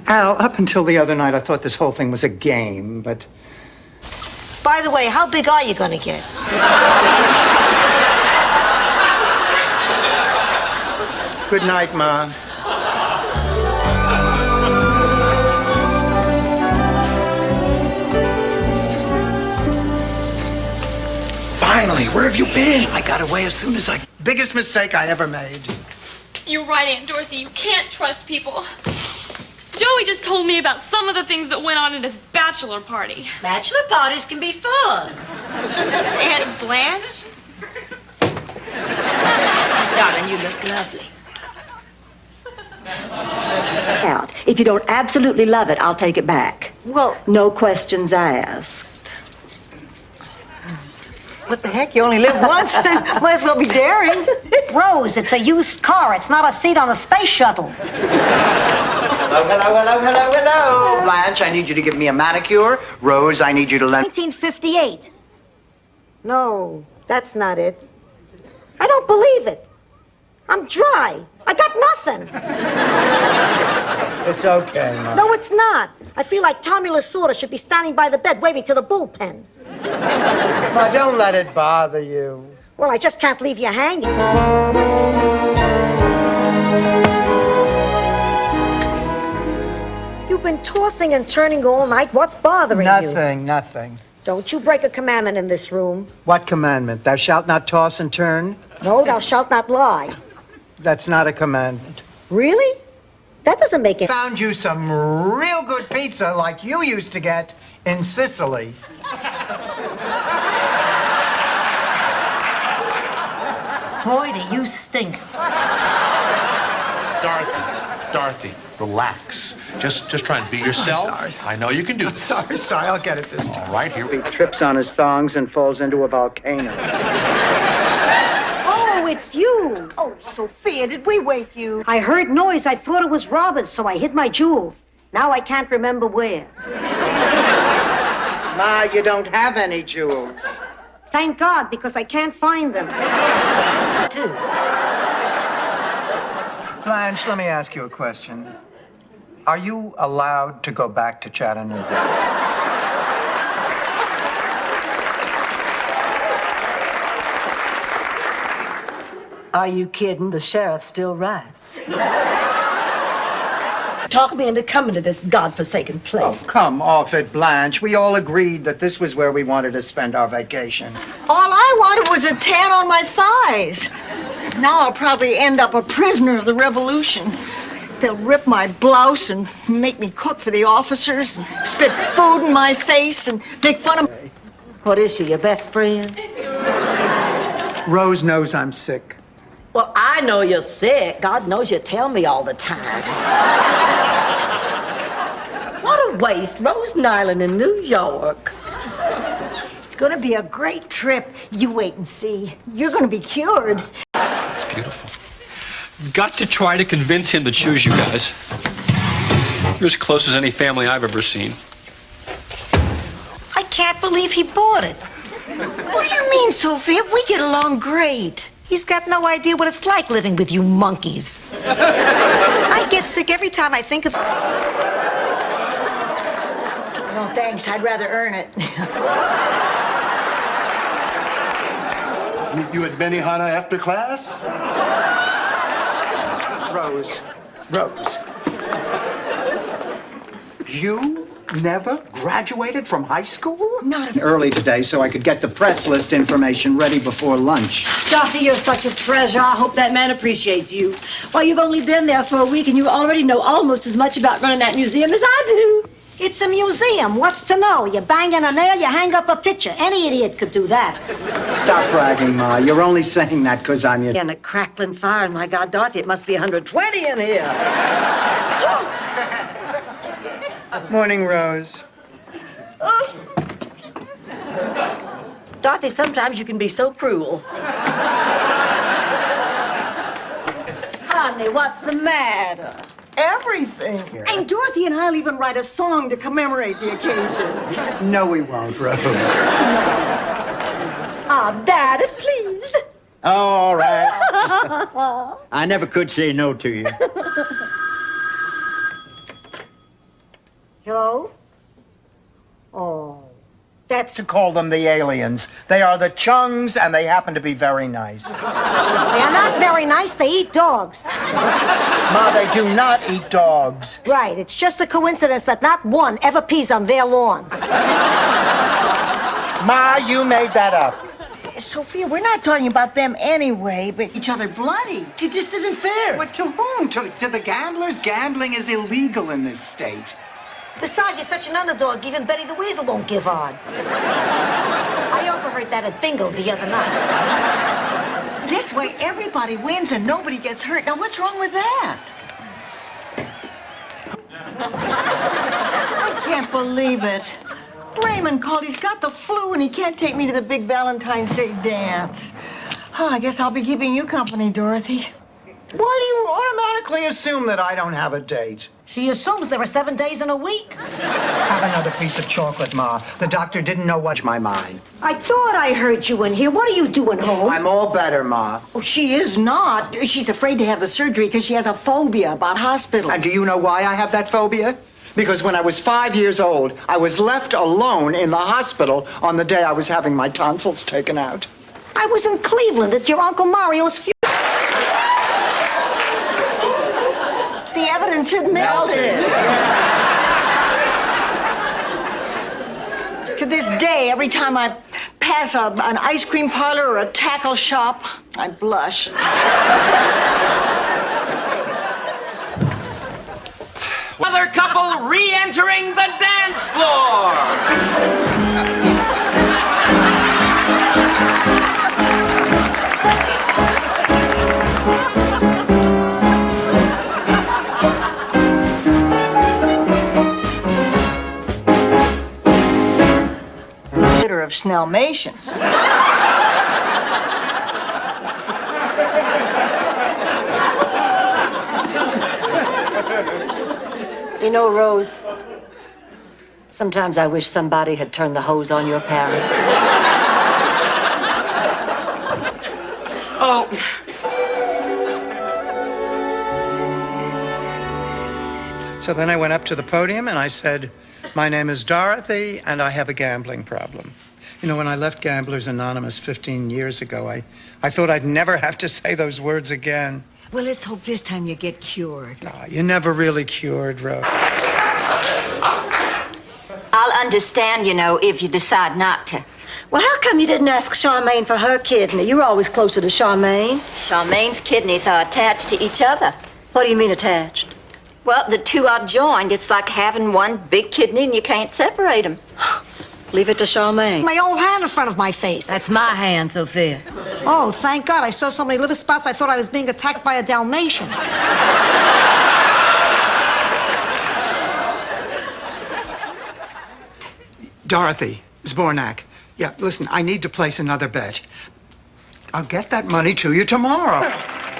Al, up until the other night, I thought this whole thing was a game, but... By the way, how big are you gonna get? Good night, Ma. Finally, where have you been? I got away as soon as I... Biggest mistake I ever made. You're right, Aunt Dorothy. You can't trust people. Joey just told me about some of the things that went on at his bachelor party. Bachelor parties can be fun. Aunt Blanche? Darling, you look lovely. Out. If you don't absolutely love it, I'll take it back. Well, no questions asked. What the heck? You only live once. Might as well be daring. Rose, it's a used car. It's not a seat on a space shuttle. Hello. Blanche, I need you to give me a manicure. Rose, I need you to lend... 1958. No, that's not it. I don't believe it. I'm dry. I got nothing. It's okay, Ma. No, it's not. I feel like Tommy Lasorda should be standing by the bed waving to the bullpen. Ma, don't let it bother you. Well, I just can't leave you hanging. You've been tossing and turning all night. What's bothering you? Nothing. Don't you break a commandment in this room. What commandment? Thou shalt not toss and turn? No, thou shalt not lie. That's not a commandment. Really? That doesn't make it. Found you some real good pizza like you used to get in Sicily. Boy, do you stink. Dorothy, relax. Just try and be yourself. I'm sorry. I know you can do this. Sorry, I'll get it this time. All right, here we go. He trips on his thongs and falls into a volcano. Oh, it's you. Oh, Sophia, did we wake you? I heard noise. I thought it was robbers, so I hid my jewels. Now I can't remember where. Ma, you don't have any jewels. Thank God, because I can't find them. Blanche, let me ask you a question. Are you allowed to go back to Chattanooga? Are you kidding? The sheriff still rides. Talk me into coming to this godforsaken place. Oh, come off it, Blanche. We all agreed that this was where we wanted to spend our vacation. All I wanted was a tan on my thighs. Now I'll probably end up a prisoner of the revolution. They'll rip my blouse and make me cook for the officers, and spit food in my face and make fun of me. What is she, your best friend? Rose knows I'm sick. Well, I know you're sick. God knows you tell me all the time. What a waste. Rosen Island in New York. It's gonna be a great trip. You wait and see. You're gonna be cured. It's beautiful. You've got to try to convince him to choose you guys. You're as close as any family I've ever seen. I can't believe he bought it. What do you mean, Sophia? We get along great. He's got no idea what it's like living with you monkeys. I get sick every time I think of... No, thanks. I'd rather earn it. You at Benihana after class? Rose. You never graduated from high school? Not Early today so I could get the press list information ready before lunch. Dorothy, you're such a treasure. I hope that man appreciates you. Well, you've only been there for a week and you already know almost as much about running that museum as I do. It's a museum. What's to know? You bang in a nail, you hang up a picture. Any idiot could do that. Stop bragging, Ma. You're only saying that because I'm your... And a crackling fire, and my God, Dorothy, it must be 120 in here. Morning, Rose. Dorothy, sometimes you can be so cruel. Honey, what's the matter? everything. And Dorothy and I'll even write a song to commemorate the occasion. No, we won't, Rose. Ah, Daddy, please. Oh, all right. I never could say no to you. Hello? Oh, That's to call them the aliens. They are the Chungs, and they happen to be very nice. they're not very nice. They eat dogs. Ma, they do not eat dogs. Right. It's just a coincidence that not one ever pees on their lawn. Ma, you made that up. Sophia, we're not talking about them anyway, but each other bloody. It just isn't fair. But to whom? To the gamblers? Gambling is illegal in this state. Besides, you're such an underdog, even Betty the Weasel won't give odds. I overheard that at bingo the other night. This way, everybody wins and nobody gets hurt. Now, what's wrong with that? I can't believe it. Raymond called. He's got the flu and he can't take me to the big Valentine's Day dance. Oh, I guess I'll be keeping you company, Dorothy. Why do you automatically assume that I don't have a date? She assumes there are 7 days in a week. Have another piece of chocolate, Ma. The doctor didn't know what's my mind. I thought I heard you in here. What are you doing home? I'm all better, Ma. Oh, she is not. She's afraid to have the surgery because she has a phobia about hospitals. And do you know why I have that phobia? Because when I was 5 years old, I was left alone in the hospital on the day I was having my tonsils taken out. I was in Cleveland at your Uncle Mario's funeral. The evidence had melted. To this day, every time I pass an ice cream parlor or a tackle shop, I blush. Another couple re-entering the dance floor. Litter of Snellmations. You know, Rose, sometimes I wish somebody had turned the hose on your parents. Oh. So then I went up to the podium and I said, "My name is Dorothy and I have a gambling problem." You know, when I left Gamblers Anonymous 15 years ago, I thought I'd never have to say those words again. Well, let's hope this time you get cured. Oh, you're never really cured, Rose. I'll understand, you know, if you decide not to. Well, how come you didn't ask Charmaine for her kidney? You're always closer to Charmaine. Charmaine's kidneys are attached to each other. What do you mean attached? Well, the two are joined. It's like having one big kidney and you can't separate them. Leave it to Charmaine. My old hand in front of my face. That's my hand, Sophia. Oh, thank God. I saw so many liver spots, I thought I was being attacked by a Dalmatian. Dorothy Zbornak. Yeah, listen, I need to place another bet. I'll get that money to you tomorrow.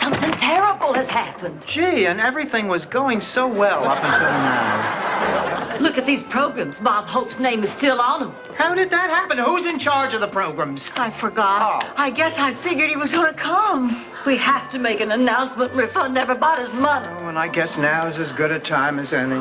Something terrible has happened. Gee, and everything was going so well up until now. Look at these programs. Bob Hope's name is still on them. How did that happen? Who's in charge of the programs? I forgot. Oh. I guess I figured he was going to come. We have to make an announcement and refund everybody's money. Oh, and I guess now is as good a time as any.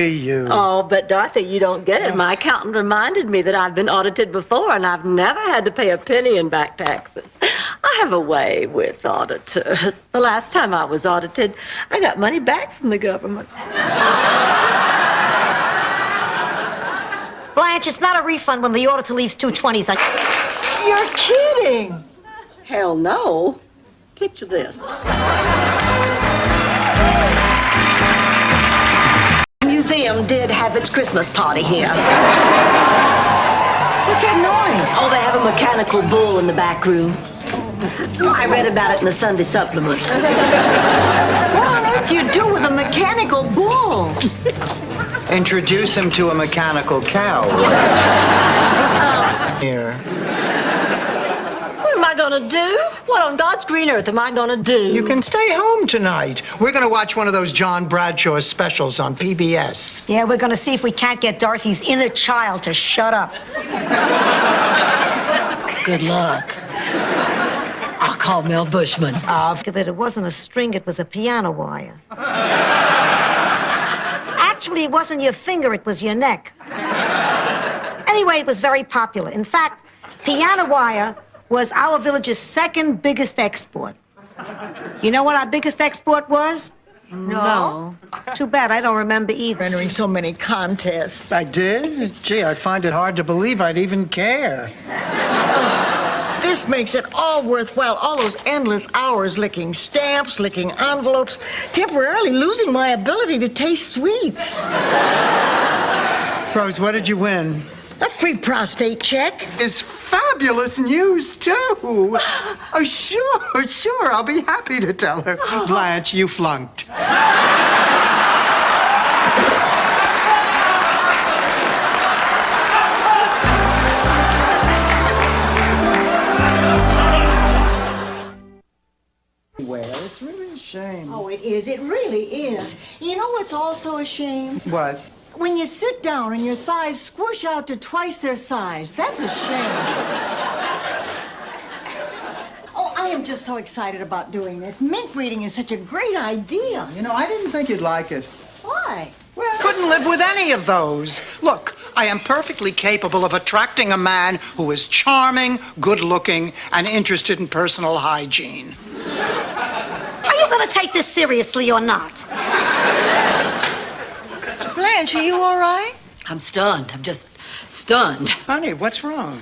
you. Oh, but Dorothy, you don't get it. My accountant reminded me that I've been audited before, and I've never had to pay a penny in back taxes. I have a way with auditors. The last time I was audited, I got money back from the government. Blanche, it's not a refund when the auditor leaves 2 20s. You're kidding. Hell no. Picture this. The museum did have its Christmas party here. What's that noise? Oh, they have a mechanical bull in the back room. I read about it in the Sunday supplement. What on earth do you do with a mechanical bull? Introduce him to a mechanical cow. Here. What am I gonna do? What on God's green earth am I gonna do? You can stay home tonight. We're going to watch one of those John Bradshaw specials on PBS. Yeah, we're gonna see if we can't get Dorothy's inner child to shut up. Good luck. I'll call Mel Bushman. It wasn't a string, it was a piano wire. Actually, it wasn't your finger, it was your neck. Anyway, it was very popular. In fact, piano wire was our village's second biggest export. You know what our biggest export was? No. Too bad, I don't remember either. Entering so many contests. I did? Gee, I find it hard to believe I'd even care. This makes it all worthwhile. All those endless hours licking stamps, licking envelopes, temporarily losing my ability to taste sweets. Rose, what did you win? A free prostate check. Is fabulous news, too. Oh, sure. I'll be happy to tell her. Blanche, you flunked. Well, it's really a shame. Oh, it is. It really is. You know what's also a shame? What? When you sit down and your thighs squish out to twice their size. That's a shame. Oh, I am just so excited about doing this. Mint reading is such a great idea. You know, I didn't think you'd like it. Why? Couldn't live with any of those. Look, I am perfectly capable of attracting a man who is charming, good-looking, and interested in personal hygiene. Are you gonna take this seriously or not? Blanche, are you all right? I'm stunned. I'm just stunned. Honey, what's wrong?